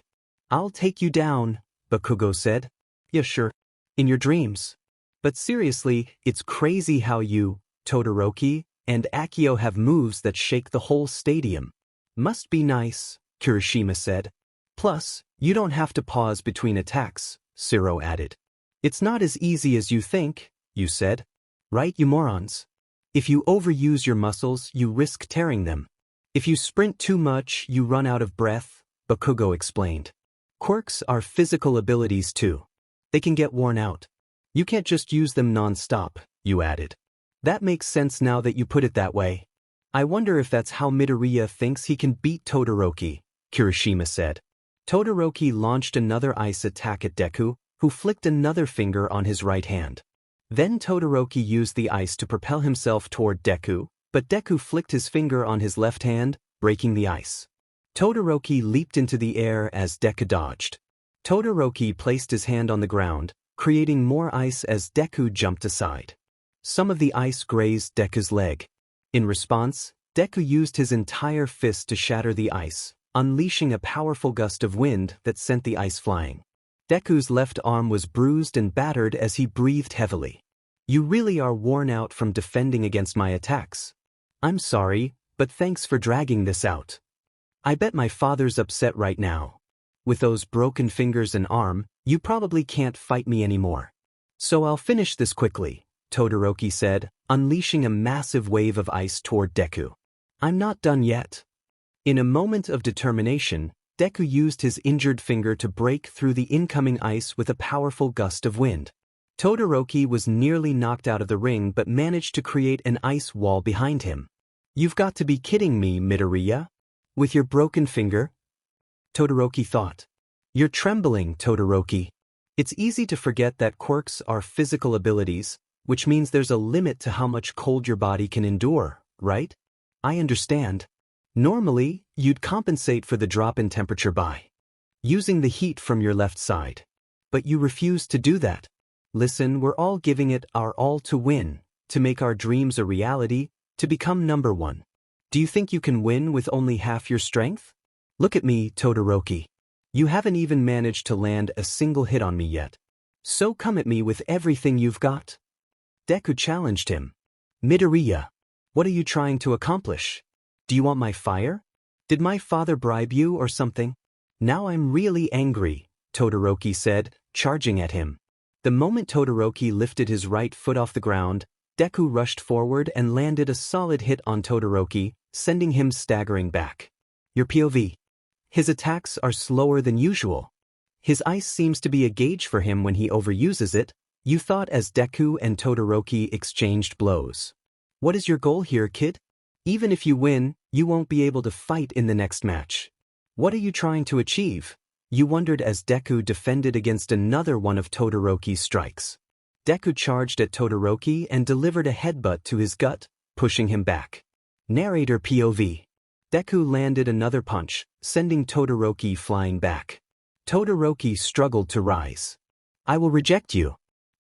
I'll take you down, Bakugo said. Yeah sure. In your dreams. But seriously, it's crazy how you, Todoroki, and Akio have moves that shake the whole stadium. Must be nice, Kirishima said. Plus, you don't have to pause between attacks, Siro added. It's not as easy as you think, you said. Right, you morons? If you overuse your muscles, you risk tearing them. If you sprint too much, you run out of breath, Bakugo explained. Quirks are physical abilities too. They can get worn out. You can't just use them non-stop, you added. That makes sense now that you put it that way. I wonder if that's how Midoriya thinks he can beat Todoroki, Kirishima said. Todoroki launched another ice attack at Deku, who flicked another finger on his right hand. Then Todoroki used the ice to propel himself toward Deku, but Deku flicked his finger on his left hand, breaking the ice. Todoroki leaped into the air as Deku dodged. Todoroki placed his hand on the ground, creating more ice as Deku jumped aside. Some of the ice grazed Deku's leg. In response, Deku used his entire fist to shatter the ice, unleashing a powerful gust of wind that sent the ice flying. Deku's left arm was bruised and battered as he breathed heavily. You really are worn out from defending against my attacks. I'm sorry, but thanks for dragging this out. I bet my father's upset right now. With those broken fingers and arm, you probably can't fight me anymore. So I'll finish this quickly, Todoroki said, unleashing a massive wave of ice toward Deku. I'm not done yet. In a moment of determination, Deku used his injured finger to break through the incoming ice with a powerful gust of wind. Todoroki was nearly knocked out of the ring but managed to create an ice wall behind him. You've got to be kidding me, Midoriya. With your broken finger? Todoroki thought. You're trembling, Todoroki. It's easy to forget that quirks are physical abilities, which means there's a limit to how much cold your body can endure, right? I understand. Normally, you'd compensate for the drop in temperature by using the heat from your left side. But you refuse to do that. Listen, we're all giving it our all to win, to make our dreams a reality, to become number one. Do you think you can win with only half your strength? Look at me, Todoroki. You haven't even managed to land a single hit on me yet. So come at me with everything you've got. Deku challenged him. Midoriya, what are you trying to accomplish? Do you want my fire? Did my father bribe you or something? Now I'm really angry, Todoroki said, charging at him. The moment Todoroki lifted his right foot off the ground, Deku rushed forward and landed a solid hit on Todoroki, sending him staggering back. Your POV. His attacks are slower than usual. His ice seems to be a gauge for him when he overuses it, You thought as Deku and Todoroki exchanged blows. What is your goal here, kid? Even if you win, you won't be able to fight in the next match. What are you trying to achieve? You wondered as Deku defended against another one of Todoroki's strikes. Deku charged at Todoroki and delivered a headbutt to his gut, pushing him back. Narrator POV. Deku landed another punch, sending Todoroki flying back. Todoroki struggled to rise. I will reject you.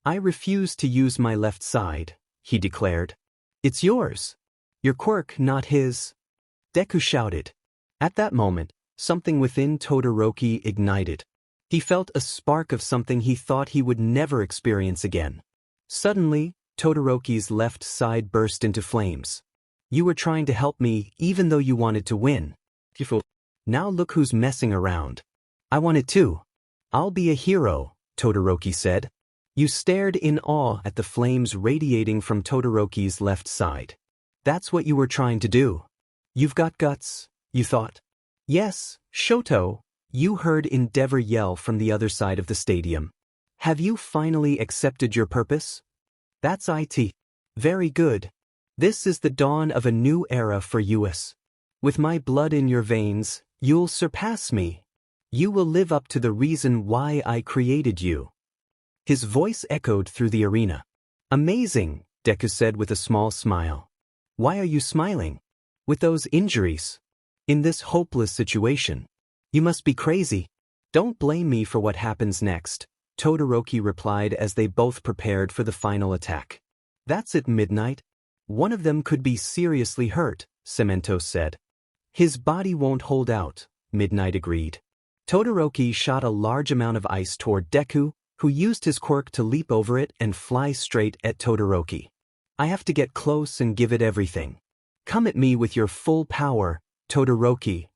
I refuse to use my left side, he declared. It's yours. Your quirk, not his. Deku shouted. At that moment, something within Todoroki ignited. He felt a spark of something he thought he would never experience again. Suddenly, Todoroki's left side burst into flames. You were trying to help me even though you wanted to win. Now look who's messing around. I wanted to. I'll be a hero, Todoroki said. You stared in awe at the flames radiating from Todoroki's left side. That's what you were trying to do. You've got guts, you thought. Yes, Shoto, you heard Endeavor yell from the other side of the stadium. Have you finally accepted your purpose? That's it. Very good. This is the dawn of a new era for US. With my blood in your veins, you'll surpass me. You will live up to the reason why I created you. His voice echoed through the arena. Amazing, Deku said with a small smile. Why are you smiling? With those injuries? In this hopeless situation? You must be crazy. Don't blame me for what happens next, Todoroki replied as they both prepared for the final attack. That's at midnight. One of them could be seriously hurt, Cemento said. His body won't hold out, Midnight agreed. Todoroki shot a large amount of ice toward Deku, who used his quirk to leap over it and fly straight at Todoroki. I have to get close and give it everything. Come at me with your full power, Todoroki.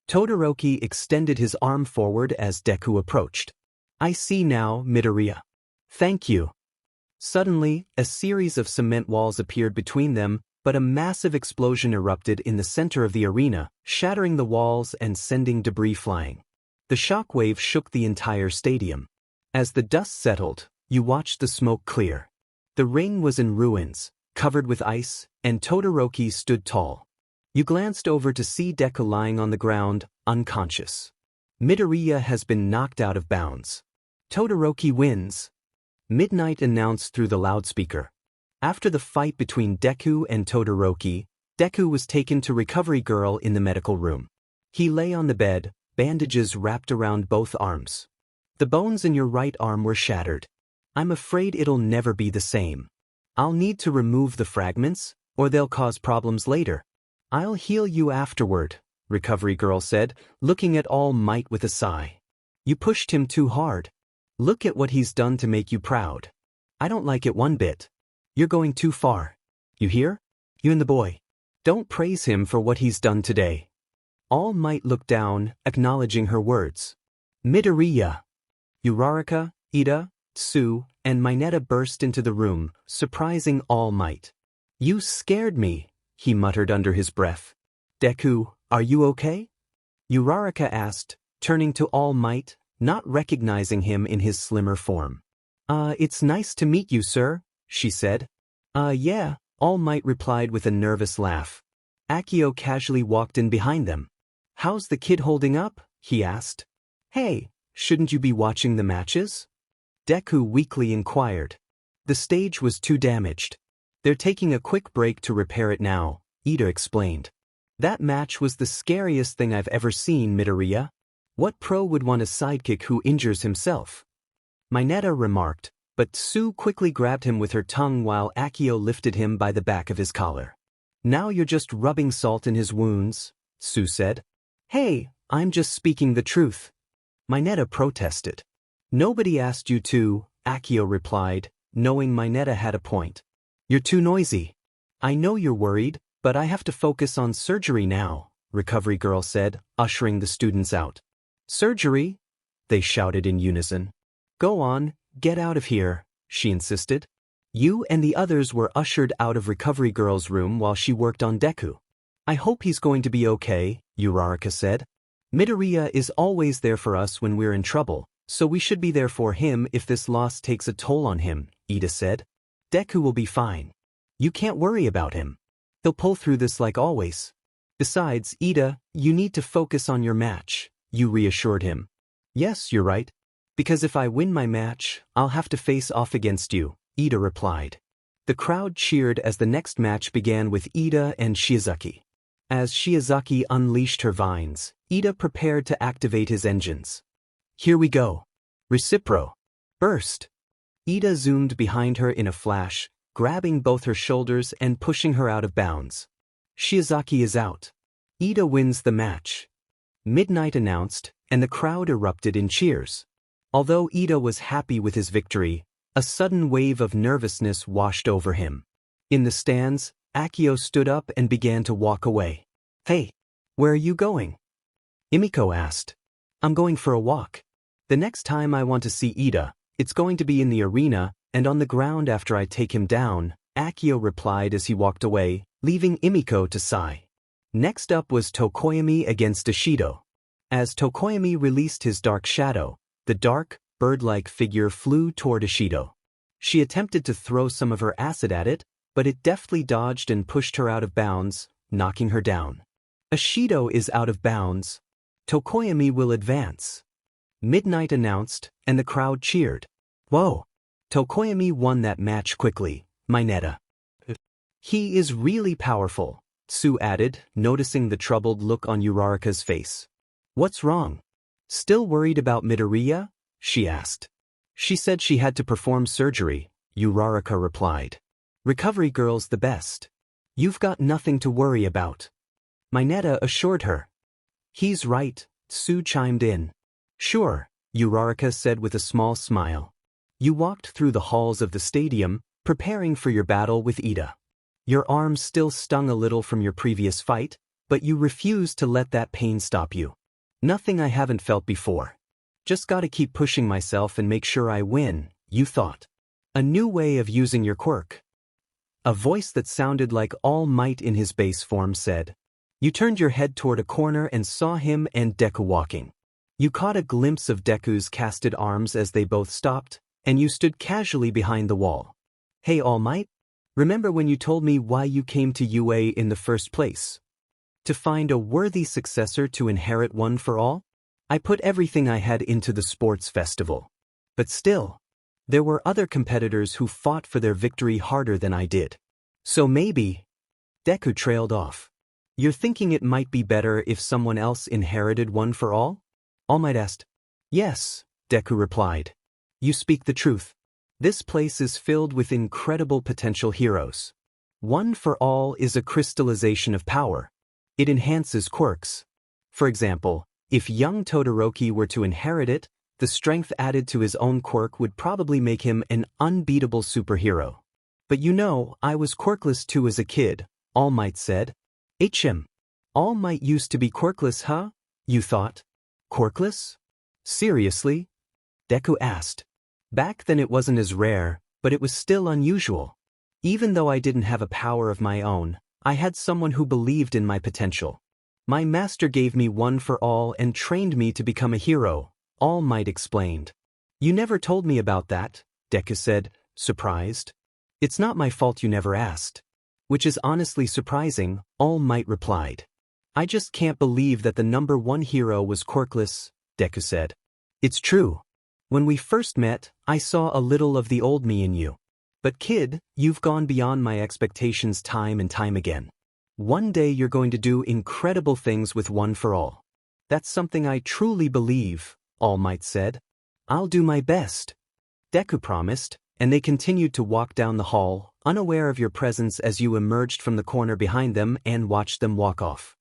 Todoroki extended his arm forward as Deku approached. I see now, Midoriya. Thank you. Suddenly, a series of cement walls appeared between them, but a massive explosion erupted in the center of the arena, shattering the walls and sending debris flying. The shockwave shook the entire stadium. As the dust settled, you watched the smoke clear. The ring was in ruins, covered with ice, and Todoroki stood tall. You glanced over to see Deku lying on the ground, unconscious. Midoriya has been knocked out of bounds. Todoroki wins. Midnight announced through the loudspeaker. After the fight between Deku and Todoroki, Deku was taken to Recovery Girl in the medical room. He lay on the bed, bandages wrapped around both arms. The bones in your right arm were shattered. I'm afraid it'll never be the same. I'll need to remove the fragments, or they'll cause problems later. I'll heal you afterward, Recovery Girl said, looking at All Might with a sigh. You pushed him too hard. Look at what he's done to make you proud. I don't like it one bit. You're going too far. You hear? You and the boy. Don't praise him for what he's done today. All Might looked down, acknowledging her words. Midoriya. Uraraka, Ida, Tsu, and Mineta burst into the room, surprising All Might. You scared me, he muttered under his breath. Deku, are you okay? Uraraka asked, turning to All Might, not recognizing him in his slimmer form. It's nice to meet you, sir, she said. Yeah, All Might replied with a nervous laugh. Akio casually walked in behind them. How's the kid holding up? He asked. Hey, shouldn't you be watching the matches? Deku weakly inquired. The stage was too damaged. They're taking a quick break to repair it now, Ida explained. That match was the scariest thing I've ever seen, Midoriya. What pro would want a sidekick who injures himself? Mineta remarked, but Tsu quickly grabbed him with her tongue while Akio lifted him by the back of his collar. Now you're just rubbing salt in his wounds, Tsu said. Hey, I'm just speaking the truth. Mineta protested. Nobody asked you to, Akio replied, knowing Mineta had a point. You're too noisy. I know you're worried, but I have to focus on surgery now, Recovery Girl said, ushering the students out. Surgery? They shouted in unison. Go on, get out of here, she insisted. You and the others were ushered out of Recovery Girl's room while she worked on Deku. I hope he's going to be okay, Uraraka said. Midoriya is always there for us when we're in trouble, So we should be there for him if this loss takes a toll on him, Ida said. Deku will be fine. You can't worry about him. He'll pull through this like always. Besides, Ida, you need to focus on your match, you reassured him. Yes, you're right. Because if I win my match, I'll have to face off against you, Ida replied. The crowd cheered as the next match began with Ida and Shiozaki. As Shiozaki unleashed her vines, Ida prepared to activate his engines. Here we go. Recipro. Burst. Ida zoomed behind her in a flash, grabbing both her shoulders and pushing her out of bounds. Shiozaki is out. Ida wins the match. Midnight announced, and the crowd erupted in cheers. Although Ida was happy with his victory, a sudden wave of nervousness washed over him. In the stands, Akio stood up and began to walk away. Hey, where are you going? Emiko asked. I'm going for a walk. The next time I want to see Ida, it's going to be in the arena and on the ground after I take him down, Akio replied as he walked away, leaving Emiko to sigh. Next up was Tokoyami against Ishido. As Tokoyami released his dark shadow, the dark, bird-like figure flew toward Ishido. She attempted to throw some of her acid at it, but it deftly dodged and pushed her out of bounds, knocking her down. Ishido is out of bounds. Tokoyami will advance. Midnight announced, and the crowd cheered. Whoa! Tokoyami won that match quickly, Mineta. He is really powerful, Sue added, noticing the troubled look on Uraraka's face. What's wrong? Still worried about Midoriya? She asked. She said she had to perform surgery, Uraraka replied. Recovery girl's the best. You've got nothing to worry about. Mineta assured her. He's right, Sue chimed in. Sure, Uraraka said with a small smile. You walked through the halls of the stadium, preparing for your battle with Ida. Your arms still stung a little from your previous fight, but you refused to let that pain stop you. Nothing I haven't felt before. Just gotta keep pushing myself and make sure I win, you thought. A new way of using your quirk. A voice that sounded like All Might in his base form said. You turned your head toward a corner and saw him and Deku walking. You caught a glimpse of Deku's casted arms as they both stopped, and you stood casually behind the wall. Hey All Might, remember when you told me why you came to UA in the first place? To find a worthy successor to inherit One for All? I put everything I had into the sports festival. But still, there were other competitors who fought for their victory harder than I did. So maybe... Deku trailed off. You're thinking it might be better if someone else inherited One for All? All Might asked. Yes, Deku replied. You speak the truth. This place is filled with incredible potential heroes. One for All is a crystallization of power. It enhances quirks. For example, if young Todoroki were to inherit it, the strength added to his own quirk would probably make him an unbeatable superhero. But you know, I was quirkless too as a kid, All Might said. All Might used to be quirkless, huh? You thought? Quirkless? Seriously? Deku asked. Back then it wasn't as rare, but it was still unusual. Even though I didn't have a power of my own, I had someone who believed in my potential. My master gave me One for All and trained me to become a hero, All Might explained. You never told me about that, Deku said, surprised. It's not my fault you never asked. Which is honestly surprising, All Might replied. I just can't believe that the number one hero was quirkless, Deku said. It's true. When we first met, I saw a little of the old me in you. But kid, you've gone beyond my expectations time and time again. One day you're going to do incredible things with One for All. That's something I truly believe, All Might said. I'll do my best. Deku promised, and they continued to walk down the hall, unaware of your presence as you emerged from the corner behind them and watched them walk off.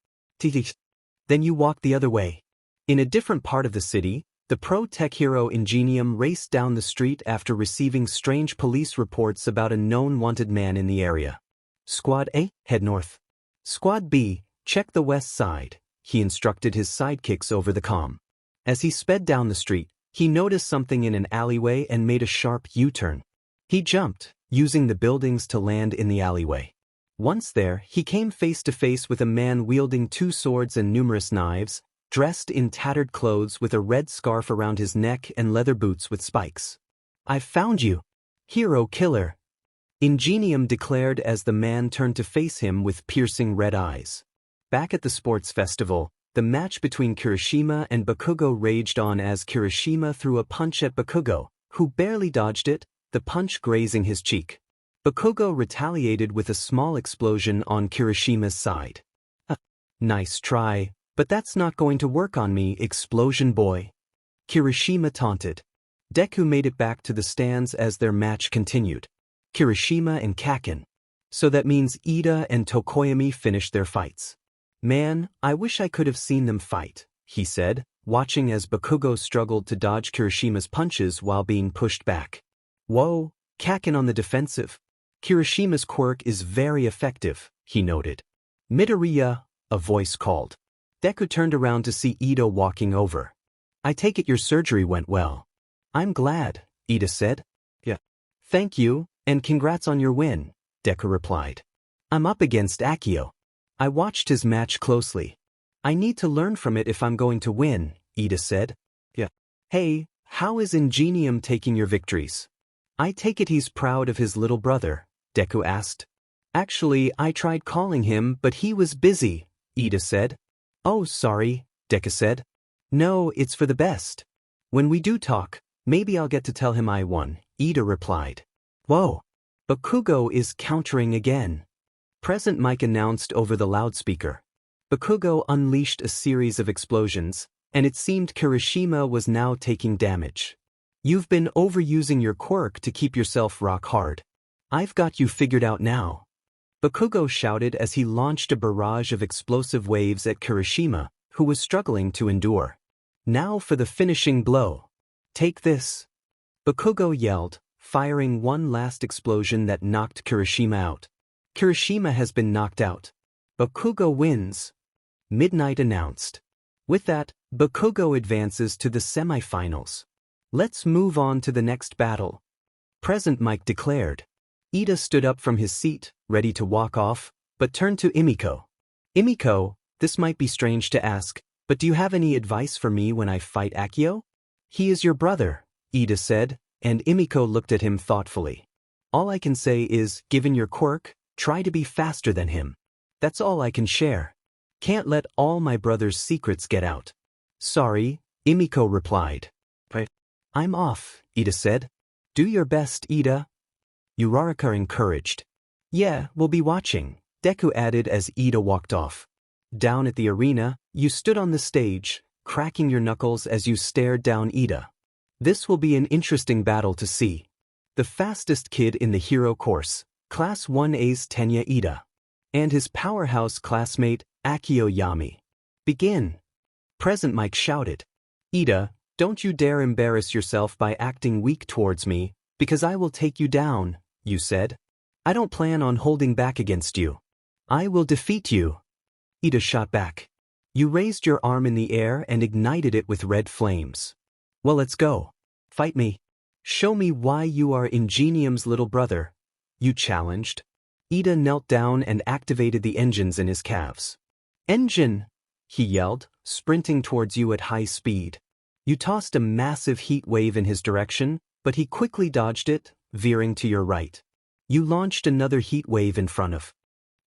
Then you walked the other way. In a different part of the city, the pro-tech hero Ingenium raced down the street after receiving strange police reports about a known wanted man in the area. Squad A, head north. Squad B, check the west side, he instructed his sidekicks over the comm. As he sped down the street, he noticed something in an alleyway and made a sharp U-turn. He jumped, using the buildings to land in the alleyway. Once there, he came face to face with a man wielding two swords and numerous knives, dressed in tattered clothes with a red scarf around his neck and leather boots with spikes. "I've found you, hero killer," Ingenium declared as the man turned to face him with piercing red eyes. Back at the sports festival, the match between Kirishima and Bakugo raged on as Kirishima threw a punch at Bakugo, who barely dodged it, the punch grazing his cheek. Bakugo retaliated with a small explosion on Kirishima's side. "Nice try, but that's not going to work on me, explosion boy," Kirishima taunted. Deku made it back to the stands as their match continued. Kirishima and Kaken. So that means Ida and Tokoyami finished their fights. "Man, I wish I could have seen them fight," he said, watching as Bakugo struggled to dodge Kirishima's punches while being pushed back. "Whoa, Kaken on the defensive. Kirishima's quirk is very effective," he noted. "Midoriya," a voice called. Deku turned around to see Ida walking over. "I take it your surgery went well." "I'm glad," Ida said. "Yeah. Thank you, and congrats on your win," Deku replied. "I'm up against Akio. I watched his match closely. I need to learn from it if I'm going to win," Ida said. "Yeah. Hey, how is Ingenium taking your victories?" "I take it he's proud of his little brother," Deku asked. "Actually, I tried calling him but he was busy," Ida said. "Oh, sorry," Deku said. "No, it's for the best. When we do talk, maybe I'll get to tell him I won," Ida replied. "Whoa. Bakugo is countering again," Present Mike announced over the loudspeaker. Bakugo unleashed a series of explosions, and it seemed Kirishima was now taking damage. "You've been overusing your quirk to keep yourself rock hard. I've got you figured out now," Bakugo shouted as he launched a barrage of explosive waves at Kirishima, who was struggling to endure. "Now for the finishing blow. Take this," Bakugo yelled, firing one last explosion that knocked Kirishima out. "Kirishima has been knocked out. Bakugo wins," Midnight announced. With that, Bakugo advances to the semifinals. "Let's move on to the next battle," Present Mike declared. Ida stood up from his seat, ready to walk off, but turned to Emiko. "Emiko, this might be strange to ask, but do you have any advice for me when I fight Akio?" "He is your brother," Ida said, and Emiko looked at him thoughtfully. "All I can say is, given your quirk, try to be faster than him. That's all I can share. Can't let all my brother's secrets get out." "Sorry," Emiko replied. "I'm off," Ida said. "Do your best, Ida." Uraraka encouraged. "Yeah, we'll be watching," Deku added as Ida walked off. Down at the arena, you stood on the stage, cracking your knuckles as you stared down Ida. This will be an interesting battle to see. The fastest kid in the hero course, Class 1A's Tenya Ida, and his powerhouse classmate, Akio Yami. "Begin," Present Mike shouted. "Ida, don't you dare embarrass yourself by acting weak towards me, because I will take you down," you said. "I don't plan on holding back against you. I will defeat you." Ida shot back. You raised your arm in the air and ignited it with red flames. "Well, let's go. Fight me. Show me why you are Ingenium's little brother," you challenged. Ida knelt down and activated the engines in his calves. "Engine!" he yelled, sprinting towards you at high speed. You tossed a massive heat wave in his direction, but he quickly dodged it, veering to your right. You launched another heat wave in front of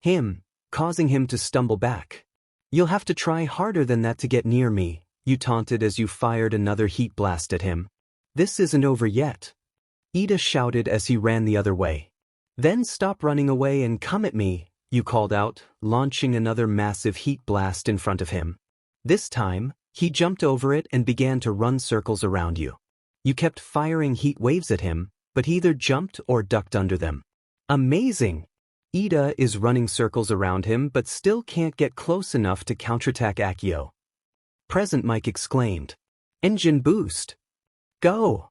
him, causing him to stumble back. "You'll have to try harder than that to get near me," you taunted as you fired another heat blast at him. "This isn't over yet," Ida shouted as he ran the other way. "Then stop running away and come at me," you called out, launching another massive heat blast in front of him. This time, he jumped over it and began to run circles around you. You kept firing heat waves at him, but he either jumped or ducked under them. "Amazing!" Ida is running circles around him but still can't get close enough to counterattack Akio. Present Mike exclaimed. "Engine boost! Go!"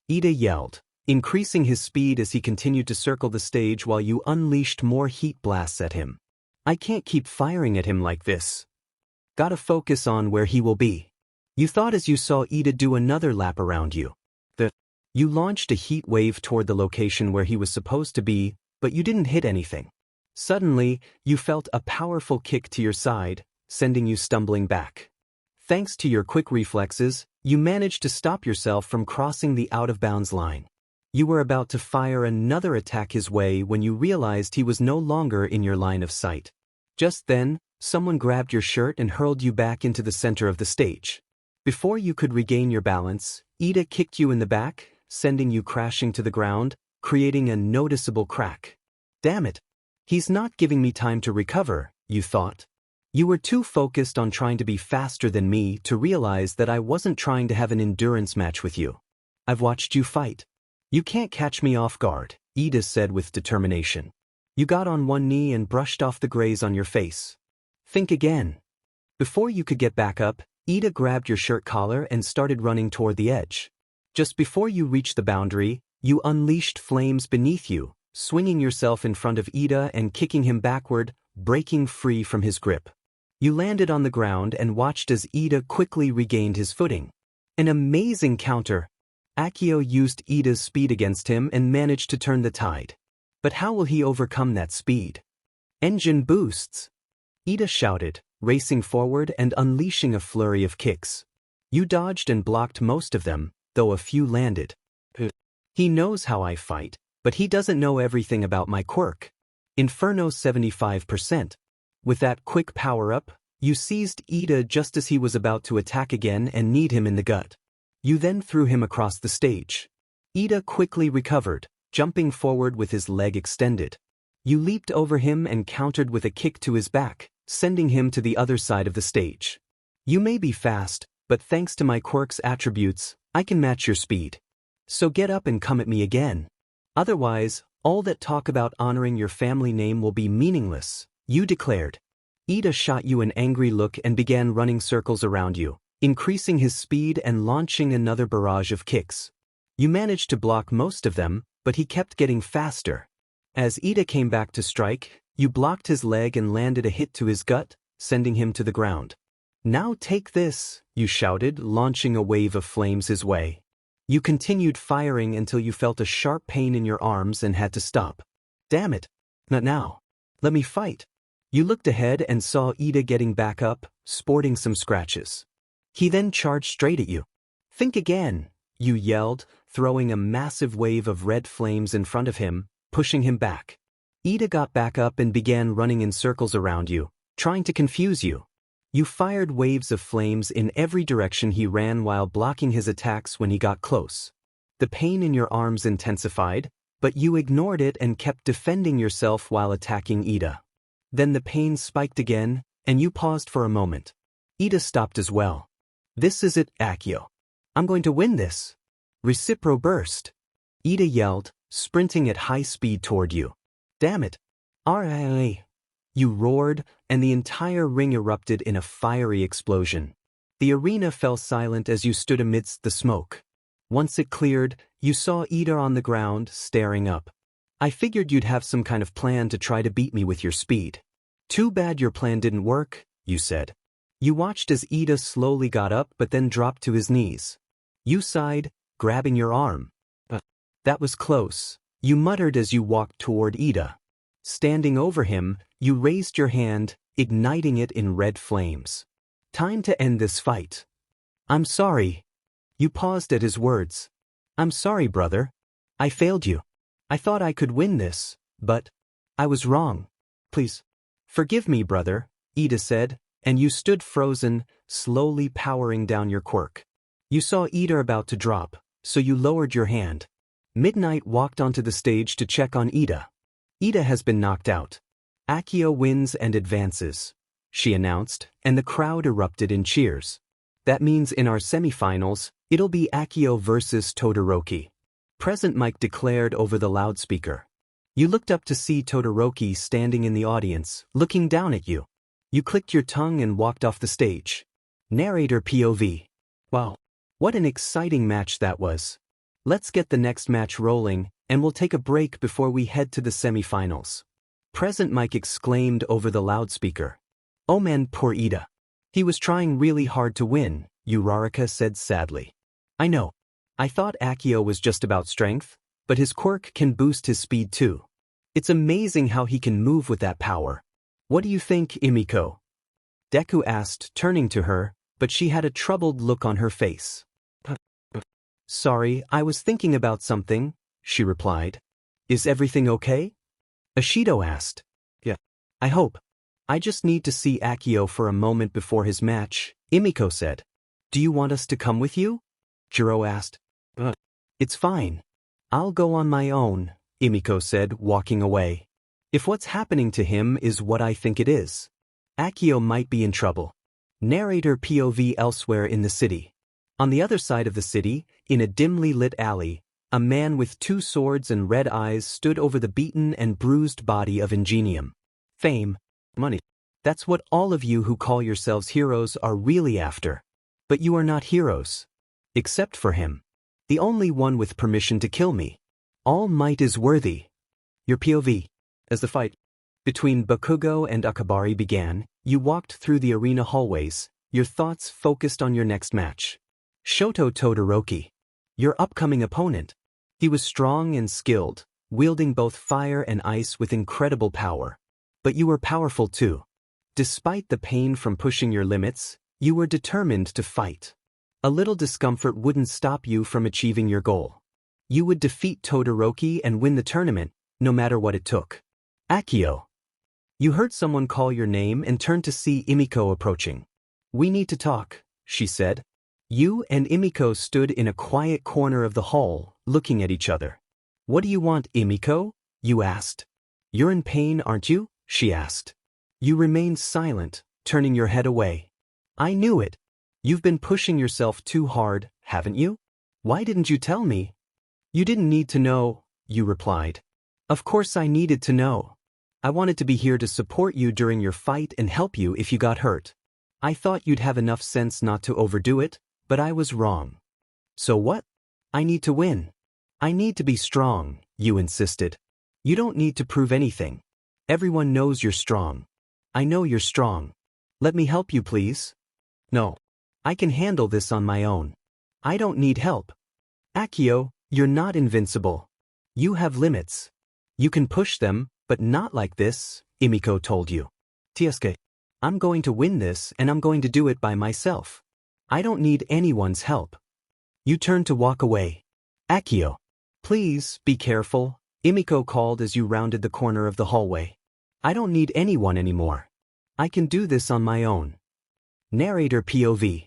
Ida yelled, increasing his speed as he continued to circle the stage while you unleashed more heat blasts at him. "I can't keep firing at him like this. Gotta focus on where he will be," you thought as you saw Ida do another lap around you. You launched a heat wave toward the location where he was supposed to be, but you didn't hit anything. Suddenly, you felt a powerful kick to your side, sending you stumbling back. Thanks to your quick reflexes, you managed to stop yourself from crossing the out-of-bounds line. You were about to fire another attack his way when you realized he was no longer in your line of sight. Just then, someone grabbed your shirt and hurled you back into the center of the stage. Before you could regain your balance, Ida kicked you in the back, sending you crashing to the ground, creating a noticeable crack. Damn it! He's not giving me time to recover, you thought. You were too focused on trying to be faster than me to realize that I wasn't trying to have an endurance match with you. I've watched you fight. You can't catch me off guard, Ida said with determination. You got on one knee and brushed off the graze on your face. Think again. Before you could get back up, Ida grabbed your shirt collar and started running toward the edge. Just before you reached the boundary, you unleashed flames beneath you, swinging yourself in front of Ida and kicking him backward, breaking free from his grip. You landed on the ground and watched as Ida quickly regained his footing. An amazing counter. Akio used Ida's speed against him and managed to turn the tide. But how will he overcome that speed? Engine boosts! Ida shouted, racing forward and unleashing a flurry of kicks. You dodged and blocked most of them, though a few landed. He knows how I fight, but he doesn't know everything about my quirk. Inferno 75%. With that quick power-up, you seized Ida just as he was about to attack again and kneed him in the gut. You then threw him across the stage. Ida quickly recovered, jumping forward with his leg extended. You leaped over him and countered with a kick to his back, sending him to the other side of the stage. You may be fast, but thanks to my quirk's attributes, I can match your speed. So get up and come at me again. Otherwise, all that talk about honoring your family name will be meaningless, you declared. Ida shot you an angry look and began running circles around you, increasing his speed and launching another barrage of kicks. You managed to block most of them, but he kept getting faster. As Ida came back to strike, you blocked his leg and landed a hit to his gut, sending him to the ground. Now take this, you shouted, launching a wave of flames his way. You continued firing until you felt a sharp pain in your arms and had to stop. Damn it! Not now. Let me fight. You looked ahead and saw Ida getting back up, sporting some scratches. He then charged straight at you. Think again, you yelled, throwing a massive wave of red flames in front of him, pushing him back. Ida got back up and began running in circles around you, trying to confuse you. You fired waves of flames in every direction he ran while blocking his attacks when he got close. The pain in your arms intensified, but you ignored it and kept defending yourself while attacking Ida. Then the pain spiked again, and you paused for a moment. Ida stopped as well. This is it, Akio. I'm going to win this. Recipro burst. Ida yelled, sprinting at high speed toward you. Damn it. RIA. You roared, and the entire ring erupted in a fiery explosion. The arena fell silent as you stood amidst the smoke. Once it cleared, you saw Ida on the ground, staring up. I figured you'd have some kind of plan to try to beat me with your speed. Too bad your plan didn't work, you said. You watched as Ida slowly got up but then dropped to his knees. You sighed, grabbing your arm. That was close, you muttered as you walked toward Ida. Standing over him, you raised your hand, igniting it in red flames. Time to end this fight. I'm sorry. You paused at his words. I'm sorry, brother. I failed you. I thought I could win this, but I was wrong. Please. Forgive me, brother, Ida said, and you stood frozen, slowly powering down your quirk. You saw Ida about to drop, so you lowered your hand. Midnight walked onto the stage to check on Ida. Ida has been knocked out. Akio wins and advances, she announced, and the crowd erupted in cheers. That means in our semifinals, it'll be Akio versus Todoroki. Present Mike declared over the loudspeaker. You looked up to see Todoroki standing in the audience, looking down at you. You clicked your tongue and walked off the stage. Narrator POV. Wow. What an exciting match that was. Let's get the next match rolling, and we'll take a break before we head to the semifinals. Present Mike exclaimed over the loudspeaker. Oh man, poor Ida. He was trying really hard to win, Uraraka said sadly. I know. I thought Akio was just about strength, but his quirk can boost his speed too. It's amazing how he can move with that power. What do you think, Imiko? Deku asked, turning to her, but she had a troubled look on her face. Sorry, I was thinking about something, she replied. Is everything okay? Ashido asked. Yeah. I hope. I just need to see Akio for a moment before his match, Emiko said. Do you want us to come with you? Jiro asked. It's fine. I'll go on my own, Emiko said, walking away. If what's happening to him is what I think it is, Akio might be in trouble. Narrator POV elsewhere in the city. On the other side of the city, in a dimly lit alley, a man with 2 swords and red eyes stood over the beaten and bruised body of Ingenium. Fame, money. That's what all of you who call yourselves heroes are really after. But you are not heroes. Except for him. The only one with permission to kill me. All might is worthy. Your POV. As the fight between Bakugo and Akabari began, you walked through the arena hallways, your thoughts focused on your next match. Shoto Todoroki. Your upcoming opponent. He was strong and skilled, wielding both fire and ice with incredible power. But you were powerful too. Despite the pain from pushing your limits, you were determined to fight. A little discomfort wouldn't stop you from achieving your goal. You would defeat Todoroki and win the tournament, no matter what it took. Akio. You heard someone call your name and turned to see Emiko approaching. We need to talk, she said. You and Emiko stood in a quiet corner of the hall, looking at each other. What do you want, Emiko? You asked. You're in pain, aren't you? She asked. You remained silent, turning your head away. I knew it. You've been pushing yourself too hard, haven't you? Why didn't you tell me? You didn't need to know, you replied. Of course I needed to know. I wanted to be here to support you during your fight and help you if you got hurt. I thought you'd have enough sense not to overdo it, but I was wrong. So what? I need to win. I need to be strong, you insisted. You don't need to prove anything. Everyone knows you're strong. I know you're strong. Let me help you, please. No. I can handle this on my own. I don't need help. Akio, you're not invincible. You have limits. You can push them, but not like this, Emiko told you. Tiesuke, I'm going to win this and I'm going to do it by myself. I don't need anyone's help. You turned to walk away. Akio. Please, be careful, Emiko called as you rounded the corner of the hallway. I don't need anyone anymore. I can do this on my own. Narrator POV.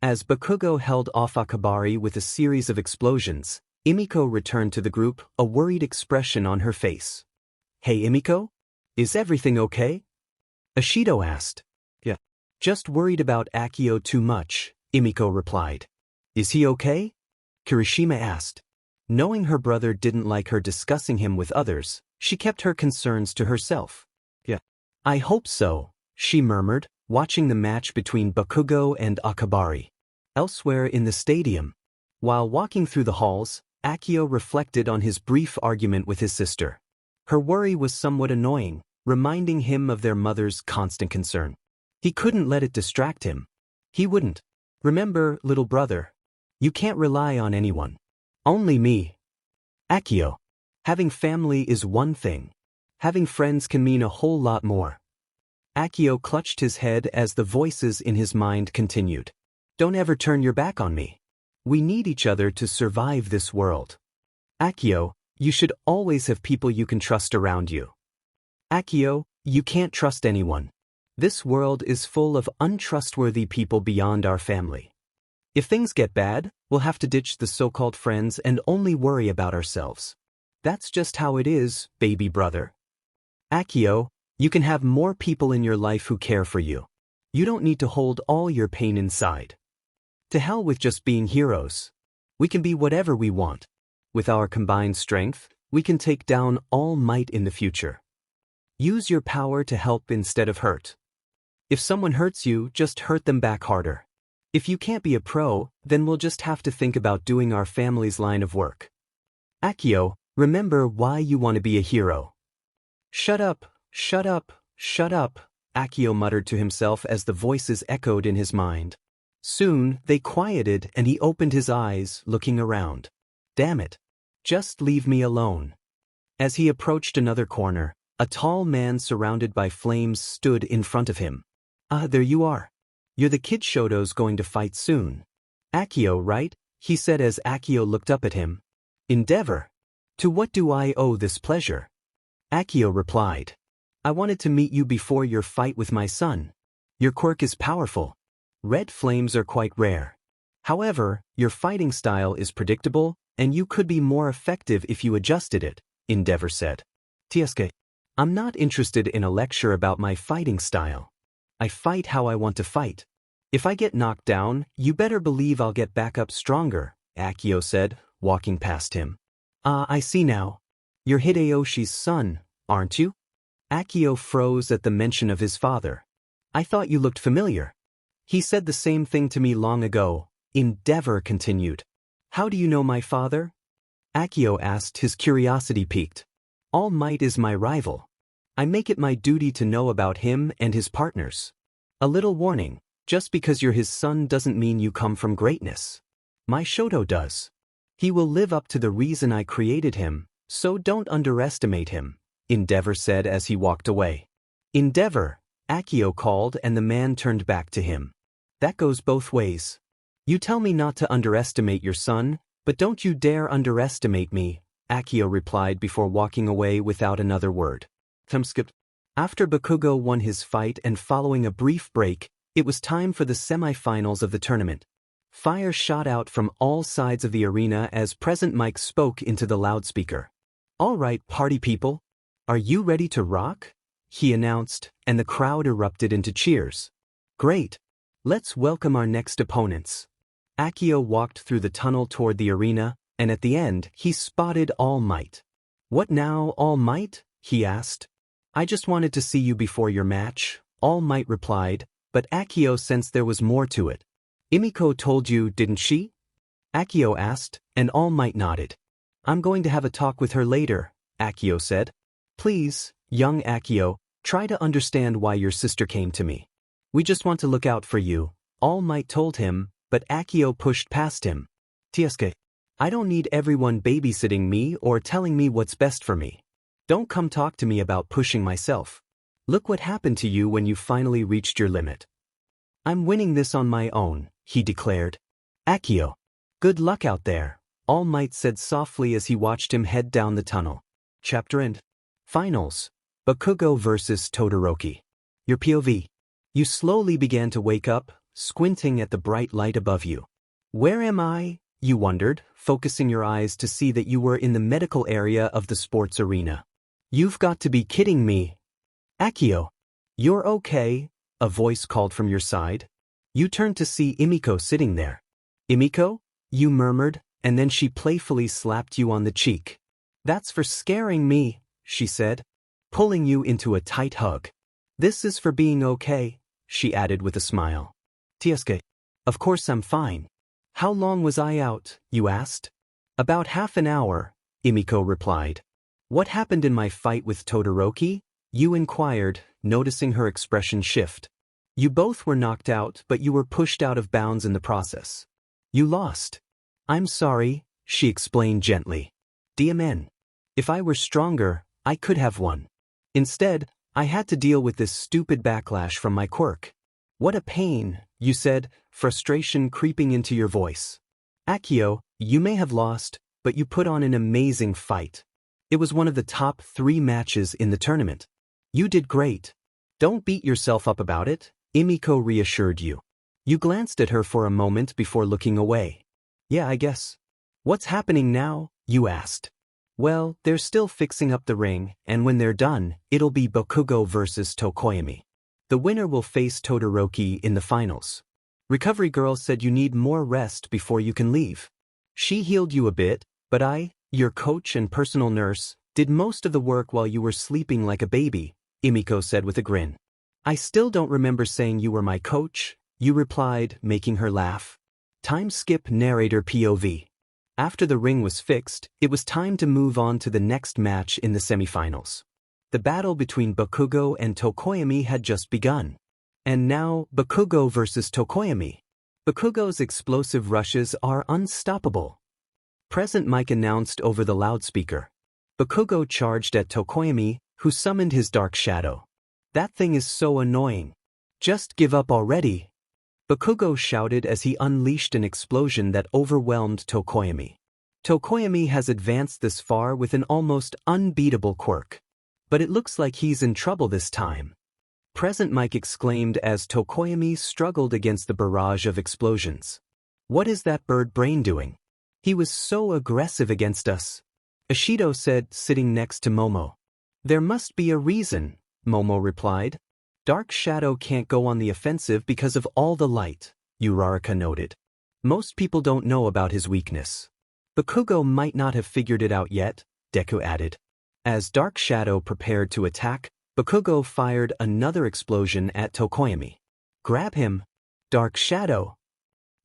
As Bakugo held off Akabari with a series of explosions, Emiko returned to the group, a worried expression on her face. Hey Emiko? Is everything okay? Ashido asked. Yeah. Just worried about Akio too much, Emiko replied. Is he okay? Kirishima asked. Knowing her brother didn't like her discussing him with others, she kept her concerns to herself. Yeah. I hope so, she murmured, watching the match between Bakugo and Akabari. Elsewhere in the stadium. While walking through the halls, Akio reflected on his brief argument with his sister. Her worry was somewhat annoying, reminding him of their mother's constant concern. He couldn't let it distract him. He wouldn't. Remember, little brother, you can't rely on anyone. Only me. Akio. Having family is one thing. Having friends can mean a whole lot more. Akio clutched his head as the voices in his mind continued. Don't ever turn your back on me. We need each other to survive this world. Akio, you should always have people you can trust around you. Akio, you can't trust anyone. This world is full of untrustworthy people beyond our family. If things get bad, we'll have to ditch the so-called friends and only worry about ourselves. That's just how it is, baby brother. Akio, you can have more people in your life who care for you. You don't need to hold all your pain inside. To hell with just being heroes. We can be whatever we want. With our combined strength, we can take down all might in the future. Use your power to help instead of hurt. If someone hurts you, just hurt them back harder. If you can't be a pro, then we'll just have to think about doing our family's line of work. Akio, remember why you want to be a hero. Shut up, shut up, shut up, Akio muttered to himself as the voices echoed in his mind. Soon, they quieted and he opened his eyes, looking around. Damn it. Just leave me alone. As he approached another corner, a tall man surrounded by flames stood in front of him. Ah, there you are. You're the kid Shoto's going to fight soon. Akio, right? He said as Akio looked up at him. Endeavor. To what do I owe this pleasure? Akio replied. I wanted to meet you before your fight with my son. Your quirk is powerful. Red flames are quite rare. However, your fighting style is predictable, and you could be more effective if you adjusted it, Endeavor said. Tiesuke, I'm not interested in a lecture about my fighting style. I fight how I want to fight. If I get knocked down, you better believe I'll get back up stronger, Akio said, walking past him. I see now. You're Hideyoshi's son, aren't you? Akio froze at the mention of his father. I thought you looked familiar. He said the same thing to me long ago, Endeavor continued. How do you know my father? Akio asked, his curiosity piqued. All Might is my rival. I make it my duty to know about him and his partners. A little warning, just because you're his son doesn't mean you come from greatness. My Shoto does. He will live up to the reason I created him, so don't underestimate him, Endeavor said as he walked away. Endeavor, Akio called, and the man turned back to him. That goes both ways. You tell me not to underestimate your son, but don't you dare underestimate me, Akio replied before walking away without another word. After Bakugo won his fight and following a brief break, it was time for the semi-finals of the tournament. Fire shot out from all sides of the arena as Present Mike spoke into the loudspeaker. All right, party people. Are you ready to rock? He announced, and the crowd erupted into cheers. Great. Let's welcome our next opponents. Akio walked through the tunnel toward the arena, and at the end, he spotted All Might. What now, All Might? He asked. I just wanted to see you before your match, All Might replied, but Akio sensed there was more to it. Imiko told you, didn't she? Akio asked, and All Might nodded. I'm going to have a talk with her later, Akio said. Please, young Akio, try to understand why your sister came to me. We just want to look out for you, All Might told him, but Akio pushed past him. Tiesuke, I don't need everyone babysitting me or telling me what's best for me. Don't come talk to me about pushing myself. Look what happened to you when you finally reached your limit. I'm winning this on my own, he declared. Akio, good luck out there, All Might said softly as he watched him head down the tunnel. Chapter End. Finals. Bakugo vs. Todoroki. Your POV. You slowly began to wake up, squinting at the bright light above you. Where am I? You wondered, focusing your eyes to see that you were in the medical area of the sports arena. You've got to be kidding me. Akio. You're okay, a voice called from your side. You turned to see Imiko sitting there. Imiko? You murmured, and then she playfully slapped you on the cheek. That's for scaring me, she said, pulling you into a tight hug. This is for being okay, she added with a smile. Tiesuke. Of course I'm fine. How long was I out, you asked? About half an hour, Imiko replied. What happened in my fight with Todoroki? You inquired, noticing her expression shift. You both were knocked out, but you were pushed out of bounds in the process. You lost. I'm sorry, she explained gently. DMN. If I were stronger, I could have won. Instead, I had to deal with this stupid backlash from my quirk. What a pain, you said, frustration creeping into your voice. Akio, you may have lost, but you put on an amazing fight. It was one of the top 3 matches in the tournament. You did great. Don't beat yourself up about it, Imiko reassured you. You glanced at her for a moment before looking away. Yeah, I guess. What's happening now? You asked. Well, they're still fixing up the ring, and when they're done, it'll be Bakugo vs. Tokoyami. The winner will face Todoroki in the finals. Recovery Girl said you need more rest before you can leave. She healed you a bit, but I, your coach and personal nurse, did most of the work while you were sleeping like a baby, Imiko said with a grin. I still don't remember saying you were my coach, you replied, making her laugh. Time skip narrator POV. After the ring was fixed, it was time to move on to the next match in the semifinals. The battle between Bakugo and Tokoyami had just begun. And now, Bakugo versus Tokoyami. Bakugo's explosive rushes are unstoppable. Present Mike announced over the loudspeaker. Bakugo charged at Tokoyami, who summoned his dark shadow. That thing is so annoying. Just give up already. Bakugo shouted as he unleashed an explosion that overwhelmed Tokoyami. Tokoyami has advanced this far with an almost unbeatable quirk. But it looks like he's in trouble this time. Present Mike exclaimed as Tokoyami struggled against the barrage of explosions. What is that bird brain doing? He was so aggressive against us. Ishido said, sitting next to Momo. There must be a reason, Momo replied. Dark Shadow can't go on the offensive because of all the light, Uraraka noted. Most people don't know about his weakness. Bakugo might not have figured it out yet, Deku added. As Dark Shadow prepared to attack, Bakugo fired another explosion at Tokoyami. Grab him! Dark Shadow!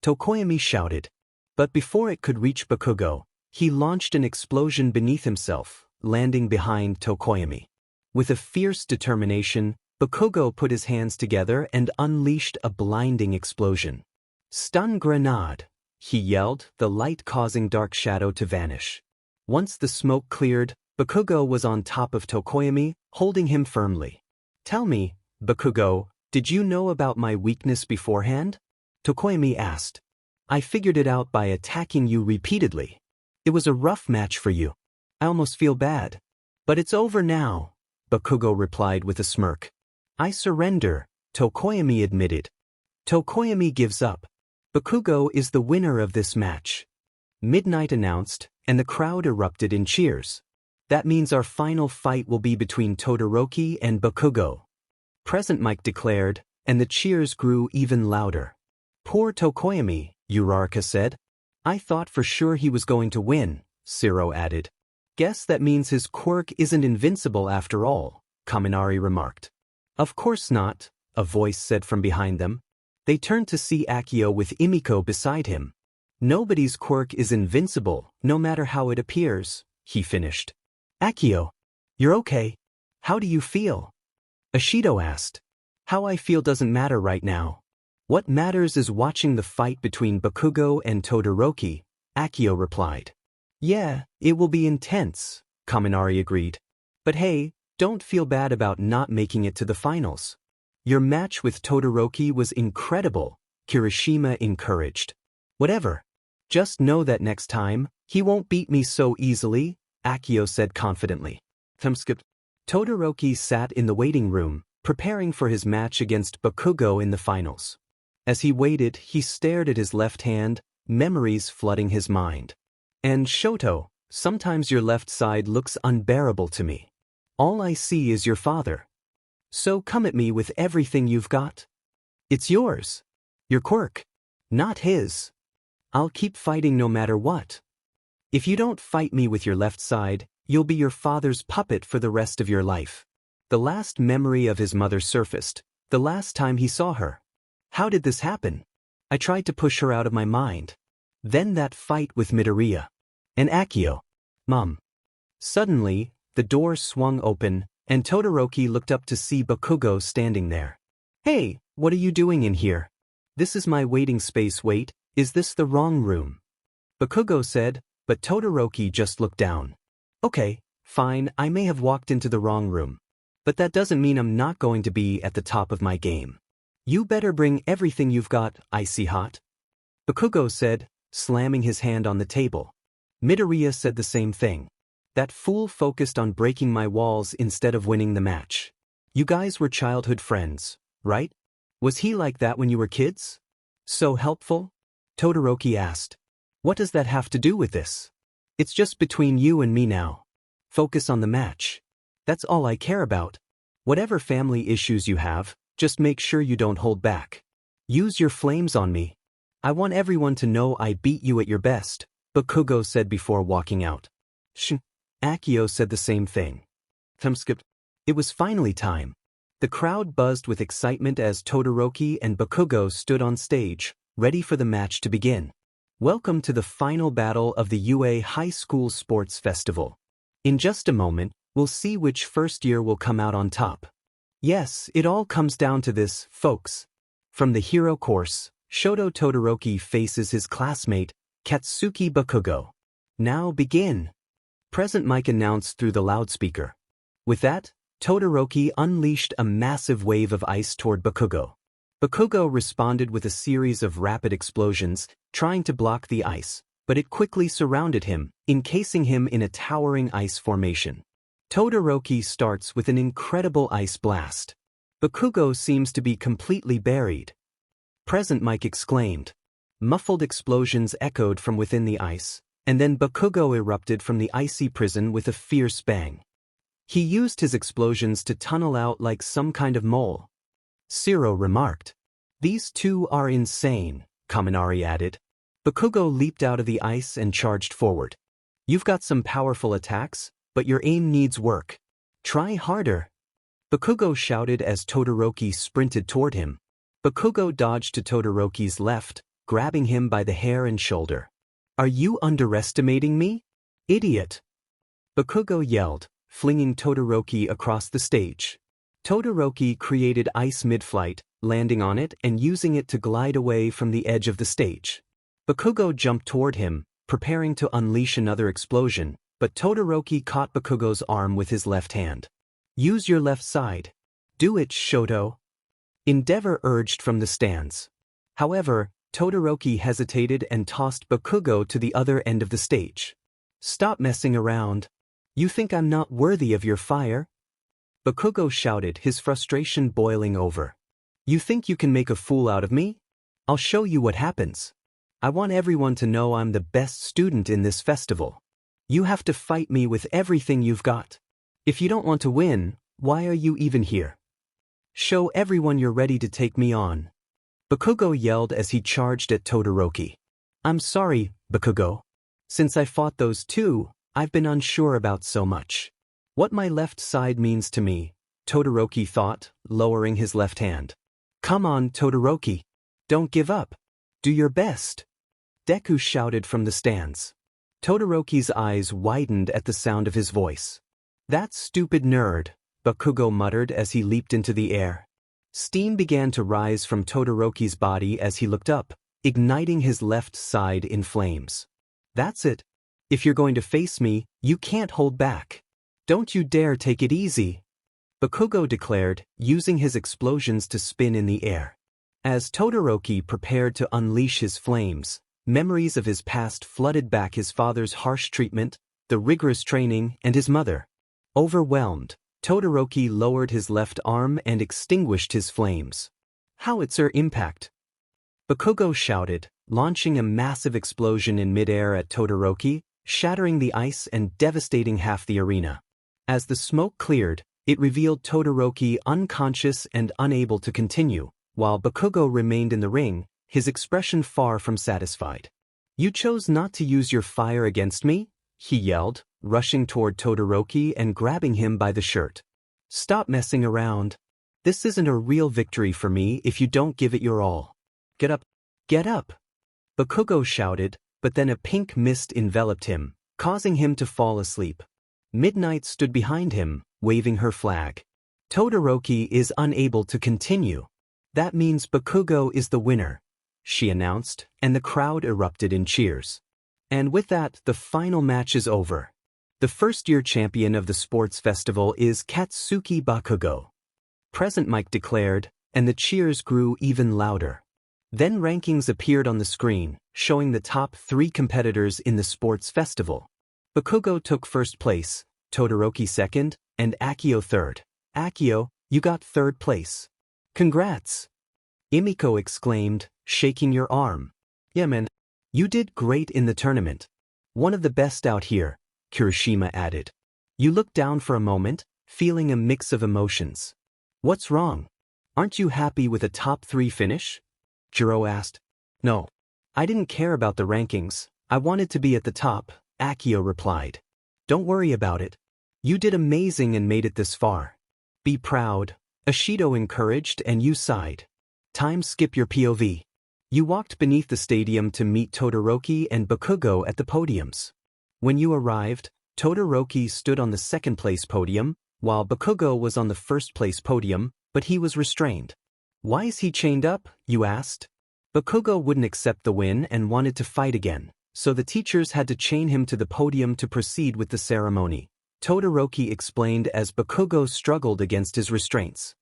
Tokoyami shouted. But before it could reach Bakugo, he launched an explosion beneath himself, landing behind Tokoyami. With a fierce determination, Bakugo put his hands together and unleashed a blinding explosion. Stun grenade! He yelled, the light causing Dark Shadow to vanish. Once the smoke cleared, Bakugo was on top of Tokoyami, holding him firmly. Tell me, Bakugo, did you know about my weakness beforehand? Tokoyami asked. I figured it out by attacking you repeatedly. It was a rough match for you. I almost feel bad. But it's over now, Bakugo replied with a smirk. I surrender, Tokoyami admitted. Tokoyami gives up. Bakugo is the winner of this match. Midnight announced, and the crowd erupted in cheers. That means our final fight will be between Todoroki and Bakugo. Present Mike declared, and the cheers grew even louder. Poor Tokoyami, Uraraka said. I thought for sure he was going to win, Zero added. Guess that means his quirk isn't invincible after all, Kaminari remarked. Of course not, a voice said from behind them. They turned to see Akio with Imiko beside him. Nobody's quirk is invincible, no matter how it appears, he finished. Akio, you're okay. How do you feel? Ishido asked. How I feel doesn't matter right now. What matters is watching the fight between Bakugo and Todoroki, Akio replied. Yeah, it will be intense, Kaminari agreed. But hey, don't feel bad about not making it to the finals. Your match with Todoroki was incredible, Kirishima encouraged. Whatever. Just know that next time, he won't beat me so easily, Akio said confidently. Todoroki sat in the waiting room, preparing for his match against Bakugo in the finals. As he waited, he stared at his left hand, memories flooding his mind. And Shoto, sometimes your left side looks unbearable to me. All I see is your father. So come at me with everything you've got. It's yours. Your quirk. Not his. I'll keep fighting no matter what. If you don't fight me with your left side, you'll be your father's puppet for the rest of your life. The last memory of his mother surfaced, the last time he saw her. How did this happen? I tried to push her out of my mind. Then that fight with Midoriya. And Akio. Mom. Suddenly, the door swung open, and Todoroki looked up to see Bakugo standing there. Hey, what are you doing in here? This is my waiting space. Wait, is this the wrong room? Bakugo said, but Todoroki just looked down. Okay, fine, I may have walked into the wrong room. But that doesn't mean I'm not going to be at the top of my game. You better bring everything you've got, icy hot. Bakugo said, slamming his hand on the table. Midoriya said the same thing. That fool focused on breaking my walls instead of winning the match. You guys were childhood friends, right? Was he like that when you were kids? So helpful? Todoroki asked. What does that have to do with this? It's just between you and me now. Focus on the match. That's all I care about. Whatever family issues you have, just make sure you don't hold back. Use your flames on me. I want everyone to know I beat you at your best, Bakugo said before walking out. Akio said the same thing. It was finally time. The crowd buzzed with excitement as Todoroki and Bakugo stood on stage, ready for the match to begin. Welcome to the final battle of the UA High School Sports Festival. In just a moment, we'll see which first year will come out on top. Yes, it all comes down to this, folks. From the hero course, Shoto Todoroki faces his classmate, Katsuki Bakugo. Now begin. Present Mike announced through the loudspeaker. With that, Todoroki unleashed a massive wave of ice toward Bakugo. Bakugo responded with a series of rapid explosions, trying to block the ice, but it quickly surrounded him, encasing him in a towering ice formation. Todoroki starts with an incredible ice blast. Bakugo seems to be completely buried. Present Mike exclaimed. Muffled explosions echoed from within the ice, and then Bakugo erupted from the icy prison with a fierce bang. He used his explosions to tunnel out like some kind of mole. Zero remarked. These two are insane, Kaminari added. Bakugo leaped out of the ice and charged forward. You've got some powerful attacks, but your aim needs work. Try harder. Bakugo shouted as Todoroki sprinted toward him. Bakugo dodged to Todoroki's left, grabbing him by the hair and shoulder. Are you underestimating me? Idiot! Bakugo yelled, flinging Todoroki across the stage. Todoroki created ice mid-flight, landing on it and using it to glide away from the edge of the stage. Bakugo jumped toward him, preparing to unleash another explosion, but Todoroki caught Bakugo's arm with his left hand. Use your left side. Do it, Shoto. Endeavor urged from the stands. However, Todoroki hesitated and tossed Bakugo to the other end of the stage. Stop messing around. You think I'm not worthy of your fire? Bakugo shouted, his frustration boiling over. You think you can make a fool out of me? I'll show you what happens. I want everyone to know I'm the best student in this festival. You have to fight me with everything you've got. If you don't want to win, why are you even here? Show everyone you're ready to take me on. Bakugo yelled as he charged at Todoroki. I'm sorry, Bakugo. Since I fought those two, I've been unsure about so much. What my left side means to me, Todoroki thought, lowering his left hand. Come on, Todoroki. Don't give up. Do your best. Deku shouted from the stands. Todoroki's eyes widened at the sound of his voice. That stupid nerd, Bakugo muttered as he leaped into the air. Steam began to rise from Todoroki's body as he looked up, igniting his left side in flames. That's it. If you're going to face me, you can't hold back. Don't you dare take it easy, Bakugo declared, using his explosions to spin in the air. As Todoroki prepared to unleash his flames, memories of his past flooded back: his father's harsh treatment, the rigorous training, and his mother. Overwhelmed, Todoroki lowered his left arm and extinguished his flames. Howitzer impact! Bakugo shouted, launching a massive explosion in midair at Todoroki, shattering the ice and devastating half the arena. As the smoke cleared, it revealed Todoroki unconscious and unable to continue, while Bakugo remained in the ring, his expression far from satisfied. You chose not to use your fire against me? He yelled, rushing toward Todoroki and grabbing him by the shirt. Stop messing around. This isn't a real victory for me if you don't give it your all. Get up. Get up! Bakugo shouted, but then a pink mist enveloped him, causing him to fall asleep. Midnight stood behind him, waving her flag. Todoroki is unable to continue. That means Bakugo is the winner, she announced, and the crowd erupted in cheers. And with that, the final match is over. The first-year champion of the sports festival is Katsuki Bakugo. Present Mike declared, and the cheers grew even louder. Then rankings appeared on the screen, showing the top 3 competitors in the sports festival. Bakugo took first place, Todoroki second, and Akio third. Akio, you got third place. Congrats! Imiko exclaimed, shaking your arm. Yeah man, you did great in the tournament. One of the best out here, Kirishima added. You looked down for a moment, feeling a mix of emotions. What's wrong? Aren't you happy with a top 3 finish? Jiro asked. No. I didn't care about the rankings, I wanted to be at the top, Akio replied. Don't worry about it. You did amazing and made it this far. Be proud, Ashido encouraged, and you sighed. Time skip your POV. You walked beneath the stadium to meet Todoroki and Bakugo at the podiums. When you arrived, Todoroki stood on the second-place podium, while Bakugo was on the first-place podium, but he was restrained. Why is he chained up, you asked? Bakugo wouldn't accept the win and wanted to fight again, so the teachers had to chain him to the podium to proceed with the ceremony, Todoroki explained as Bakugo struggled against his restraints.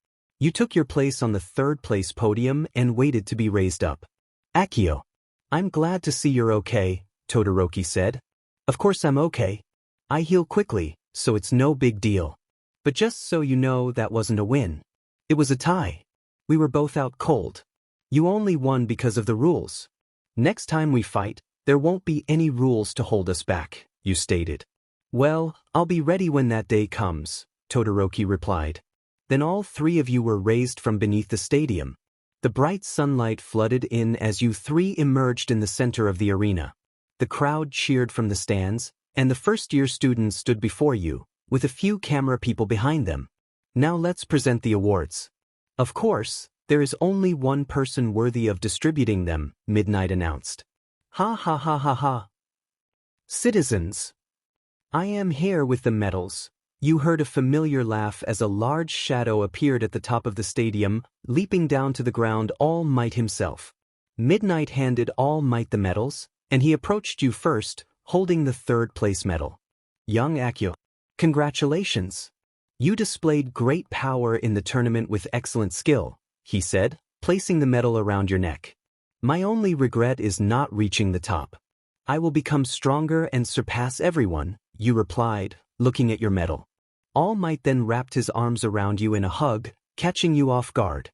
You took your place on the third-place podium and waited to be raised up. Akio. I'm glad to see you're okay, Todoroki said. Of course I'm okay. I heal quickly, so it's no big deal. But just so you know, that wasn't a win. It was a tie. We were both out cold. You only won because of the rules. Next time we fight, there won't be any rules to hold us back, you stated. Well, I'll be ready when that day comes, Todoroki replied. Then all three of you were raised from beneath the stadium. The bright sunlight flooded in as you three emerged in the center of the arena. The crowd cheered from the stands, and the first-year students stood before you, with a few camera people behind them. Now let's present the awards. Of course, there is only one person worthy of distributing them, Midnight announced. Ha ha ha ha ha. Citizens. I am here with the medals. You heard a familiar laugh as a large shadow appeared at the top of the stadium, leaping down to the ground All Might himself. Midnight handed All Might the medals, and he approached you first, holding the third-place medal. Young Akio. Congratulations. You displayed great power in the tournament with excellent skill, he said, placing the medal around your neck. My only regret is not reaching the top. I will become stronger and surpass everyone, you replied, looking at your medal. All Might then wrapped his arms around you in a hug, catching you off guard.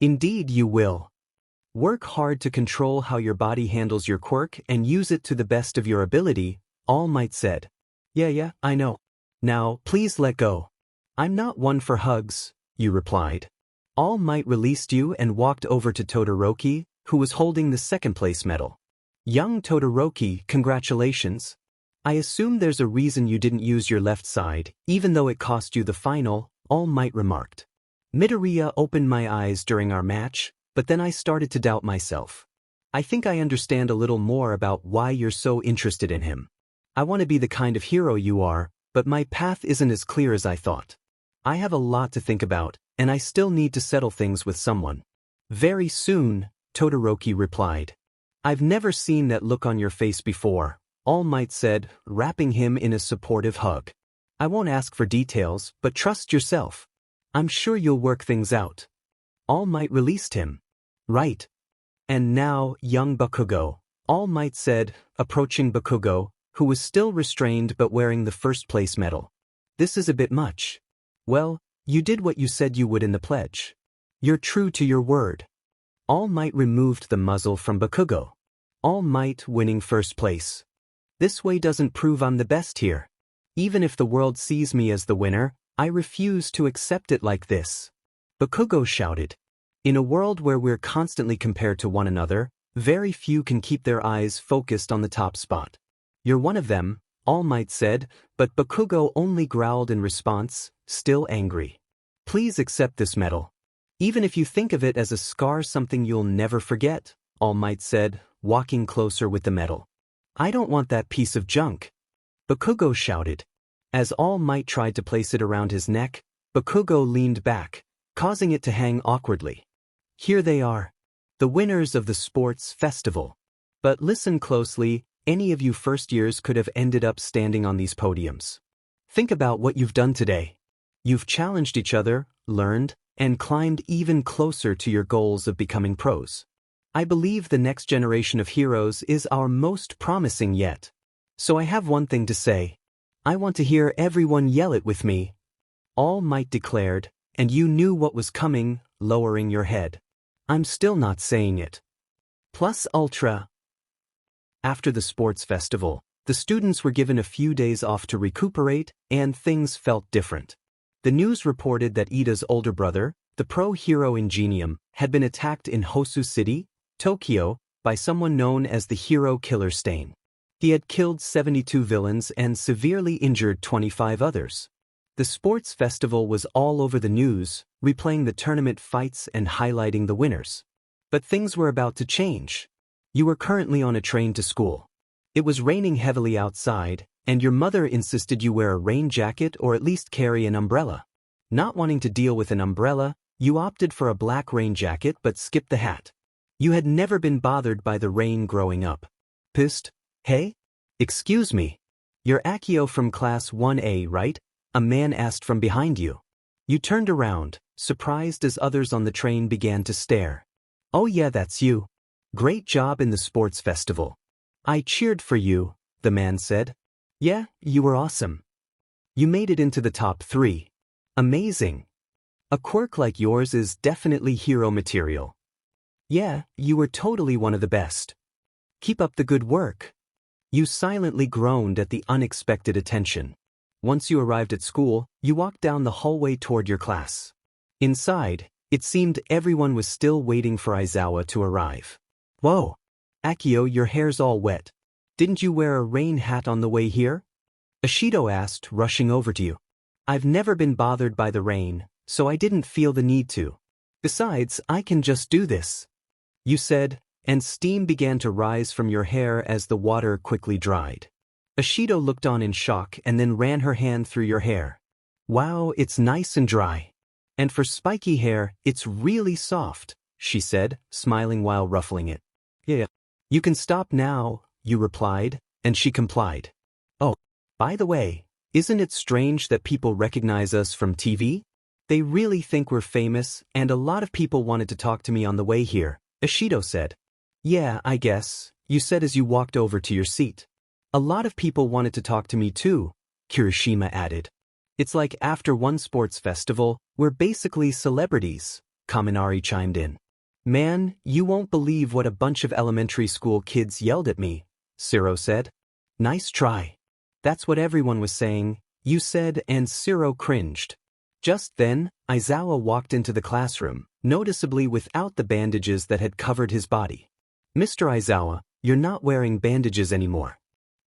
Indeed you will. Work hard to control how your body handles your quirk and use it to the best of your ability, All Might said. Yeah, I know. Now, please let go. I'm not one for hugs, you replied. All Might released you and walked over to Todoroki, who was holding the second-place medal. Young Todoroki, congratulations. I assume there's a reason you didn't use your left side, even though it cost you the final, All Might remarked. Midoriya opened my eyes during our match, but then I started to doubt myself. I think I understand a little more about why you're so interested in him. I want to be the kind of hero you are, but my path isn't as clear as I thought. I have a lot to think about, and I still need to settle things with someone. Very soon, Todoroki replied. I've never seen that look on your face before, All Might said, wrapping him in a supportive hug. I won't ask for details, but trust yourself. I'm sure you'll work things out. All Might released him. Right. And now, young Bakugo, All Might said, approaching Bakugo, who was still restrained but wearing the first-place medal. This is a bit much. Well, you did what you said you would in the pledge. You're true to your word. All Might removed the muzzle from Bakugo. All Might winning first place. This way doesn't prove I'm the best here. Even if the world sees me as the winner, I refuse to accept it like this. Bakugo shouted. In a world where we're constantly compared to one another, very few can keep their eyes focused on the top spot. You're one of them, All Might said, but Bakugo only growled in response, still angry. Please accept this medal. Even if you think of it as a scar, something you'll never forget, All Might said, walking closer with the medal. I don't want that piece of junk. Bakugo shouted. As All Might tried to place it around his neck, Bakugo leaned back, causing it to hang awkwardly. Here they are. The winners of the sports festival. But listen closely, any of you first years could have ended up standing on these podiums. Think about what you've done today. You've challenged each other, learned, and climbed even closer to your goals of becoming pros. I believe the next generation of heroes is our most promising yet. So I have one thing to say. I want to hear everyone yell it with me. All Might declared, and you knew what was coming, lowering your head. I'm still not saying it. Plus Ultra. After the sports festival, the students were given a few days off to recuperate, and things felt different. The news reported that Ida's older brother, the pro-hero Ingenium, had been attacked in Hosu City, Tokyo, by someone known as the Hero Killer Stain. He had killed 72 villains and severely injured 25 others. The sports festival was all over the news, replaying the tournament fights and highlighting the winners. But things were about to change. You were currently on a train to school. It was raining heavily outside, and your mother insisted you wear a rain jacket or at least carry an umbrella. Not wanting to deal with an umbrella, you opted for a black rain jacket but skipped the hat. You had never been bothered by the rain growing up. Pissed? Hey? Excuse me. You're Akio from class 1A, right? A man asked from behind you. You turned around, surprised as others on the train began to stare. Oh yeah, that's you. Great job in the sports festival. I cheered for you, the man said. Yeah, you were awesome. You made it into the top 3. Amazing. A quirk like yours is definitely hero material. Yeah, you were totally one of the best. Keep up the good work. You silently groaned at the unexpected attention. Once you arrived at school, you walked down the hallway toward your class. Inside, it seemed everyone was still waiting for Aizawa to arrive. Whoa! Akio, your hair's all wet. Didn't you wear a rain hat on the way here? Ashido asked, rushing over to you. I've never been bothered by the rain, so I didn't feel the need to. Besides, I can just do this. You said, and steam began to rise from your hair as the water quickly dried. Ashido looked on in shock and then ran her hand through your hair. Wow, it's nice and dry. And for spiky hair, it's really soft, she said, smiling while ruffling it. Yeah. You can stop now, you replied, and she complied. Oh, by the way, isn't it strange that people recognize us from TV? They really think we're famous, and a lot of people wanted to talk to me on the way here, Ashido said. Yeah, I guess, you said as you walked over to your seat. A lot of people wanted to talk to me too, Kirishima added. It's like after one sports festival, we're basically celebrities, Kaminari chimed in. Man, you won't believe what a bunch of elementary school kids yelled at me, Siro said. Nice try. That's what everyone was saying, you said, and Siro cringed. Just then, Aizawa walked into the classroom, noticeably without the bandages that had covered his body. Mr. Aizawa, you're not wearing bandages anymore.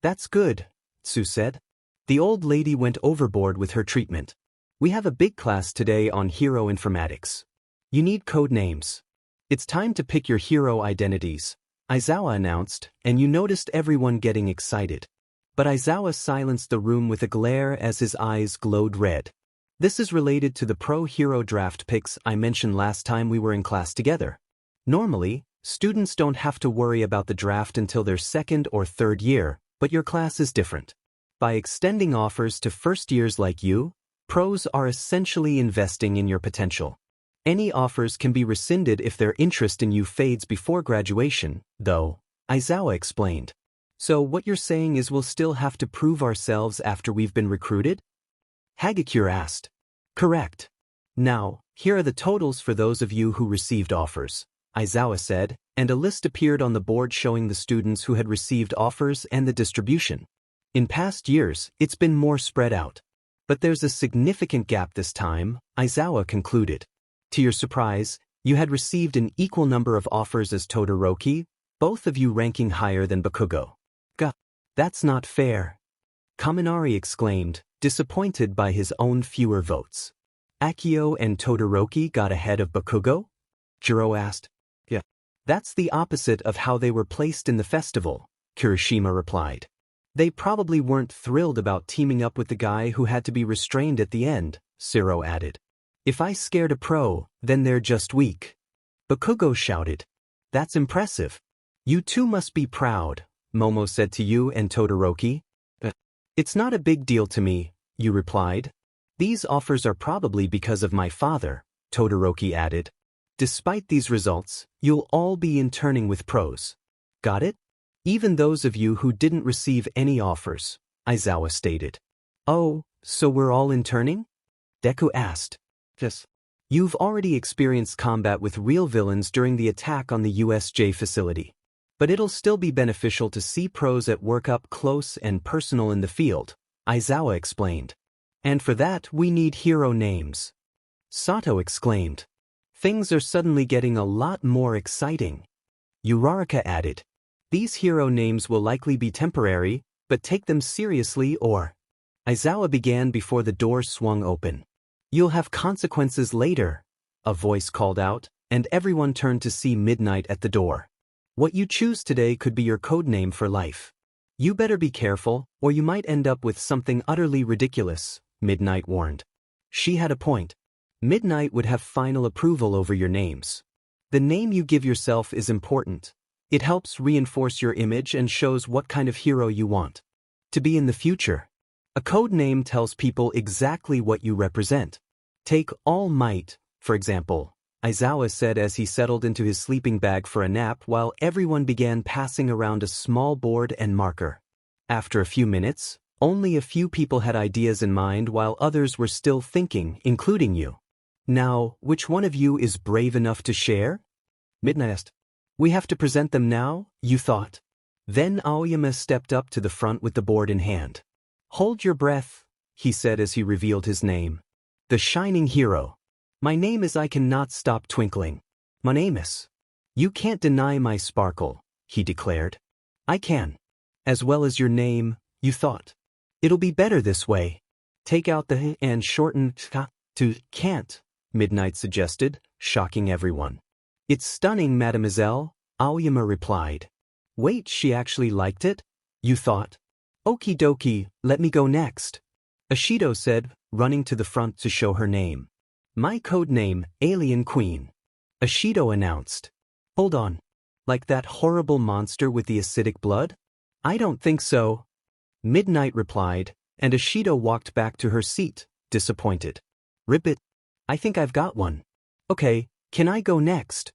That's good, Tsu said. The old lady went overboard with her treatment. We have a big class today on hero informatics. You need code names. It's time to pick your hero identities, Aizawa announced, and you noticed everyone getting excited. But Aizawa silenced the room with a glare as his eyes glowed red. This is related to the pro hero draft picks I mentioned last time we were in class together. Normally, students don't have to worry about the draft until their 2nd or 3rd year, but your class is different. By extending offers to first years like you, pros are essentially investing in your potential. Any offers can be rescinded if their interest in you fades before graduation, though, Aizawa explained. So what you're saying is we'll still have to prove ourselves after we've been recruited? Hagakure asked. Correct. Now, here are the totals for those of you who received offers, Aizawa said, and a list appeared on the board showing the students who had received offers and the distribution. In past years, it's been more spread out. But there's a significant gap this time, Aizawa concluded. To your surprise, you had received an equal number of offers as Todoroki, both of you ranking higher than Bakugo. Gah, that's not fair. Kaminari exclaimed, disappointed by his own fewer votes. Akio and Todoroki got ahead of Bakugo? Jiro asked. Yeah. That's the opposite of how they were placed in the festival, Kirishima replied. They probably weren't thrilled about teaming up with the guy who had to be restrained at the end, Siro added. If I scared a pro, then they're just weak. Bakugo shouted. That's impressive. You two must be proud, Momo said to you and Todoroki. It's not a big deal to me, you replied. These offers are probably because of my father, Todoroki added. Despite these results, you'll all be interning with pros. Got it? Even those of you who didn't receive any offers, Aizawa stated. Oh, so we're all interning? Deku asked. Yes. You've already experienced combat with real villains during the attack on the USJ facility. But it'll still be beneficial to see pros at work up close and personal in the field, Aizawa explained. And for that we need hero names. Sato exclaimed. Things are suddenly getting a lot more exciting. Uraraka added. These hero names will likely be temporary, but take them seriously or... Aizawa began before the door swung open. You'll have consequences later, a voice called out, and everyone turned to see Midnight at the door. What you choose today could be your code name for life. You better be careful, or you might end up with something utterly ridiculous, Midnight warned. She had a point. Midnight would have final approval over your names. The name you give yourself is important. It helps reinforce your image and shows what kind of hero you want to be in the future. A code name tells people exactly what you represent. Take All Might, for example, Aizawa said as he settled into his sleeping bag for a nap while everyone began passing around a small board and marker. After a few minutes, only a few people had ideas in mind while others were still thinking, including you. Now, which one of you is brave enough to share? Midnight asked. We have to present them now, you thought. Then Aoyama stepped up to the front with the board in hand. Hold your breath, he said as he revealed his name. The Shining Hero. My name is I Cannot Stop Twinkling. My name is. You can't deny my sparkle, he declared. I can. As well as your name, you thought. It'll be better this way. Take out the h and shorten ka to can't, Midnight suggested, shocking everyone. It's stunning, mademoiselle, Aoyama replied. Wait, she actually liked it? You thought? Okie dokie, let me go next. Ashido said, running to the front to show her name. My code name, Alien Queen. Ashido announced. Hold on. Like that horrible monster with the acidic blood? I don't think so. Midnight replied, and Ashido walked back to her seat, disappointed. Rip it. I think I've got one. Okay, can I go next?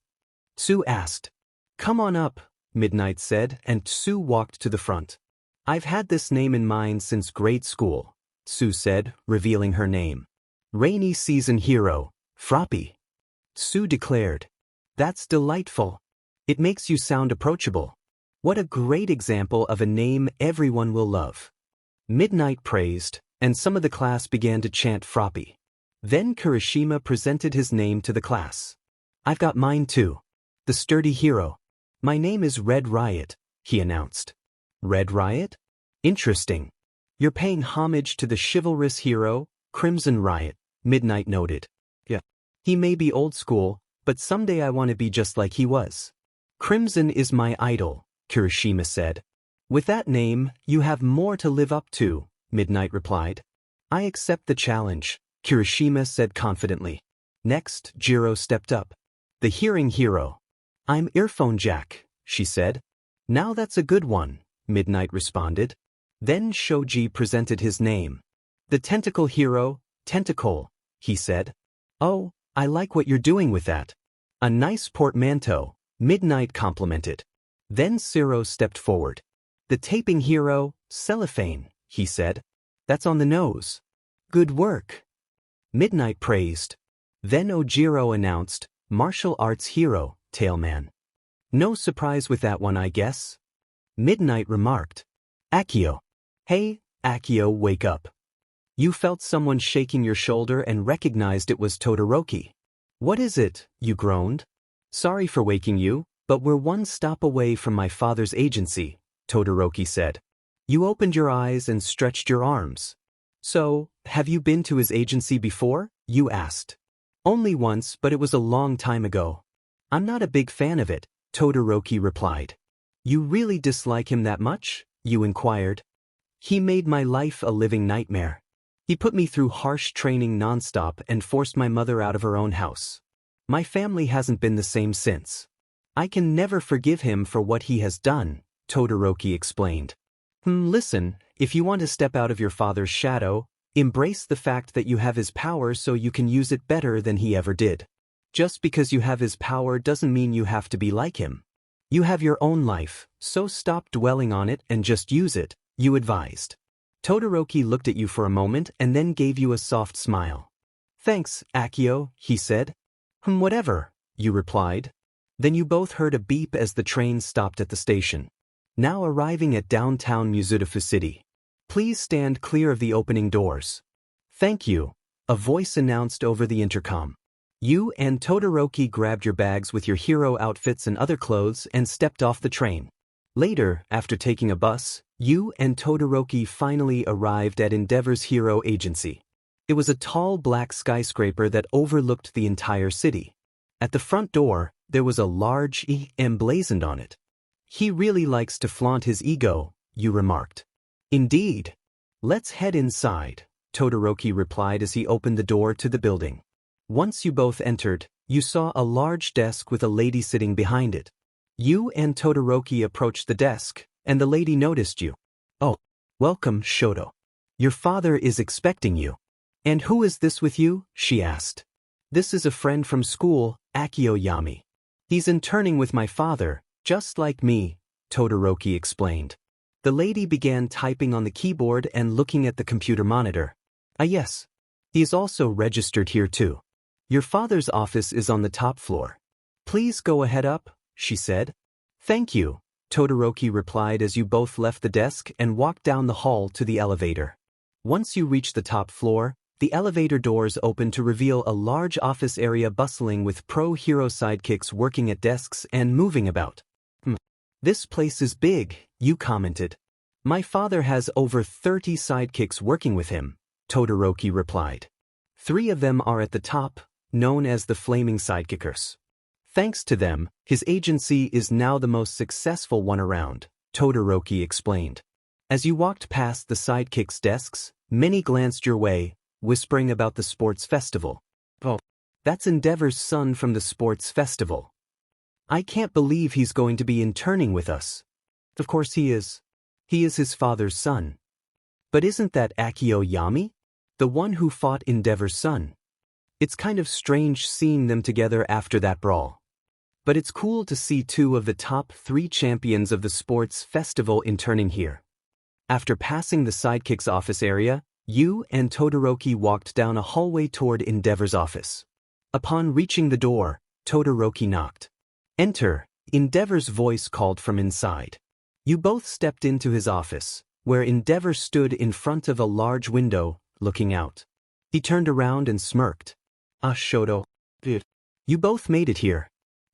Tsu asked. Come on up, Midnight said, and Tsu walked to the front. I've had this name in mind since grade school, Tsu said, revealing her name. Rainy Season Hero, Froppy. Tsu declared. That's delightful. It makes you sound approachable. What a great example of a name everyone will love. Midnight praised, and some of the class began to chant Froppy. Then Kirishima presented his name to the class. I've got mine too. The Sturdy Hero. My name is Red Riot, he announced. Red Riot? Interesting. You're paying homage to the chivalrous hero, Crimson Riot, Midnight noted. Yeah. He may be old school, but someday I want to be just like he was. Crimson is my idol, Kirishima said. With that name, you have more to live up to, Midnight replied. I accept the challenge, Kirishima said confidently. Next, Jiro stepped up. The Hearing Hero. I'm Earphone Jack, she said. Now that's a good one, Midnight responded. Then Shoji presented his name. The Tentacle Hero, Tentacle, he said. Oh, I like what you're doing with that. A nice portmanteau, Midnight complimented. Then Ciro stepped forward. The Taping Hero, Cellophane, he said. That's on the nose. Good work. Midnight praised. Then Ojiro announced, Martial Arts Hero, Tailman. No surprise with that one, I guess. Midnight remarked. Akio. Hey, Akio, wake up. You felt someone shaking your shoulder and recognized it was Todoroki. What is it? You groaned. Sorry for waking you, but we're one stop away from my father's agency, Todoroki said. You opened your eyes and stretched your arms. So, have you been to his agency before? You asked. Only once, but it was a long time ago. I'm not a big fan of it, Todoroki replied. You really dislike him that much? You inquired. He made my life a living nightmare. He put me through harsh training nonstop and forced my mother out of her own house. My family hasn't been the same since. I can never forgive him for what he has done, Todoroki explained. Listen, if you want to step out of your father's shadow, embrace the fact that you have his power so you can use it better than he ever did. Just because you have his power doesn't mean you have to be like him. You have your own life, so stop dwelling on it and just use it, you advised. Todoroki looked at you for a moment and then gave you a soft smile. Thanks, Akio, he said. Whatever, you replied. Then you both heard a beep as the train stopped at the station. Now arriving at downtown Mizutofu City. Please stand clear of the opening doors. Thank you, a voice announced over the intercom. You and Todoroki grabbed your bags with your hero outfits and other clothes and stepped off the train. Later, after taking a bus, you and Todoroki finally arrived at Endeavor's hero agency. It was a tall black skyscraper that overlooked the entire city. At the front door, there was a large E emblazoned on it. He really likes to flaunt his ego, you remarked. Indeed. Let's head inside, Todoroki replied as he opened the door to the building. Once you both entered, you saw a large desk with a lady sitting behind it. You and Todoroki approached the desk, and the lady noticed you. Oh, welcome, Shoto. Your father is expecting you. And who is this with you? She asked. This is a friend from school, Akio Yami. He's interning with my father, just like me, Todoroki explained. The lady began typing on the keyboard and looking at the computer monitor. Ah yes. He is also registered here too. Your father's office is on the top floor. Please go ahead up, she said. Thank you, Todoroki replied as you both left the desk and walked down the hall to the elevator. Once you reach the top floor, the elevator doors open to reveal a large office area bustling with pro-hero sidekicks working at desks and moving about. This place is big, you commented. My father has over 30 sidekicks working with him, Todoroki replied. 3 of them are at the top, known as the Flaming Sidekickers. Thanks to them, his agency is now the most successful one around, Todoroki explained. As you walked past the sidekicks' desks, many glanced your way, whispering about the sports festival. Oh, that's Endeavor's son from the sports festival. I can't believe he's going to be interning with us. Of course he is. He is his father's son. But isn't that Akio Yami? The one who fought Endeavor's son. It's kind of strange seeing them together after that brawl. But it's cool to see 2 of the top 3 champions of the sports festival interning here. After passing the sidekicks office area, you and Todoroki walked down a hallway toward Endeavor's office. Upon reaching the door, Todoroki knocked. Enter, Endeavor's voice called from inside. You both stepped into his office, where Endeavor stood in front of a large window, looking out. He turned around and smirked. Ah, Shoto. You both made it here.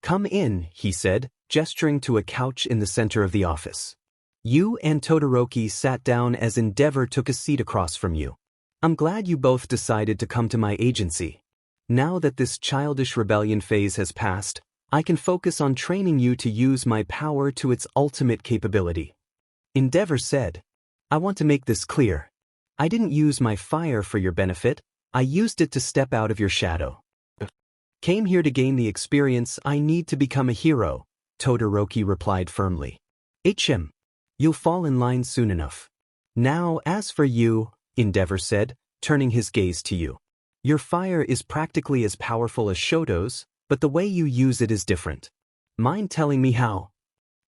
Come in, he said, gesturing to a couch in the center of the office. You and Todoroki sat down as Endeavor took a seat across from you. I'm glad you both decided to come to my agency. Now that this childish rebellion phase has passed, I can focus on training you to use my power to its ultimate capability. Endeavor said, I want to make this clear. I didn't use my fire for your benefit, I used it to step out of your shadow. Came here to gain the experience I need to become a hero, Todoroki replied firmly. HM. You'll fall in line soon enough. Now, as for you, Endeavor said, turning his gaze to you. Your fire is practically as powerful as Shoto's, but the way you use it is different. Mind telling me how?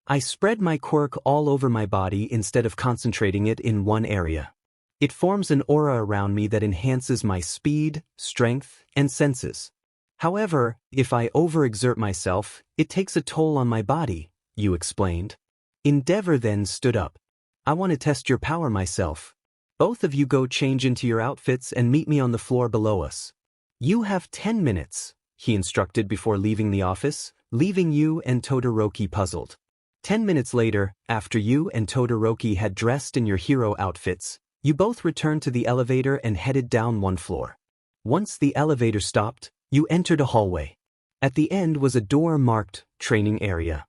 I spread my quirk all over my body instead of concentrating it in one area. It forms an aura around me that enhances my speed, strength, and senses. However, if I overexert myself, it takes a toll on my body, you explained. Endeavor then stood up. I want to test your power myself. Both of you go change into your outfits and meet me on the floor below us. You have 10 minutes, he instructed before leaving the office, leaving you and Todoroki puzzled. 10 minutes later, after you and Todoroki had dressed in your hero outfits, you both returned to the elevator and headed down one floor. Once the elevator stopped, you entered a hallway. At the end was a door marked Training Area.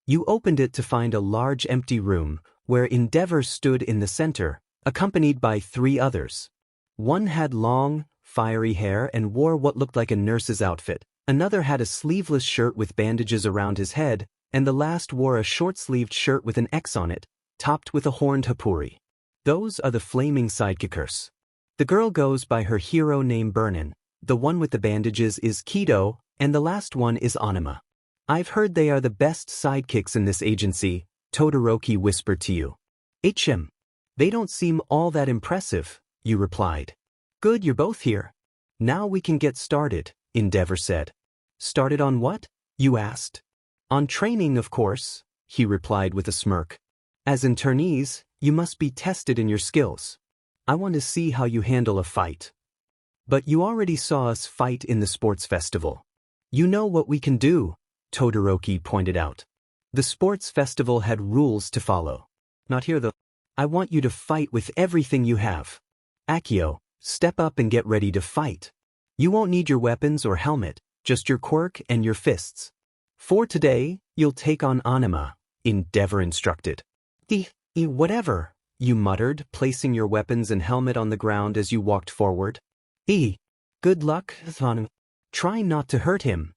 You opened it to find a large empty room, where Endeavor stood in the center, accompanied by 3 others. One had long, fiery hair and wore what looked like a nurse's outfit, another had a sleeveless shirt with bandages around his head, and the last wore a short-sleeved shirt with an X on it, topped with a horned hapuri. Those are the Flaming Sidekickers. The girl goes by her hero name Burnin, the one with the bandages is Kido, and the last one is Anima. I've heard they are the best sidekicks in this agency, Todoroki whispered to you. HM. They don't seem all that impressive, you replied. Good, you're both here. Now we can get started, Endeavor said. Started on what? You asked. On training, of course, he replied with a smirk. As internees, you must be tested in your skills. I want to see how you handle a fight. But you already saw us fight in the sports festival. You know what we can do, Todoroki pointed out. The sports festival had rules to follow. Not here though. I want you to fight with everything you have. Akio, step up and get ready to fight. You won't need your weapons or helmet, just your quirk and your fists. For today, you'll take on Anima, Endeavor instructed. Whatever, you muttered, placing your weapons and helmet on the ground as you walked forward. Good luck, Anima. Try not to hurt him.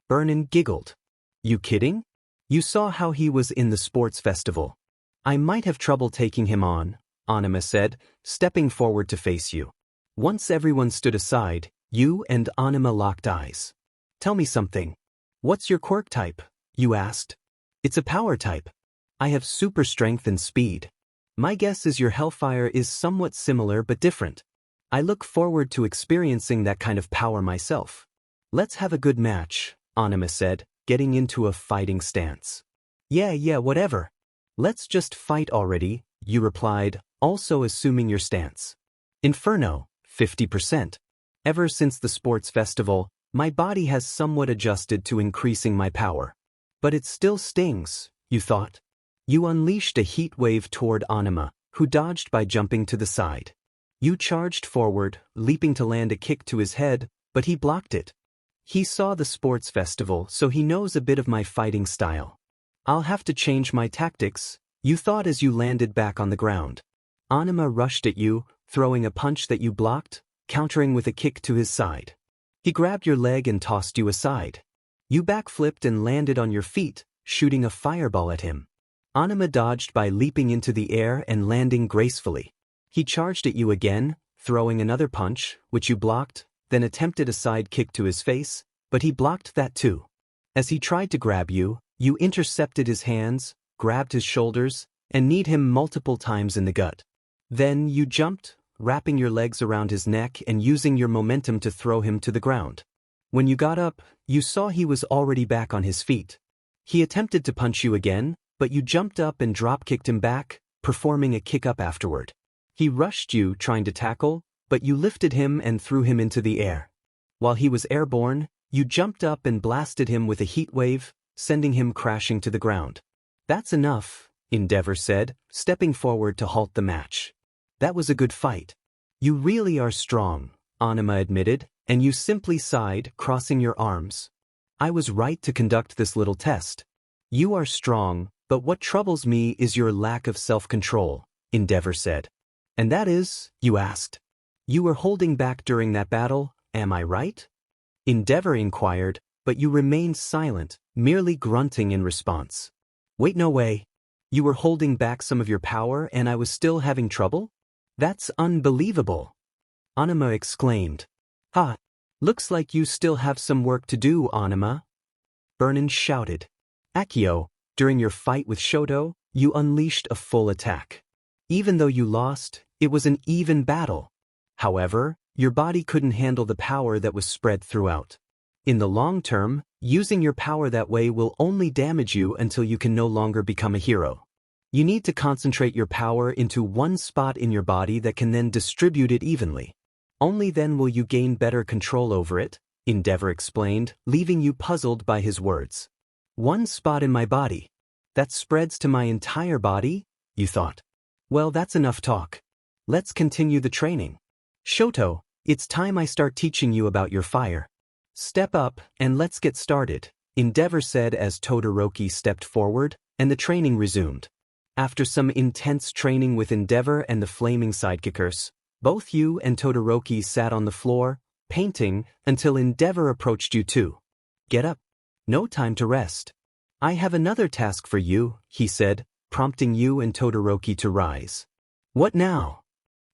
Burnin giggled. You kidding? You saw how he was in the sports festival. I might have trouble taking him on, Anima said, stepping forward to face you. Once everyone stood aside, you and Anima locked eyes. Tell me something. What's your quirk type? You asked. It's a power type. I have super strength and speed. My guess is your Hellfire is somewhat similar but different. I look forward to experiencing that kind of power myself. Let's have a good match, Anima said, getting into a fighting stance. Yeah, whatever. Let's just fight already, you replied, also assuming your stance. Inferno, 50%. Ever since the sports festival, my body has somewhat adjusted to increasing my power. But it still stings, you thought. You unleashed a heat wave toward Anima, who dodged by jumping to the side. You charged forward, leaping to land a kick to his head, but he blocked it. He saw the sports festival, so he knows a bit of my fighting style. I'll have to change my tactics, you thought as you landed back on the ground. Anima rushed at you, throwing a punch that you blocked, countering with a kick to his side. He grabbed your leg and tossed you aside. You backflipped and landed on your feet, shooting a fireball at him. Anima dodged by leaping into the air and landing gracefully. He charged at you again, throwing another punch, which you blocked, then attempted a side kick to his face, but he blocked that too. As he tried to grab you, you intercepted his hands, grabbed his shoulders, and kneed him multiple times in the gut. Then you jumped, wrapping your legs around his neck and using your momentum to throw him to the ground. When you got up, you saw he was already back on his feet. He attempted to punch you again, but you jumped up and drop-kicked him back, performing a kick-up afterward. He rushed you, trying to tackle, but you lifted him and threw him into the air. While he was airborne, you jumped up and blasted him with a heat wave, sending him crashing to the ground. That's enough, Endeavor said, stepping forward to halt the match. That was a good fight. You really are strong, Anima admitted, and you simply sighed, crossing your arms. I was right to conduct this little test. You are strong, but what troubles me is your lack of self-control, Endeavor said. And that is, you asked. You were holding back during that battle, am I right? Endeavor inquired, but you remained silent, merely grunting in response. Wait, no way. You were holding back some of your power and I was still having trouble? That's unbelievable. Anima exclaimed. Ha! Looks like you still have some work to do, Anima. Burnin shouted. Akio, during your fight with Shoto, you unleashed a full attack. Even though you lost, it was an even battle. However, your body couldn't handle the power that was spread throughout. In the long term, using your power that way will only damage you until you can no longer become a hero. You need to concentrate your power into one spot in your body that can then distribute it evenly. Only then will you gain better control over it, Endeavor explained, leaving you puzzled by his words. One spot in my body. That spreads to my entire body, you thought. Well, that's enough talk. Let's continue the training. Shoto, it's time I start teaching you about your fire. Step up and let's get started, Endeavor said as Todoroki stepped forward, and the training resumed. After some intense training with Endeavor and the flaming sidekickers, both you and Todoroki sat on the floor, painting, until Endeavor approached you too. Get up. No time to rest. I have another task for you, he said, prompting you and Todoroki to rise. What now?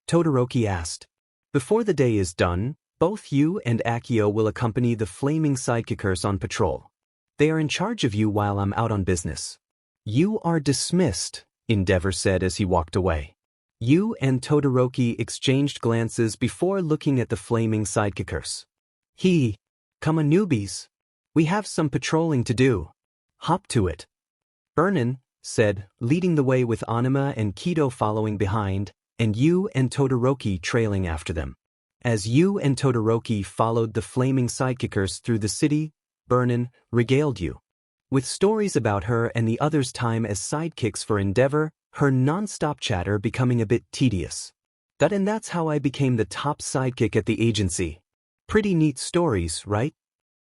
Todoroki asked. Before the day is done, both you and Akio will accompany the flaming sidekickers on patrol. They are in charge of you while I'm out on business. You are dismissed, Endeavor said as he walked away. You and Todoroki exchanged glances before looking at the flaming sidekickers. Come on, newbies. We have some patrolling to do. Hop to it. Burnin said, leading the way with Anima and Kido following behind, and you and Todoroki trailing after them. As you and Todoroki followed the flaming sidekickers through the city, Burnin regaled you with stories about her and the others' time as sidekicks for Endeavor, her non-stop chatter becoming a bit tedious. And that's how I became the top sidekick at the agency. Pretty neat stories, right?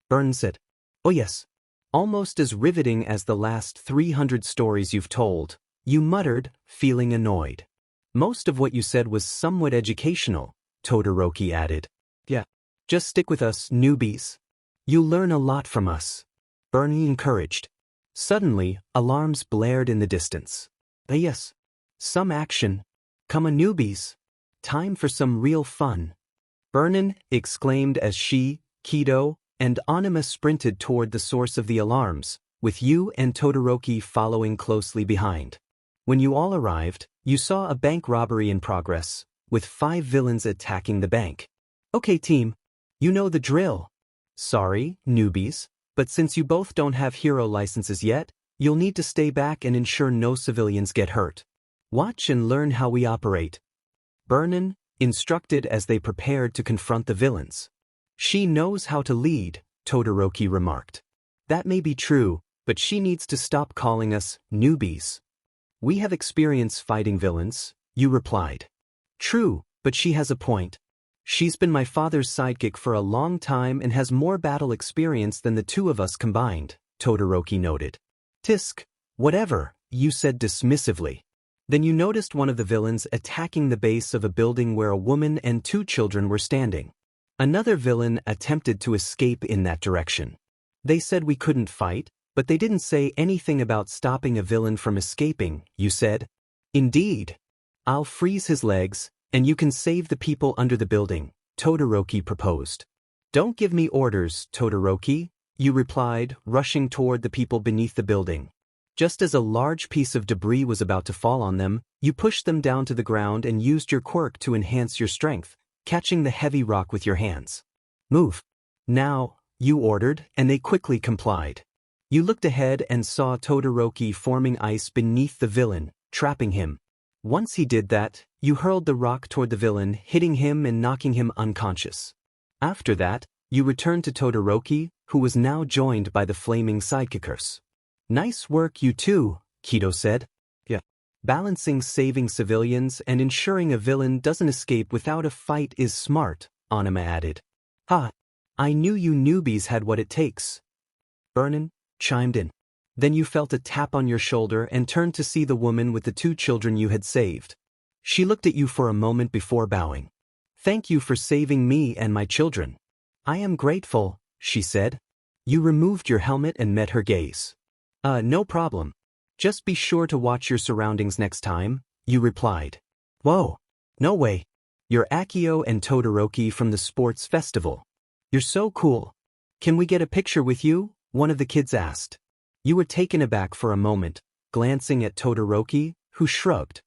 Burn said. Oh yes. Almost as riveting as the last 300 stories you've told, you muttered, feeling annoyed. Most of what you said was somewhat educational, Todoroki added. Yeah. Just stick with us, newbies. You'll learn a lot from us. Bernie encouraged. Suddenly, alarms blared in the distance. Yes. Some action. Come on, newbies. Time for some real fun. Vernon exclaimed as she, Kido, and Anima sprinted toward the source of the alarms, with you and Todoroki following closely behind. When you all arrived, you saw a bank robbery in progress, with 5 villains attacking the bank. Okay team, you know the drill. Sorry, newbies, but since you both don't have hero licenses yet, you'll need to stay back and ensure no civilians get hurt. Watch and learn how we operate. Vernon instructed as they prepared to confront the villains. She knows how to lead, Todoroki remarked. That may be true, but she needs to stop calling us newbies. We have experience fighting villains, you replied. True, but she has a point. She's been my father's sidekick for a long time and has more battle experience than the two of us combined, Todoroki noted. Tisk, whatever, you said dismissively. Then you noticed one of the villains attacking the base of a building where a woman and 2 children were standing. Another villain attempted to escape in that direction. They said we couldn't fight, but they didn't say anything about stopping a villain from escaping, you said. Indeed. I'll freeze his legs, and you can save the people under the building, Todoroki proposed. Don't give me orders, Todoroki, you replied, rushing toward the people beneath the building. Just as a large piece of debris was about to fall on them, you pushed them down to the ground and used your quirk to enhance your strength, catching the heavy rock with your hands. Move. Now, you ordered, and they quickly complied. You looked ahead and saw Todoroki forming ice beneath the villain, trapping him. Once he did that, you hurled the rock toward the villain, hitting him and knocking him unconscious. After that, you returned to Todoroki, who was now joined by the flaming sidekickers. Nice work you two, Kido said. Yeah. Balancing saving civilians and ensuring a villain doesn't escape without a fight is smart, Anima added. Ha! I knew you newbies had what it takes. Vernon chimed in. Then you felt a tap on your shoulder and turned to see the woman with the 2 children you had saved. She looked at you for a moment before bowing. Thank you for saving me and my children. I am grateful, she said. You removed your helmet and met her gaze. No problem. Just be sure to watch your surroundings next time, you replied. Whoa. No way. You're Akio and Todoroki from the sports festival. You're so cool. Can we get a picture with you? One of the kids asked. You were taken aback for a moment, glancing at Todoroki, who shrugged.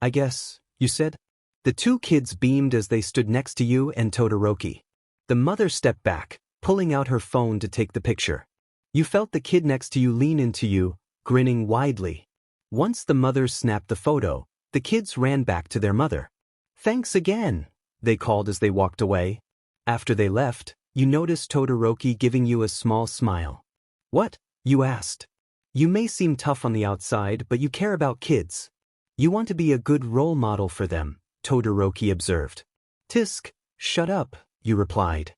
I guess, you said. The 2 kids beamed as they stood next to you and Todoroki. The mother stepped back, pulling out her phone to take the picture. You felt the kid next to you lean into you, grinning widely. Once the mother snapped the photo, the kids ran back to their mother. Thanks again, they called as they walked away. After they left, you noticed Todoroki giving you a small smile. What? You asked. You may seem tough on the outside, but you care about kids. You want to be a good role model for them, Todoroki observed. Tisk, shut up, you replied.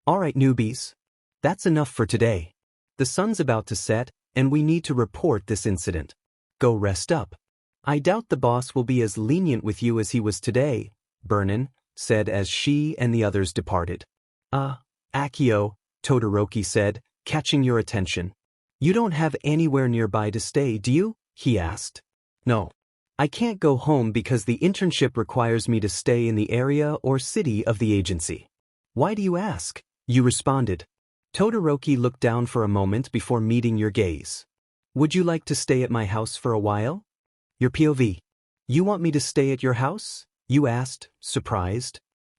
All right, newbies. That's enough for today. The sun's about to set, and we need to report this incident. Go rest up. I doubt the boss will be as lenient with you as he was today, Vernon said as she and the others departed. Akio, Todoroki said, catching your attention. You don't have anywhere nearby to stay, do you? He asked. No. I can't go home because the internship requires me to stay in the area or city of the agency. Why do you ask? You responded. Todoroki looked down for a moment before meeting your gaze. Would you like to stay at my house for a while? Your POV. You want me to stay at your house? You asked, surprised.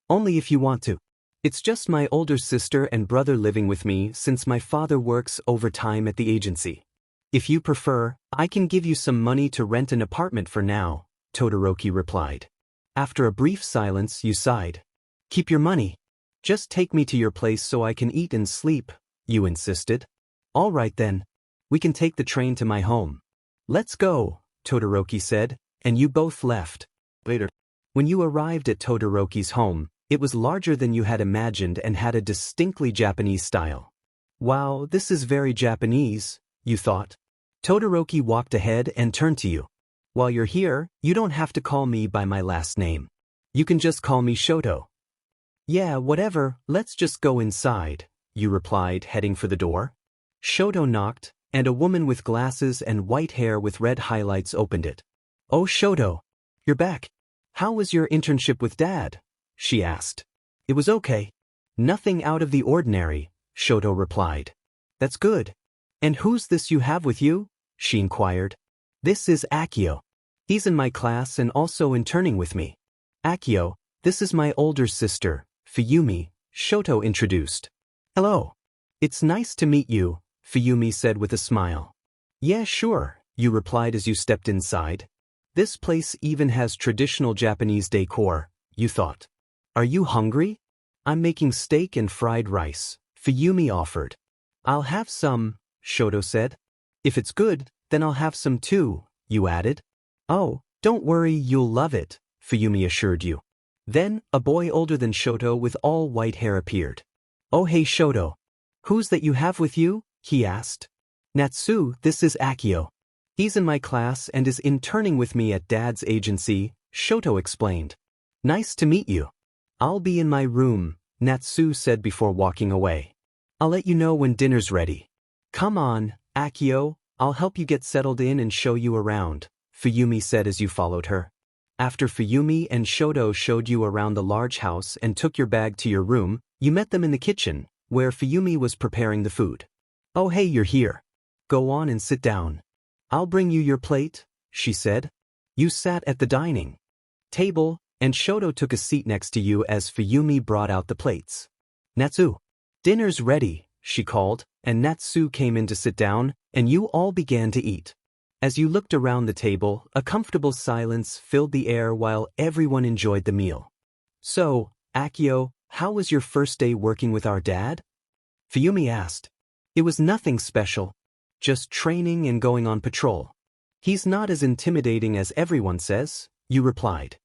Only if you want to. It's just my older sister and brother living with me since my father works overtime at the agency. If you prefer, I can give you some money to rent an apartment for now, Todoroki replied. After a brief silence, you sighed. Keep your money. Just take me to your place so I can eat and sleep, you insisted. All right then. We can take the train to my home. Let's go, Todoroki said, and you both left. Later. When you arrived at Todoroki's home, it was larger than you had imagined and had a distinctly Japanese style. Wow, this is very Japanese, you thought. Todoroki walked ahead and turned to you. While you're here, you don't have to call me by my last name. You can just call me Shoto. Yeah, whatever, let's just go inside, you replied, heading for the door. Shoto knocked, and a woman with glasses and white hair with red highlights opened it. Oh Shoto, you're back. How was your internship with Dad? She asked. It was okay. Nothing out of the ordinary, Shoto replied. That's good. And who's this you have with you? She inquired. This is Akio. He's in my class and also interning with me. Akio, this is my older sister, Fuyumi, Shoto introduced. Hello. It's nice to meet you, Fuyumi said with a smile. Yeah, sure, you replied as you stepped inside. This place even has traditional Japanese decor, you thought. Are you hungry? I'm making steak and fried rice, Fuyumi offered. I'll have some, Shoto said. If it's good, then I'll have some too, you added. Oh, don't worry, you'll love it, Fuyumi assured you. Then, a boy older than Shoto with all white hair appeared. Oh hey Shoto. Who's that you have with you? He asked. Natsu, this is Akio. He's in my class and is interning with me at Dad's agency, Shoto explained. Nice to meet you. I'll be in my room, Natsu said before walking away. I'll let you know when dinner's ready. Come on, Akio, I'll help you get settled in and show you around, Fuyumi said as you followed her. After Fuyumi and Shoto showed you around the large house and took your bag to your room, you met them in the kitchen, where Fuyumi was preparing the food. Oh hey, you're here. Go on and sit down. I'll bring you your plate, she said. You sat at the dining table, and Shoto took a seat next to you as Fuyumi brought out the plates. Natsu. Dinner's ready, she called, and Natsu came in to sit down, and you all began to eat. As you looked around the table, a comfortable silence filled the air while everyone enjoyed the meal. So, Akio, how was your first day working with our dad? Fuyumi asked. It was nothing special. Just training and going on patrol. He's not as intimidating as everyone says, you replied.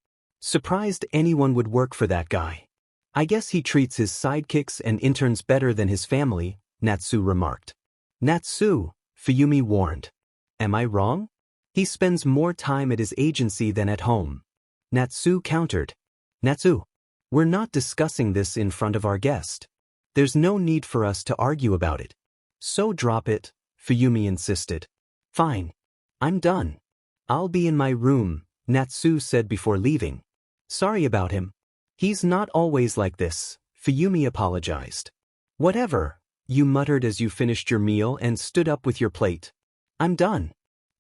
Surprised anyone would work for that guy. I guess he treats his sidekicks and interns better than his family, Natsu remarked. Natsu, Fuyumi warned. Am I wrong? He spends more time at his agency than at home. Natsu countered. Natsu, we're not discussing this in front of our guest. There's no need for us to argue about it. So drop it, Fuyumi insisted. Fine. I'm done. I'll be in my room, Natsu said before leaving. Sorry about him. He's not always like this, Fuyumi apologized. Whatever, you muttered as you finished your meal and stood up with your plate. I'm done.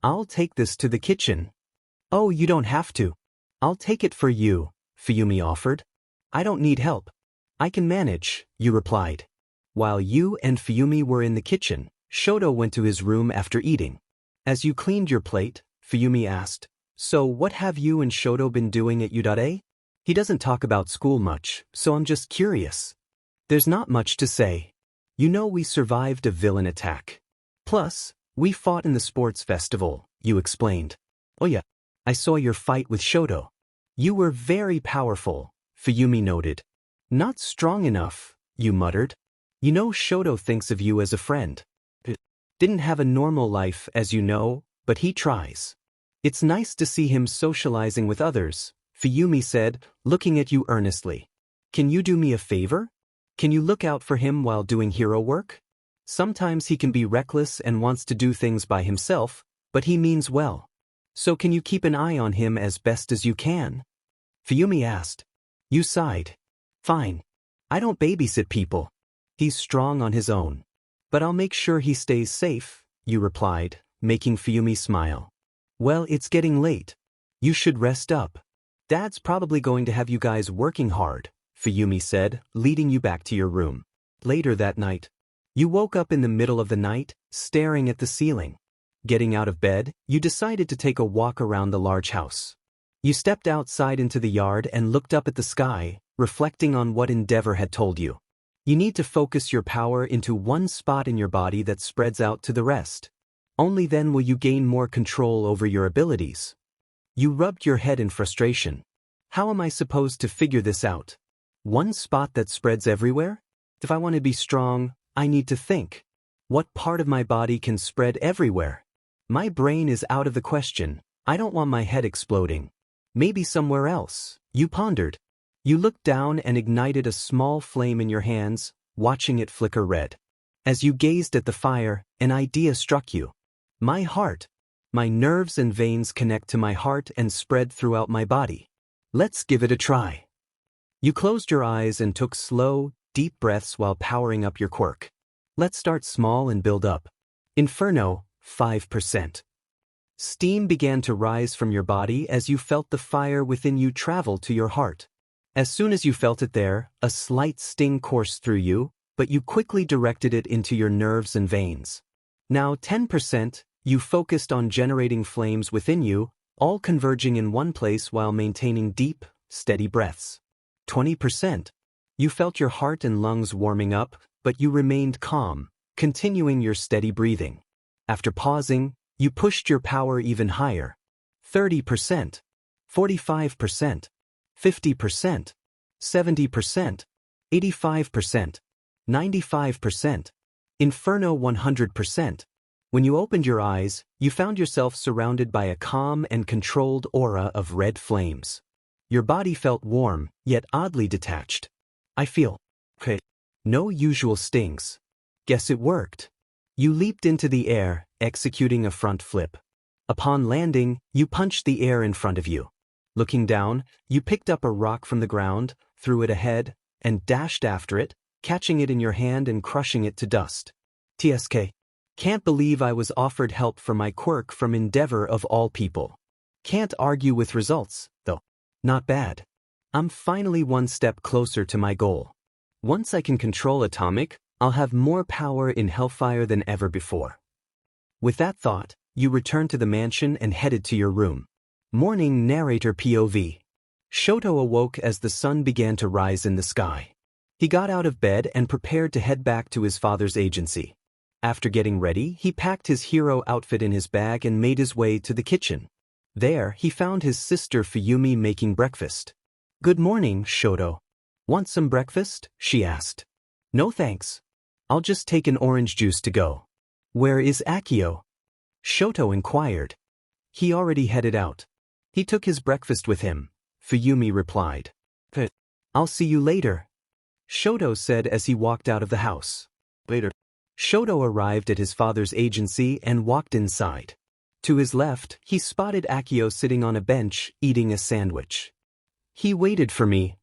I'll take this to the kitchen. Oh, you don't have to. I'll take it for you, Fuyumi offered. I don't need help. I can manage, you replied. While you and Fuyumi were in the kitchen, Shoto went to his room after eating. As you cleaned your plate, Fuyumi asked, So what have you and Shoto been doing at U.A? He doesn't talk about school much, so I'm just curious. There's not much to say. You know we survived a villain attack. Plus, we fought in the sports festival, you explained. Oh yeah, I saw your fight with Shoto. You were very powerful, Fuyumi noted. Not strong enough, you muttered. You know Shoto thinks of you as a friend. Didn't have a normal life as you know, but he tries. It's nice to see him socializing with others, Fuyumi said, looking at you earnestly. Can you do me a favor? Can you look out for him while doing hero work? Sometimes he can be reckless and wants to do things by himself, but he means well. So can you keep an eye on him as best as you can? Fuyumi asked. You sighed. Fine. I don't babysit people. He's strong on his own. But I'll make sure he stays safe, you replied, making Fuyumi smile. Well, it's getting late. You should rest up. Dad's probably going to have you guys working hard, Fuyumi said, leading you back to your room. Later that night, you woke up in the middle of the night, staring at the ceiling. Getting out of bed, you decided to take a walk around the large house. You stepped outside into the yard and looked up at the sky, reflecting on what Endeavor had told you. You need to focus your power into one spot in your body that spreads out to the rest. Only then will you gain more control over your abilities. You rubbed your head in frustration. How am I supposed to figure this out? One spot that spreads everywhere? If I want to be strong, I need to think. What part of my body can spread everywhere? My brain is out of the question. I don't want my head exploding. Maybe somewhere else, you pondered. You looked down and ignited a small flame in your hands, watching it flicker red. As you gazed at the fire, an idea struck you. My heart. My nerves and veins connect to my heart and spread throughout my body. Let's give it a try. You closed your eyes and took slow, deep breaths while powering up your quirk. Let's start small and build up. Inferno, 5%. Steam began to rise from your body as you felt the fire within you travel to your heart. As soon as you felt it there, a slight sting coursed through you, but you quickly directed it into your nerves and veins. Now 10%, you focused on generating flames within you, all converging in one place while maintaining deep, steady breaths. 20%. You felt your heart and lungs warming up, but you remained calm, continuing your steady breathing. After pausing, you pushed your power even higher. 30%, 45%, 50%, 70%, 85%, 95%, Inferno 100%. When you opened your eyes, you found yourself surrounded by a calm and controlled aura of red flames. Your body felt warm, yet oddly detached. I feel okay. No usual stings. Guess it worked. You leaped into the air, executing a front flip. Upon landing, you punched the air in front of you. Looking down, you picked up a rock from the ground, threw it ahead, and dashed after it, catching it in your hand and crushing it to dust. TSK. Can't believe I was offered help for my quirk from Endeavor of all people. Can't argue with results, though. Not bad. I'm finally one step closer to my goal. Once I can control Atomic, I'll have more power in Hellfire than ever before. With that thought, you returned to the mansion and headed to your room. Morning narrator POV. Shoto awoke as the sun began to rise in the sky. He got out of bed and prepared to head back to his father's agency. After getting ready, he packed his hero outfit in his bag and made his way to the kitchen. There, he found his sister Fuyumi making breakfast. Good morning, Shoto. Want some breakfast? She asked. No thanks. I'll just take an orange juice to go. Where is Akio? Shoto inquired. He already headed out. He took his breakfast with him, Fuyumi replied. I'll see you later, Shoto said as he walked out of the house. Later. Shoto arrived at his father's agency and walked inside. To his left, he spotted Akio sitting on a bench, eating a sandwich. He waited for me.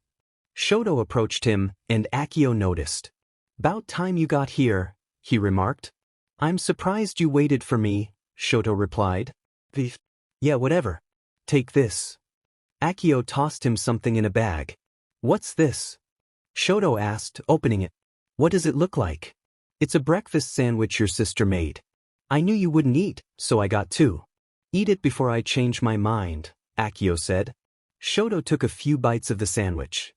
Shoto approached him, and Akio noticed. About time you got here, he remarked. I'm surprised you waited for me, Shoto replied. Yeah, whatever. Take this. Akio tossed him something in a bag. What's this? Shoto asked, opening it. What does it look like? It's a breakfast sandwich your sister made. I knew you wouldn't eat, so I got two. Eat it before I change my mind, Akio said. Shoto took a few bites of the sandwich.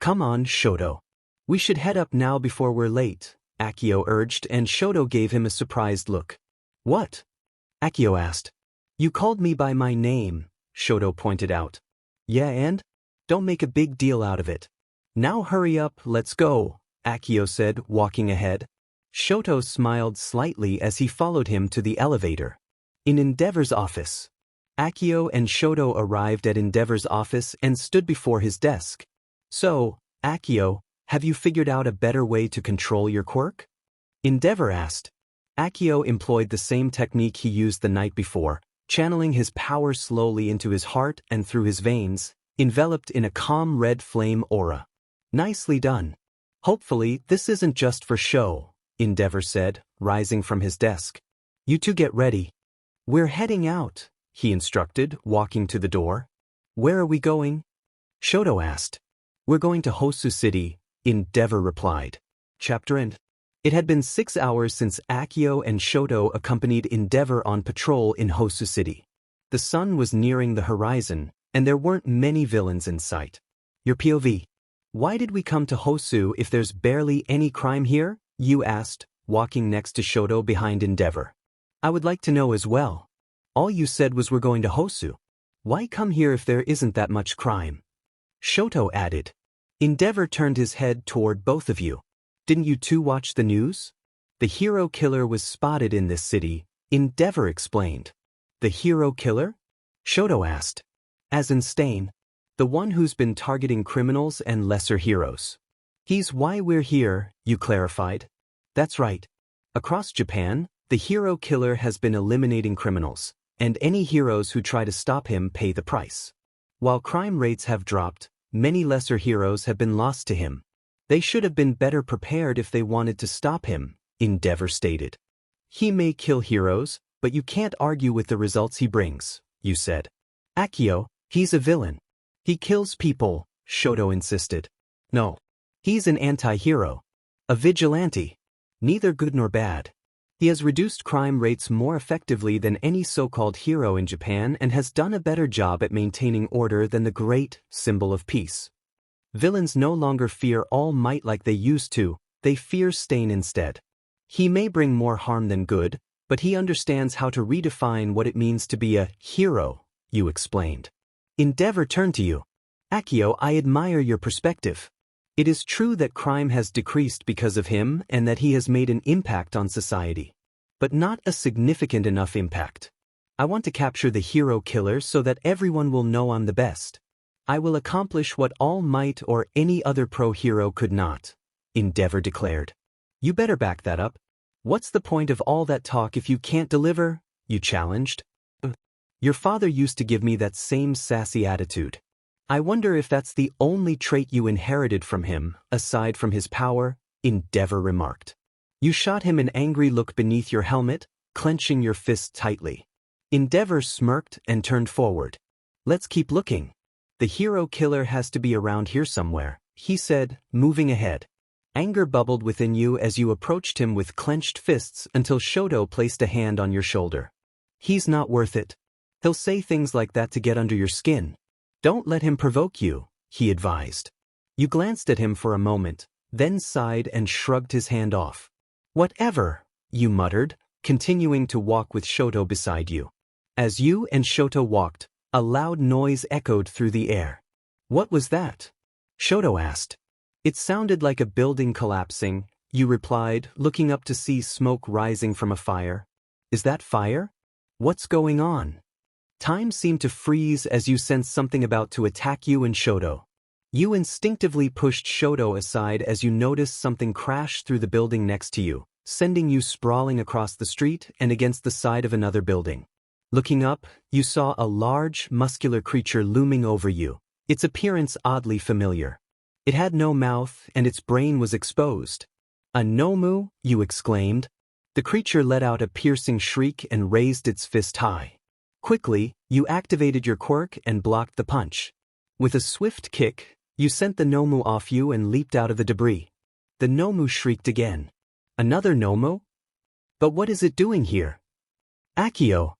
Come on, Shoto. We should head up now before we're late, Akio urged, and Shoto gave him a surprised look. What? Akio asked. You called me by my name, Shoto pointed out. Yeah, and? Don't make a big deal out of it. Now hurry up, let's go, Akio said, walking ahead. Shoto smiled slightly as he followed him to the elevator. In Endeavor's office. Akio and Shoto arrived at Endeavor's office and stood before his desk. So, Akio, have you figured out a better way to control your quirk? Endeavor asked. Akio employed the same technique he used the night before, channeling his power slowly into his heart and through his veins, enveloped in a calm red flame aura. Nicely done. Hopefully, this isn't just for show, Endeavor said, rising from his desk. You two get ready. We're heading out, he instructed, walking to the door. Where are we going? Shoto asked. We're going to Hosu City, Endeavor replied. Chapter end. It had been 6 hours since Akio and Shoto accompanied Endeavor on patrol in Hosu City. The sun was nearing the horizon, and there weren't many villains in sight. Your POV. Why did we come to Hosu if there's barely any crime here? You asked, walking next to Shoto behind Endeavor. I would like to know as well. All you said was we're going to Hosu. Why come here if there isn't that much crime? Shoto added. Endeavor turned his head toward both of you. Didn't you two watch the news? The hero killer was spotted in this city, Endeavor explained. The hero killer? Shoto asked. As in Stain. The one who's been targeting criminals and lesser heroes. He's why we're here, you clarified. That's right. Across Japan, the hero killer has been eliminating criminals, and any heroes who try to stop him pay the price. While crime rates have dropped, many lesser heroes have been lost to him. They should have been better prepared if they wanted to stop him, Endeavor stated. He may kill heroes, but you can't argue with the results he brings, you said. Akio, he's a villain. He kills people, Shoto insisted. No. He's an anti-hero. A vigilante. Neither good nor bad. He has reduced crime rates more effectively than any so-called hero in Japan and has done a better job at maintaining order than the great symbol of peace. Villains no longer fear All Might like they used to, they fear Stain instead. He may bring more harm than good, but he understands how to redefine what it means to be a hero, you explained. Endeavor turned to you. Akio, I admire your perspective. It is true that crime has decreased because of him and that he has made an impact on society. But not a significant enough impact. I want to capture the hero killer so that everyone will know I'm the best. I will accomplish what All Might or any other pro-hero could not, Endeavor declared. You better back that up. What's the point of all that talk if you can't deliver? You challenged. Your father used to give me that same sassy attitude. I wonder if that's the only trait you inherited from him, aside from his power, Endeavor remarked. You shot him an angry look beneath your helmet, clenching your fist tightly. Endeavor smirked and turned forward. Let's keep looking. The hero killer has to be around here somewhere, he said, moving ahead. Anger bubbled within you as you approached him with clenched fists until Shoto placed a hand on your shoulder. He's not worth it. He'll say things like that to get under your skin. Don't let him provoke you, he advised. You glanced at him for a moment, then sighed and shrugged his hand off. Whatever, you muttered, continuing to walk with Shoto beside you. As you and Shoto walked, a loud noise echoed through the air. What was that? Shoto asked. It sounded like a building collapsing, you replied, looking up to see smoke rising from a fire. Is that fire? What's going on? Time seemed to freeze as you sensed something about to attack you and Shoto. You instinctively pushed Shoto aside as you noticed something crash through the building next to you, sending you sprawling across the street and against the side of another building. Looking up, you saw a large, muscular creature looming over you, its appearance oddly familiar. It had no mouth and its brain was exposed. A Nomu, you exclaimed. The creature let out a piercing shriek and raised its fist high. Quickly, you activated your quirk and blocked the punch. With a swift kick, you sent the Nomu off you and leaped out of the debris. The Nomu shrieked again. Another Nomu? But what is it doing here? Akio!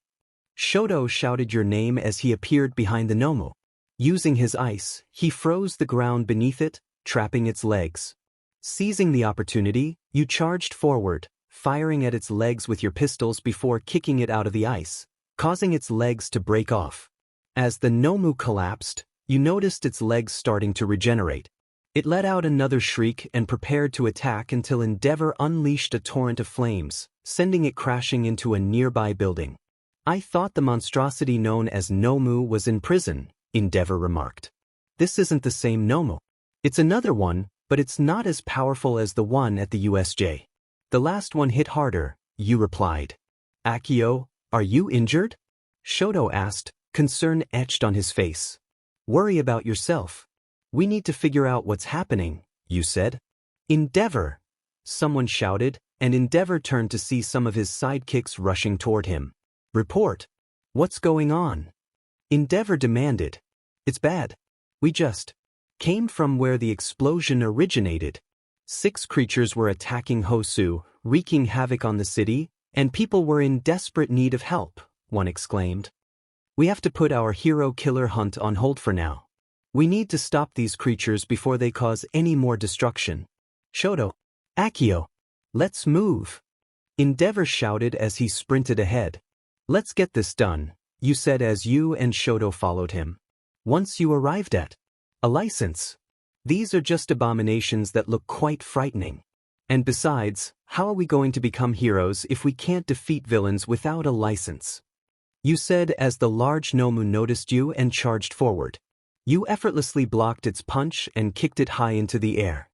Shoto shouted your name as he appeared behind the Nomu. Using his ice, he froze the ground beneath it, trapping its legs. Seizing the opportunity, you charged forward, firing at its legs with your pistols before kicking it out of the ice, causing its legs to break off. As the Nomu collapsed, you noticed its legs starting to regenerate. It let out another shriek and prepared to attack until Endeavor unleashed a torrent of flames, sending it crashing into a nearby building. I thought the monstrosity known as Nomu was in prison, Endeavor remarked. This isn't the same Nomu. It's another one, but it's not as powerful as the one at the USJ. The last one hit harder, you replied. Akio, are you injured? Shoto asked, concern etched on his face. Worry about yourself. We need to figure out what's happening, you said. Endeavor! Someone shouted, and Endeavor turned to see some of his sidekicks rushing toward him. Report. What's going on? Endeavor demanded. It's bad. We just came from where the explosion originated. 6 creatures were attacking Hosu, wreaking havoc on the city, and people were in desperate need of help, one exclaimed. We have to put our hero killer hunt on hold for now. We need to stop these creatures before they cause any more destruction. Shoto. Akio. Let's move. Endeavor shouted as he sprinted ahead. Let's get this done, you said as you and Shoto followed him. Once you arrived at a license. These are just abominations that look quite frightening. And besides, how are we going to become heroes if we can't defeat villains without a license? You said as the large Nomu noticed you and charged forward. You effortlessly blocked its punch and kicked it high into the air.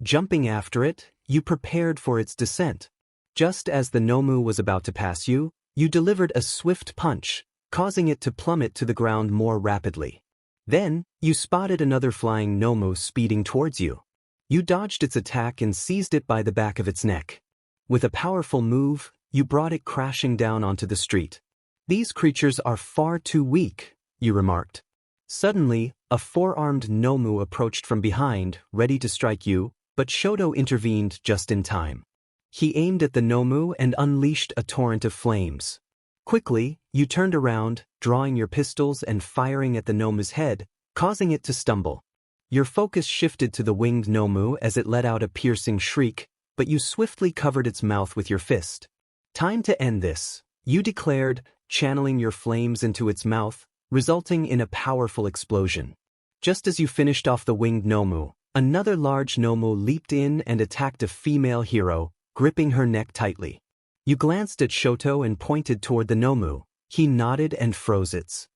Jumping after it, you prepared for its descent. Just as the Nomu was about to pass you, you delivered a swift punch, causing it to plummet to the ground more rapidly. Then, you spotted another flying Nomu speeding towards you. You dodged its attack and seized it by the back of its neck. With a powerful move, you brought it crashing down onto the street. "These creatures are far too weak," you remarked. Suddenly, a four-armed Nomu approached from behind, ready to strike you, but Shoto intervened just in time. He aimed at the Nomu and unleashed a torrent of flames. Quickly, you turned around, drawing your pistols and firing at the Nomu's head, causing it to stumble. Your focus shifted to the winged Nomu as it let out a piercing shriek, but you swiftly covered its mouth with your fist. "Time to end this," you declared, channeling your flames into its mouth, resulting in a powerful explosion. Just as you finished off the winged Nomu, another large Nomu leaped in and attacked a female hero, gripping her neck tightly. You glanced at Shoto and pointed toward the Nomu. He nodded and froze its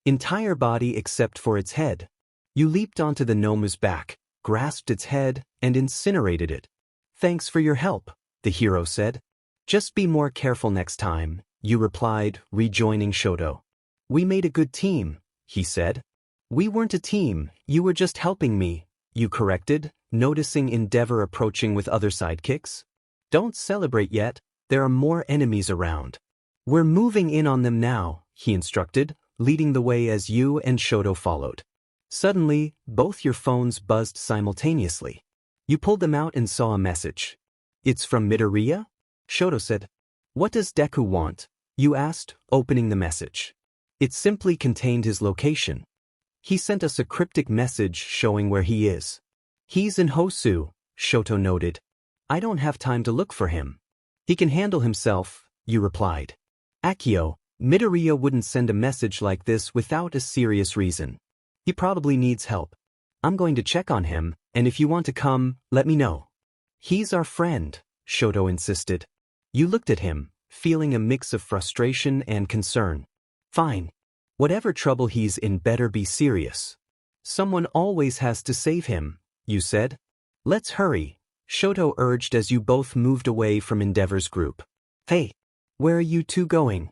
entire body except for its head. You leaped onto the Nomu's back, grasped its head, and incinerated it. "Thanks for your help," the hero said. "Just be more careful next time," you replied, rejoining Shoto. "We made a good team," he said. "We weren't a team, you were just helping me," you corrected, noticing Endeavor approaching with other sidekicks. "Don't celebrate yet, there are more enemies around." "We're moving in on them now," he instructed, leading the way as you and Shoto followed. Suddenly, both your phones buzzed simultaneously. You pulled them out and saw a message. "It's from Midoriya?" Shoto said. "What does Deku want?" you asked, opening the message. It simply contained his location. "He sent us a cryptic message showing where he is." "He's in Hosu," Shoto noted. "I don't have time to look for him." "He can handle himself," you replied. "Akio, Midoriya wouldn't send a message like this without a serious reason. He probably needs help. I'm going to check on him, and if you want to come, let me know." "He's our friend," Shoto insisted. You looked at him, feeling a mix of frustration and concern. "Fine. Whatever trouble he's in better be serious. Someone always has to save him," you said. "Let's hurry," Shoto urged as you both moved away from Endeavor's group. "Hey, where are you two going?"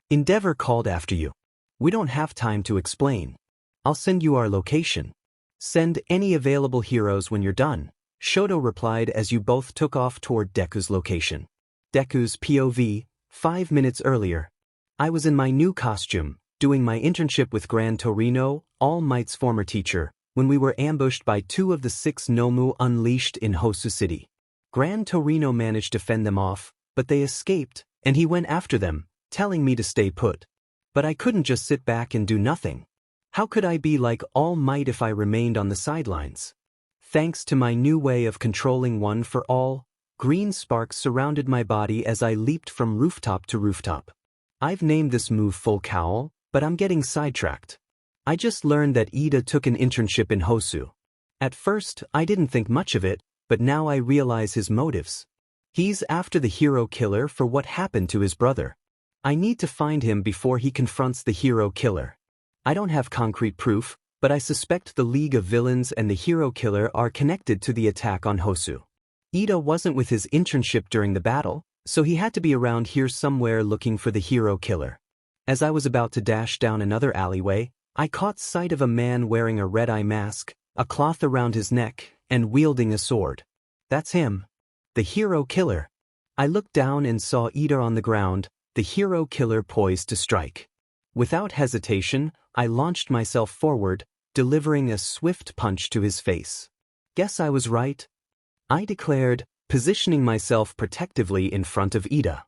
Endeavor called after you. "We don't have time to explain. I'll send you our location. Send any available heroes when you're done," Shoto replied as you both took off toward Deku's location. Deku's POV, 5 minutes earlier. "I was in my new costume, doing my internship with Gran Torino, All Might's former teacher, when we were ambushed by 2 of the 6 Nomu unleashed in Hosu City. Gran Torino managed to fend them off, but they escaped, and he went after them, telling me to stay put. But I couldn't just sit back and do nothing. How could I be like All Might if I remained on the sidelines? Thanks to my new way of controlling one for all, green sparks surrounded my body as I leaped from rooftop to rooftop. I've named this move Full Cowl, but I'm getting sidetracked. I just learned that Ida took an internship in Hosu. At first, I didn't think much of it, but now I realize his motives. He's after the hero killer for what happened to his brother. I need to find him before he confronts the hero killer. I don't have concrete proof, but I suspect the League of Villains and the hero killer are connected to the attack on Hosu. Ida wasn't with his internship during the battle, so he had to be around here somewhere looking for the hero killer. As I was about to dash down another alleyway, I caught sight of a man wearing a red-eye mask, a cloth around his neck, and wielding a sword. That's him. The hero killer. I looked down and saw Ida on the ground, the hero killer poised to strike. Without hesitation, I launched myself forward, delivering a swift punch to his face. "Guess I was right," I declared, positioning myself protectively in front of Ida.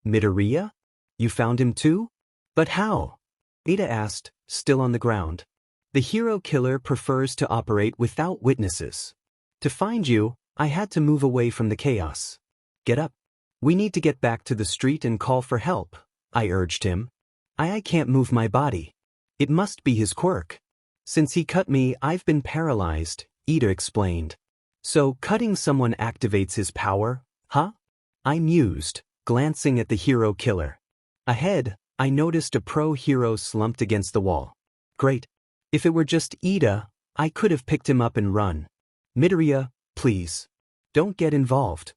"Midoriya? You found him too? But how?" Ida asked, still on the ground. "The hero killer prefers to operate without witnesses. To find you, I had to move away from the chaos. Get up. We need to get back to the street and call for help," I urged him. I can't move my body. It must be his quirk. Since he cut me, I've been paralyzed," Ida explained. "So cutting someone activates his power, huh?" I mused, glancing at the hero killer. Ahead, I noticed a pro-hero slumped against the wall. Great. If it were just Ida, I could have picked him up and run. "Midoriya, please. Don't get involved,"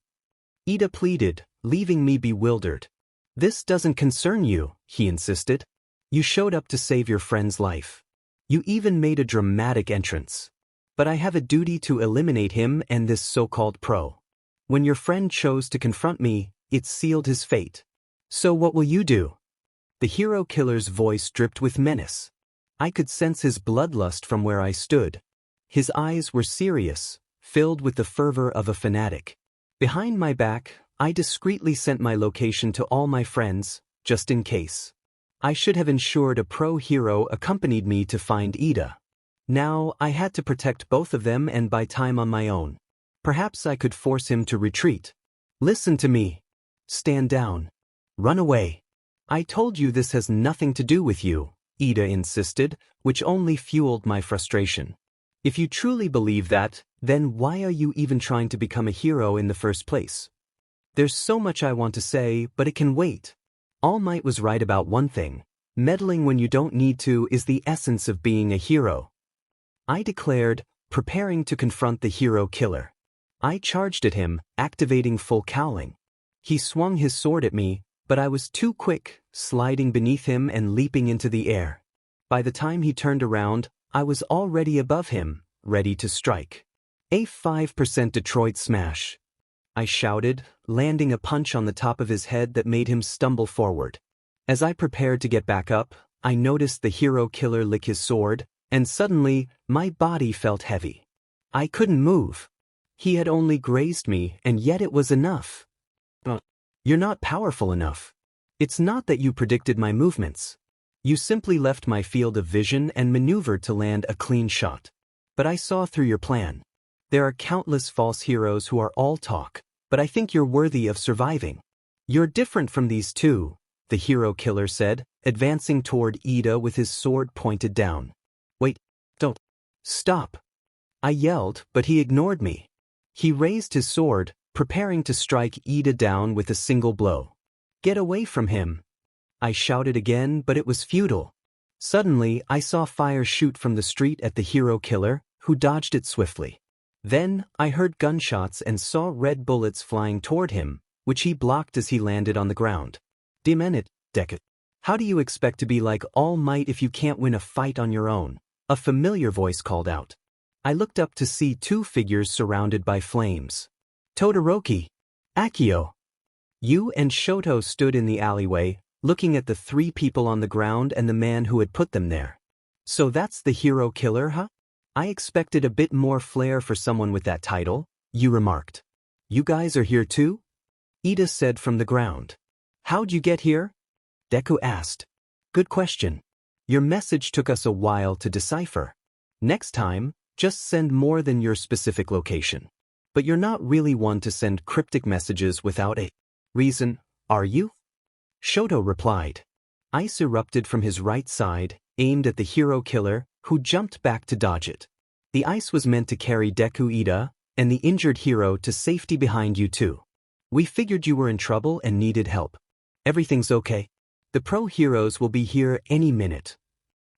Ida pleaded, leaving me bewildered. "This doesn't concern you," he insisted. "You showed up to save your friend's life. You even made a dramatic entrance. But I have a duty to eliminate him and this so-called pro. When your friend chose to confront me, it sealed his fate. So what will you do? The hero killer's voice dripped with menace. I could sense his bloodlust from where I stood. His eyes were serious, filled with the fervor of a fanatic. Behind my back, I discreetly sent my location to all my friends, just in case. I should have ensured a pro-hero accompanied me to find Ida. Now, I had to protect both of them and buy time on my own. Perhaps I could force him to retreat. Listen to me. Stand down. Run away. I told you this has nothing to do with you, Ida insisted, which only fueled my frustration. If you truly believe that, then why are you even trying to become a hero in the first place? There's so much I want to say, but it can wait. All Might was right about one thing. Meddling when you don't need to is the essence of being a hero. I declared, preparing to confront the hero killer. I charged at him, activating full cowling. He swung his sword at me, but I was too quick, sliding beneath him and leaping into the air. By the time he turned around, I was already above him, ready to strike. A 5% Detroit smash. I shouted, landing a punch on the top of his head that made him stumble forward. As I prepared to get back up, I noticed the hero killer lick his sword, and suddenly, my body felt heavy. I couldn't move. He had only grazed me, and yet it was enough. But you're not powerful enough. It's not that you predicted my movements. You simply left my field of vision and maneuvered to land a clean shot. But I saw through your plan. There are countless false heroes who are all talk, but I think you're worthy of surviving. You're different from these two, the hero killer said, advancing toward Ida with his sword pointed down. Wait, don't. Stop. I yelled, but he ignored me. He raised his sword, preparing to strike Ida down with a single blow. Get away from him. I shouted again, but it was futile. Suddenly, I saw fire shoot from the street at the hero killer, who dodged it swiftly. Then, I heard gunshots and saw red bullets flying toward him, which he blocked as he landed on the ground. Damn it, Deku. How do you expect to be like All Might if you can't win a fight on your own? A familiar voice called out. I looked up to see two figures surrounded by flames. Todoroki. Akio. You and Shoto stood in the alleyway, looking at the three people on the ground and the man who had put them there. So that's the hero killer, huh? I expected a bit more flair for someone with that title, you remarked. You guys are here too? Ida said from the ground. How'd you get here? Deku asked. Good question. Your message took us a while to decipher. Next time, just send more than your specific location. But you're not really one to send cryptic messages without a reason, are you? Shoto replied. Ice erupted from his right side, aimed at the hero killer, who jumped back to dodge it. The ice was meant to carry Deku Ida and the injured hero to safety behind you too. We figured you were in trouble and needed help. Everything's okay. The pro heroes will be here any minute.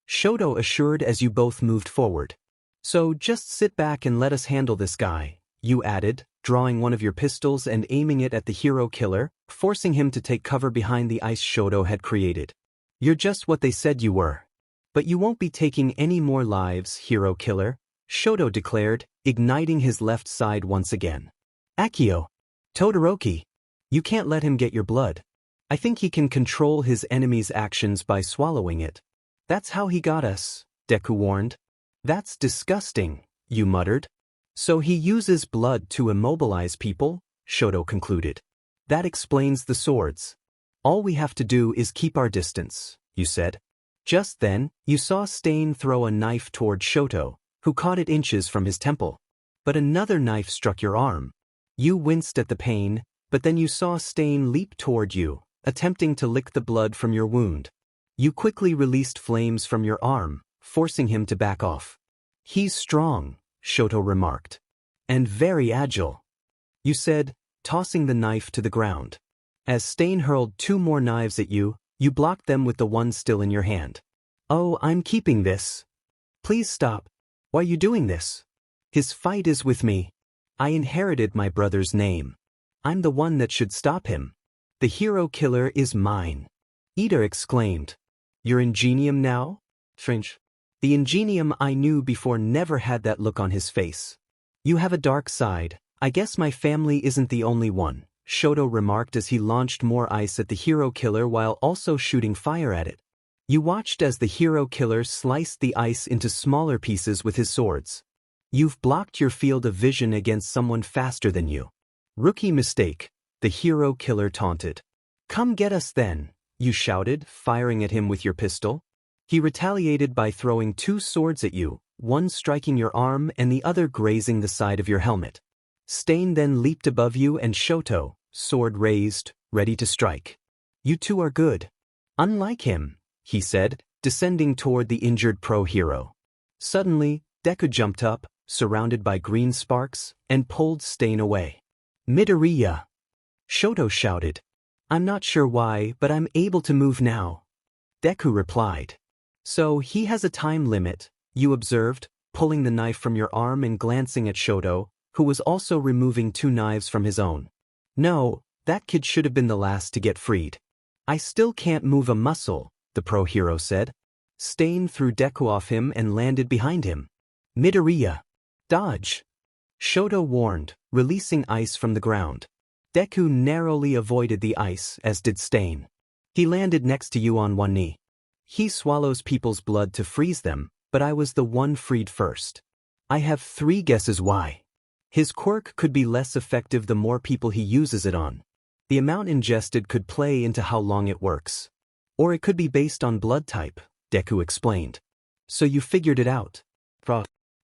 Shoto assured as you both moved forward. So just sit back and let us handle this guy, you added, drawing one of your pistols and aiming it at the hero killer, forcing him to take cover behind the ice Shoto had created. You're just what they said you were. But you won't be taking any more lives, hero killer, Shoto declared, igniting his left side once again. Akio. Todoroki. You can't let him get your blood. I think he can control his enemy's actions by swallowing it. That's how he got us, Deku warned. That's disgusting, you muttered. So he uses blood to immobilize people, Shoto concluded. That explains the swords. All we have to do is keep our distance, you said. Just then, you saw Stain throw a knife toward Shoto, who caught it inches from his temple. But another knife struck your arm. You winced at the pain, but then you saw Stain leap toward you, attempting to lick the blood from your wound. You quickly released flames from your arm, forcing him to back off. He's strong, Shoto remarked. And very agile. You said, tossing the knife to the ground. As Stain hurled two more knives at you, you blocked them with the one still in your hand. Oh, I'm keeping this. Please stop. Why are you doing this? His fight is with me. I inherited my brother's name. I'm the one that should stop him. The hero killer is mine. Ida exclaimed. You're Ingenium now? Strange. The Ingenium I knew before never had that look on his face. You have a dark side. I guess my family isn't the only one, Shoto remarked as he launched more ice at the hero killer while also shooting fire at it. You watched as the hero killer sliced the ice into smaller pieces with his swords. You've blocked your field of vision against someone faster than you. Rookie mistake, the hero killer taunted. Come get us then, you shouted, firing at him with your pistol. He retaliated by throwing 2 swords at you, one striking your arm and the other grazing the side of your helmet. Stain then leaped above you and Shoto, sword raised, ready to strike. You two are good. Unlike him, he said, descending toward the injured pro-hero. Suddenly, Deku jumped up, surrounded by green sparks, and pulled Stain away. Midoriya! Shoto shouted. I'm not sure why, but I'm able to move now. Deku replied. So he has a time limit, you observed, pulling the knife from your arm and glancing at Shoto, who was also removing 2 knives from his own. No, that kid should have been the last to get freed. I still can't move a muscle, the pro-hero said. Stain threw Deku off him and landed behind him. Midoriya! Dodge! Shoto warned, releasing ice from the ground. Deku narrowly avoided the ice, as did Stain. He landed next to you on one knee. He swallows people's blood to freeze them, but I was the one freed first. I have 3 guesses why. His quirk could be less effective the more people he uses it on. The amount ingested could play into how long it works. Or it could be based on blood type, Deku explained. So you figured it out.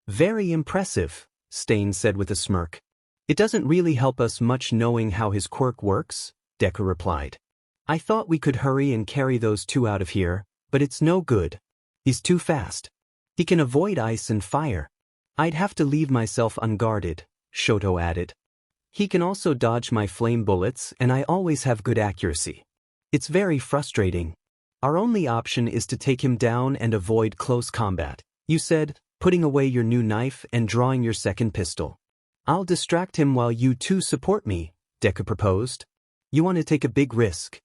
Very impressive, Stain said with a smirk. It doesn't really help us much knowing how his quirk works, Deku replied. I thought we could hurry and carry those 2 out of here, but it's no good. He's too fast. He can avoid ice and fire. I'd have to leave myself unguarded, Shoto added. He can also dodge my flame bullets and I always have good accuracy. It's very frustrating. Our only option is to take him down and avoid close combat, you said, putting away your new knife and drawing your second pistol. I'll distract him while you 2 support me, Deku proposed. You want to take a big risk.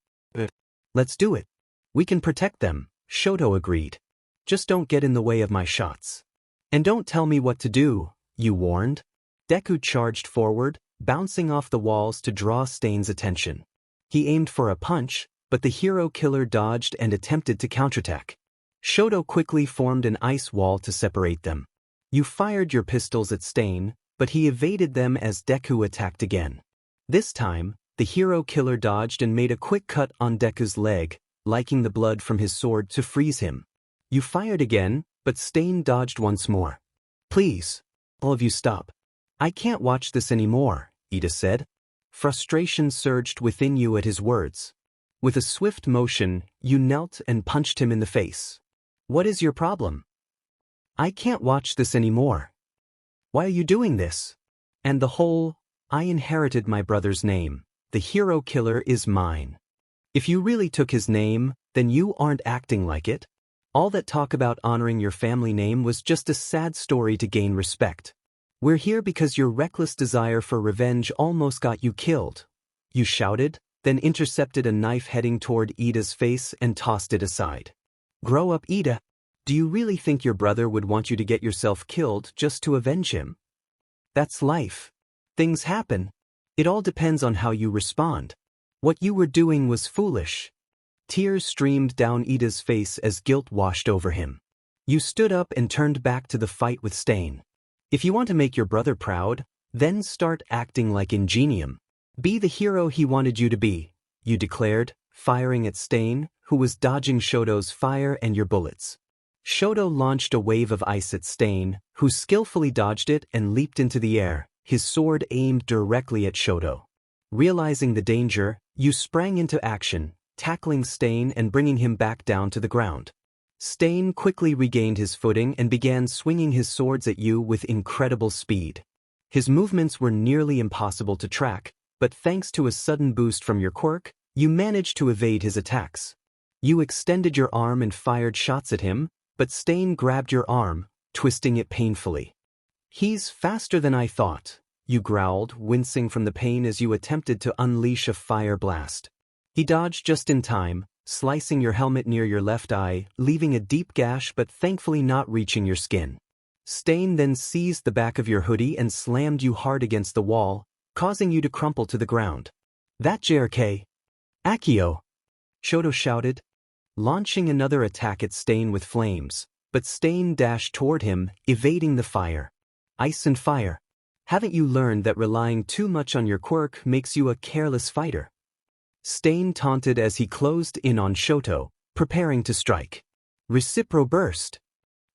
Let's do it. We can protect them, Shoto agreed. Just don't get in the way of my shots. And don't tell me what to do, you warned. Deku charged forward, bouncing off the walls to draw Stain's attention. He aimed for a punch, but the hero killer dodged and attempted to counterattack. Shoto quickly formed an ice wall to separate them. You fired your pistols at Stain, but he evaded them as Deku attacked again. This time, the hero killer dodged and made a quick cut on Deku's leg, liking the blood from his sword to freeze him. You fired again, but Stain dodged once more. Please, all of you stop. I can't watch this anymore, Ida said. Frustration surged within you at his words. With a swift motion, you knelt and punched him in the face. What is your problem? I can't watch this anymore. Why are you doing this? And the whole, I inherited my brother's name. The hero killer is mine. If you really took his name, then you aren't acting like it. All that talk about honoring your family name was just a sad story to gain respect. We're here because your reckless desire for revenge almost got you killed. You shouted, then intercepted a knife heading toward Ida's face and tossed it aside. Grow up, Ida. Do you really think your brother would want you to get yourself killed just to avenge him? That's life. Things happen. It all depends on how you respond. What you were doing was foolish. Tears streamed down Ida's face as guilt washed over him. You stood up and turned back to the fight with Stain. If you want to make your brother proud, then start acting like Ingenium. Be the hero he wanted you to be, you declared, firing at Stain, who was dodging Shoto's fire and your bullets. Shoto launched a wave of ice at Stain, who skillfully dodged it and leaped into the air, his sword aimed directly at Shoto. Realizing the danger, you sprang into action, tackling Stain and bringing him back down to the ground. Stain quickly regained his footing and began swinging his swords at you with incredible speed. His movements were nearly impossible to track, but thanks to a sudden boost from your quirk, you managed to evade his attacks. You extended your arm and fired shots at him, but Stain grabbed your arm, twisting it painfully. He's faster than I thought, you growled, wincing from the pain as you attempted to unleash a fire blast. He dodged just in time, slicing your helmet near your left eye, leaving a deep gash but thankfully not reaching your skin. Stain then seized the back of your hoodie and slammed you hard against the wall, causing you to crumple to the ground. That JRK. Accio! Shoto shouted, launching another attack at Stain with flames, but Stain dashed toward him, evading the fire. Ice and fire. Haven't you learned that relying too much on your quirk makes you a careless fighter? Stain taunted as he closed in on Shoto, preparing to strike. Recipro burst.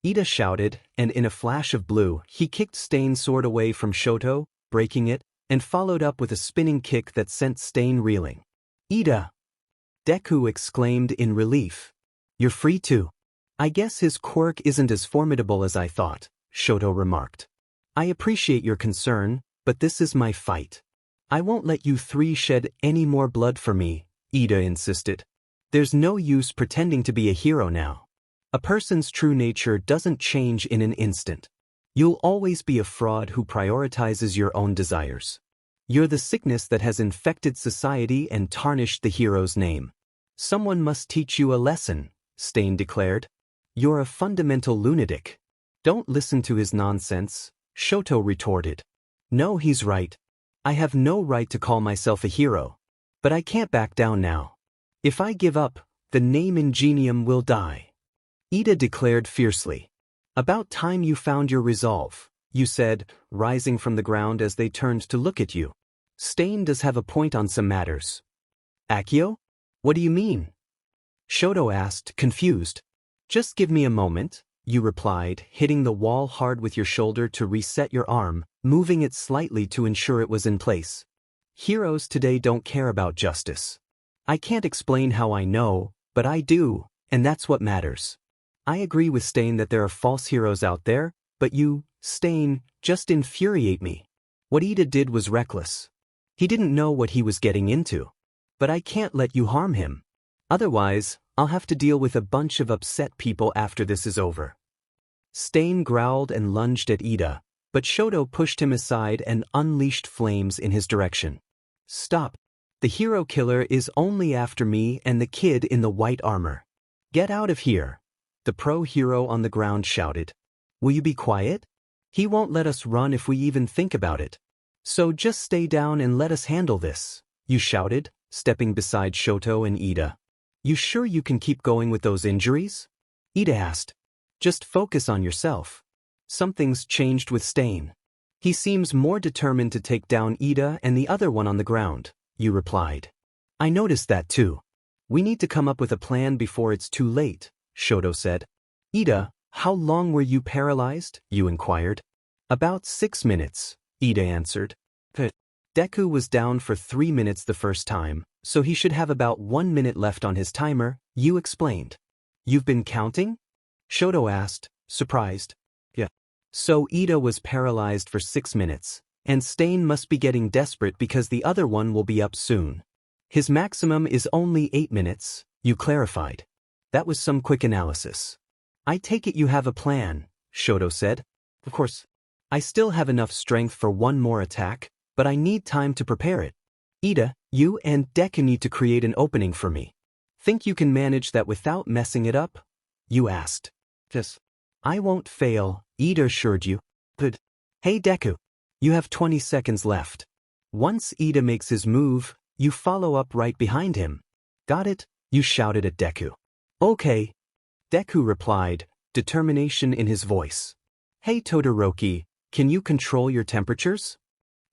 Ida shouted, and in a flash of blue, he kicked Stain's sword away from Shoto, breaking it, and followed up with a spinning kick that sent Stain reeling. Ida! Deku exclaimed in relief. You're free too. I guess his quirk isn't as formidable as I thought, Shoto remarked. I appreciate your concern, but this is my fight. I won't let you three shed any more blood for me, Ida insisted. There's no use pretending to be a hero now. A person's true nature doesn't change in an instant. You'll always be a fraud who prioritizes your own desires. You're the sickness that has infected society and tarnished the hero's name. Someone must teach you a lesson, Stain declared. You're a fundamental lunatic. Don't listen to his nonsense, Shoto retorted. No, he's right. I have no right to call myself a hero. But I can't back down now. If I give up, the name Ingenium will die. Ida declared fiercely. About time you found your resolve, you said, rising from the ground as they turned to look at you. Stain does have a point on some matters. Accio? What do you mean? Shoto asked, confused. Just give me a moment, you replied, hitting the wall hard with your shoulder to reset your arm, moving it slightly to ensure it was in place. Heroes today don't care about justice. I can't explain how I know, but I do, and that's what matters. I agree with Stain that there are false heroes out there, but you, Stain, just infuriate me. What Ida did was reckless. He didn't know what he was getting into. But I can't let you harm him. Otherwise, I'll have to deal with a bunch of upset people after this is over. Stain growled and lunged at Ida, but Shoto pushed him aside and unleashed flames in his direction. Stop. The hero killer is only after me and the kid in the white armor. Get out of here. The pro-hero on the ground shouted. Will you be quiet? He won't let us run if we even think about it. So just stay down and let us handle this, you shouted, stepping beside Shoto and Ida. You sure you can keep going with those injuries? Ida asked. Just focus on yourself. Something's changed with Stain. He seems more determined to take down Ida and the other one on the ground, you replied. I noticed that too. We need to come up with a plan before it's too late, Shoto said. Ida, how long were you paralyzed? You inquired. About 6 minutes, Ida answered. Deku was down for 3 minutes the first time, so he should have about 1 minute left on his timer, you explained. You've been counting? Shoto asked, surprised. Yeah. So Ida was paralyzed for 6 minutes, and Stain must be getting desperate because the other one will be up soon. His maximum is only 8 minutes, you clarified. That was some quick analysis. I take it you have a plan, Shoto said. Of course. I still have enough strength for one more attack, but I need time to prepare it. Ida, you and Deku need to create an opening for me. Think you can manage that without messing it up? You asked. Yes. I won't fail, Ida assured you. Good. Hey Deku. You have 20 seconds left. Once Ida makes his move, you follow up right behind him. Got it? You shouted at Deku. Okay. Deku replied, determination in his voice. Hey Todoroki, can you control your temperatures?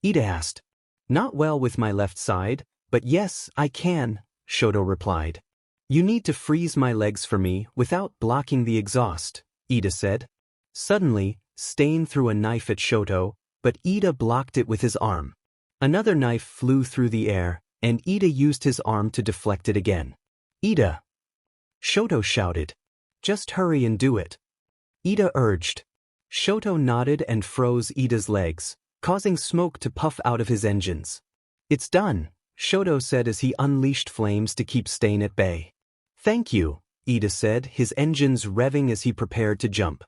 Ida asked. Not well with my left side, but yes, I can, Shoto replied. You need to freeze my legs for me without blocking the exhaust, Ida said. Suddenly, Stain threw a knife at Shoto, but Ida blocked it with his arm. Another knife flew through the air, and Ida used his arm to deflect it again. Ida! Shoto shouted. Just hurry and do it. Ida urged. Shoto nodded and froze Ida's legs, causing smoke to puff out of his engines. It's done, Shoto said as he unleashed flames to keep Stain at bay. Thank you, Ida said, his engines revving as he prepared to jump.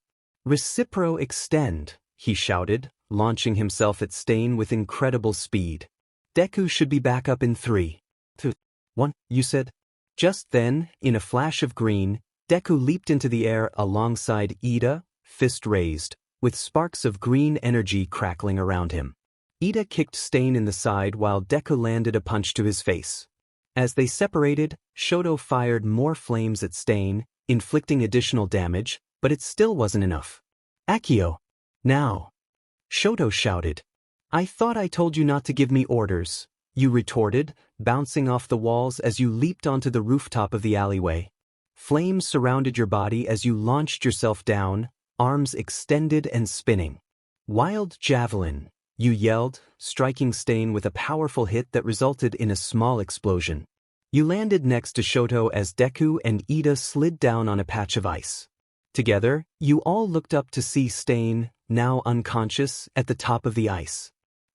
Recipro extend, he shouted, launching himself at Stain with incredible speed. Deku should be back up in 3, 2, 1, you said? Just then, in a flash of green, Deku leaped into the air alongside Ida, fist raised, with sparks of green energy crackling around him. Ida kicked Stain in the side while Deku landed a punch to his face. As they separated, Shoto fired more flames at Stain, inflicting additional damage, but it still wasn't enough. "Akio! Now!" Shoto shouted. "I thought I told you not to give me orders," you retorted, bouncing off the walls as you leaped onto the rooftop of the alleyway. Flames surrounded your body as you launched yourself down, arms extended and spinning. "Wild Javelin," you yelled, striking Stain with a powerful hit that resulted in a small explosion. You landed next to Shoto as Deku and Ida slid down on a patch of ice. Together, you all looked up to see Stain, now unconscious, at the top of the ice.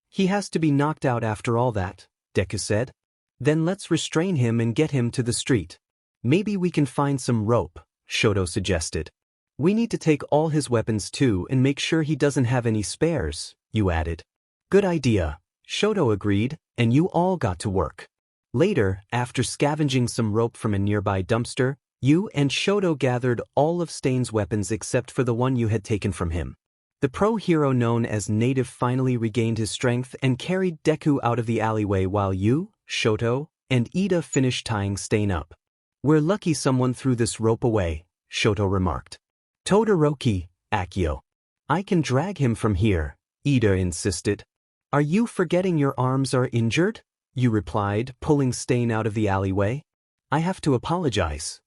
"He has to be knocked out after all that," Deku said. "Then let's restrain him and get him to the street." "Maybe we can find some rope," Shoto suggested. "We need to take all his weapons too and make sure he doesn't have any spares," you added. "Good idea," Shoto agreed, and you all got to work. Later, after scavenging some rope from a nearby dumpster, you and Shoto gathered all of Stain's weapons except for the one you had taken from him. The pro hero known as Native finally regained his strength and carried Deku out of the alleyway while you, Shoto, and Ida finished tying Stain up. "We're lucky someone threw this rope away," Shoto remarked. "Todoroki, Akio. I can drag him from here," Ida insisted. "Are you forgetting your arms are injured?" you replied, pulling Stain out of the alleyway. "I have to apologize.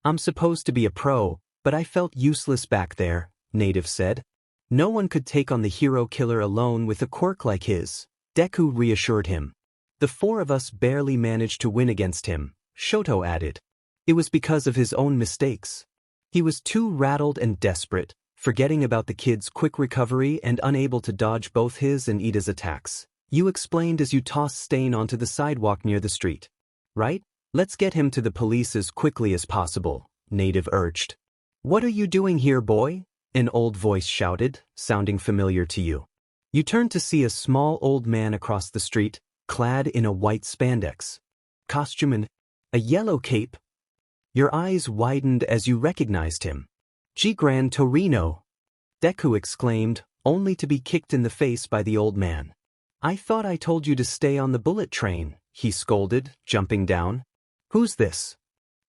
I'm supposed to be a pro, but I felt useless back there," Native said. "No one could take on the hero killer alone with a quirk like his," Deku reassured him. "The four of us barely managed to win against him," Shoto added. "It was because of his own mistakes. He was too rattled and desperate, forgetting about the kid's quick recovery and unable to dodge both his and Ida's attacks," you explained as you tossed Stain onto the sidewalk near the street. "Right? Let's get him to the police as quickly as possible," Native urged. "What are you doing here, boy?" an old voice shouted, sounding familiar to you. You turned to see a small old man across the street, clad in a white spandex costume and a yellow cape. Your eyes widened as you recognized him. "Gran Torino!" Deku exclaimed, only to be kicked in the face by the old man. "I thought I told you to stay on the bullet train," he scolded, jumping down. "Who's this?"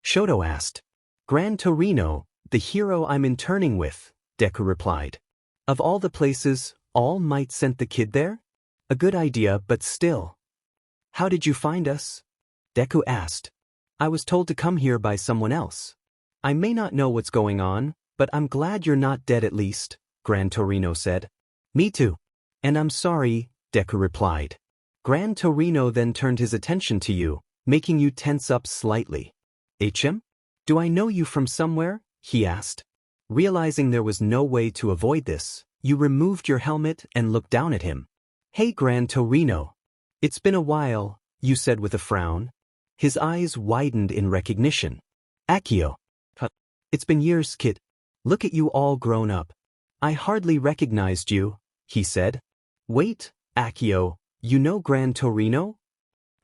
Shoto asked. "Gran Torino, the hero I'm interning with," Deku replied. "Of all the places, All Might sent the kid there? A good idea, but still." "How did you find us?" Deku asked. "I was told to come here by someone else. I may not know what's going on, but I'm glad you're not dead at least," Gran Torino said. "Me too. And I'm sorry," Deku replied. Gran Torino then turned his attention to you, making you tense up slightly. "HM? Do I know you from somewhere?" he asked. Realizing there was no way to avoid this, you removed your helmet and looked down at him. "Hey Gran Torino. It's been a while," you said with a frown. His eyes widened in recognition. "Akio. It's been years, kid. Look at you all grown up. I hardly recognized you," he said. "Wait, Akio, you know Gran Torino?"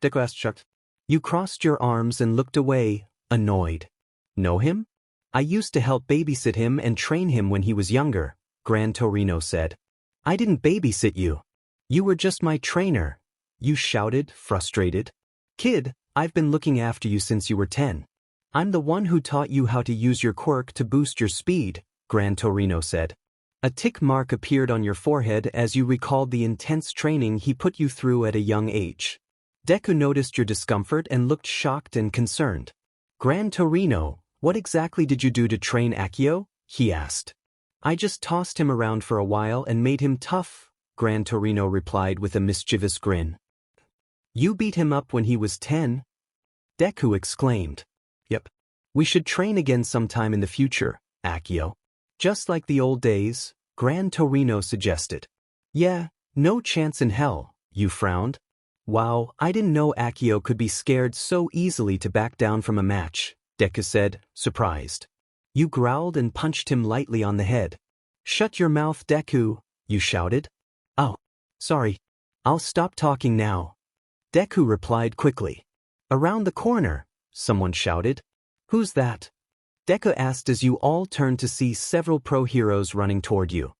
Deku asked. You crossed your arms and looked away, annoyed. "Know him? I used to help babysit him and train him when he was younger," Gran Torino said. "I didn't babysit you. You were just my trainer," you shouted, frustrated. "Kid, I've been looking after you since you were 10. I'm the one who taught you how to use your quirk to boost your speed," Gran Torino said. A tick mark appeared on your forehead as you recalled the intense training he put you through at a young age. Deku noticed your discomfort and looked shocked and concerned. "Gran Torino, what exactly did you do to train Akio?" he asked. "I just tossed him around for a while and made him tough," Gran Torino replied with a mischievous grin. "You beat him up when he was 10? Deku exclaimed. "Yep. We should train again sometime in the future, Akio. Just like the old days," Gran Torino suggested. "Yeah, no chance in hell," you frowned. "Wow, I didn't know Akio could be scared so easily to back down from a match," Deku said, surprised. You growled and punched him lightly on the head. "Shut your mouth, Deku," you shouted. "Oh, sorry. I'll stop talking now," Deku replied quickly. Around the corner, someone shouted. Who's that? Deku asked as you all turned to see several pro heroes running toward you.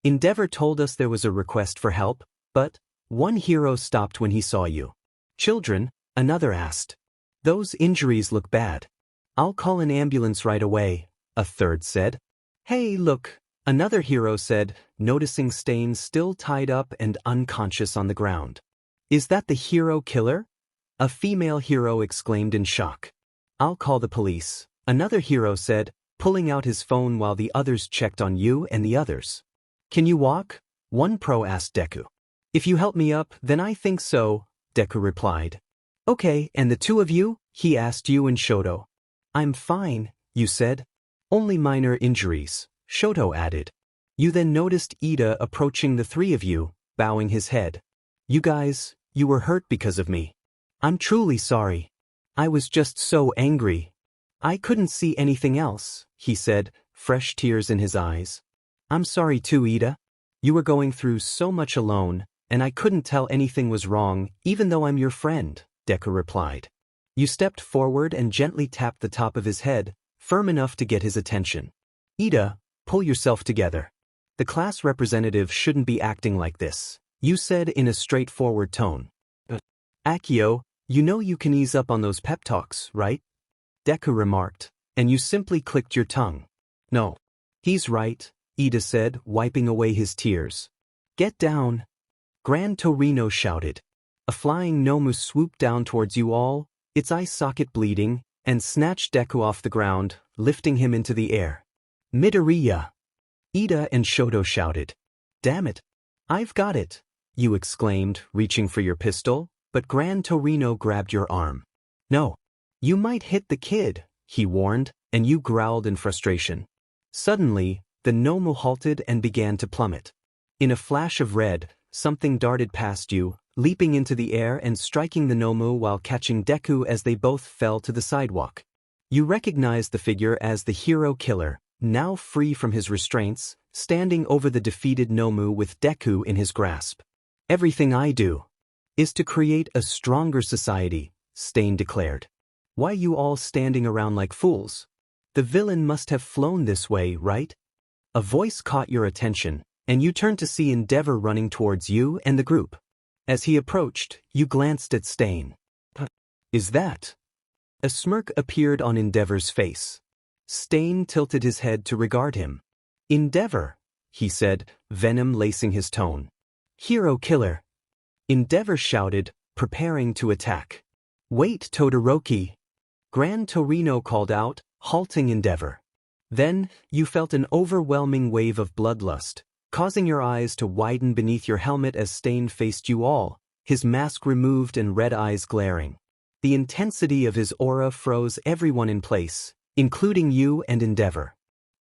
Endeavor told us there was a request for help, but one hero stopped when he saw you. Children, another asked. Those injuries look bad. I'll call an ambulance right away, a third said. Hey, look, another hero said, noticing Stain still tied up and unconscious on the ground. Is that the hero killer? A female hero exclaimed in shock. I'll call the police, another hero said, pulling out his phone while the others checked on you and the others. Can you walk? One pro asked Deku. If you help me up, then I think so, Deku replied. Okay, and the two of you? He asked you and Shoto. I'm fine, you said. Only minor injuries, Shoto added. You then noticed Ida approaching the three of you, bowing his head. You guys, you were hurt because of me. I'm truly sorry. I was just so angry. I couldn't see anything else, he said, fresh tears in his eyes. I'm sorry too, Ida. You were going through so much alone, and I couldn't tell anything was wrong, even though I'm your friend, Deku replied. You stepped forward and gently tapped the top of his head, firm enough to get his attention. Ida, pull yourself together. The class representative shouldn't be acting like this, you said in a straightforward tone. Akio, you know you can ease up on those pep talks, right? Deku remarked, and you simply clicked your tongue. No. He's right, Ida said, wiping away his tears. Get down. Gran Torino shouted. A flying Nomu swooped down towards you all, its eye socket bleeding, and snatched Deku off the ground, lifting him into the air. Midoriya! Ida and Shoto shouted. Damn it! I've got it! You exclaimed, reaching for your pistol, but Gran Torino grabbed your arm. No. You might hit the kid, he warned, and you growled in frustration. Suddenly, the Nomu halted and began to plummet. In a flash of red, something darted past you, leaping into the air and striking the Nomu while catching Deku as they both fell to the sidewalk. You recognized the figure as the hero killer, now free from his restraints, standing over the defeated Nomu with Deku in his grasp. Everything I do is to create a stronger society, Stain declared. Why you all standing around like fools? The villain must have flown this way, right? A voice caught your attention, and you turned to see Endeavor running towards you and the group. As he approached, you glanced at Stain. Is that? A smirk appeared on Endeavor's face. Stain tilted his head to regard him. Endeavor, he said, venom lacing his tone. Hero killer. Endeavor shouted, preparing to attack. Wait, Todoroki. Gran Torino called out, halting Endeavor. Then, you felt an overwhelming wave of bloodlust, causing your eyes to widen beneath your helmet as Stain faced you all, his mask removed and red eyes glaring. The intensity of his aura froze everyone in place, including you and Endeavor.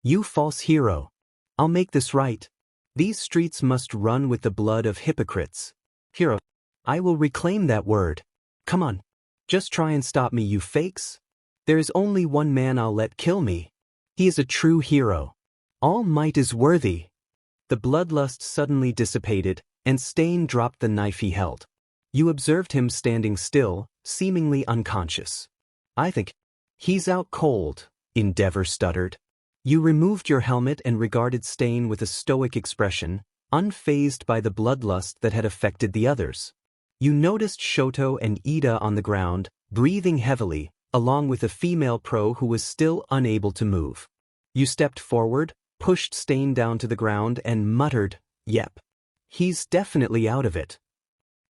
You false hero. I'll make this right. These streets must run with the blood of hypocrites. Hero. I will reclaim that word. Come on. Just try and stop me, you fakes. There is only one man I'll let kill me. He is a true hero. All might is worthy. The bloodlust suddenly dissipated, and Stain dropped the knife he held. You observed him standing still, seemingly unconscious. I think he's out cold, Endeavor stuttered. You removed your helmet and regarded Stain with a stoic expression, unfazed by the bloodlust that had affected the others. You noticed Shoto and Ida on the ground, breathing heavily, along with a female pro who was still unable to move. You stepped forward, pushed Stain down to the ground and muttered, "Yep. He's definitely out of it."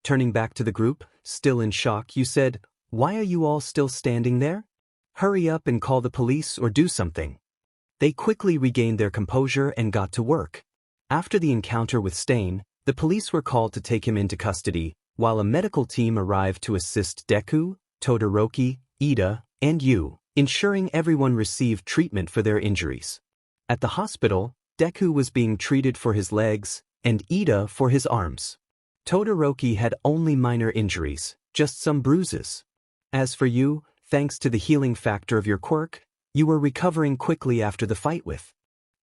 Turning back to the group, still in shock, you said, "Why are you all still standing there? Hurry up and call the police or do something." They quickly regained their composure and got to work. After the encounter with Stain, the police were called to take him into custody, while a medical team arrived to assist Deku, Todoroki, Ida, and you, ensuring everyone received treatment for their injuries. At the hospital, Deku was being treated for his legs, and Ida for his arms. Todoroki had only minor injuries, just some bruises. As for you, thanks to the healing factor of your quirk, you were recovering quickly after the fight with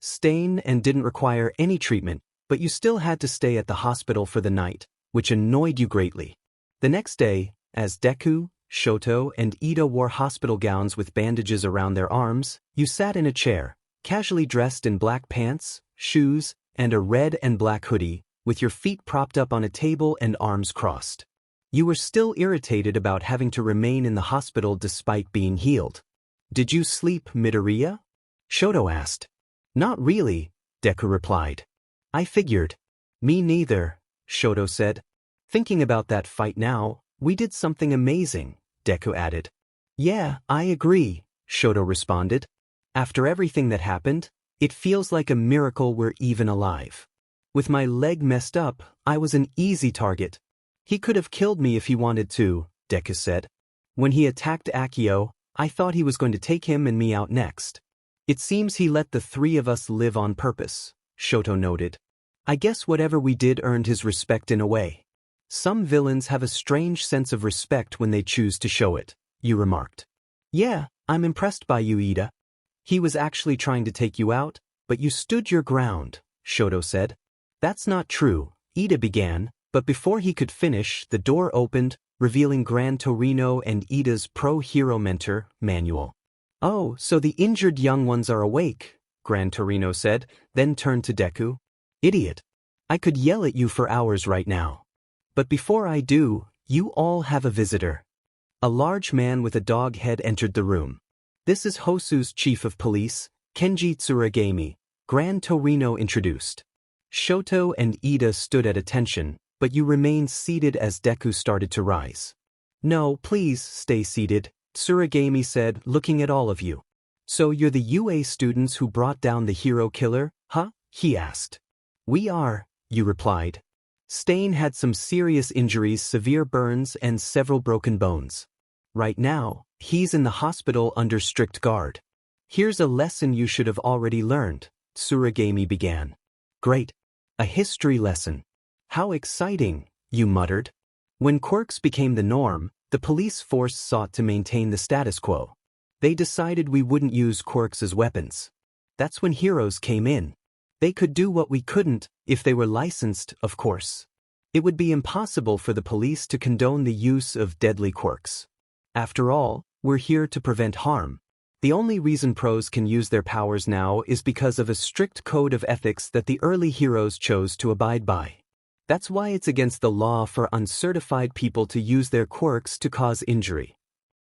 Stain and didn't require any treatment, but you still had to stay at the hospital for the night, which annoyed you greatly. The next day, as Deku, Shoto and Ida wore hospital gowns with bandages around their arms. You sat in a chair, casually dressed in black pants, shoes, and a red and black hoodie, with your feet propped up on a table and arms crossed. You were still irritated about having to remain in the hospital despite being healed. Did you sleep, Midoriya? Shoto asked. Not really, Deku replied. I figured. Me neither, Shoto said. Thinking about that fight now, we did something amazing, Deku added. Yeah, I agree, Shoto responded. After everything that happened, it feels like a miracle we're even alive. With my leg messed up, I was an easy target. He could have killed me if he wanted to, Deku said. When he attacked Akio, I thought he was going to take him and me out next. It seems he let the three of us live on purpose, Shoto noted. I guess whatever we did earned his respect in a way. Some villains have a strange sense of respect when they choose to show it, you remarked. Yeah, I'm impressed by you, Ida. He was actually trying to take you out, but you stood your ground, Shoto said. That's not true, Ida began, but before he could finish, the door opened, revealing Gran Torino and Ida's pro-hero mentor, Manuel. Oh, so the injured young ones are awake, Gran Torino said, then turned to Deku. Idiot. I could yell at you for hours right now. But before I do, you all have a visitor. A large man with a dog head entered the room. This is Hosu's chief of police, Kenji Tsuragami, Gran Torino introduced. Shoto and Ida stood at attention, but you remained seated as Deku started to rise. No, please stay seated, Tsuragami said, looking at all of you. So you're the UA students who brought down the hero killer, huh? He asked. We are, you replied. Stain had some serious injuries, severe burns, and several broken bones. Right now, he's in the hospital under strict guard. Here's a lesson you should have already learned, Tsuragami began. Great. A history lesson. How exciting, you muttered. When quirks became the norm, the police force sought to maintain the status quo. They decided we wouldn't use quirks as weapons. That's when heroes came in. They could do what we couldn't, if they were licensed, of course. It would be impossible for the police to condone the use of deadly quirks. After all, we're here to prevent harm. The only reason pros can use their powers now is because of a strict code of ethics that the early heroes chose to abide by. That's why it's against the law for uncertified people to use their quirks to cause injury.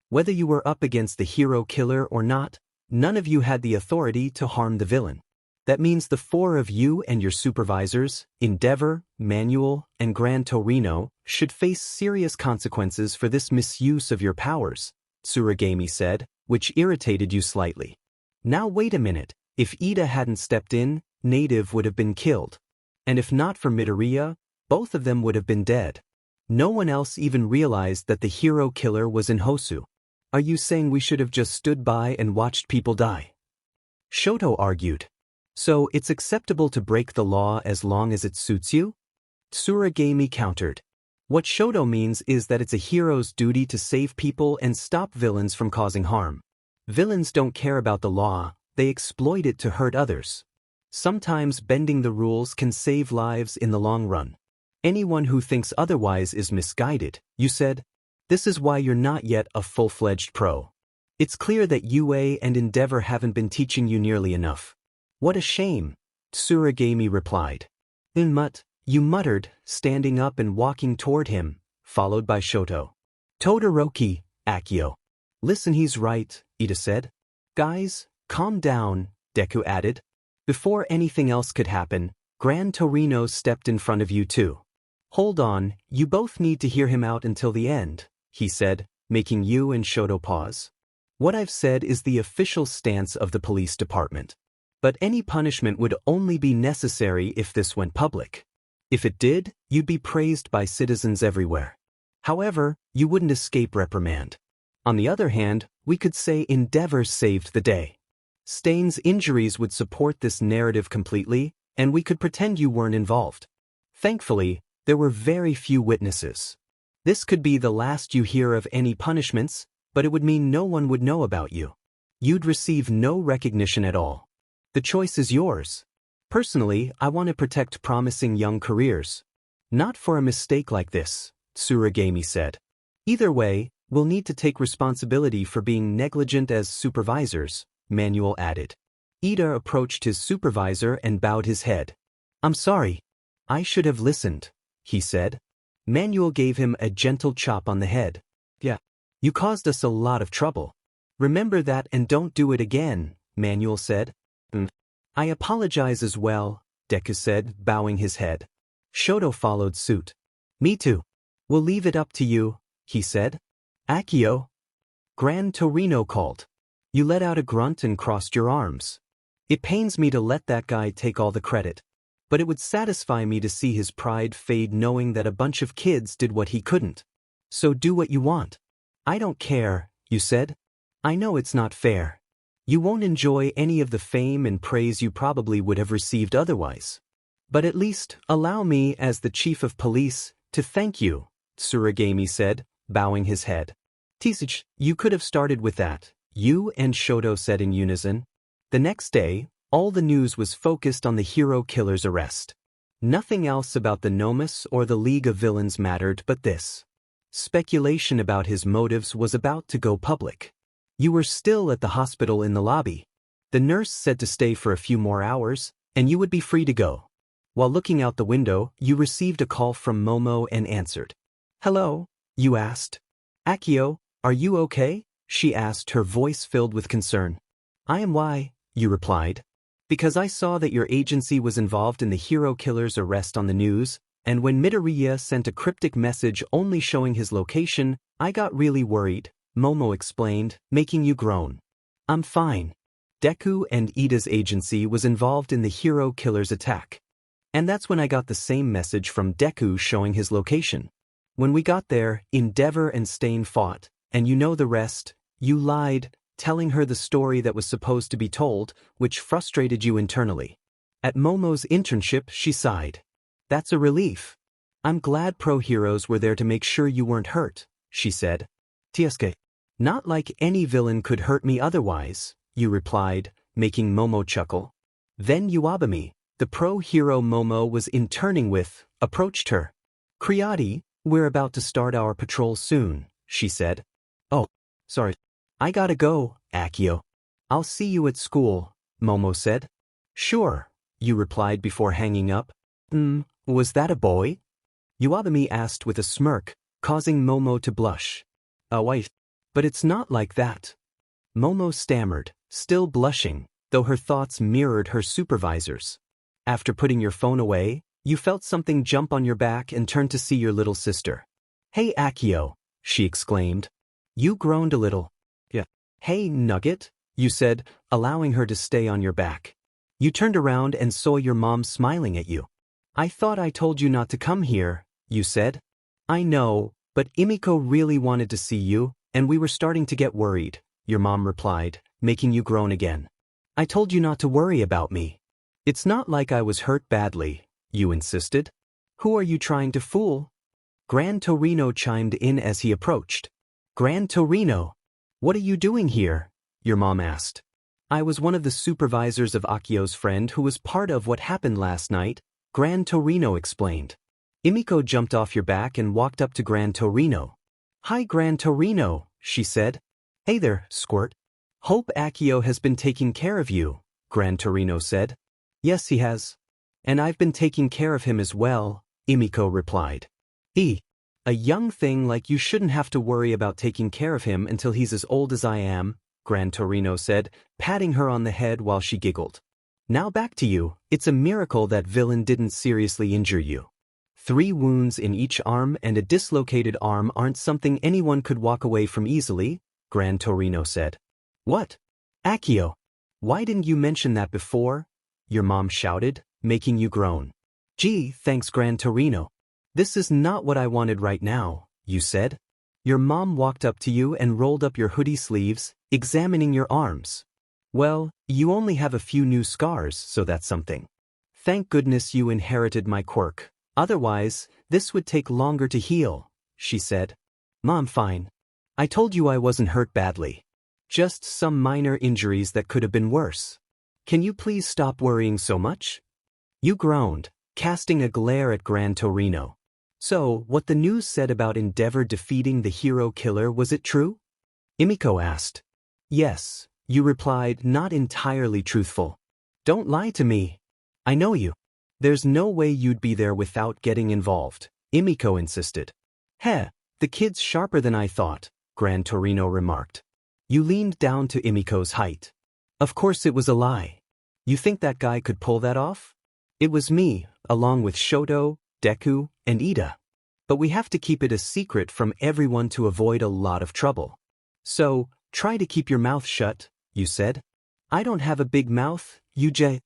Whether you were up against the hero killer or not, none of you had the authority to harm the villain. That means the four of you and your supervisors, Endeavor, Manuel, and Gran Torino, should face serious consequences for this misuse of your powers, Tsuragami said, which irritated you slightly. Now wait a minute, if Ida hadn't stepped in, Native would have been killed. And if not for Midoriya, both of them would have been dead. No one else even realized that the hero killer was in Hosu. Are you saying we should have just stood by and watched people die? Shoto argued. So it's acceptable to break the law as long as it suits you? Tsuragami countered. What Shoto means is that it's a hero's duty to save people and stop villains from causing harm. Villains don't care about the law, they exploit it to hurt others. Sometimes bending the rules can save lives in the long run. Anyone who thinks otherwise is misguided, you said. This is why you're not yet a full-fledged pro. It's clear that UA and Endeavor haven't been teaching you nearly enough. What a shame, Tsuragami replied. You muttered, standing up and walking toward him, followed by Shoto. Todoroki, Akio. Listen, he's right, Ida said. Guys, calm down, Deku added. Before anything else could happen, Gran Torino stepped in front of you too. Hold on, you both need to hear him out until the end, he said, making you and Shoto pause. What I've said is the official stance of the police department. But any punishment would only be necessary if this went public. If it did, you'd be praised by citizens everywhere. However, you wouldn't escape reprimand. On the other hand, we could say Endeavor saved the day. Stain's injuries would support this narrative completely, and we could pretend you weren't involved. Thankfully, there were very few witnesses. This could be the last you hear of any punishments, but it would mean no one would know about you. You'd receive no recognition at all. The choice is yours. Personally, I want to protect promising young careers. Not for a mistake like this, Tsuragami said. Either way, We'll need to take responsibility for being negligent as supervisors, Manuel added. Ida approached his supervisor and bowed his head. I'm sorry. I should have listened, he said. Manuel gave him a gentle chop on the head. Yeah. You caused us a lot of trouble. Remember that and don't do it again, Manuel said. I apologize as well, Deku said, bowing his head. Shoto followed suit. Me too. We'll leave it up to you, he said. Akio. Gran Torino called. You let out a grunt and crossed your arms. It pains me to let that guy take all the credit. But it would satisfy me to see his pride fade knowing that a bunch of kids did what he couldn't. So do what you want. I don't care, you said. I know it's not fair. You won't enjoy any of the fame and praise you probably would have received otherwise. But at least, allow me, as the chief of police, to thank you, Tsuragami said, bowing his head. Teasuke, you could have started with that, you and Shoto said in unison. The next day, all the news was focused on the hero killer's arrest. Nothing else about the Nomus or the League of Villains mattered but this. Speculation about his motives was about to go public. You were still at the hospital in the lobby. The nurse said to stay for a few more hours, and you would be free to go. While looking out the window, you received a call from Momo and answered. Hello, you asked. Akio, are you okay? She asked, her voice filled with concern. I am. Why? You replied. Because I saw that your agency was involved in the hero killer's arrest on the news, and when Midoriya sent a cryptic message only showing his location, I got really worried, Momo explained, making you groan. I'm fine. Deku and Ida's agency was involved in the hero killer's attack. And that's when I got the same message from Deku showing his location. When we got there, Endeavor and Stain fought, and you know the rest. You lied, telling her the story that was supposed to be told, which frustrated you internally. At Momo's internship, she sighed. That's a relief. I'm glad pro heroes were there to make sure you weren't hurt, she said. Tsuke. Not like any villain could hurt me otherwise, you replied, making Momo chuckle. Then Uabami, the pro hero Momo was interning with, approached her. Kriati, we're about to start our patrol soon, she said. Oh, sorry. I gotta go, Akio. I'll see you at school, Momo said. Sure, you replied before hanging up. Was that a boy? Uabami asked with a smirk, causing Momo to blush. A wife. But it's not like that. Momo stammered, still blushing, though her thoughts mirrored her supervisor's. After putting your phone away, you felt something jump on your back and turned to see your little sister. Hey Akio, she exclaimed. You groaned a little. Yeah. Hey Nugget, you said, allowing her to stay on your back. You turned around and saw your mom smiling at you. I thought I told you not to come here, you said. I know, but Imiko really wanted to see you, and we were starting to get worried, your mom replied, making you groan again. I told you not to worry about me. It's not like I was hurt badly, you insisted. Who are you trying to fool? Gran Torino chimed in as he approached. Gran Torino, what are you doing here? Your mom asked. I was one of the supervisors of Akio's friend who was part of what happened last night, Gran Torino explained. Imiko jumped off your back and walked up to Gran Torino. Hi Gran Torino, she said. Hey there, Squirt. Hope Akio has been taking care of you, Gran Torino said. Yes, he has. And I've been taking care of him as well, Imiko replied. A young thing like you shouldn't have to worry about taking care of him until he's as old as I am, Gran Torino said, patting her on the head while she giggled. Now back to you, it's a miracle that villain didn't seriously injure you. 3 wounds in each arm and a dislocated arm aren't something anyone could walk away from easily, Gran Torino said. What? Akio, why didn't you mention that before? Your mom shouted, making you groan. Gee, thanks Gran Torino. This is not what I wanted right now, you said. Your mom walked up to you and rolled up your hoodie sleeves, examining your arms. Well, you only have a few new scars, so that's something. Thank goodness you inherited my quirk. Otherwise, this would take longer to heal, she said. Mom, fine. I told you I wasn't hurt badly. Just some minor injuries that could have been worse. Can you please stop worrying so much? You groaned, casting a glare at Gran Torino. So, what the news said about Endeavor defeating the hero killer, was it true? Emiko asked. Yes, you replied, not entirely truthful. Don't lie to me. I know you. There's no way you'd be there without getting involved, Emiko insisted. Heh, the kid's sharper than I thought, Gran Torino remarked. You leaned down to Emiko's height. Of course it was a lie. You think that guy could pull that off? It was me, along with Shoto, Deku, and Ida. But we have to keep it a secret from everyone to avoid a lot of trouble. So, try to keep your mouth shut, you said. I don't have a big mouth, Yuji.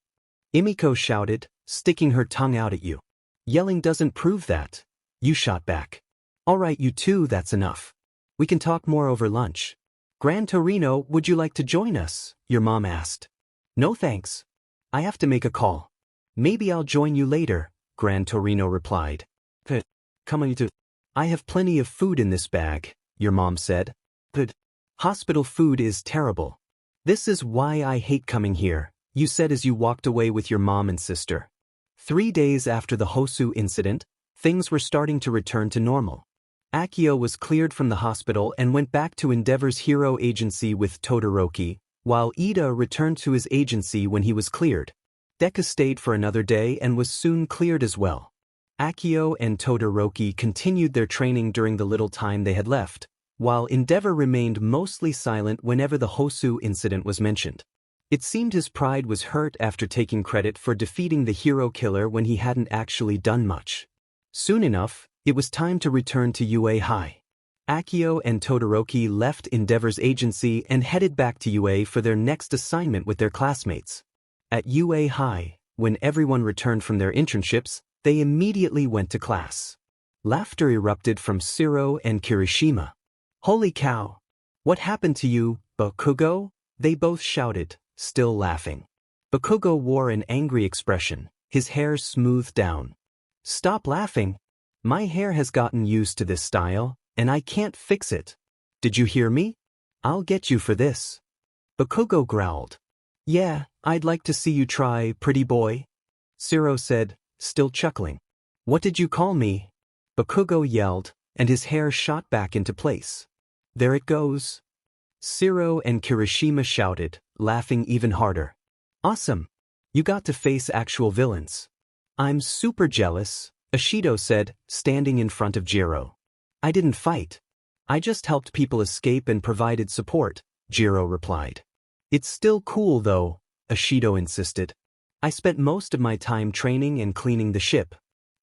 Emiko shouted, sticking her tongue out at you. Yelling doesn't prove that. You shot back. All right, you two, that's enough. We can talk more over lunch. Gran Torino, would you like to join us? Your mom asked. No thanks. I have to make a call. Maybe I'll join you later, Gran Torino replied. Come on, you two. I have plenty of food in this bag, your mom said. But hospital food is terrible. This is why I hate coming here, you said as you walked away with your mom and sister. 3 days after the Hosu incident, things were starting to return to normal. Akio was cleared from the hospital and went back to Endeavor's hero agency with Todoroki, while Ida returned to his agency when he was cleared. Deku stayed for another day and was soon cleared as well. Akio and Todoroki continued their training during the little time they had left, while Endeavor remained mostly silent whenever the Hosu incident was mentioned. It seemed his pride was hurt after taking credit for defeating the hero killer when he hadn't actually done much. Soon enough, it was time to return to UA High. Akio and Todoroki left Endeavor's agency and headed back to UA for their next assignment with their classmates. At UA High, when everyone returned from their internships, they immediately went to class. Laughter erupted from Shiro and Kirishima. Holy cow! What happened to you, Bakugo? They both shouted, still laughing. Bakugo wore an angry expression, his hair smoothed down. Stop laughing! My hair has gotten used to this style, and I can't fix it. Did you hear me? I'll get you for this. Bakugo growled. Yeah, I'd like to see you try, pretty boy. Shiro said, still chuckling. What did you call me? Bakugo yelled, and his hair shot back into place. There it goes. Shiro and Kirishima shouted, laughing even harder. Awesome! You got to face actual villains. I'm super jealous, Ashido said, standing in front of Jiro. I didn't fight. I just helped people escape and provided support, Jiro replied. It's still cool though, Ashido insisted. I spent most of my time training and cleaning the ship.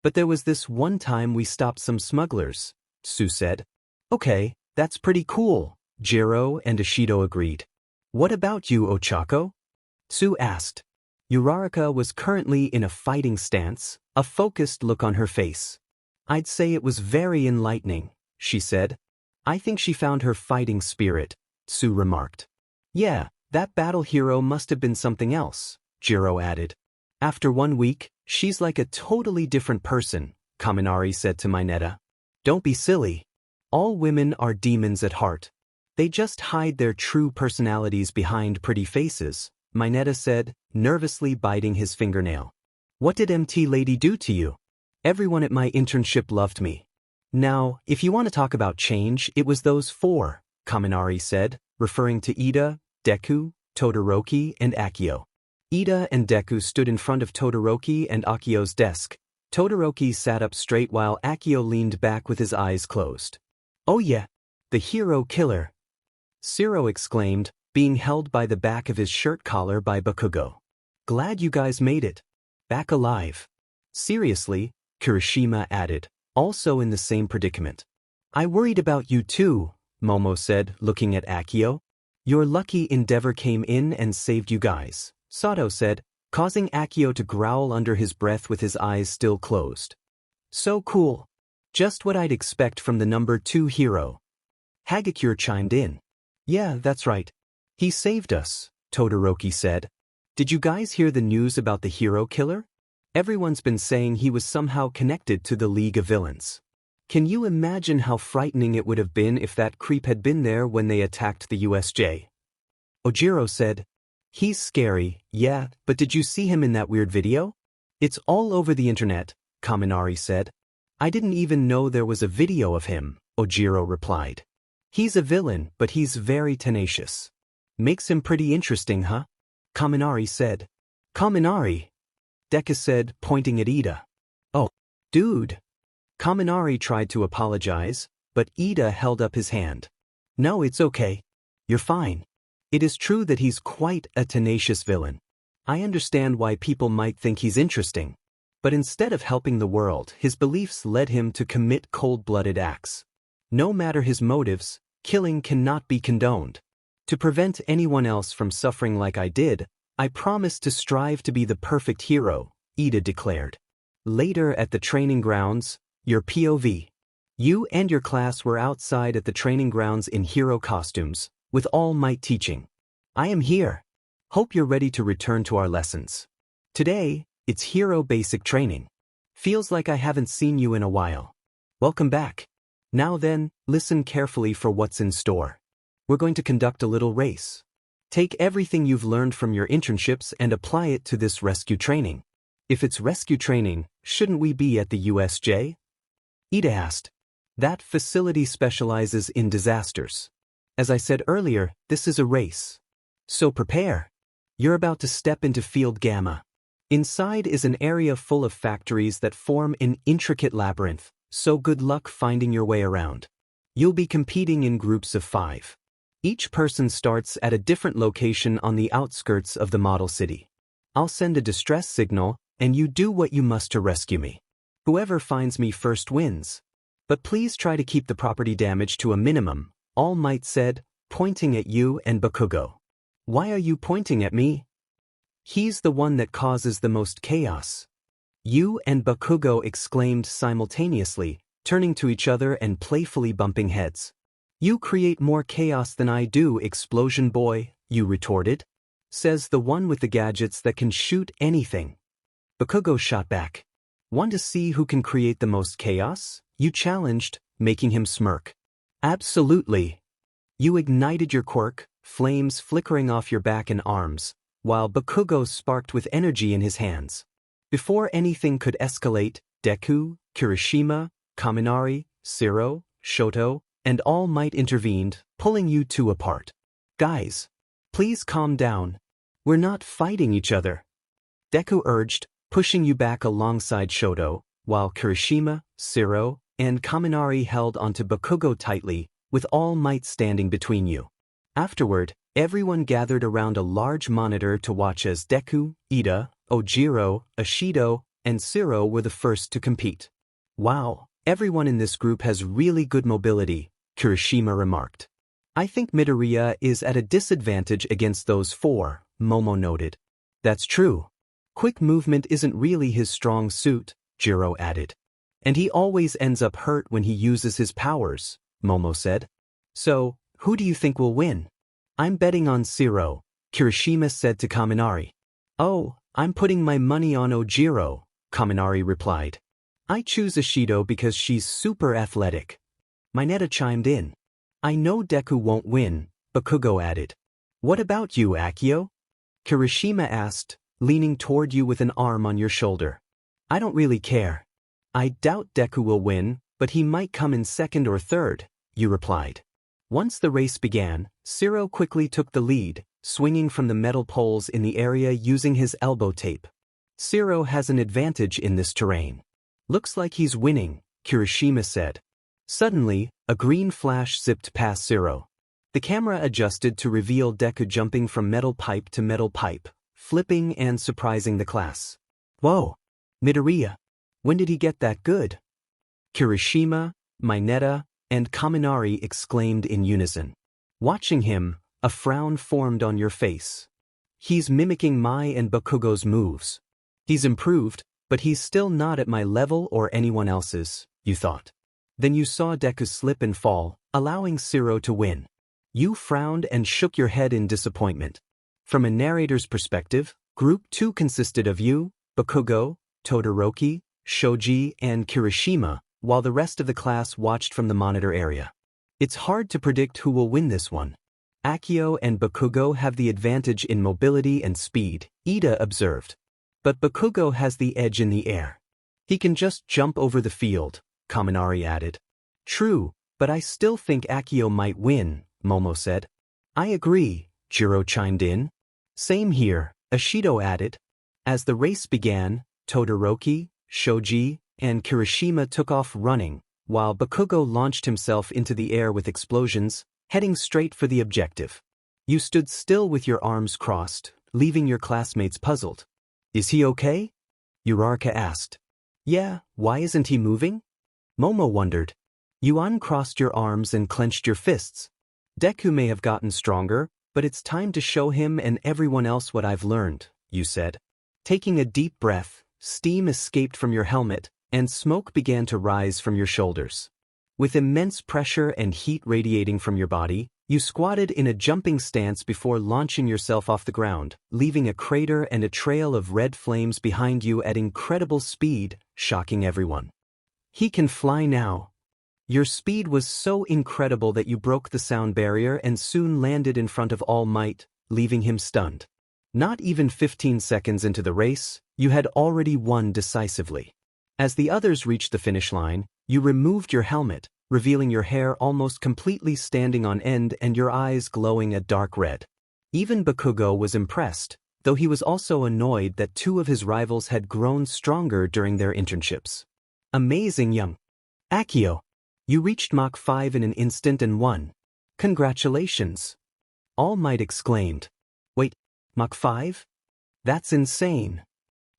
But there was this one time we stopped some smugglers, Tsu said. Okay, that's pretty cool, Jiro and Ashido agreed. What about you, Ochako? Tsu asked. Uraraka was currently in a fighting stance, a focused look on her face. I'd say it was very enlightening, she said. I think she found her fighting spirit, Tsu remarked. Yeah, that battle hero must have been something else, Jiro added. After 1 week, she's like a totally different person, Kaminari said to Mineta. Don't be silly. All women are demons at heart. They just hide their true personalities behind pretty faces, Mineta said, nervously biting his fingernail. What did MT Lady do to you? Everyone at my internship loved me. Now, if you want to talk about change, it was those 4, Kaminari said, referring to Ida, Deku, Todoroki, and Akio. Ida and Deku stood in front of Todoroki and Akio's desk. Todoroki sat up straight while Akio leaned back with his eyes closed. Oh yeah, the hero killer, Shiro exclaimed, being held by the back of his shirt collar by Bakugo. Glad you guys made it. Back alive. Seriously, Kirishima added, also in the same predicament. I worried about you too, Momo said, looking at Akio. You're lucky Endeavor came in and saved you guys, Sato said, causing Akio to growl under his breath with his eyes still closed. So cool. Just what I'd expect from the number 2 hero. Hagakure chimed in. Yeah, that's right. He saved us, Todoroki said. Did you guys hear the news about the hero killer? Everyone's been saying he was somehow connected to the League of Villains. Can you imagine how frightening it would have been if that creep had been there when they attacked the USJ? Ojiro said, he's scary, yeah, but did you see him in that weird video? It's all over the internet, Kaminari said. I didn't even know there was a video of him, Ojiro replied. He's a villain, but he's very tenacious. Makes him pretty interesting, huh? Kaminari said. Kaminari? Deku said, pointing at Ida. Oh, dude. Kaminari tried to apologize, but Ida held up his hand. No, it's okay. You're fine. It is true that he's quite a tenacious villain. I understand why people might think he's interesting. But instead of helping the world, his beliefs led him to commit cold-blooded acts. No matter his motives, killing cannot be condoned. To prevent anyone else from suffering like I did, I promise to strive to be the perfect hero, Ida declared. Later at the training grounds, your POV. You and your class were outside at the training grounds in hero costumes, with All Might teaching. I am here. Hope you're ready to return to our lessons. Today, it's hero basic training. Feels like I haven't seen you in a while. Welcome back. Now then, listen carefully for what's in store. We're going to conduct a little race. Take everything you've learned from your internships and apply it to this rescue training. If it's rescue training, shouldn't we be at the USJ? Ida asked. That facility specializes in disasters. As I said earlier, this is a race. So prepare. You're about to step into Field Gamma. Inside is an area full of factories that form an intricate labyrinth, so good luck finding your way around. You'll be competing in groups of 5. Each person starts at a different location on the outskirts of the model city. I'll send a distress signal, and you do what you must to rescue me. Whoever finds me first wins. But please try to keep the property damage to a minimum, All Might said, pointing at you and Bakugo. Why are you pointing at me? He's the one that causes the most chaos. You and Bakugo exclaimed simultaneously, turning to each other and playfully bumping heads. You create more chaos than I do, Explosion Boy, you retorted. Says the one with the gadgets that can shoot anything. Bakugo shot back. Want to see who can create the most chaos? You challenged, making him smirk. Absolutely. You ignited your quirk, flames flickering off your back and arms, while Bakugo sparked with energy in his hands. Before anything could escalate, Deku, Kirishima, Kaminari, Siro, Shoto, and All Might intervened, pulling you two apart. Guys, please calm down. We're not fighting each other. Deku urged, pushing you back alongside Shoto, while Kirishima, Siro, and Kaminari held onto Bakugo tightly, with All Might standing between you. Afterward, everyone gathered around a large monitor to watch as Deku, Ida, Ojiro, Ashido, and Siro were the first to compete. Wow, everyone in this group has really good mobility, Kirishima remarked. I think Midoriya is at a disadvantage against those 4, Momo noted. That's true. Quick movement isn't really his strong suit, Jiro added. And he always ends up hurt when he uses his powers, Momo said. So, who do you think will win? I'm betting on Siro, Kirishima said to Kaminari. Oh, I'm putting my money on Ojiro, Kaminari replied. I choose Ashido because she's super athletic. Mineta chimed in. I know Deku won't win, Bakugo added. What about you, Akio? Kirishima asked, leaning toward you with an arm on your shoulder. I don't really care. I doubt Deku will win, but he might come in second or third, you replied. Once the race began, Siro quickly took the lead, swinging from the metal poles in the area using his elbow tape. Siro has an advantage in this terrain. Looks like he's winning, Kirishima said. Suddenly, a green flash zipped past Siro. The camera adjusted to reveal Deku jumping from metal pipe to metal pipe, flipping and surprising the class. Whoa! Midoriya! When did he get that good? Kirishima, Mineta, and Kaminari exclaimed in unison. Watching him, a frown formed on your face. He's mimicking Mai and Bakugo's moves. He's improved, but he's still not at my level or anyone else's, you thought. Then you saw Deku slip and fall, allowing Siro to win. You frowned and shook your head in disappointment. From a narrator's perspective, Group 2 consisted of you, Bakugo, Todoroki, Shoji, and Kirishima, while the rest of the class watched from the monitor area. It's hard to predict who will win this one. Akio and Bakugo have the advantage in mobility and speed, Ida observed. But Bakugo has the edge in the air. He can just jump over the field, Kaminari added. True, but I still think Akio might win, Momo said. I agree, Jiro chimed in. Same here, Ashido added. As the race began, Todoroki, Shoji, and Kirishima took off running, while Bakugo launched himself into the air with explosions, heading straight for the objective. You stood still with your arms crossed, leaving your classmates puzzled. Is he okay? Uraraka asked. Yeah, why isn't he moving? Momo wondered. You uncrossed your arms and clenched your fists. Deku may have gotten stronger, but it's time to show him and everyone else what I've learned, you said. Taking a deep breath, steam escaped from your helmet, and smoke began to rise from your shoulders. With immense pressure and heat radiating from your body, you squatted in a jumping stance before launching yourself off the ground, leaving a crater and a trail of red flames behind you at incredible speed, shocking everyone. He can fly now. Your speed was so incredible that you broke the sound barrier and soon landed in front of All Might, leaving him stunned. Not even 15 seconds into the race, you had already won decisively. As the others reached the finish line, you removed your helmet, revealing your hair almost completely standing on end and your eyes glowing a dark red. Even Bakugo was impressed, though he was also annoyed that two of his rivals had grown stronger during their internships. Amazing young Akio! You reached Mach 5 in an instant and won. Congratulations! All Might exclaimed. Wait, Mach 5? That's insane.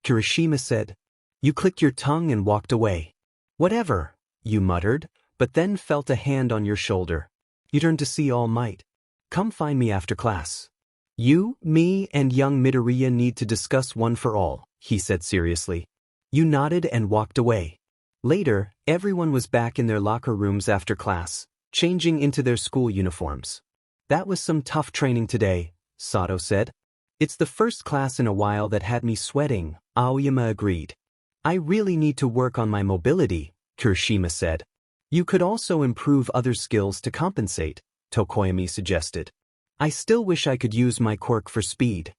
Kirishima said. You clicked your tongue and walked away. Whatever, you muttered, but then felt a hand on your shoulder. You turned to see All Might. Come find me after class. You, me, and young Midoriya need to discuss one for all, he said seriously. You nodded and walked away. Later, everyone was back in their locker rooms after class, changing into their school uniforms. That was some tough training today, Sato said. It's the first class in a while that had me sweating, Aoyama agreed. I really need to work on my mobility, Kirishima said. You could also improve other skills to compensate, Tokoyami suggested. I still wish I could use my quirk for speed.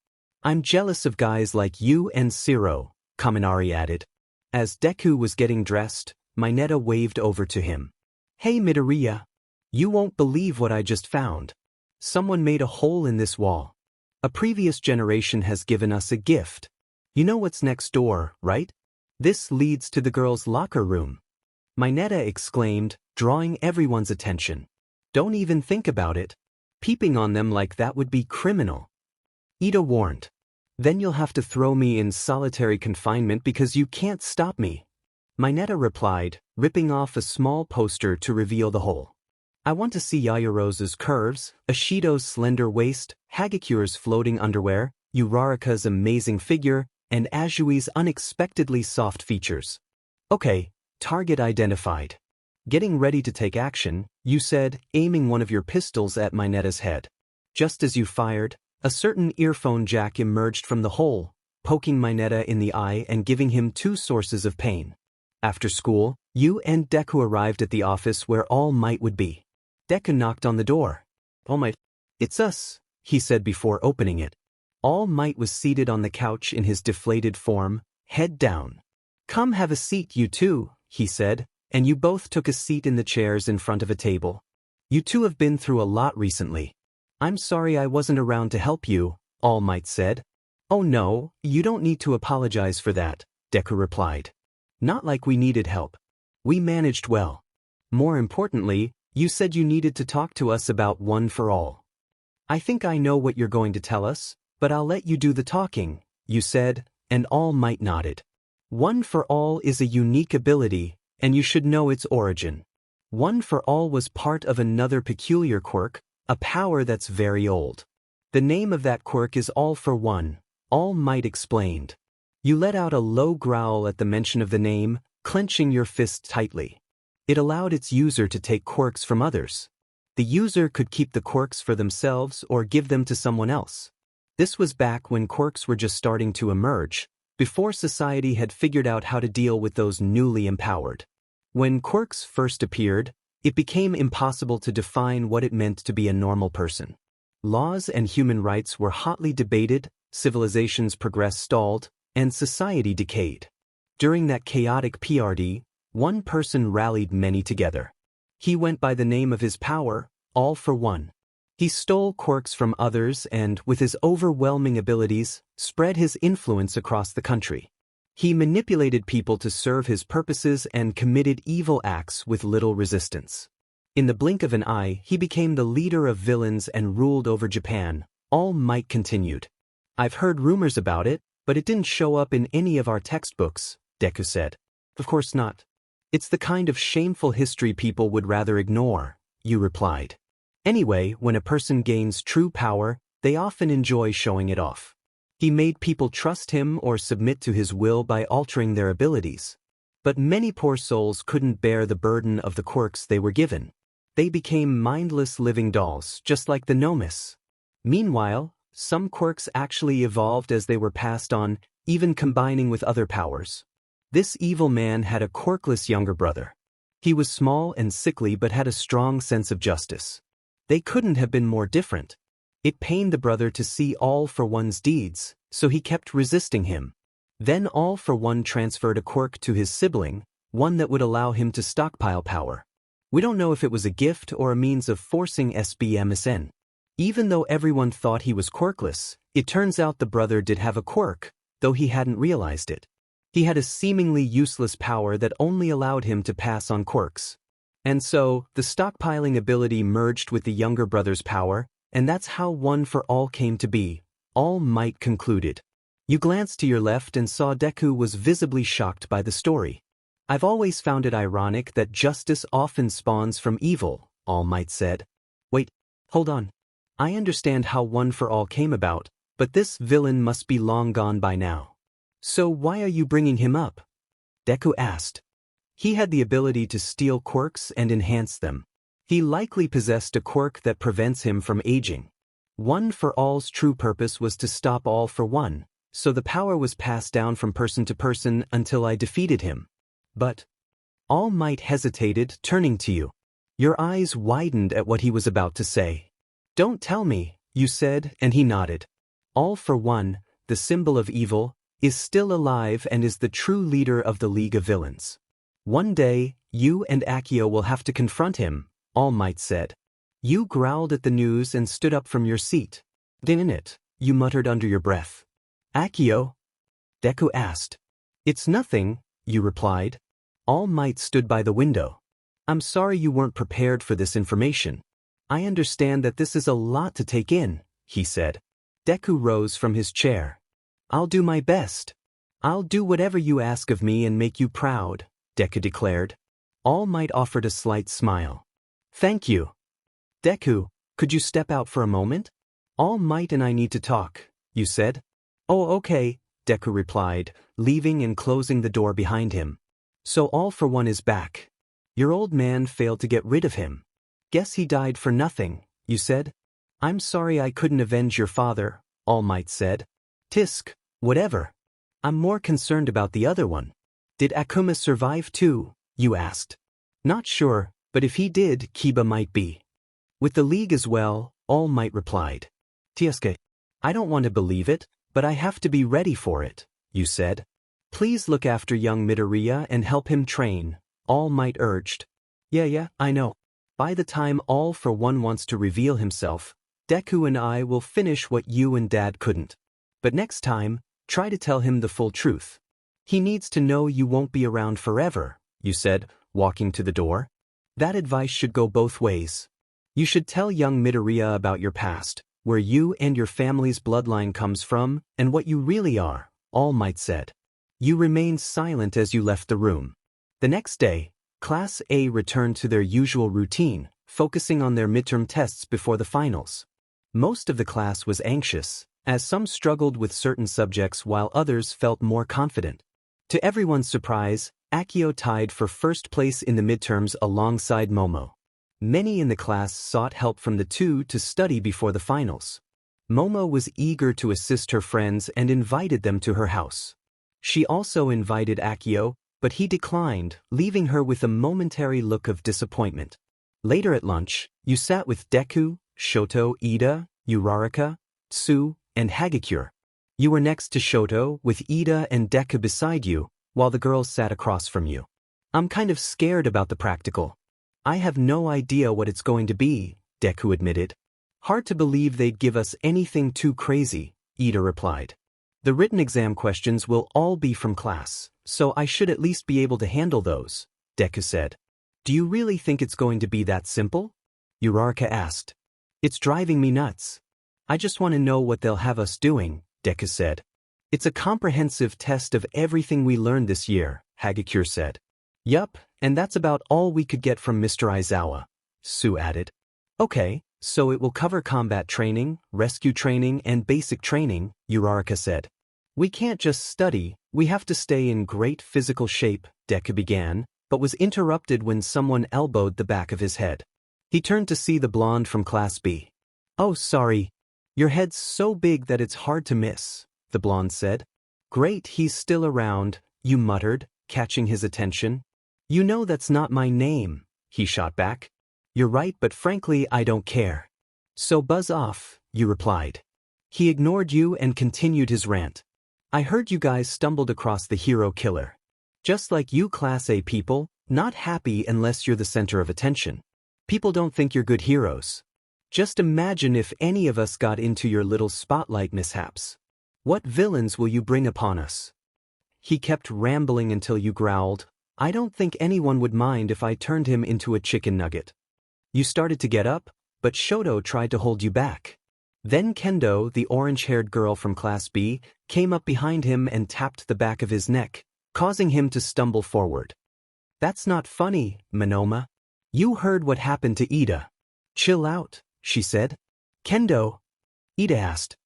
I'm jealous of guys like you and Zero, Kaminari added. As Deku was getting dressed, Mineta waved over to him. Hey Midoriya. You won't believe what I just found. Someone made a hole in this wall. A previous generation has given us a gift. You know what's next door, right? This leads to the girls' locker room. Mineta exclaimed, drawing everyone's attention. Don't even think about it. Peeping on them like that would be criminal. Ida warned. Then you'll have to throw me in solitary confinement because you can't stop me. Mineta replied, ripping off a small poster to reveal the hole. I want to see Yaoyorozu's curves, Ashido's slender waist, Hagakure's floating underwear, Uraraka's amazing figure, and Ajui's unexpectedly soft features. Okay, target identified. Getting ready to take action, you said, aiming one of your pistols at Mineta's head. Just as you fired, a certain earphone jack emerged from the hole, poking Mineta in the eye and giving him two sources of pain. After school, you and Deku arrived at the office where All Might would be. Deku knocked on the door. All Might, it's us, he said before opening it. All Might was seated on the couch in his deflated form, head down. Come have a seat, you two, he said, and you both took a seat in the chairs in front of a table. You two have been through a lot recently. I'm sorry I wasn't around to help you, All Might said. Oh no, you don't need to apologize for that, Deku replied. Not like we needed help. We managed well. More importantly, you said you needed to talk to us about One for All. I think I know what you're going to tell us, but I'll let you do the talking, you said, and All Might nodded. One for All is a unique ability, and you should know its origin. One for All was part of another peculiar quirk, a power that's very old. The name of that quirk is All for One, All Might explained. You let out a low growl at the mention of the name, clenching your fist tightly. It allowed its user to take quirks from others. The user could keep the quirks for themselves or give them to someone else. This was back when quirks were just starting to emerge, before society had figured out how to deal with those newly empowered. When quirks first appeared, it became impossible to define what it meant to be a normal person. Laws and human rights were hotly debated, civilization's progress stalled, and society decayed. During that chaotic PRD, one person rallied many together. He went by the name of his power, All for One. He stole quirks from others and, with his overwhelming abilities, spread his influence across the country. He manipulated people to serve his purposes and committed evil acts with little resistance. In the blink of an eye, he became the leader of villains and ruled over Japan. All Might continued. I've heard rumors about it, but it didn't show up in any of our textbooks, Deku said. Of course not. It's the kind of shameful history people would rather ignore, you replied. Anyway, when a person gains true power, they often enjoy showing it off. He made people trust him or submit to his will by altering their abilities. But many poor souls couldn't bear the burden of the quirks they were given. They became mindless living dolls, just like the Nomis. Meanwhile, some quirks actually evolved as they were passed on, even combining with other powers. This evil man had a quirkless younger brother. He was small and sickly but had a strong sense of justice. They couldn't have been more different. It pained the brother to see All for One's deeds, so he kept resisting him. Then All for One transferred a quirk to his sibling, one that would allow him to stockpile power. We don't know if it was a gift or a means of forcing SBMSN. Even though everyone thought he was quirkless, it turns out the brother did have a quirk, though he hadn't realized it. He had a seemingly useless power that only allowed him to pass on quirks. And so, the stockpiling ability merged with the younger brother's power, and that's how One for All came to be, All Might concluded. You glanced to your left and saw Deku was visibly shocked by the story. I've always found it ironic that justice often spawns from evil, All Might said. Wait, hold on. I understand how One for All came about, but this villain must be long gone by now. So why are you bringing him up? Deku asked. He had the ability to steal quirks and enhance them. He likely possessed a quirk that prevents him from aging. One for All's true purpose was to stop All for One, so the power was passed down from person to person until I defeated him. But All Might hesitated, turning to you. Your eyes widened at what he was about to say. Don't tell me, you said, and he nodded. All for One, the symbol of evil, is still alive and is the true leader of the League of Villains. One day, you and Akio will have to confront him, All Might said. You growled at the news and stood up from your seat. Didn't it? You muttered under your breath. Akio? Deku asked. It's nothing, you replied. All Might stood by the window. I'm sorry you weren't prepared for this information. I understand that this is a lot to take in, he said. Deku rose from his chair. I'll do my best. I'll do whatever you ask of me and make you proud, Deku declared. All Might offered a slight smile. Thank you. Deku, could you step out for a moment? All Might and I need to talk, you said. Oh, okay, Deku replied, leaving and closing the door behind him. So All for One is back. Your old man failed to get rid of him. Guess he died for nothing, you said. I'm sorry I couldn't avenge your father, All Might said. Tisk, whatever. I'm more concerned about the other one. Did Akuma survive too, you asked. Not sure, but if he did, Kiba might be. With the League as well, All Might replied. Tiesuke, I don't want to believe it, but I have to be ready for it, you said. Please look after young Midoriya and help him train, All Might urged. Yeah, I know. By the time All for One wants to reveal himself, Deku and I will finish what you and Dad couldn't. But next time, try to tell him the full truth. He needs to know you won't be around forever, you said, walking to the door. That advice should go both ways. You should tell young Midoriya about your past, where you and your family's bloodline comes from, and what you really are, All Might said. You remained silent as you left the room. The next day, Class A returned to their usual routine, focusing on their midterm tests before the finals. Most of the class was anxious, as some struggled with certain subjects while others felt more confident. To everyone's surprise, Akio tied for first place in the midterms alongside Momo. Many in the class sought help from the two to study before the finals. Momo was eager to assist her friends and invited them to her house. She also invited Akio, but he declined, leaving her with a momentary look of disappointment. Later at lunch, you sat with Deku, Shoto, Ida, Uraraka, Tsu, and Hagakure. You were next to Shoto, with Ida and Deku beside you, while the girls sat across from you. I'm kind of scared about the practical. I have no idea what it's going to be, Deku admitted. Hard to believe they'd give us anything too crazy, Ida replied. The written exam questions will all be from class, so I should at least be able to handle those, Deku said. Do you really think it's going to be that simple? Uraraka asked. It's driving me nuts. I just want to know what they'll have us doing, Deku said. It's a comprehensive test of everything we learned this year, Hagakure said. Yup, and that's about all we could get from Mr. Aizawa, Sue added. Okay, so it will cover combat training, rescue training, and basic training, Uraraka said. We can't just study, we have to stay in great physical shape, Deku began, but was interrupted when someone elbowed the back of his head. He turned to see the blonde from Class B. Oh, sorry. Your head's so big that it's hard to miss, the blonde said. Great, he's still around, you muttered, catching his attention. You know that's not my name, he shot back. You're right, but frankly I don't care. So buzz off, you replied. He ignored you and continued his rant. I heard you guys stumbled across the hero killer. Just like you Class A people, not happy unless you're the center of attention. People don't think you're good heroes. Just imagine if any of us got into your little spotlight mishaps. What villains will you bring upon us? He kept rambling until you growled, I don't think anyone would mind if I turned him into a chicken nugget. You started to get up, but Shoto tried to hold you back. Then Kendo, the orange-haired girl from Class B, came up behind him and tapped the back of his neck, causing him to stumble forward. That's not funny, Monoma. You heard what happened to Ida. Chill out, she said. Kendo? Ida asked.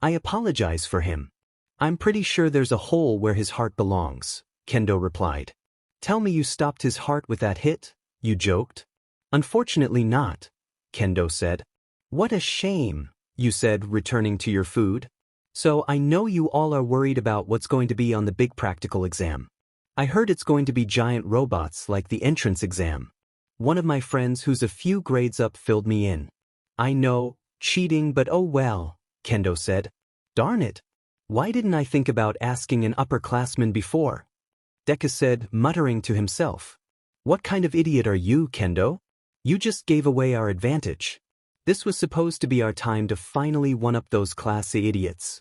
I apologize for him. I'm pretty sure there's a hole where his heart belongs, Kendo replied. Tell me you stopped his heart with that hit, you joked. Unfortunately not, Kendo said. What a shame, you said, returning to your food. So I know you all are worried about what's going to be on the big practical exam. I heard it's going to be giant robots like the entrance exam. One of my friends who's a few grades up filled me in. I know, cheating, but oh well, Kendo said. Darn it. Why didn't I think about asking an upperclassman before? Deku said, muttering to himself. What kind of idiot are you, Kendo? You just gave away our advantage. This was supposed to be our time to finally one-up those Class A idiots.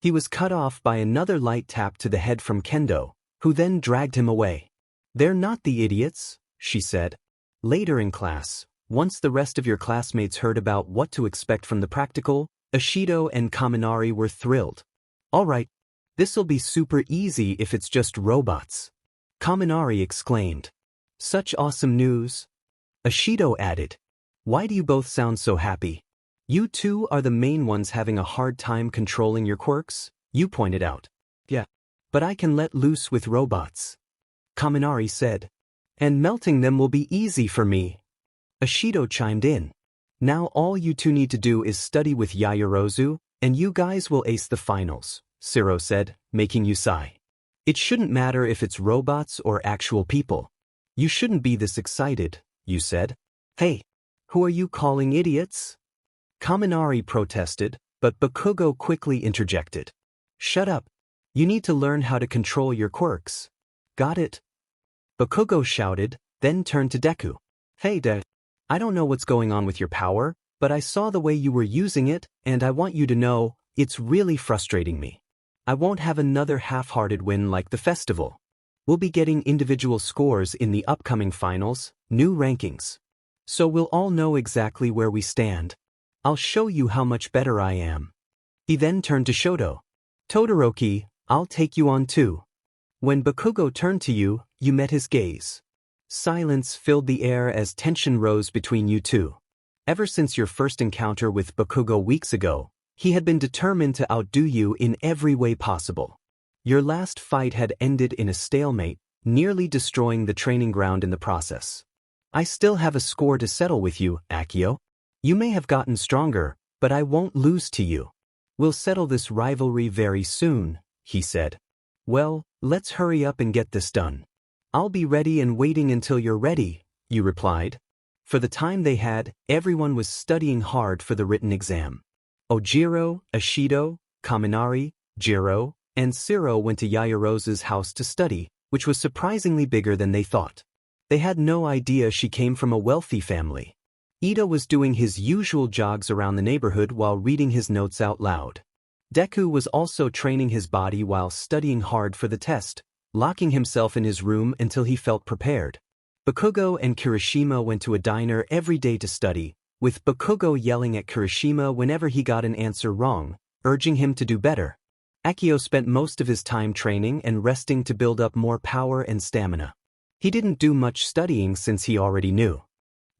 He was cut off by another light tap to the head from Kendo, who then dragged him away. They're not the idiots, she said. Later in class, once the rest of your classmates heard about what to expect from the practical, Ashido and Kaminari were thrilled. All right, this'll be super easy if it's just robots. Kaminari exclaimed. Such awesome news. Ashido added. Why do you both sound so happy? You two are the main ones having a hard time controlling your quirks, you pointed out. Yeah, but I can let loose with robots. Kaminari said. And melting them will be easy for me. Ashido chimed in. Now all you two need to do is study with Yaoyorozu, and you guys will ace the finals, Siro said, making you sigh. It shouldn't matter if it's robots or actual people. You shouldn't be this excited, you said. Hey, who are you calling idiots? Kaminari protested, but Bakugo quickly interjected. Shut up. You need to learn how to control your quirks. Got it? Bakugo shouted, then turned to Deku. Hey Deku, I don't know what's going on with your power, but I saw the way you were using it, and I want you to know, it's really frustrating me. I won't have another half-hearted win like the festival. We'll be getting individual scores in the upcoming finals, new rankings. So we'll all know exactly where we stand. I'll show you how much better I am. He then turned to Shoto. Todoroki, I'll take you on too. When Bakugo turned to you, you met his gaze. Silence filled the air as tension rose between you two. Ever since your first encounter with Bakugo weeks ago, he had been determined to outdo you in every way possible. Your last fight had ended in a stalemate, nearly destroying the training ground in the process. I still have a score to settle with you, Akio. You may have gotten stronger, but I won't lose to you. We'll settle this rivalry very soon, he said. Well, let's hurry up and get this done. I'll be ready and waiting until you're ready, you replied. For the time they had, everyone was studying hard for the written exam. Ojiro, Ashido, Kaminari, Jiro, and Siro went to Yaoyorozu's house to study, which was surprisingly bigger than they thought. They had no idea she came from a wealthy family. Ito was doing his usual jogs around the neighborhood while reading his notes out loud. Deku was also training his body while studying hard for the test, locking himself in his room until he felt prepared. Bakugo and Kirishima went to a diner every day to study, with Bakugo yelling at Kirishima whenever he got an answer wrong, urging him to do better. Akio spent most of his time training and resting to build up more power and stamina. He didn't do much studying since he already knew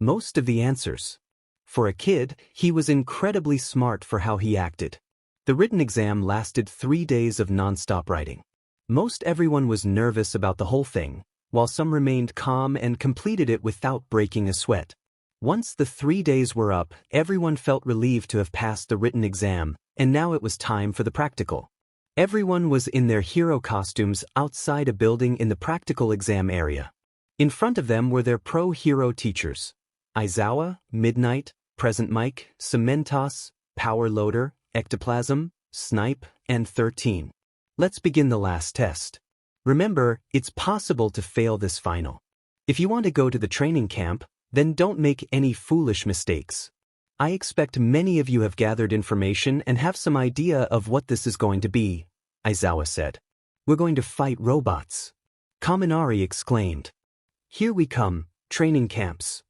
most of the answers. For a kid, he was incredibly smart for how he acted. The written exam lasted 3 days of non-stop writing. Most everyone was nervous about the whole thing, while some remained calm and completed it without breaking a sweat. Once the 3 days were up, everyone felt relieved to have passed the written exam, and now it was time for the practical. Everyone was in their hero costumes outside a building in the practical exam area. In front of them were their pro-hero teachers: Aizawa, Midnight, Present Mike, Cementos, Power Loader, Ectoplasm, Snipe, and 13. Let's begin the last test. Remember, it's possible to fail this final. If you want to go to the training camp, then don't make any foolish mistakes. I expect many of you have gathered information and have some idea of what this is going to be, Aizawa said. We're going to fight robots. Kaminari exclaimed. Here we come, training camps.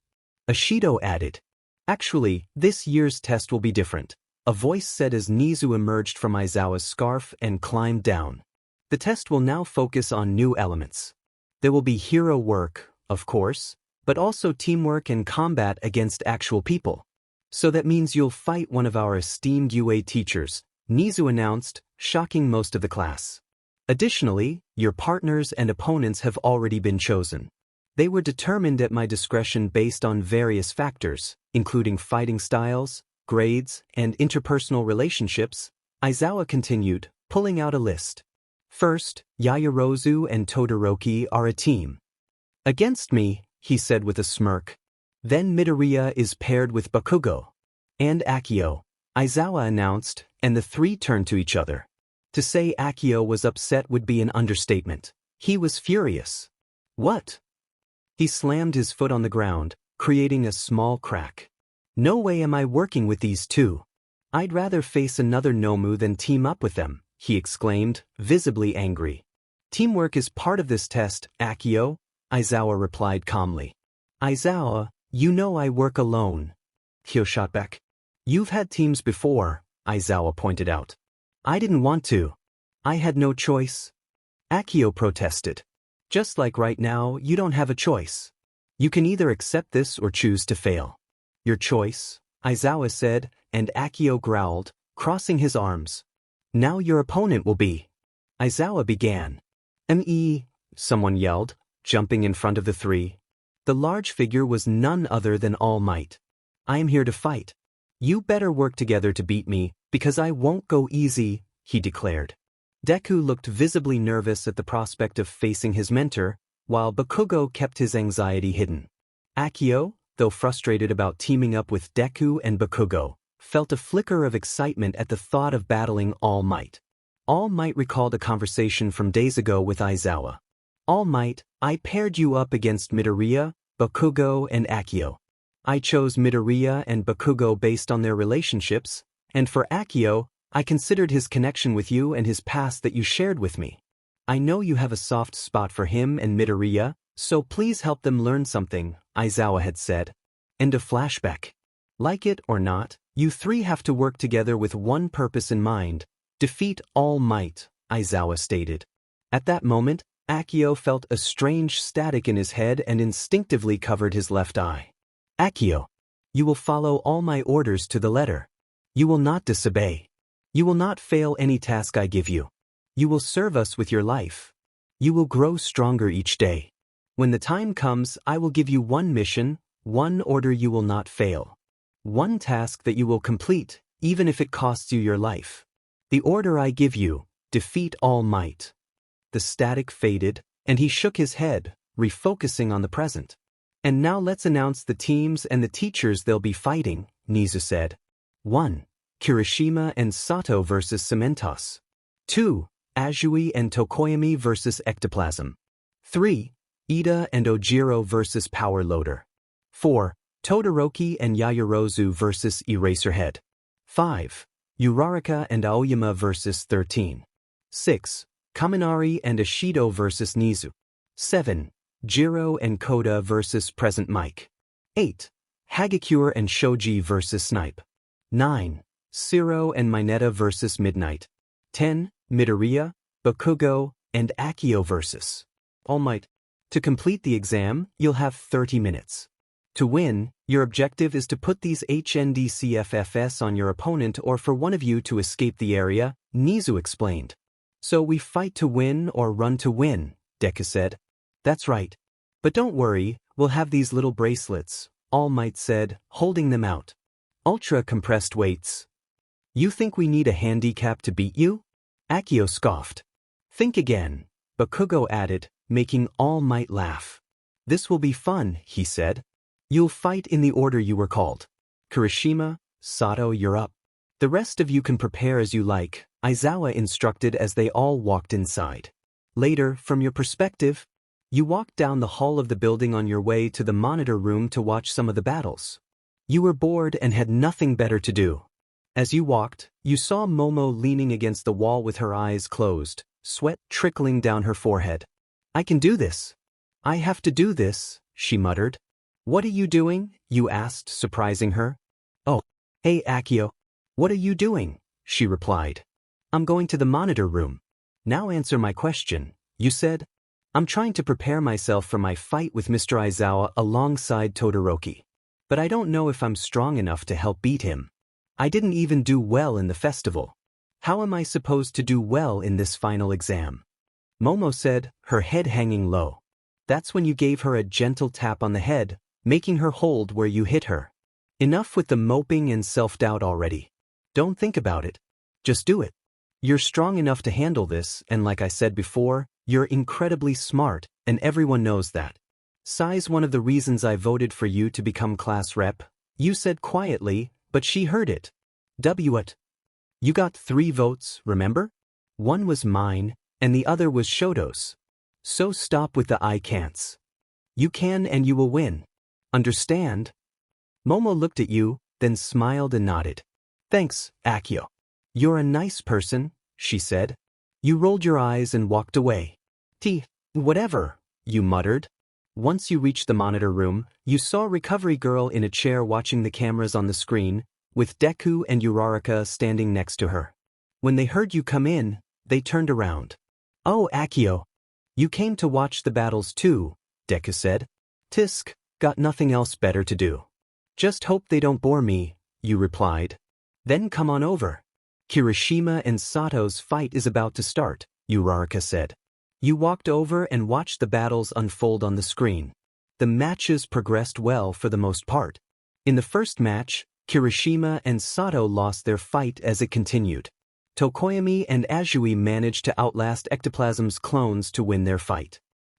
Ashido added. Actually, this year's test will be different, a voice said as Nizu emerged from Aizawa's scarf and climbed down. The test will now focus on new elements. There will be hero work, of course, but also teamwork and combat against actual people. So that means you'll fight one of our esteemed UA teachers, Nizu announced, shocking most of the class. Additionally, your partners and opponents have already been chosen. They were determined at my discretion based on various factors, including fighting styles, grades, and interpersonal relationships, Aizawa continued, pulling out a list. First, Yaoyorozu and Todoroki are a team. Against me, he said with a smirk. Then Midoriya is paired with Bakugo. And Akio, Aizawa announced, and the three turned to each other. To say Akio was upset would be an understatement. He was furious. What? He slammed his foot on the ground, creating a small crack. No way am I working with these two. I'd rather face another Nomu than team up with them, he exclaimed, visibly angry. Teamwork is part of this test, Akio, Aizawa replied calmly. Aizawa, you know I work alone. Kyo shot back. You've had teams before, Aizawa pointed out. I didn't want to. I had no choice. Akio protested. Just like right now, you don't have a choice. You can either accept this or choose to fail. Your choice, Aizawa said, and Akio growled, crossing his arms. Now your opponent will be. Aizawa began. Someone yelled, jumping in front of the three. The large figure was none other than All Might. I am here to fight. You better work together to beat me, because I won't go easy, he declared. Deku looked visibly nervous at the prospect of facing his mentor, while Bakugo kept his anxiety hidden. Akio, though frustrated about teaming up with Deku and Bakugo, felt a flicker of excitement at the thought of battling All Might. All Might recalled a conversation from days ago with Aizawa. All Might, I paired you up against Midoriya, Bakugo, and Akio. I chose Midoriya and Bakugo based on their relationships, and for Akio, I considered his connection with you and his past that you shared with me. I know you have a soft spot for him and Midoriya, so please help them learn something, Aizawa had said. End of flashback. Like it or not, you three have to work together with one purpose in mind: defeat All Might, Aizawa stated. At that moment, Akio felt a strange static in his head and instinctively covered his left eye. Akio, you will follow all my orders to the letter. You will not disobey. You will not fail any task I give you. You will serve us with your life. You will grow stronger each day. When the time comes, I will give you one mission, one order you will not fail. One task that you will complete, even if it costs you your life. The order I give you: defeat All Might. The static faded, and he shook his head, refocusing on the present. And now let's announce the teams and the teachers they'll be fighting, Nizu said. 1. Kirishima and Sato vs. Cementos. 2. Azui and Tokoyami vs. Ectoplasm. 3. Ida and Ojiro vs. Power Loader. 4. Todoroki and Yaoyorozu vs. Eraserhead. 5. Uraraka and Aoyama vs. 13. 6. Kaminari and Ishido vs. Nizu. 7. Jiro and Koda vs. Present Mike. 8. Hagakure and Shoji vs. Snipe. 9. Siro and Mineta vs. Midnight. 10. Midoriya, Bakugo, and Akio vs. All Might. To complete the exam, you'll have 30 minutes. To win, your objective is to put these HNDCFFS on your opponent or for one of you to escape the area, Nizu explained. So we fight to win or run to win, Deku said. That's right. But don't worry, we'll have these little bracelets, All Might said, holding them out. Ultra compressed weights. You think we need a handicap to beat you? Akio scoffed. Think again, Bakugo added, making All Might laugh. This will be fun, he said. You'll fight in the order you were called. Kirishima, Sato, you're up. The rest of you can prepare as you like, Aizawa instructed as they all walked inside. Later, from your perspective, you walked down the hall of the building on your way to the monitor room to watch some of the battles. You were bored and had nothing better to do. As you walked, you saw Momo leaning against the wall with her eyes closed, sweat trickling down her forehead. I can do this. I have to do this, she muttered. What are you doing? You asked, surprising her. Oh, hey Akio. What are you doing? She replied. I'm going to the monitor room. Now answer my question, you said. I'm trying to prepare myself for my fight with Mr. Aizawa alongside Todoroki. But I don't know if I'm strong enough to help beat him. I didn't even do well in the festival. How am I supposed to do well in this final exam? Momo said, her head hanging low. That's when you gave her a gentle tap on the head, making her hold where you hit her. Enough with the moping and self-doubt already. Don't think about it. Just do it. You're strong enough to handle this, and like I said before, you're incredibly smart, and everyone knows that. Sai's one of the reasons I voted for you to become class rep, you said quietly, but she heard it. What? You got 3 votes, remember? One was mine, and the other was Shoto's. So stop with the I can'ts. You can and you will win. Understand? Momo looked at you, then smiled and nodded. Thanks, Akio. You're a nice person, she said. You rolled your eyes and walked away. Whatever, you muttered. Once you reached the monitor room, you saw Recovery Girl in a chair watching the cameras on the screen, with Deku and Uraraka standing next to her. When they heard you come in, they turned around. Oh, Akio. You came to watch the battles too, Deku said. Tisk, got nothing else better to do. Just hope they don't bore me, you replied. Then come on over. Kirishima and Sato's fight is about to start, Uraraka said. You walked over and watched the battles unfold on the screen. The matches progressed well for the most part. In the first match, Kirishima and Sato lost their fight as it continued. Tokoyami and Azui managed to outlast Ectoplasm's clones to win their fight.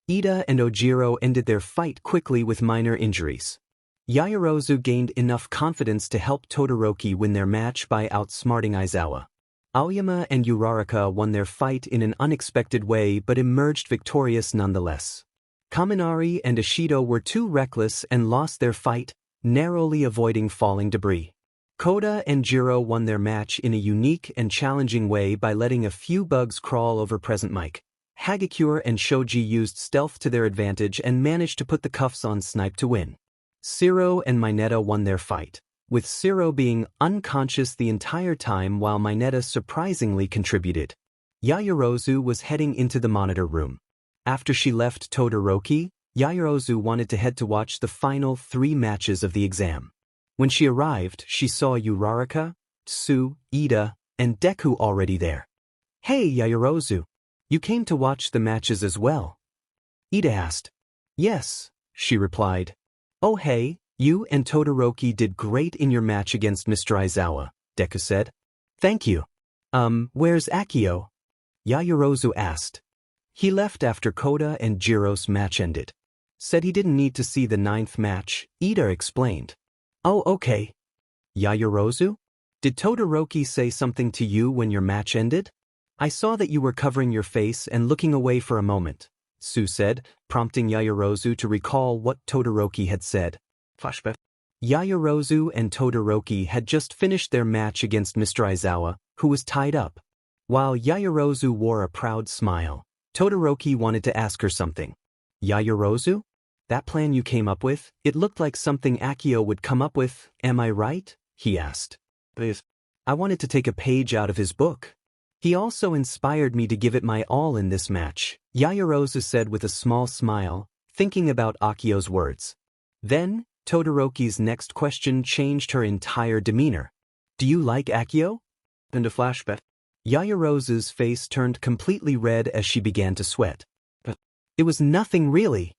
Ida and Ojiro ended their fight quickly with minor injuries. Yaoyorozu gained enough confidence to help Todoroki win their match by outsmarting Aizawa. Aoyama and Uraraka won their fight in an unexpected way but emerged victorious nonetheless. Kaminari and Ishido were too reckless and lost their fight, narrowly avoiding falling debris. Koda and Jiro won their match in a unique and challenging way by letting a few bugs crawl over Present Mike. Hagakure and Shoji used stealth to their advantage and managed to put the cuffs on Snipe to win. Siro and Mineta won their fight, with Siro being unconscious the entire time while Mineta surprisingly contributed. Yaoyorozu was heading into the monitor room. After she left Todoroki, Yaoyorozu wanted to head to watch the final 3 matches of the exam. When she arrived, she saw Uraraka, Tsu, Ida, and Deku already there. Hey Yaoyorozu, you came to watch the matches as well? Ida asked. Yes, she replied. Oh hey, you and Todoroki did great in your match against Mr. Aizawa, Deku said. Thank you. Where's Akio? Yaoyorozu asked. He left after Koda and Jiro's match ended. Said he didn't need to see the 9th match, Ida explained. Oh okay. Yaoyorozu? Did Todoroki say something to you when your match ended? I saw that you were covering your face and looking away for a moment. Sue said, prompting Yaoyorozu to recall what Todoroki had said. Flashback. Yaoyorozu and Todoroki had just finished their match against Mr. Aizawa, who was tied up. While Yaoyorozu wore a proud smile, Todoroki wanted to ask her something. Yaoyorozu? That plan you came up with, it looked like something Akio would come up with, am I right? He asked. Please. I wanted to take a page out of his book. He also inspired me to give it my all in this match, Yaoyorozu said with a small smile, thinking about Akio's words. Then, Todoroki's next question changed her entire demeanor. Do you like Akio? And a flashback. Yaoyorozu's face turned completely red as she began to sweat. But it was nothing really.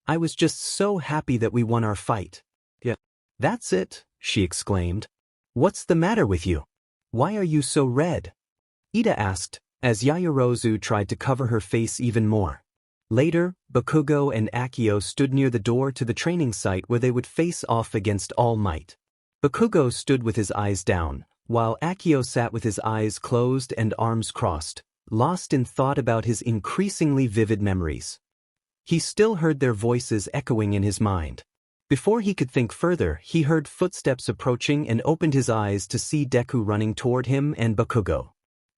I was just so happy that we won our fight. Yeah. That's it, she exclaimed. What's the matter with you? Why are you so red? Ida asked, as Yaoyorozu tried to cover her face even more. Later, Bakugo and Akio stood near the door to the training site where they would face off against All Might. Bakugo stood with his eyes down, while Akio sat with his eyes closed and arms crossed, lost in thought about his increasingly vivid memories. He still heard their voices echoing in his mind. Before he could think further, he heard footsteps approaching and opened his eyes to see Deku running toward him and Bakugo.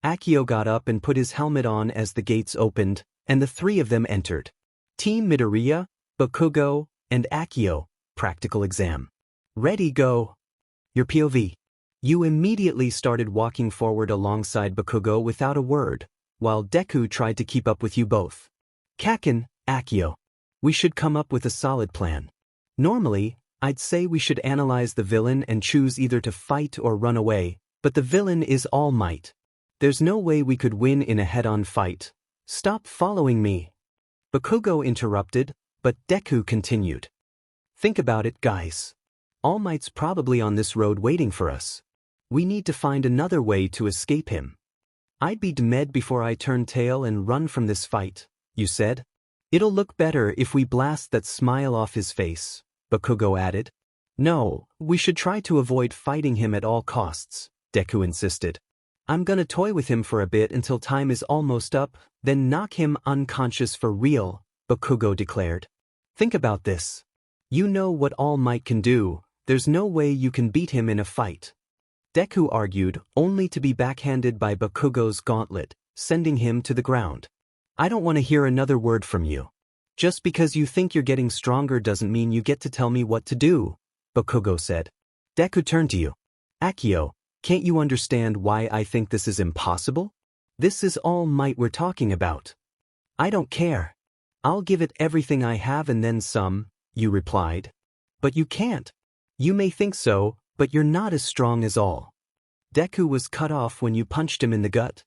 Akio got up and put his helmet on as the gates opened, and the three of them entered. Team Midoriya, Bakugo, and Akio, practical exam. Ready, go. Your POV. You immediately started walking forward alongside Bakugo without a word, while Deku tried to keep up with you both. Kaken, Akio. We should come up with a solid plan. Normally, I'd say we should analyze the villain and choose either to fight or run away, but the villain is All Might. There's no way we could win in a head-on fight. Stop following me. Bakugo interrupted, but Deku continued. Think about it, guys. All Might's probably on this road waiting for us. We need to find another way to escape him. I'd be dead before I turn tail and run from this fight, you said. It'll look better if we blast that smile off his face, Bakugo added. No, we should try to avoid fighting him at all costs, Deku insisted. I'm gonna toy with him for a bit until time is almost up, then knock him unconscious for real, Bakugo declared. Think about this. You know what All Might can do, there's no way you can beat him in a fight. Deku argued, only to be backhanded by Bakugo's gauntlet, sending him to the ground. I don't want to hear another word from you. Just because you think you're getting stronger doesn't mean you get to tell me what to do, Bakugo said. Deku turned to you. Akio, can't you understand why I think this is impossible? This is All Might we're talking about. I don't care. I'll give it everything I have and then some, you replied. But you can't. You may think so, but you're not as strong as All. Deku was cut off when you punched him in the gut.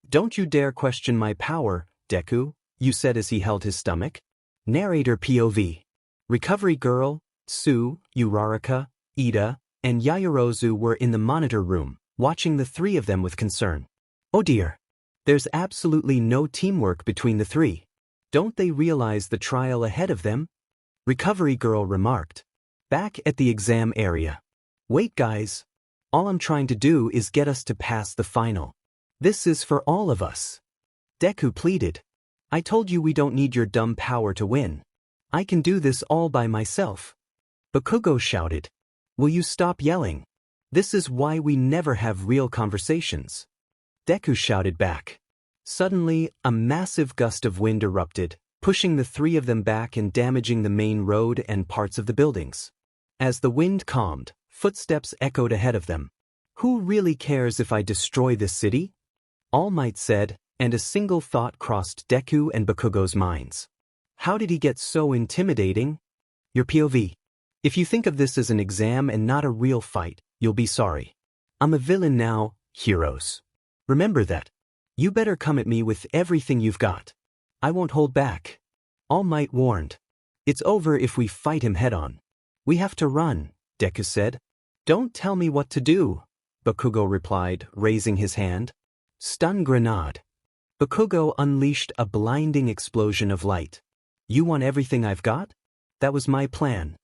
Don't you dare question my power, Deku, you said as he held his stomach. Narrator POV. Recovery Girl, Sue, Uraraka, Ida, and Yaoyorozu were in the monitor room, watching the three of them with concern. Oh dear. There's absolutely no teamwork between the three. Don't they realize the trial ahead of them? Recovery Girl remarked. Back at the exam area. Wait guys. All I'm trying to do is get us to pass the final. This is for all of us. Deku pleaded. I told you we don't need your dumb power to win. I can do this all by myself. Bakugo shouted. Will you stop yelling? This is why we never have real conversations. Deku shouted back. Suddenly, a massive gust of wind erupted, pushing the three of them back and damaging the main road and parts of the buildings. As the wind calmed, footsteps echoed ahead of them. Who really cares if I destroy this city? All Might said, and a single thought crossed Deku and Bakugo's minds. How did he get so intimidating? Your POV. If you think of this as an exam and not a real fight, you'll be sorry. I'm a villain now, heroes. Remember that. You better come at me with everything you've got. I won't hold back. All Might warned. It's over if we fight him head-on. We have to run, Deku said. Don't tell me what to do, Bakugo replied, raising his hand. Stun grenade. Bakugo unleashed a blinding explosion of light. You want everything I've got? That was my plan.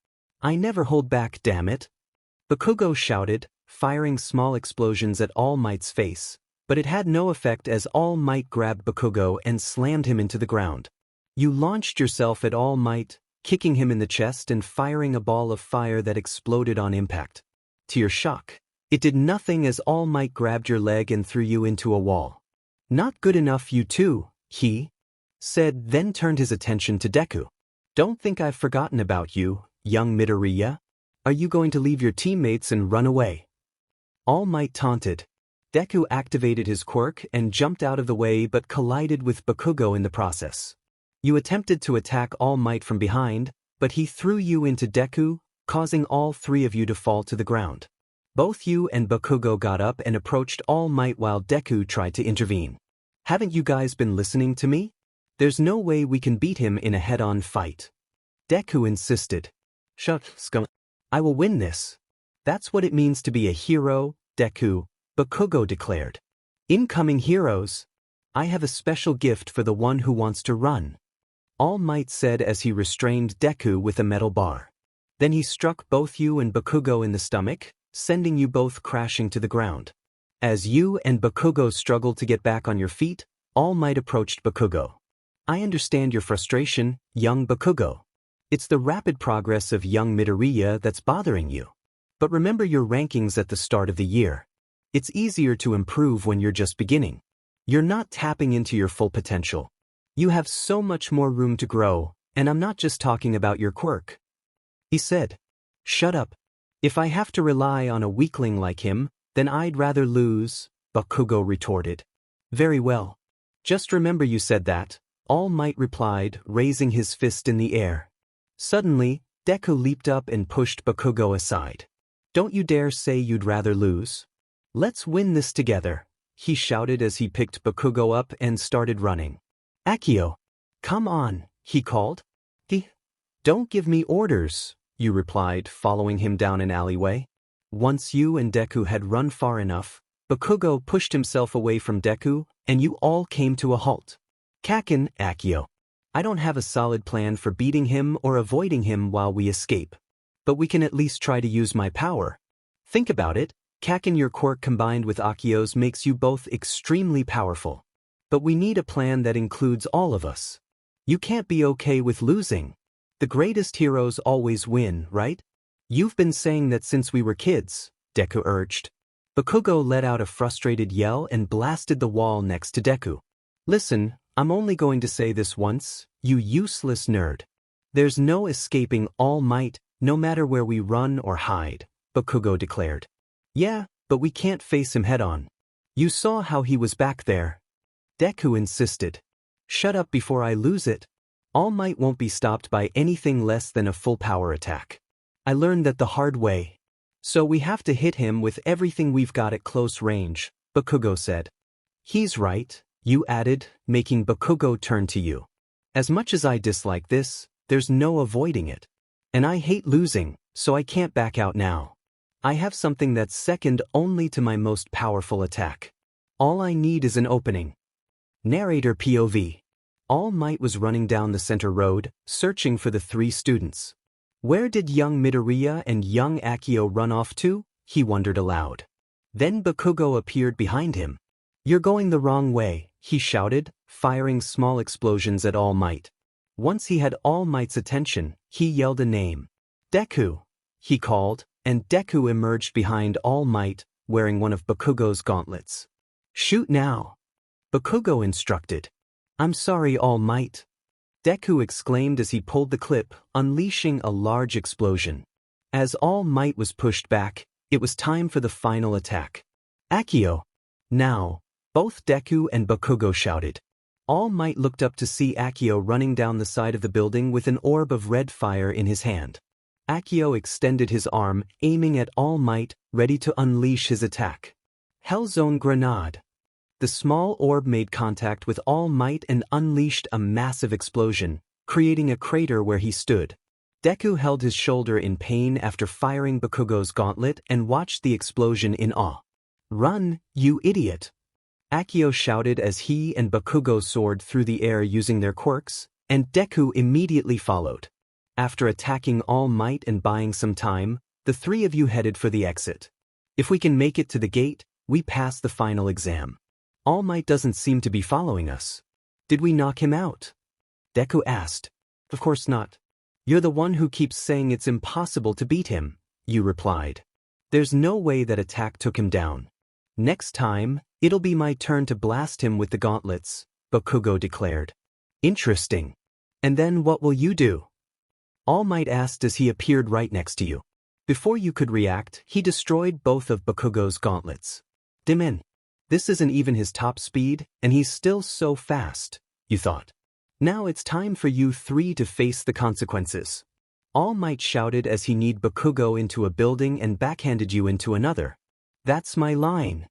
I never hold back, damn it. Bakugo shouted, firing small explosions at All Might's face, but it had no effect as All Might grabbed Bakugo and slammed him into the ground. You launched yourself at All Might, kicking him in the chest and firing a ball of fire that exploded on impact. To your shock, it did nothing as All Might grabbed your leg and threw you into a wall. Not good enough, you too, he said, then turned his attention to Deku. Don't think I've forgotten about you, young Midoriya. Are you going to leave your teammates and run away? All Might taunted. Deku activated his quirk and jumped out of the way but collided with Bakugo in the process. You attempted to attack All Might from behind, but he threw you into Deku, causing all three of you to fall to the ground. Both you and Bakugo got up and approached All Might while Deku tried to intervene. Haven't you guys been listening to me? There's no way we can beat him in a head-on fight. Deku insisted. Shut, scum. I will win this. That's what it means to be a hero, Deku, Bakugo declared. Incoming heroes. I have a special gift for the one who wants to run. All Might said as he restrained Deku with a metal bar. Then he struck both you and Bakugo in the stomach, sending you both crashing to the ground. As you and Bakugo struggled to get back on your feet, All Might approached Bakugo. I understand your frustration, young Bakugo. It's the rapid progress of young Midoriya that's bothering you. But remember your rankings at the start of the year. It's easier to improve when you're just beginning. You're not tapping into your full potential. You have so much more room to grow, and I'm not just talking about your quirk. He said. Shut up. If I have to rely on a weakling like him, then I'd rather lose, Bakugo retorted. Very well. Just remember you said that, All Might replied, raising his fist in the air. Suddenly, Deku leaped up and pushed Bakugo aside. Don't you dare say you'd rather lose. Let's win this together, he shouted as he picked Bakugo up and started running. Akio. Come on, he called. Don't give me orders, you replied, following him down an alleyway. Once you and Deku had run far enough, Bakugo pushed himself away from Deku, and you all came to a halt. Kakin, Akio. I don't have a solid plan for beating him or avoiding him while we escape. But we can at least try to use my power. Think about it, Kakin, your quirk combined with Akio's makes you both extremely powerful. But we need a plan that includes all of us. You can't be okay with losing. The greatest heroes always win, right? You've been saying that since we were kids, Deku urged. Bakugo let out a frustrated yell and blasted the wall next to Deku. Listen, I'm only going to say this once, you useless nerd. There's no escaping All Might, no matter where we run or hide, Bakugo declared. Yeah, but we can't face him head-on. You saw how he was back there. Deku insisted. Shut up before I lose it. All Might won't be stopped by anything less than a full power attack. I learned that the hard way. So we have to hit him with everything we've got at close range, Bakugo said. He's right, you added, making Bakugo turn to you. As much as I dislike this, there's no avoiding it. And I hate losing, so I can't back out now. I have something that's second only to my most powerful attack. All I need is an opening. Narrator POV. All Might was running down the center road, searching for the three students. Where did young Midoriya and young Akio run off to? He wondered aloud. Then Bakugo appeared behind him. You're going the wrong way, he shouted, firing small explosions at All Might. Once he had All Might's attention, he yelled a name. Deku, he called, and Deku emerged behind All Might, wearing one of Bakugo's gauntlets. Shoot now, Bakugo instructed. I'm sorry, All Might, Deku exclaimed as he pulled the clip, unleashing a large explosion. As All Might was pushed back, it was time for the final attack. Akio! Now! Both Deku and Bakugo shouted. All Might looked up to see Akio running down the side of the building with an orb of red fire in his hand. Akio extended his arm, aiming at All Might, ready to unleash his attack. Hellzone Grenade! The small orb made contact with All Might and unleashed a massive explosion, creating a crater where he stood. Deku held his shoulder in pain after firing Bakugo's gauntlet and watched the explosion in awe. Run, you idiot! Akio shouted as he and Bakugo soared through the air using their quirks, and Deku immediately followed. After attacking All Might and buying some time, the three of you headed for the exit. If we can make it to the gate, we pass the final exam. All Might doesn't seem to be following us. Did we knock him out? Deku asked. Of course not. You're the one who keeps saying it's impossible to beat him, you replied. There's no way that attack took him down. Next time, it'll be my turn to blast him with the gauntlets, Bakugo declared. Interesting. And then what will you do? All Might asked as he appeared right next to you. Before you could react, he destroyed both of Bakugo's gauntlets. Dimin. This isn't even his top speed, and he's still so fast, you thought. Now it's time for you three to face the consequences. All Might shouted as he kneed Bakugo into a building and backhanded you into another. That's my line.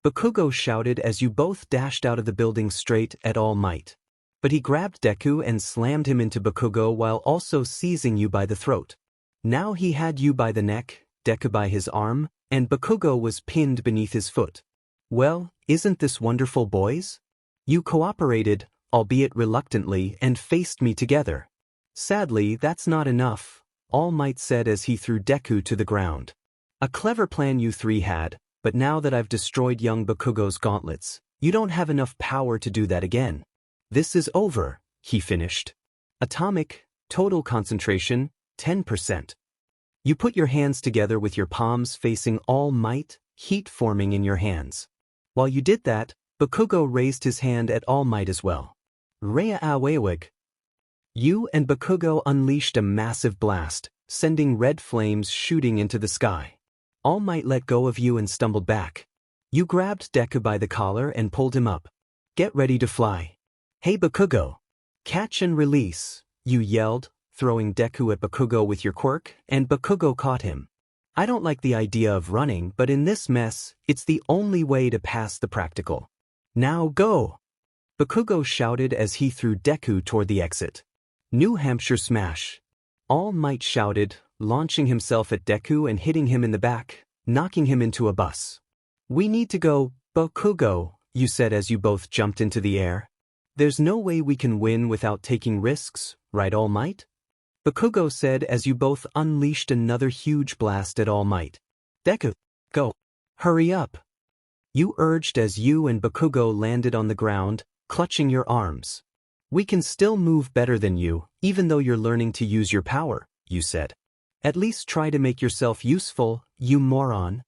Bakugo shouted as you both dashed out of the building straight at All Might. But he grabbed Deku and slammed him into Bakugo while also seizing you by the throat. Now he had you by the neck, Deku by his arm, and Bakugo was pinned beneath his foot. Well, isn't this wonderful, boys? You cooperated, albeit reluctantly, and faced me together. Sadly, that's not enough, All Might said as he threw Deku to the ground. A clever plan you three had, but now that I've destroyed young Bakugo's gauntlets, you don't have enough power to do that again. This is over, he finished. Atomic, total concentration, 10%. You put your hands together with your palms facing All Might, heat forming in your hands. While you did that, Bakugo raised his hand at All Might as well. Rea Awewig. You and Bakugo unleashed a massive blast, sending red flames shooting into the sky. All Might let go of you and stumbled back. You grabbed Deku by the collar and pulled him up. Get ready to fly. Hey Bakugo. Catch and release, you yelled, throwing Deku at Bakugo with your quirk, and Bakugo caught him. I don't like the idea of running, but in this mess, it's the only way to pass the practical. Now go! Bakugo shouted as he threw Deku toward the exit. New Hampshire Smash. All Might shouted, launching himself at Deku and hitting him in the back, knocking him into a bus. We need to go, Bakugo, you said as you both jumped into the air. There's no way we can win without taking risks, right All Might? Bakugo said as you both unleashed another huge blast at All Might. Deku, go. Hurry up. You urged as you and Bakugo landed on the ground, clutching your arms. We can still move better than you, even though you're learning to use your power, you said. At least try to make yourself useful, you moron.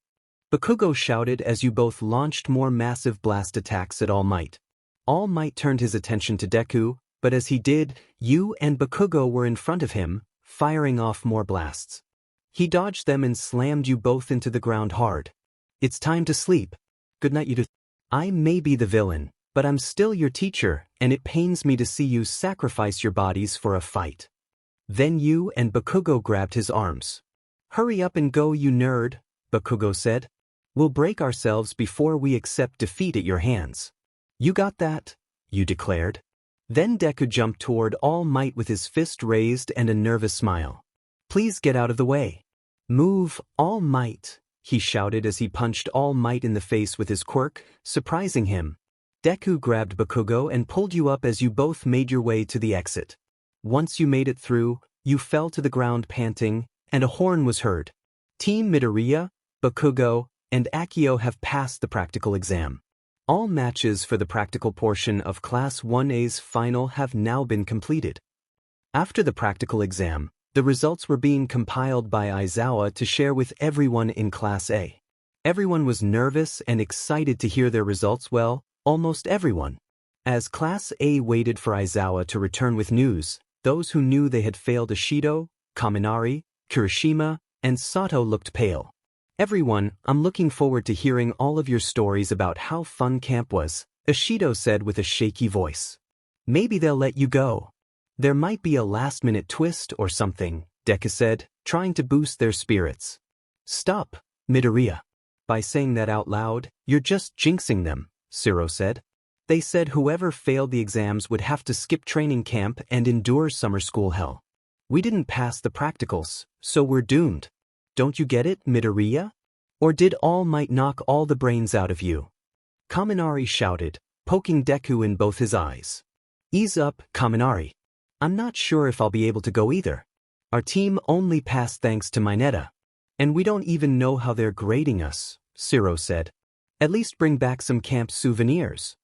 Bakugo shouted as you both launched more massive blast attacks at All Might. All Might turned his attention to Deku, but as he did, you and Bakugo were in front of him, firing off more blasts. He dodged them and slammed you both into the ground hard. It's time to sleep. Good night, you two. I may be the villain, but I'm still your teacher, and it pains me to see you sacrifice your bodies for a fight. Then you and Bakugo grabbed his arms. Hurry up and go, you nerd, Bakugo said. We'll break ourselves before we accept defeat at your hands. You got that? You declared. Then Deku jumped toward All Might with his fist raised and a nervous smile. Please get out of the way. Move, All Might, he shouted as he punched All Might in the face with his quirk, surprising him. Deku grabbed Bakugo and pulled you up as you both made your way to the exit. Once you made it through, you fell to the ground panting, and a horn was heard. Team Midoriya, Bakugo, and Akio have passed the practical exam. All matches for the practical portion of Class 1A's final have now been completed. After the practical exam, the results were being compiled by Aizawa to share with everyone in Class A. Everyone was nervous and excited to hear their results, well, almost everyone. As Class A waited for Aizawa to return with news, those who knew they had failed Ishido, Kaminari, Kirishima, and Sato looked pale. Everyone, I'm looking forward to hearing all of your stories about how fun camp was, Ishido said with a shaky voice. Maybe they'll let you go. There might be a last-minute twist or something, Deku said, trying to boost their spirits. Stop, Midoriya. By saying that out loud, you're just jinxing them, Siro said. They said whoever failed the exams would have to skip training camp and endure summer school hell. We didn't pass the practicals, so we're doomed. Don't you get it, Midoriya? Or did All Might knock all the brains out of you? Kaminari shouted, poking Deku in both his eyes. Ease up, Kaminari. I'm not sure if I'll be able to go either. Our team only passed thanks to Mineta. And we don't even know how they're grading us, Siro said. At least bring back some camp souvenirs.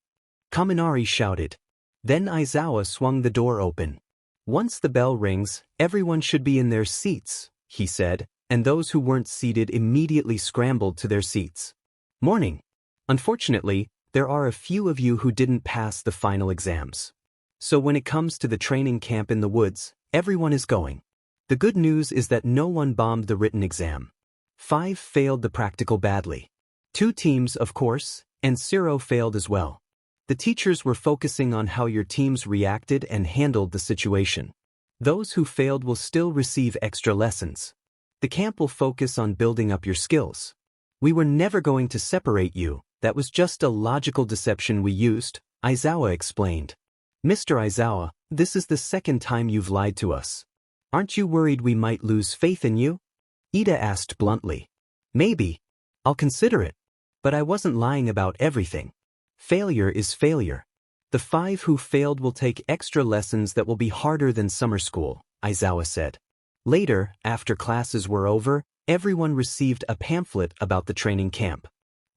Kaminari shouted. Then Aizawa swung the door open. Once the bell rings, everyone should be in their seats, he said, and those who weren't seated immediately scrambled to their seats. Morning. Unfortunately, there are a few of you who didn't pass the final exams. So when it comes to the training camp in the woods, everyone is going. The good news is that no one bombed the written exam. 5 failed the practical badly. 2 teams, of course, and 0 failed as well. The teachers were focusing on how your teams reacted and handled the situation. Those who failed will still receive extra lessons. The camp will focus on building up your skills. We were never going to separate you, that was just a logical deception we used, Aizawa explained. Mr. Aizawa, this is the second time you've lied to us. Aren't you worried we might lose faith in you? Ida asked bluntly. Maybe. I'll consider it. But I wasn't lying about everything. Failure is failure. The 5 who failed will take extra lessons that will be harder than summer school, Aizawa said. Later, after classes were over, everyone received a pamphlet about the training camp.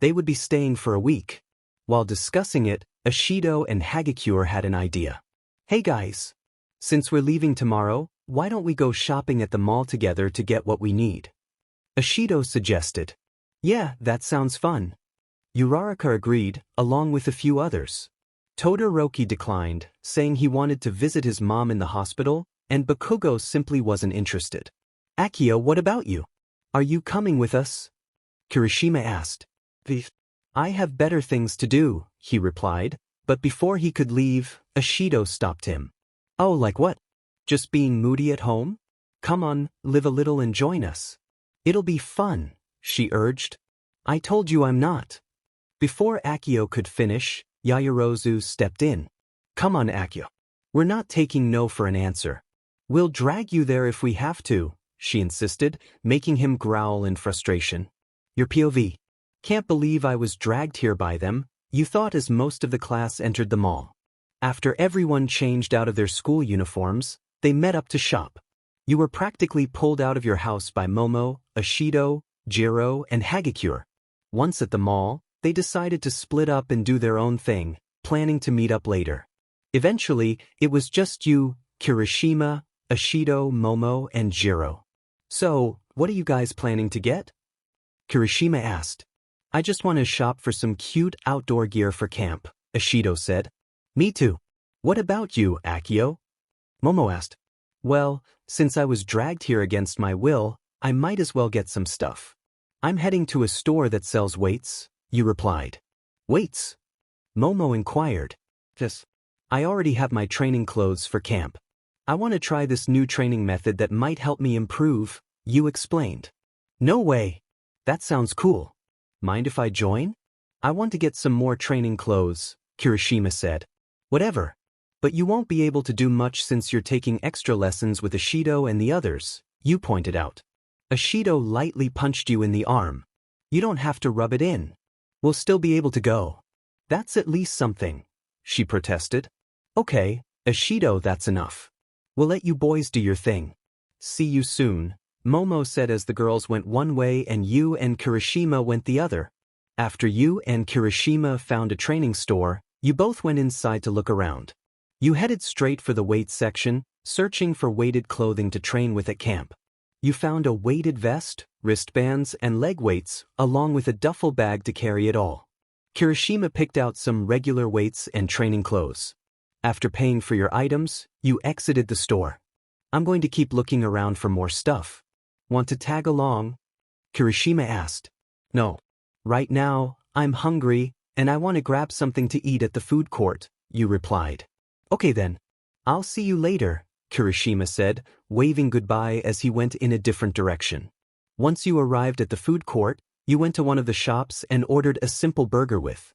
They would be staying for a week. While discussing it, Ashido and Hagakure had an idea. Hey guys! Since we're leaving tomorrow, why don't we go shopping at the mall together to get what we need? Ashido suggested. Yeah, that sounds fun. Uraraka agreed, along with a few others. Todoroki declined, saying he wanted to visit his mom in the hospital, and Bakugo simply wasn't interested. Akio, what about you? Are you coming with us? Kirishima asked. I have better things to do, he replied, but before he could leave, Ashido stopped him. Oh, like what? Just being moody at home? Come on, live a little and join us. It'll be fun, she urged. I told you I'm not. Before Akio could finish, Yaoyorozu stepped in. Come on, Akio. We're not taking no for an answer. We'll drag you there if we have to, she insisted, making him growl in frustration. Your POV. Can't believe I was dragged here by them, you thought, as most of the class entered the mall. After everyone changed out of their school uniforms, they met up to shop. You were practically pulled out of your house by Momo, Ashido, Jiro, and Hagakure. Once at the mall, they decided to split up and do their own thing, planning to meet up later. Eventually, it was just you, Kirishima, Ashido, Momo, and Jiro. So, what are you guys planning to get? Kirishima asked. I just want to shop for some cute outdoor gear for camp, Ashido said. Me too. What about you, Akio? Momo asked. Well, since I was dragged here against my will, I might as well get some stuff. I'm heading to a store that sells weights, you replied. Weights? Momo inquired. Yes. I already have my training clothes for camp. I want to try this new training method that might help me improve, you explained. No way. That sounds cool. Mind if I join? I want to get some more training clothes, Kirishima said. Whatever. But you won't be able to do much since you're taking extra lessons with Ashido and the others, you pointed out. Ashido lightly punched you in the arm. You don't have to rub it in. We'll still be able to go. That's at least something, she protested. Okay, Ashido, that's enough. We'll let you boys do your thing. See you soon, Momo said as the girls went one way and you and Kirishima went the other. After you and Kirishima found a training store, you both went inside to look around. You headed straight for the weight section, searching for weighted clothing to train with at camp. You found a weighted vest, wristbands, and leg weights, along with a duffel bag to carry it all. Kirishima picked out some regular weights and training clothes. After paying for your items, you exited the store. I'm going to keep looking around for more stuff. Want to tag along? Kirishima asked. No. Right now, I'm hungry, and I want to grab something to eat at the food court, you replied. Okay then. I'll see you later, Kirishima said, waving goodbye as he went in a different direction. Once you arrived at the food court, you went to one of the shops and ordered a simple burger with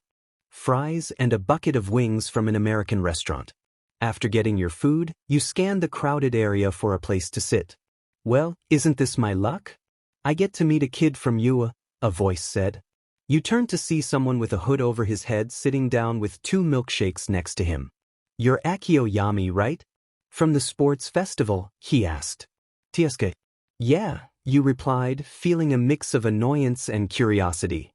fries and a bucket of wings from an American restaurant. After getting your food, you scanned the crowded area for a place to sit. Well, isn't this my luck? I get to meet a kid from you, a voice said. You turned to see someone with a hood over his head sitting down with 2 milkshakes next to him. You're Akio Yami, right? From the sports festival, he asked. Tiesuke. Yeah, you replied, feeling a mix of annoyance and curiosity.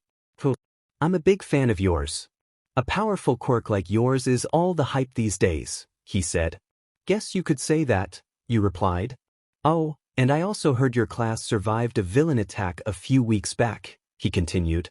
I'm a big fan of yours. A powerful quirk like yours is all the hype these days, he said. Guess you could say that, you replied. Oh, and I also heard your class survived a villain attack a few weeks back, he continued.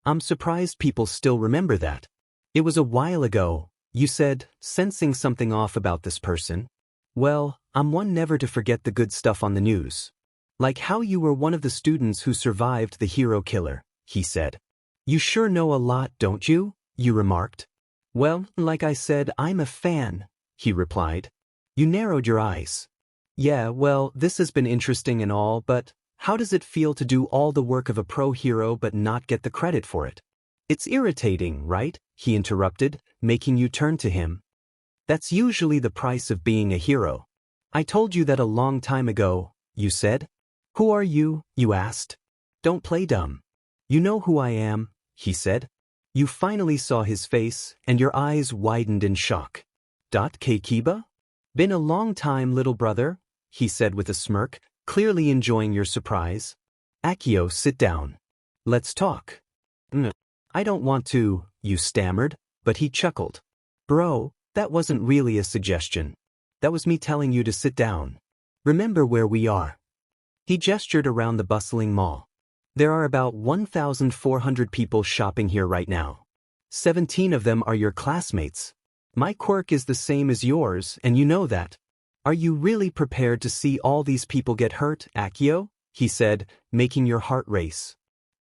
I'm surprised people still remember that. It was a while ago, you said, sensing something off about this person. Well, I'm one never to forget the good stuff on the news. Like how you were one of the students who survived the hero killer, he said. You sure know a lot, don't you? You remarked. Well, like I said, I'm a fan, he replied. You narrowed your eyes. Yeah, well, this has been interesting and all, but how does it feel to do all the work of a pro hero but not get the credit for it? It's irritating, right? He interrupted, making you turn to him. That's usually the price of being a hero. I told you that a long time ago, you said. Who are you? You asked. Don't play dumb. You know who I am, he said. You finally saw his face, and your eyes widened in shock. Kiba? Been a long time, little brother, he said with a smirk, clearly enjoying your surprise. Akio, sit down. Let's talk. I don't want to, you stammered, but he chuckled. Bro, that wasn't really a suggestion. That was me telling you to sit down. Remember where we are. He gestured around the bustling mall. There are about 1,400 people shopping here right now. 17 of them are your classmates. My quirk is the same as yours, and you know that. Are you really prepared to see all these people get hurt, Akio? He said, making your heart race.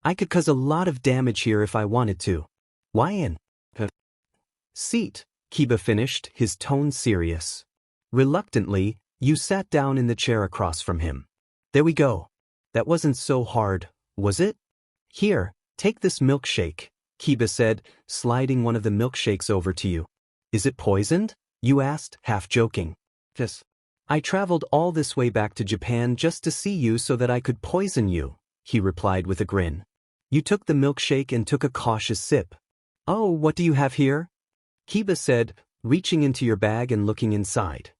I could cause a lot of damage here if I wanted to. Why in? Seat, Kiba finished, his tone serious. Reluctantly, you sat down in the chair across from him. There we go. That wasn't so hard, was it? Here, take this milkshake, Kiba said, sliding one of the milkshakes over to you. Is it poisoned? You asked, half joking. Yes. I traveled all this way back to Japan just to see you so that I could poison you, he replied with a grin. You took the milkshake and took a cautious sip. Oh, what do you have here? Kiba said, reaching into your bag and looking inside.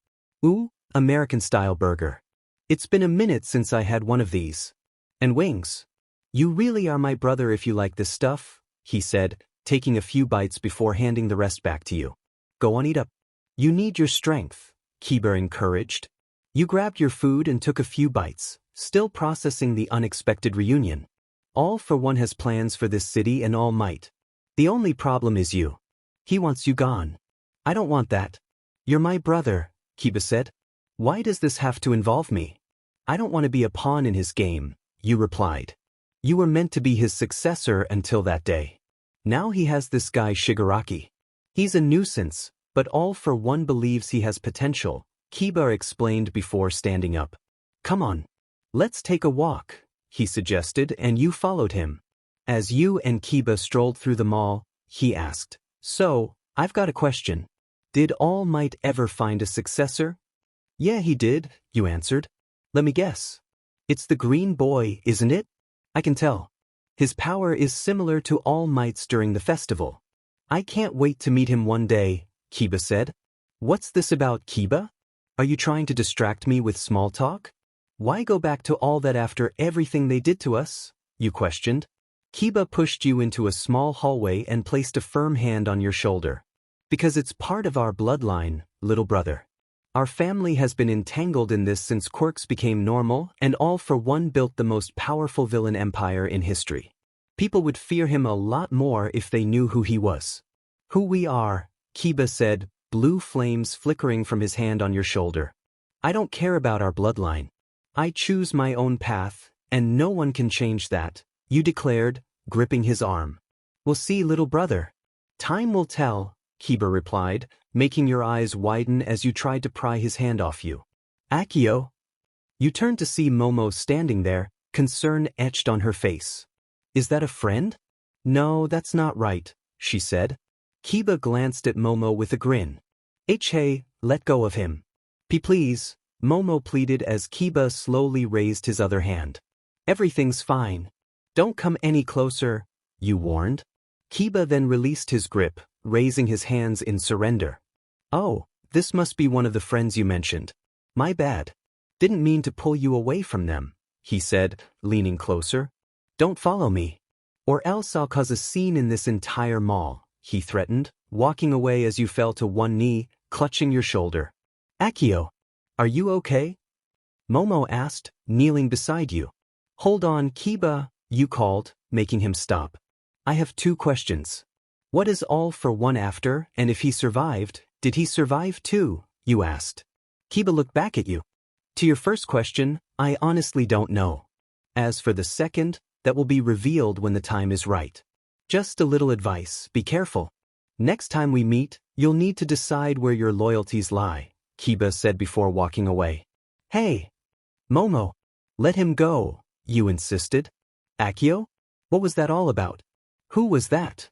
Ooh, American-style burger. It's been a minute since I had one of these. And wings. You really are my brother if you like this stuff, he said, taking a few bites before handing the rest back to you. Go on, eat up. You need your strength, Kiba encouraged. You grabbed your food and took a few bites, still processing the unexpected reunion. All for One has plans for this city and All Might. The only problem is you. He wants you gone. I don't want that. You're my brother, Kiba said. Why does this have to involve me? I don't want to be a pawn in his game, you replied. You were meant to be his successor until that day. Now he has this guy Shigaraki. He's a nuisance, but All for One believes he has potential, Kiba explained before standing up. Come on. Let's take a walk, he suggested, and you followed him. As you and Kiba strolled through the mall, he asked, So, I've got a question. Did All Might ever find a successor? Yeah, he did, you answered. Let me guess. It's the green boy, isn't it? I can tell. His power is similar to All Might's during the festival. I can't wait to meet him one day, Kiba said. What's this about, Kiba? Are you trying to distract me with small talk? Why go back to all that after everything they did to us? You questioned. Kiba pushed you into a small hallway and placed a firm hand on your shoulder. Because it's part of our bloodline, little brother. Our family has been entangled in this since quirks became normal and All for One built the most powerful villain empire in history. People would fear him a lot more if they knew who he was. Who we are, Kiba said, blue flames flickering from his hand on your shoulder. I don't care about our bloodline. I choose my own path, and no one can change that, you declared, gripping his arm. We'll see, little brother. Time will tell, Kiba replied, making your eyes widen as you tried to pry his hand off you. Akio. You turned to see Momo standing there, concern etched on her face. Is that a friend? No, that's not right, she said. Kiba glanced at Momo with a grin. Hey, let go of him. Please, Momo pleaded as Kiba slowly raised his other hand. Everything's fine. Don't come any closer, you warned. Kiba then released his grip, raising his hands in surrender. Oh, this must be one of the friends you mentioned. My bad. Didn't mean to pull you away from them, he said, leaning closer. Don't follow me. Or else I'll cause a scene in this entire mall, he threatened, walking away as you fell to one knee, clutching your shoulder. Akio, are you okay? Momo asked, kneeling beside you. Hold on, Kiba, you called, making him stop. I have 2 questions. What is all for one after, and if he survived, did he survive too, you asked. Kiba looked back at you. To your first question, I honestly don't know. As for the second, that will be revealed when the time is right. Just a little advice, be careful. Next time we meet, you'll need to decide where your loyalties lie, Kiba said before walking away. Hey! Momo! Let him go, you insisted. Akio? What was that all about? Who was that?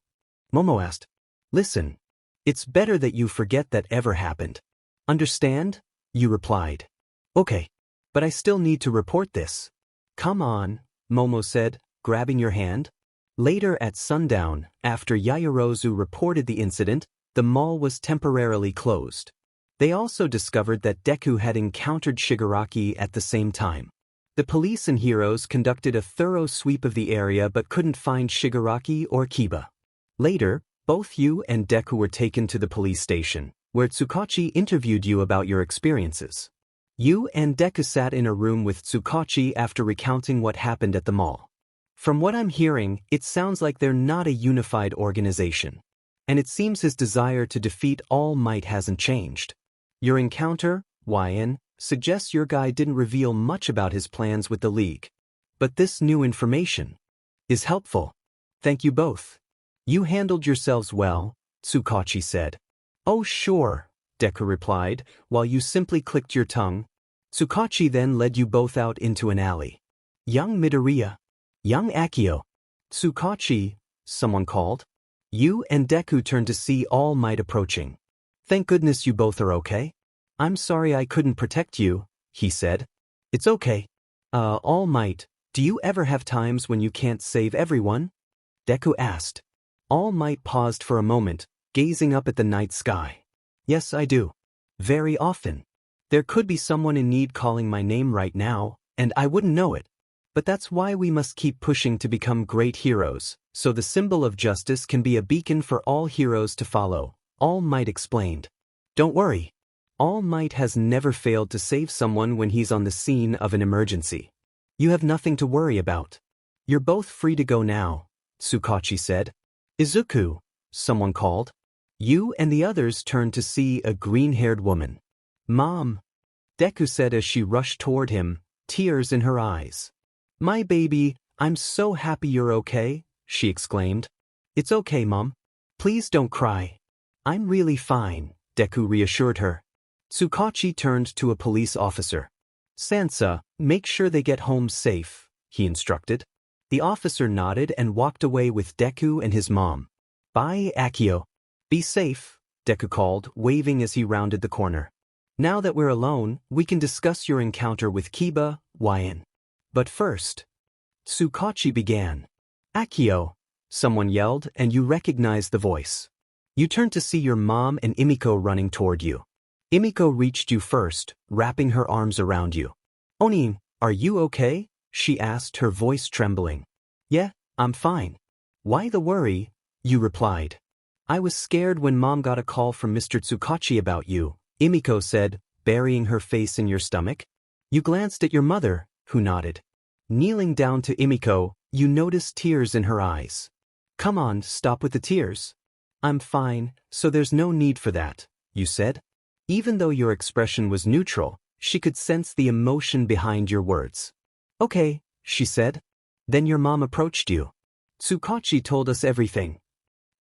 Momo asked. Listen. It's better that you forget that ever happened. Understand? You replied. Okay. But I still need to report this. Come on, Momo said, grabbing your hand. Later at sundown, after Yaoyorozu reported the incident, the mall was temporarily closed. They also discovered that Deku had encountered Shigaraki at the same time. The police and heroes conducted a thorough sweep of the area but couldn't find Shigaraki or Kiba. Later, both you and Deku were taken to the police station, where Tsukachi interviewed you about your experiences. You and Deku sat in a room with Tsukachi after recounting what happened at the mall. From what I'm hearing, it sounds like they're not a unified organization. And it seems his desire to defeat All Might hasn't changed. Your encounter, YN, suggests your guy didn't reveal much about his plans with the League. But this new information is helpful. Thank you both. You handled yourselves well, Tsukachi said. Oh sure, Deku replied, while you simply clicked your tongue. Tsukachi then led you both out into an alley. Young Midoriya. Young Akio. Tsukachi, someone called. You and Deku turned to see All Might approaching. Thank goodness you both are okay. I'm sorry I couldn't protect you, he said. It's okay. All Might, do you ever have times when you can't save everyone? Deku asked. All Might paused for a moment, gazing up at the night sky. Yes, I do. Very often. There could be someone in need calling my name right now, and I wouldn't know it. But that's why we must keep pushing to become great heroes, so the symbol of justice can be a beacon for all heroes to follow, All Might explained. Don't worry. All Might has never failed to save someone when he's on the scene of an emergency. You have nothing to worry about. You're both free to go now, Tsukachi said. Izuku, someone called. You and the others turned to see a green-haired woman. Mom, Deku said as she rushed toward him, tears in her eyes. My baby, I'm so happy you're okay, she exclaimed. It's okay, Mom. Please don't cry. I'm really fine, Deku reassured her. Tsukachi turned to a police officer. Sansa, make sure they get home safe, he instructed. The officer nodded and walked away with Deku and his mom. Bye, Akio. Be safe, Deku called, waving as he rounded the corner. Now that we're alone, we can discuss your encounter with Kiba, YN. But first, Tsukachi began. Akio, someone yelled, and you recognized the voice. You turned to see your mom and Imiko running toward you. Imiko reached you first, wrapping her arms around you. Oni, are you okay? She asked, her voice trembling. Yeah, I'm fine. Why the worry? You replied. I was scared when Mom got a call from Mr. Tsukachi about you, Imiko said, burying her face in your stomach. You glanced at your mother, who nodded. Kneeling down to Imiko, you noticed tears in her eyes. Come on, stop with the tears. I'm fine, so there's no need for that, you said. Even though your expression was neutral, she could sense the emotion behind your words. Okay, she said. Then your mom approached you. Tsukachi told us everything.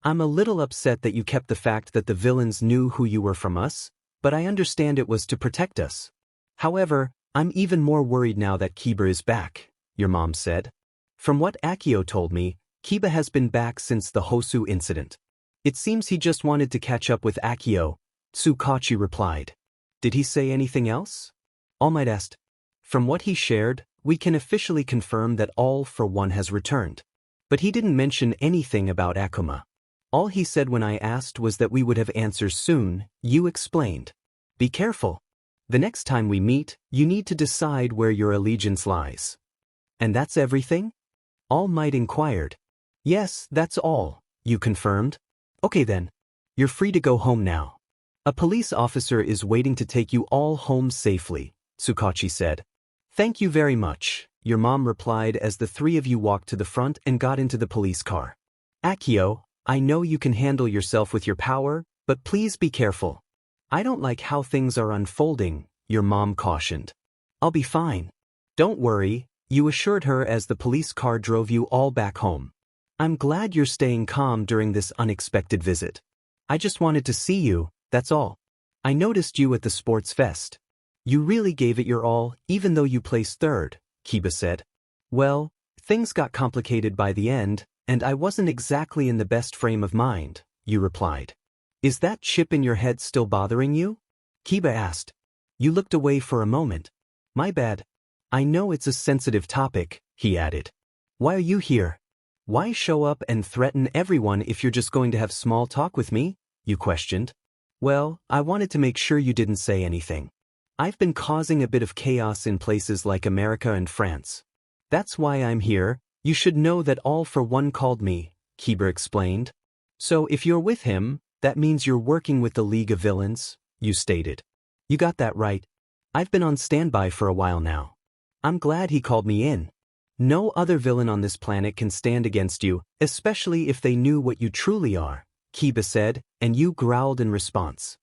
I'm a little upset that you kept the fact that the villains knew who you were from us, but I understand it was to protect us. However, I'm even more worried now that Kiba is back, your mom said. From what Akio told me, Kiba has been back since the Hosu incident. It seems he just wanted to catch up with Akio, Tsukachi replied. Did he say anything else? All Might asked. From what he shared, we can officially confirm that All for One has returned. But he didn't mention anything about Akuma. All he said when I asked was that we would have answers soon, you explained. Be careful. The next time we meet, you need to decide where your allegiance lies. And that's everything? All Might inquired. Yes, that's all, you confirmed. Okay then. You're free to go home now. A police officer is waiting to take you all home safely, Tsukachi said. Thank you very much, your mom replied as the three of you walked to the front and got into the police car. Akio, I know you can handle yourself with your power, but please be careful. I don't like how things are unfolding, your mom cautioned. I'll be fine. Don't worry, you assured her as the police car drove you all back home. I'm glad you're staying calm during this unexpected visit. I just wanted to see you, that's all. I noticed you at the sports fest. You really gave it your all, even though you placed third, Kiba said. Well, things got complicated by the end, and I wasn't exactly in the best frame of mind, you replied. Is that chip in your head still bothering you? Kiba asked. You looked away for a moment. My bad. I know it's a sensitive topic, he added. Why are you here? Why show up and threaten everyone if you're just going to have small talk with me? You questioned. Well, I wanted to make sure you didn't say anything. I've been causing a bit of chaos in places like America and France. That's why I'm here. You should know that All for One called me, Kiba explained. So if you're with him, that means you're working with the League of Villains, you stated. You got that right. I've been on standby for a while now. I'm glad he called me in. No other villain on this planet can stand against you, especially if they knew what you truly are, Kiba said, and you growled in response.